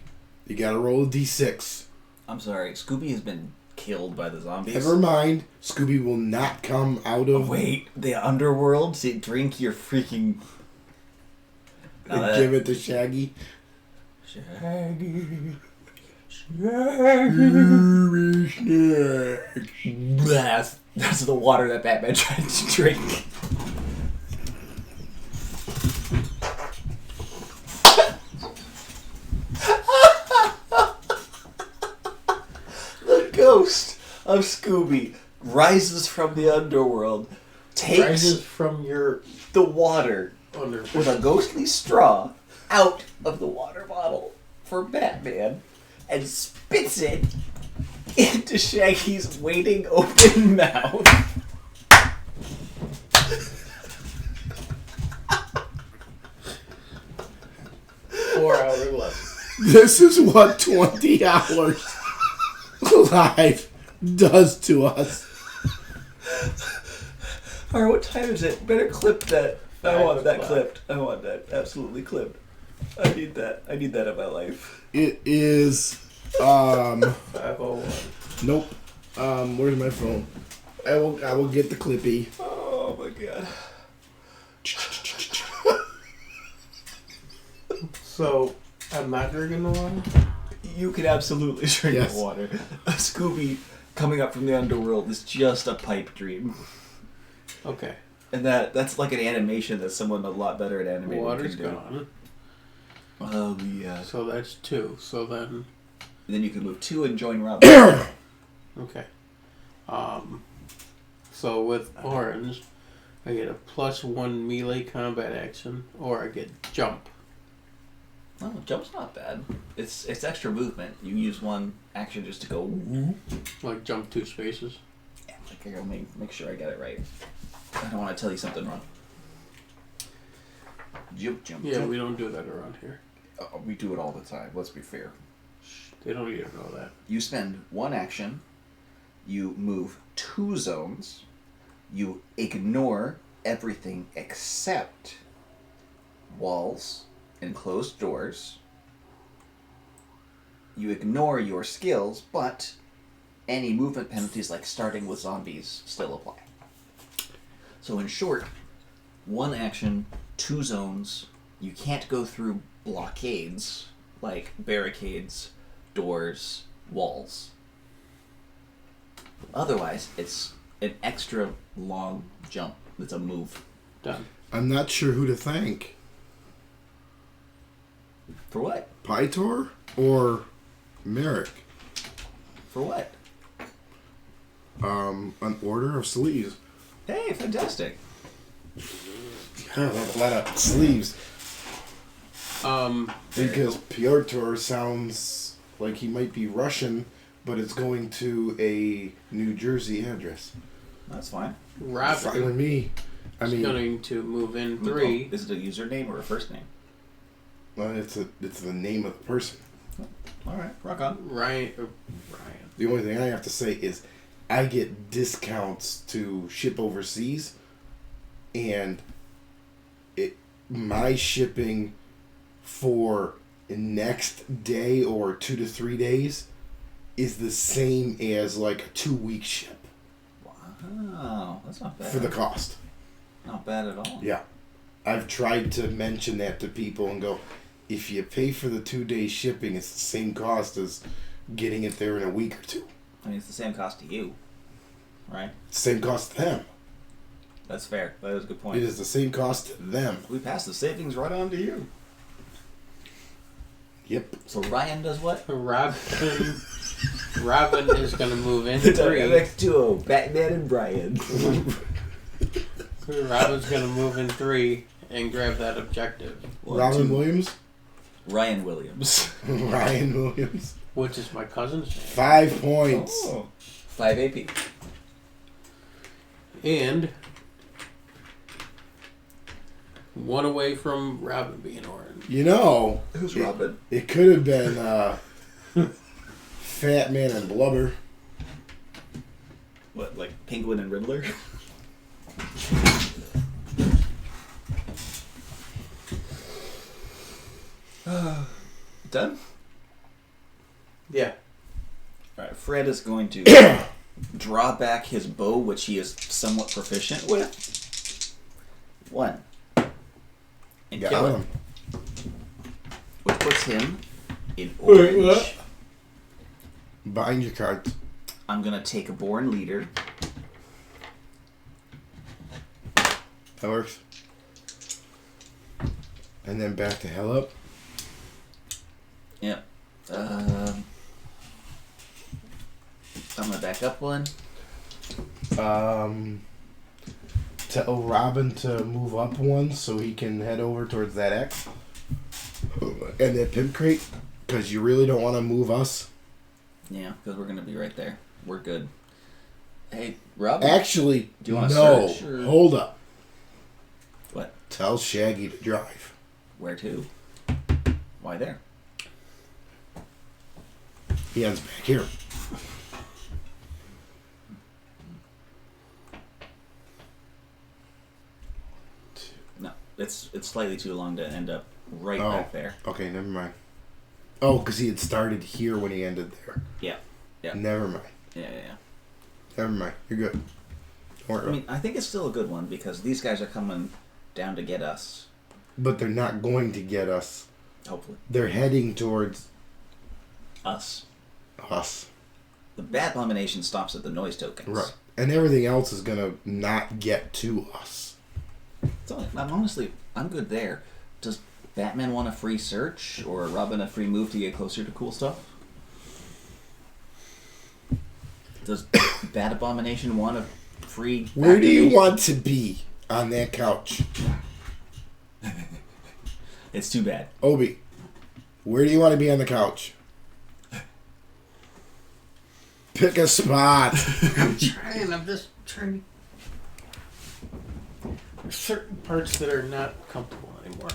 You gotta roll a d6. I'm sorry, Scooby has been killed by the zombies. Never mind. Scooby will not come out Oh, of. wait, the underworld? See, drink your freaking... Give it to Shaggy. Shaggy. That's the water that Batman tried to drink. ghost of Scooby rises from the underworld, takes Rises from your the water under. with a ghostly straw out of the water bottle for Batman and spits it into Shaggy's waiting open mouth. 4 hour left. This is what 20 hours live does to us. Alright, what time is it? Better clip that. I want that 5 o'clock. clipped. I want that absolutely clipped. I need that. I need that in my life. It is, 5:01. nope. Where's my phone? I will get the clippy. Oh my god. So, I'm not drinking the water? You can absolutely drink Yes. the water. A Scooby coming up from the underworld is just a pipe dream. Okay. And that's like an animation that someone a lot better at animating Water's can do. gone. Oh yeah. So that's 2. So then, And then you can move 2 and join Robin. okay. So with orange, I get a +1 melee combat action, or I get jump. Oh, jump's not bad. It's extra movement. You use one action just to go. Yeah, Like jump 2 spaces. like I gotta make sure I get it right. I don't want to tell you something wrong. Jump, jump, Yeah, jump. we don't do that around here. We do it all the time. Let's be fair. They don't even know that. You spend one action. You move 2 zones. You ignore everything except walls and closed doors. You ignore your skills, but any movement penalties like starting with zombies still apply. So in short, one action, 2 zones. You can't go through blockades like barricades, doors, walls. Otherwise, it's an extra long jump. It's a move. Done. I'm not sure who to thank. For what? Pytor or Merrick? For what? An order of sleeves. Hey, fantastic. A lot of sleeves. There you Because go. Pyotr sounds like he might be Russian, but it's going to a New Jersey address. That's fine. Fine Robin with me. I is mean, going to move in 3. Oh, is it a username or a first name? it's the name of the person. All right, rock on. Ryan. The only thing I have to say is I get discounts to ship overseas, and my shipping for next day or 2 to 3 days is the same as like a 2-week ship Wow, that's not bad. for the cost. Not bad at all. Yeah. I've tried to mention that to people and go, if you pay for the 2-day shipping, it's the same cost as getting it there in a week or 2. I mean, it's the same cost to you, right? Same cost to them. That's fair. That is a good point. It is the same cost to them. We pass the savings right on to you. Yep. So Ryan does what? Robin is going to move in The 3. dynamic duo, Batman and Brian. Robin's going to move in 3 and grab that objective, Robin Williams? Ryan Williams. Ryan Williams. which is my cousin's name. 5 points. Oh. 5 AP. And 1 away from Robin being orange. You know, Who's Robin? it could have been Fat Man and Blubber. What, like Penguin and Riddler? Done? Yeah. Alright, Fred is going to draw back his bow, which he is somewhat proficient with. 1. And kill Got it. him. Which puts him in orange. what? Bind your cards. I'm gonna take a Born Leader. That works. And then back to hell up. Yep. I'm gonna back up one. Tell Robin to move up one so he can head over towards that X. And that pimp crate, because you really don't want to move us. Yeah, because we're gonna be right there. We're good. Hey, Robin. Actually, do you want to no. search? Or... Hold up. What? Tell Shaggy to drive. Where to? Why there? He ends back here. No, it's slightly too long to end up right back there. Okay, never mind. Oh, because he had started here when he ended there. Yeah. Yeah. Never mind. Yeah. Never mind. You're good. Don't worry. I mean, I think it's still a good one because these guys are coming down to get us. But they're not going to get us. Hopefully. They're heading towards Us. us. The Bat Abomination stops at the noise tokens. Right. And everything else is going to not get to us. So, I'm good there. Does Batman want a free search or Robin a free move to get closer to cool stuff? Does Bat Abomination want a free... Where do you want to be on that couch? It's too bad. Obi, where do you want to be on the couch? Pick a spot. I'm just trying. There's certain parts that are not comfortable anymore.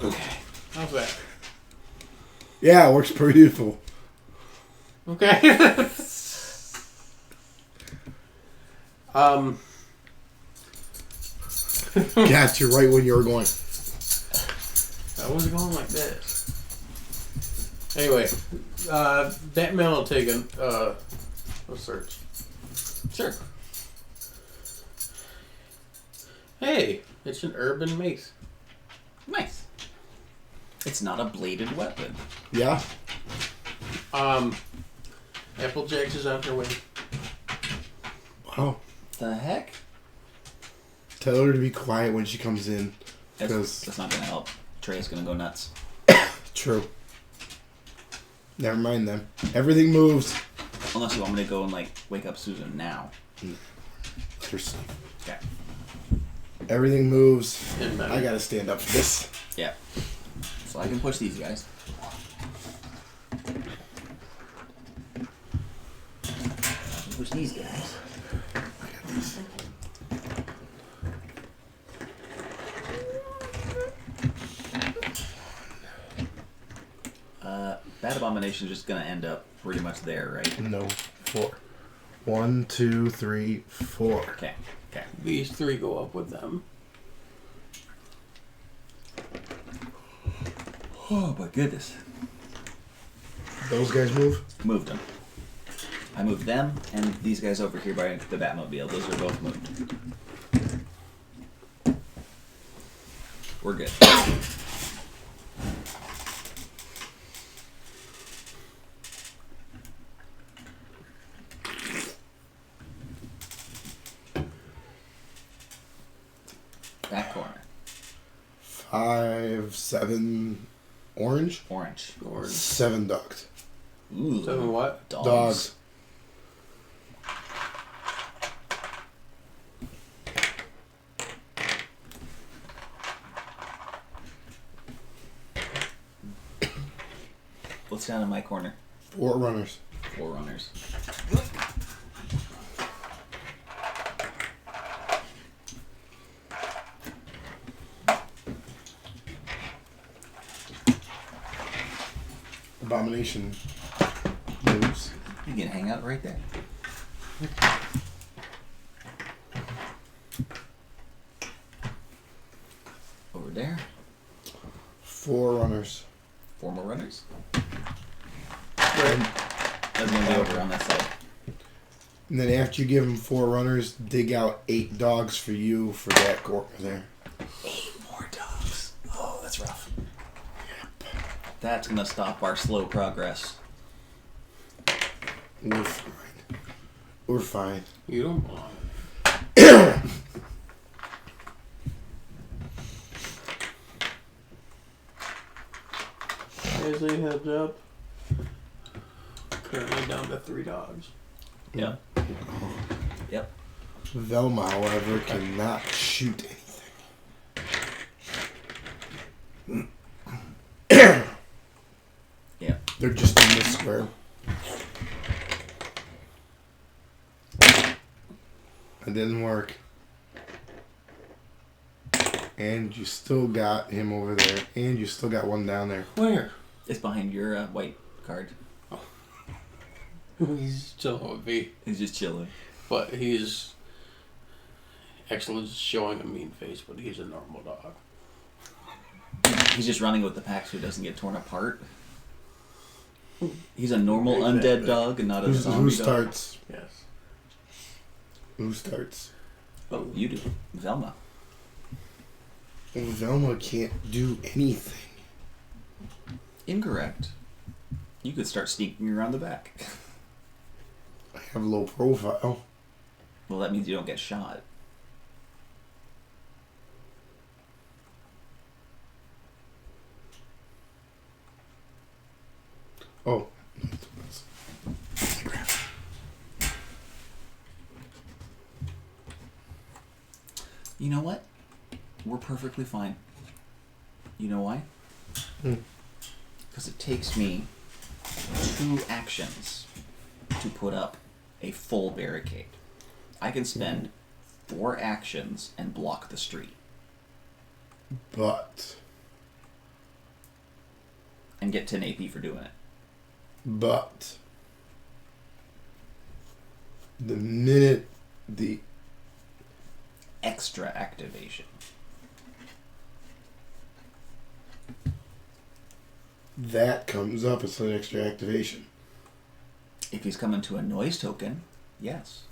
Okay. How's that? Yeah, it works pretty beautiful. Okay. Got you right when you were going. I was going like this. Anyway, Batman will take a search. Sure. Hey, it's an urban mace. Nice. It's not a bladed weapon. Yeah? Applejack's is on her way. Wow. The heck? Tell her to be quiet when she comes in. That's not going to help. Trey's going to go nuts. True. Never mind then. Everything moves. Unless you want me to go and, wake up Susan now. Let her sleep. Okay. Everything moves. And, I gotta stand up for this. Yeah. So I can push these guys. I can push these guys. Bat Abomination is just gonna end up pretty much there, right? No. 4. 1, 2, 3, 4. Okay. These three go up with them. Oh my goodness. Those guys move? Moved them. I moved them and these guys over here by the Batmobile. Those are both moved. We're good. Back corner. 5, 7, orange? Orange. 7 ducked. Ooh. 7 what? Dogs. What's down in my corner? 4 runners. 4 runners. Abomination moves. You can hang out right there. Over there. 4 runners. 4 more runners. And That's gonna be over on that side. then after you give them 4 runners, dig out 8 dogs for you for that corner there. 8 more dogs. Oh, that's rough. Yep. That's gonna stop our slow progress. We're fine. We're fine. You don't belong. wisely, heads up. Currently down to 3 dogs. Yep. Yep. Velma, however, cannot shoot anything. Yeah. They're just in this square. It didn't work. And you still got him over there. And you still got one down there. Where? It's behind your white card. He's chilling with me. He's just chilling. But he's actually showing a mean face, but he's a normal dog. He's just running with the pack so he doesn't get torn apart. He's a normal undead dog and not a zombie Who dog. starts? Yes. Who starts? Oh, you do. Velma. Well, Velma can't do anything. Incorrect. You could start sneaking around the back. I have low profile. Well, that means you don't get shot. Oh. You know what? We're perfectly fine. You know why? Because it takes me 2 actions to put up a full barricade. I can spend 4 actions and block the street. But And get 10 AP for doing it. The minute the Extra activation. that comes up, it's an extra activation. If he's coming to a noise token, yes.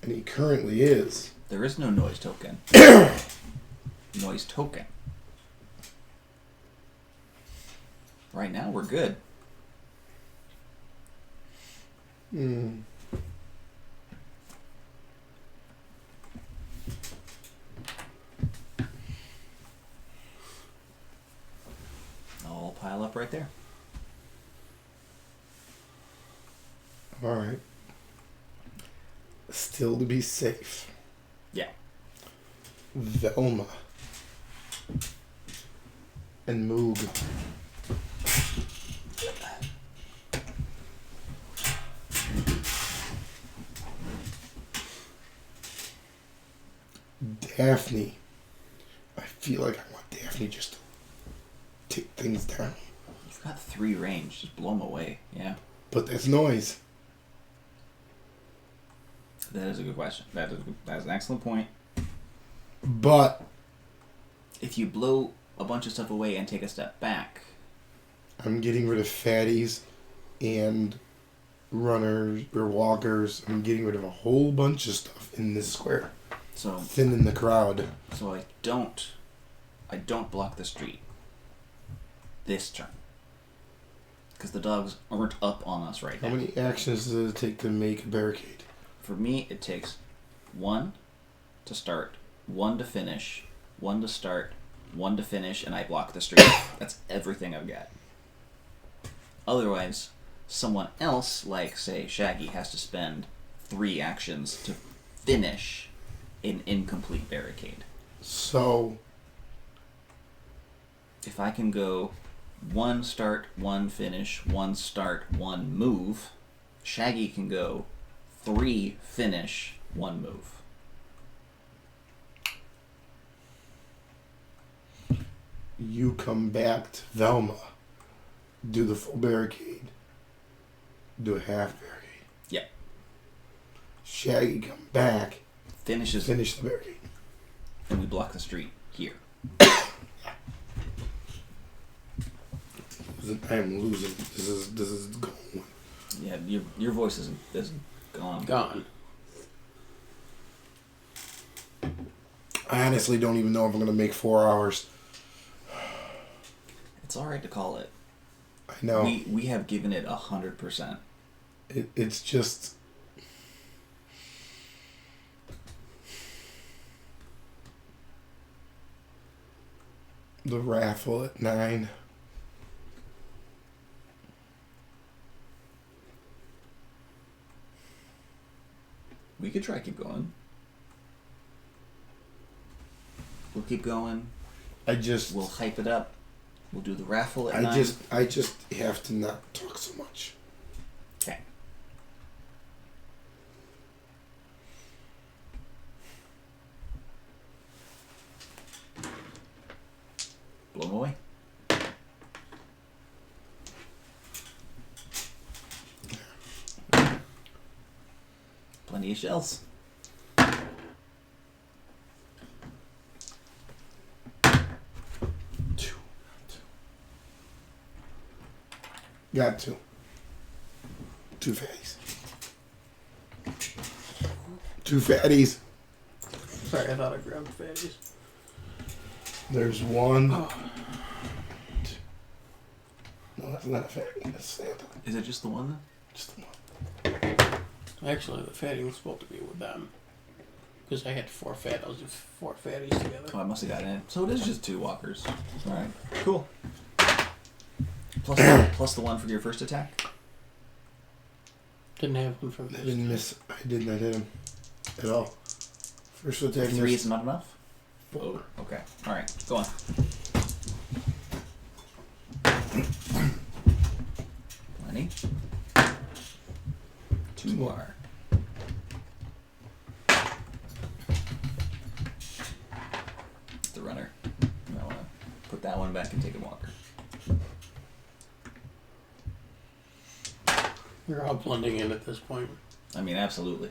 And he currently is. There is no noise token. Noise token. Right now, we're good. I'll pile up right there. Alright. Still to be safe. Yeah. Velma. And Moog. Daphne. I feel like I want Daphne just to take things down. You've got 3 range. Just blow them away. Yeah. But that's noise. That is a good question. That is an excellent point. But If you blow a bunch of stuff away and take a step back, I'm getting rid of fatties and runners or walkers. I'm getting rid of a whole bunch of stuff in this square. so Thinning the crowd. I don't block the street this turn. Because the dogs aren't up on us right How now. many actions does it take to make a barricade? For me, it takes 1 to start, 1 to finish, 1 to start, 1 to finish, and I block the street. That's everything I've got. Otherwise, someone else, like, say, Shaggy, has to spend 3 actions to finish an incomplete barricade. So, If I can go 1 start, 1 finish, 1 start, 1 move, Shaggy can go 3 finish, 1 move. you come back to Velma, do the full barricade, do a half barricade. Yeah. Shaggy come back, Finishes, finish the barricade. and we block the street here. I'm losing. This is going. Yeah, your voice isn't gone. Gone. I honestly don't even know if I'm gonna make 4 hours. It's all right to call it. I know. We have given it 100%. It's just. The raffle at 9. could try keep going. We'll keep going. We'll hype it up. We'll do the raffle at 9. I just have to not talk so much. Okay. Blow 'em away. Plenty of shells. Got 2. 2 fatties. 2 fatties. Sorry, I thought I grabbed fatties. There's 1. No, that's not a fatty. That's Santa. Is it just the one? Just the one. Actually, the fatty was supposed to be with them. Because I had 4 fat. I was just 4 fatties together. Oh, I must have gotten in. So it is just 2 walkers. Alright. Cool. Plus the one for your first attack? Didn't have them for I this. didn't miss. I did not hit him at all. First attack. 3 missed. is not enough? 4. Okay. Alright. Go on. Plenty. 2 more. The runner. I want to put that one back and take a walker. You're all blending in at this point. I mean, absolutely.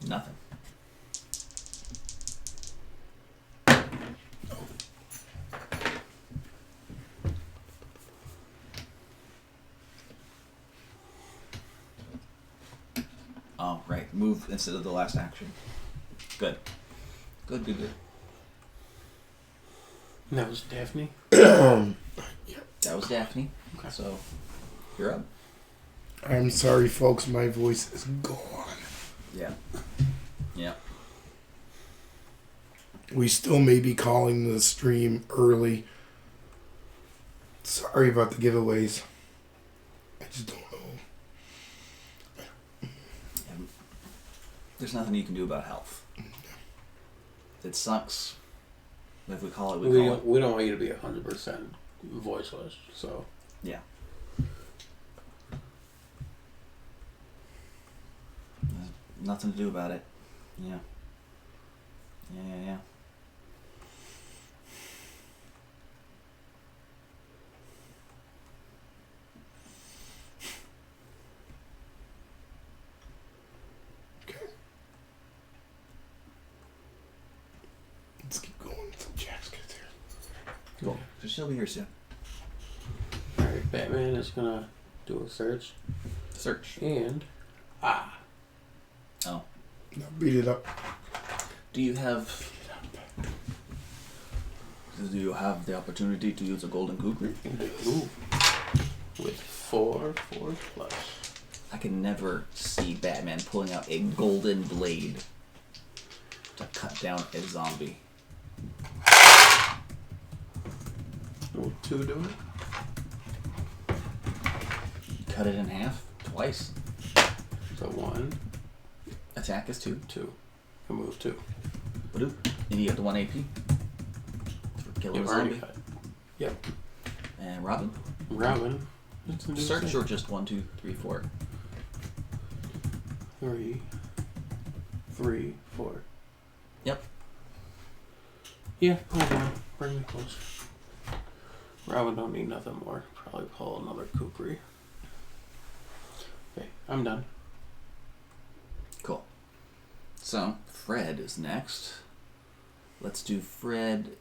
Nothing. Oh, right. Move instead of the last action. Good. Good. And that was Daphne. That was Daphne. Okay. So, you're up. I'm sorry, folks. My voice is gone. Yeah. Yeah. We still may be calling the stream early. Sorry about the giveaways. I just don't know. There's nothing you can do about health. It sucks. If we call it, we We call it. we don't want you to be 100% voiceless, so. Yeah. There's nothing to do about it. Yeah. Yeah. Okay. Let's keep going until Jax gets here. Cool. So she'll be here soon. Alright, Batman is gonna do a search. Search. And. Oh. Now beat it up. Do you have the opportunity to use a golden kukri? Ooh. With 4 plus. I can never see Batman pulling out a golden blade to cut down a zombie. Will 2 do it? Cut it in half twice. So 1, Attack is 2. 2. I move 2. Badoop. And you get the 1 AP. For killing a You've already zombie. cut. Yep. And Robin. Robin. Let's do the Search same. or just 1, 2, 3, 4. 3, 4. Yep. Yeah, hold on. Bring me close. Robin don't need nothing more. Probably pull another kukri. Okay, I'm done. Cool. So, Fred is next. Let's do Fred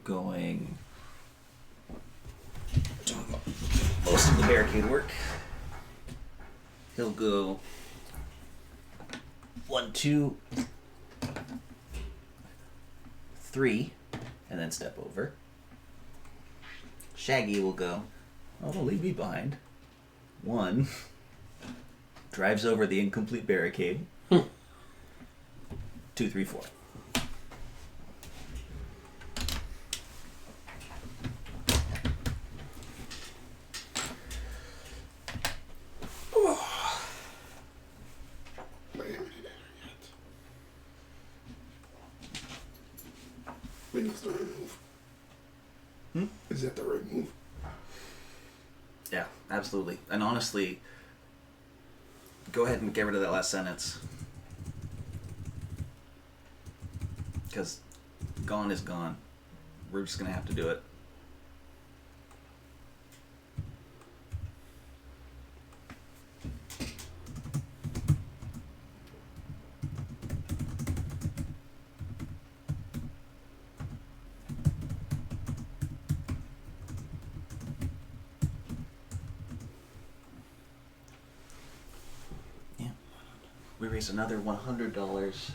going... doing most of the barricade work. He'll go 1, 2, 3, and then step over. Shaggy will go, oh, don't leave me behind. 1, drives over the incomplete barricade. 2, 3, 4. think it's the right move. Is that the right move? Yeah, absolutely. And honestly, go ahead and get rid of that last sentence. Because gone is gone. We're just going to have to do it. We raised another $100.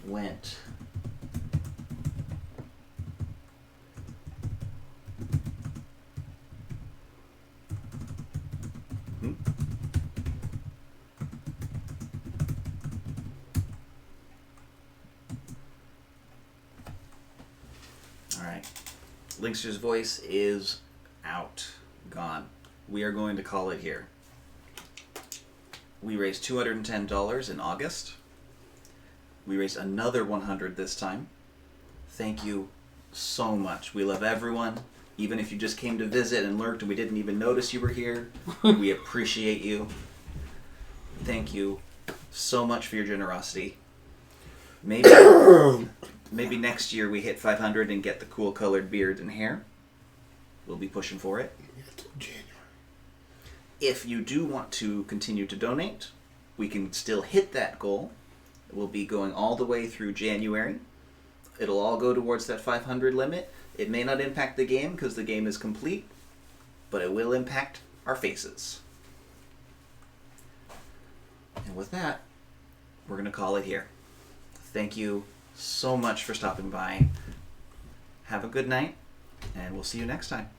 Went. Alright. Linkster's voice is out. Gone. We are going to call it here. We raised $210 in August. We raised another $100 this time. Thank you so much. We love everyone. Even if you just came to visit and lurked and we didn't even notice you were here, we appreciate you. Thank you so much for your generosity. Maybe next year we hit 500 and get the cool colored beard and hair. We'll be pushing for it. January. If you do want to continue to donate, we can still hit that goal. We'll be going all the way through January. It'll all go towards that 500 limit. It may not impact the game because the game is complete, but it will impact our faces. And with that, we're going to call it here. Thank you so much for stopping by. Have a good night, and we'll see you next time.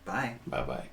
Bye. Bye-bye.